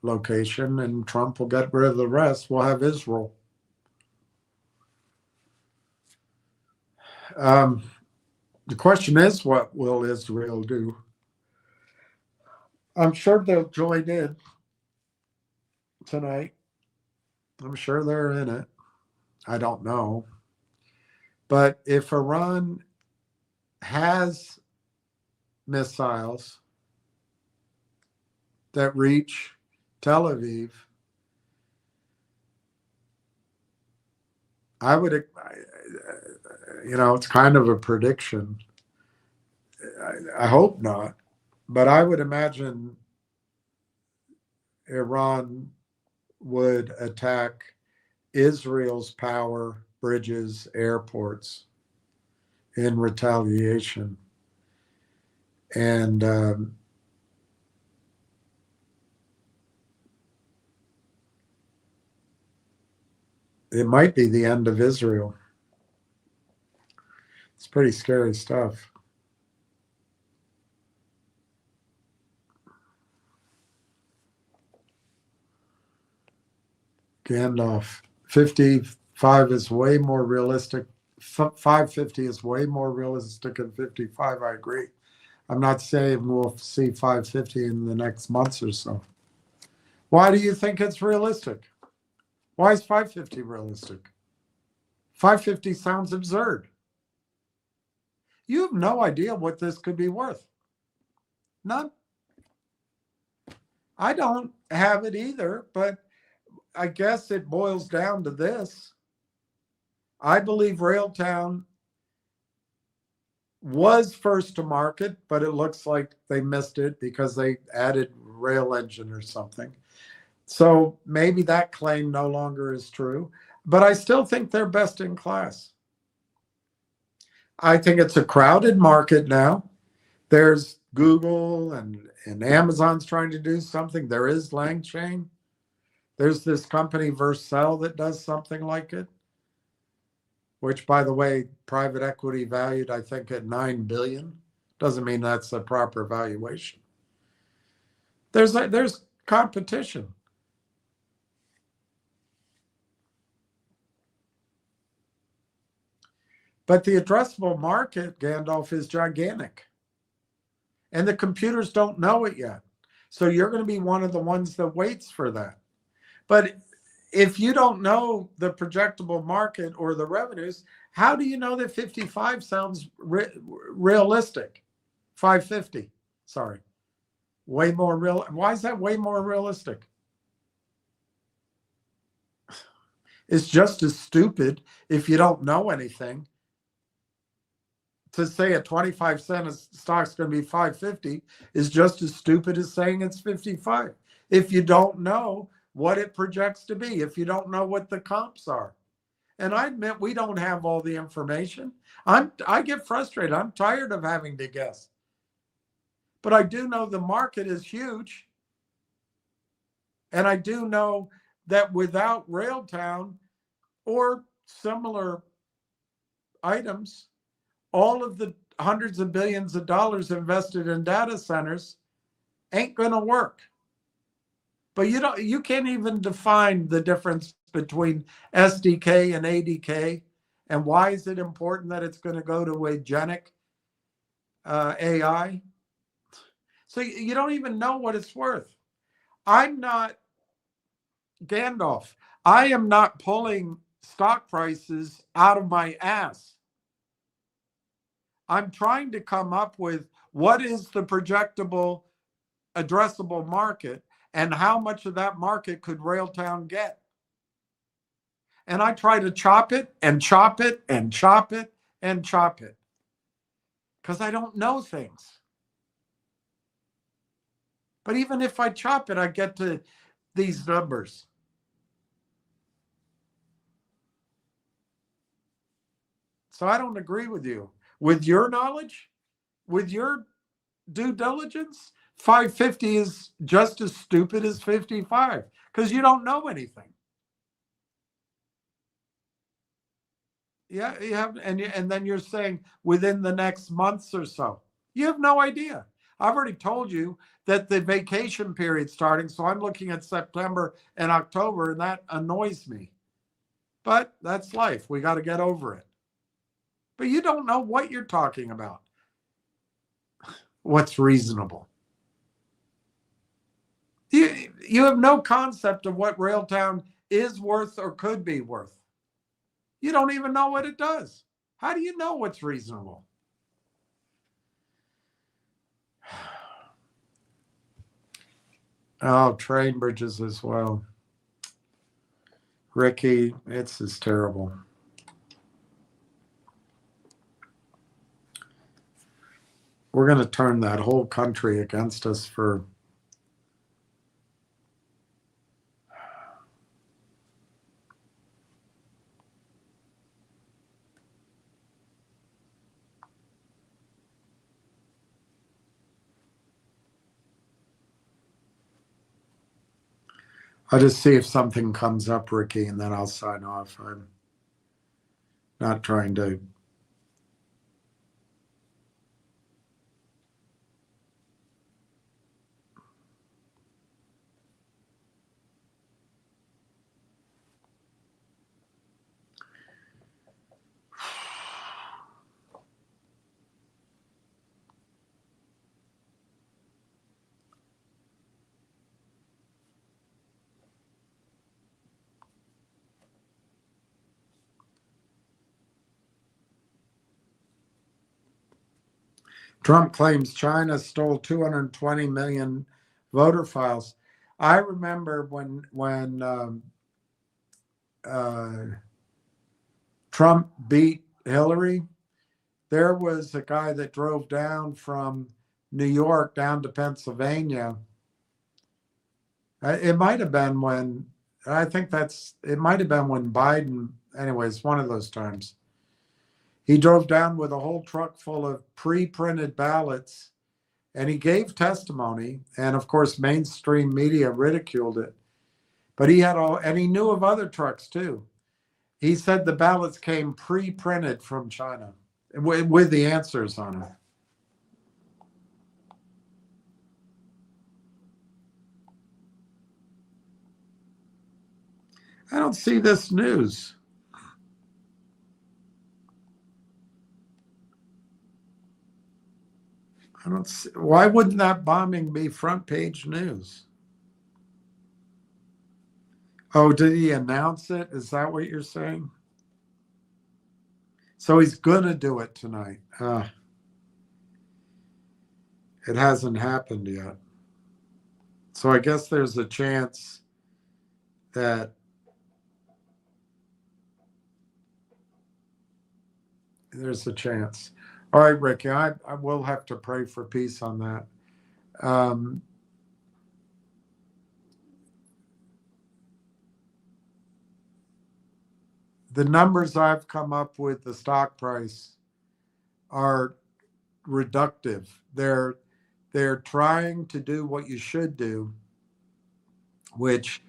location, and Trump will get rid of the rest. We'll have Israel. The question is, what will Israel do? I'm sure they'll join in tonight. I'm sure they're in it. I don't know. But if Iran has missiles that reach Tel Aviv, I would, it's kind of a prediction. I hope not, but I would imagine Iran would attack Israel's power, bridges, airports in retaliation. And it might be the end of Israel. It's pretty scary stuff. Gandalf, 55 is way more realistic. 550 is way more realistic than 55. I agree. I'm not saying we'll see 550 in the next months or so. Why do you think it's realistic? Why is 550 realistic? 550 sounds absurd. You have no idea what this could be worth. None. I don't have it either, but I guess it boils down to this. I believe Railtown was first to market, but it looks like they missed it because they added rail engine or something. So maybe that claim no longer is true, but I still think they're best in class. I think it's a crowded market now. There's Google and Amazon's trying to do something. There is Langchain. There's this company Vercel that does something like it, which, by the way, private equity valued, I think, at $9 billion. Doesn't mean that's the proper valuation. There's competition. But the addressable market, Gandalf, is gigantic. And the computers don't know it yet. So you're going to be one of the ones that waits for that. But if you don't know the projectable market or the revenues, how do you know that 55 sounds realistic? 550. Sorry. Way more real. Why is that way more realistic? It's just as stupid if you don't know anything to say a 25-cent stock's going to be 550 is just as stupid as saying it's 55. If you don't know what it projects to be, if you don't know what the comps are. And I admit we don't have all the information. I get frustrated. I'm tired of having to guess. But I do know the market is huge. And I do know that without Railtown or similar items, all of the hundreds of billions of dollars invested in data centers ain't going to work. But you can't even define the difference between SDK and ADK. And why is it important that it's going to go to agentic AI? So you don't even know what it's worth. I'm not Gandalf. I am not pulling stock prices out of my ass. I'm trying to come up with what is the projectable addressable market and how much of that market could Railtown get. And I try to chop it and chop it and chop it and chop it because I don't know things. But even if I chop it, I get to these numbers. So I don't agree with you. With your knowledge, with your due diligence, 550 is just as stupid as 55 because you don't know anything. Yeah, you have, and then you're saying within the next months or so. You have no idea. I've already told you that the vacation period's starting, so I'm looking at September and October, and that annoys me. But that's life. We got to get over it. But you don't know what you're talking about. What's reasonable? You have no concept of what Railtown is worth or could be worth. You don't even know what it does. How do you know what's reasonable? Oh, train bridges as well. Ricky, it's just terrible. We're going to turn that whole country against us for I'll just see if something comes up, Ricky, and then I'll sign off. I'm not trying to. Trump claims China stole 220 million voter files. I remember when Trump beat Hillary, there was a guy that drove down from New York down to Pennsylvania. It might have been when, it might have been when Biden, anyways, one of those times. He drove down with a whole truck full of pre-printed ballots, and he gave testimony. And of course, mainstream media ridiculed it. But he had and he knew of other trucks too. He said the ballots came pre-printed from China with the answers on it. I don't see this news. I don't see, why wouldn't that bombing be front page news? Oh, did he announce it? Is that what you're saying? So he's going to do it tonight. It hasn't happened yet. So I guess there's a chance that there's a chance. All right, Ricky, I will have to pray for peace on that. The numbers I've come up with, the stock price, are reductive. They're trying to do what you should do, which,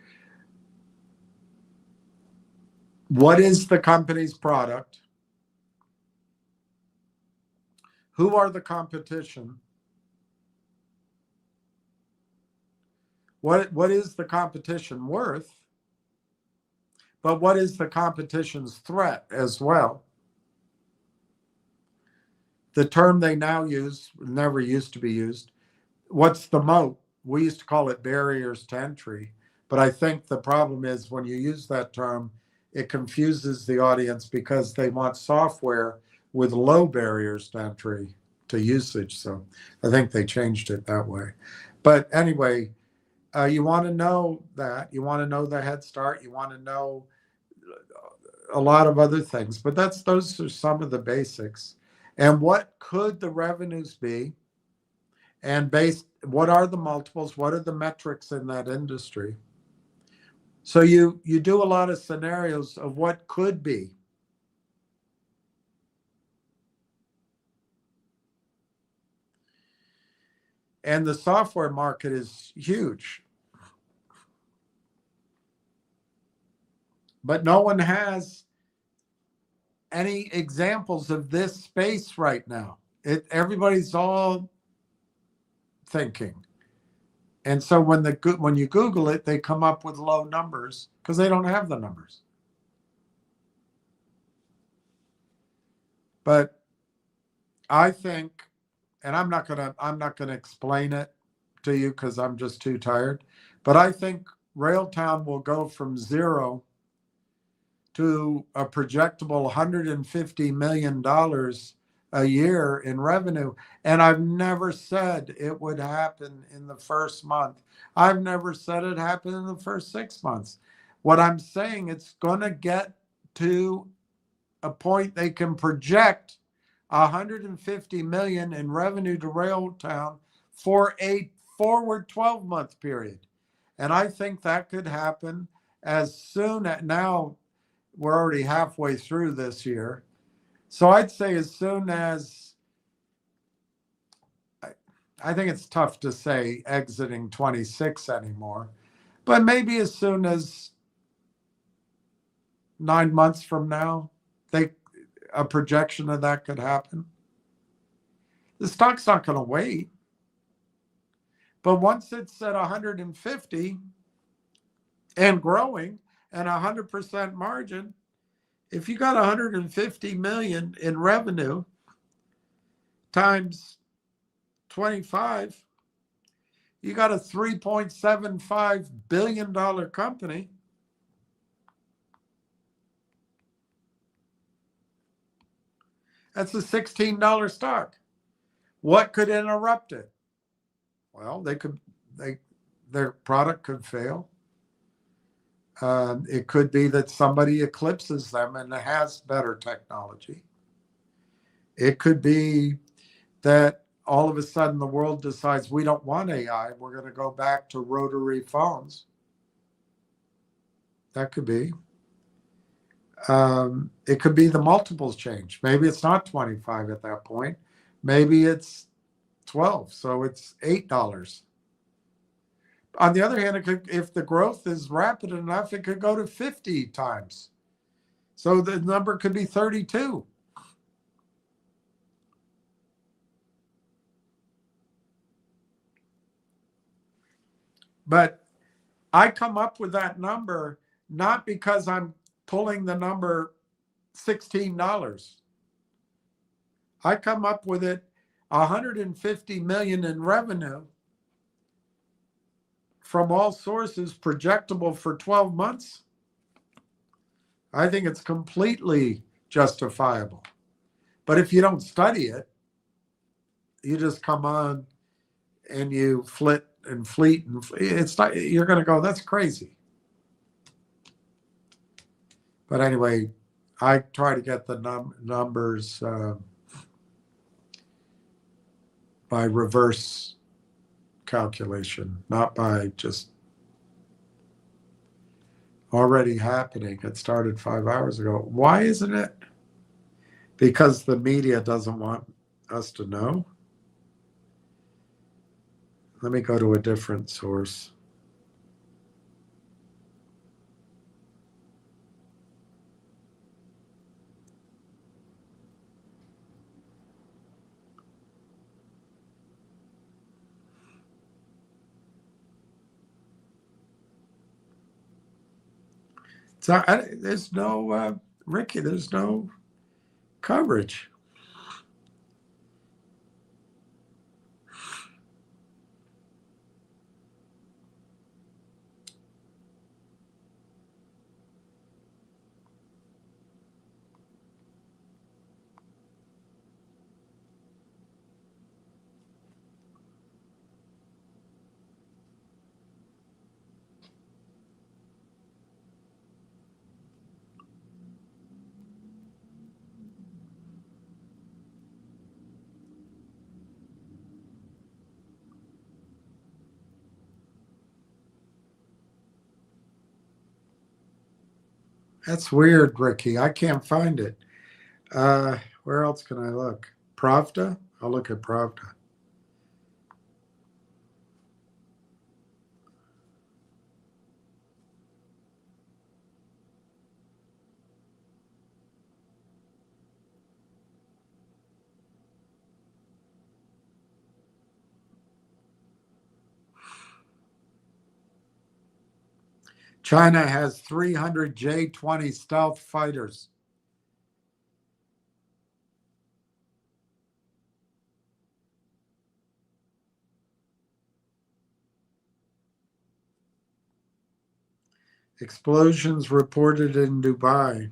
what is the company's product? Who are the competition? What is the competition worth? But what is the competition's threat as well? The term they now use, never used to be used, what's the moat? We used to call it barriers to entry. But I think the problem is when you use that term, it confuses the audience because they want software with low barriers to entry to usage. So I think they changed it that way. But anyway, you want to know that. You want to know the head start. You want to know a lot of other things. But those are some of the basics. And what could the revenues be? And what are the multiples? What are the metrics in that industry? So you do a lot of scenarios of what could be. And the software market is huge. But no one has any examples of this space right now. Everybody's all thinking. And so when you Google it, they come up with low numbers because they don't have the numbers. But I think, and I'm not gonna explain it to you because I'm just too tired, but I think Railtown will go from 0 to a projectable $150 million a year in revenue. And I've never said it would happen in the first month. I've never said it happened in the first 6 months. What I'm saying, it's going to get to a point they can project $150 million in revenue to Railtown for a forward 12-month period. And I think that could happen as soon as, now we're already halfway through this year. So I'd say as soon as, I think it's tough to say exiting 26 anymore, but maybe as soon as 9 months from now, a projection of that could happen. The stock's not going to wait. But once it's at 150 and growing and 100% margin, if you got 150 million in revenue times 25, you got a $3.75 billion company. That's a $16 stock. What could interrupt it? Well, their product could fail. It could be that somebody eclipses them and has better technology. It could be that all of a sudden the world decides we don't want AI. We're going to go back to rotary phones. That could be. It could be the multiples change. Maybe it's not 25 at that point. Maybe it's 12, so it's $8. On the other hand, it could, if the growth is rapid enough, it could go to 50 times. So the number could be 32. But I come up with that number not because I'm pulling the number $16. I come up with it 150 million in revenue from all sources, projectable for 12 months. I think it's completely justifiable. But if you don't study it, you just come on and you flit and fleet, and it's like you're going to go, that's crazy. But anyway, I try to get the numbers by reverse calculation, not by just already happening. It started 5 hours ago. Why isn't it? Because the media doesn't want us to know. Let me go to a different source. So there's no, Ricky, there's no coverage. That's weird, Ricky. I can't find it. Where else can I look? Pravda? I'll look at Pravda. China has 300 J-20 stealth fighters. Explosions reported in Dubai.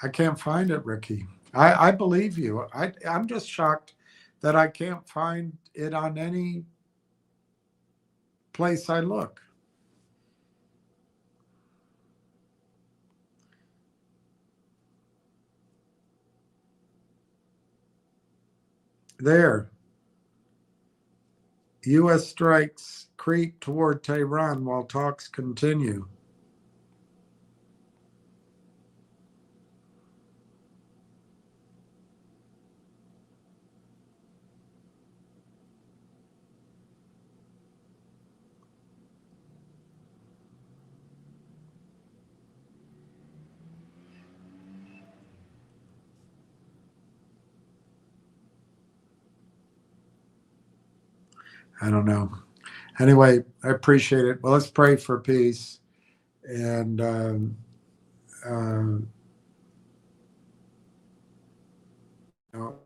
I can't find it, Ricky. I believe you. I'm just shocked that I can't find it on any place I look. There. U.S. strikes creep toward Tehran while talks continue. I don't know. Anyway, I appreciate it. Well, let's pray for peace. And you know,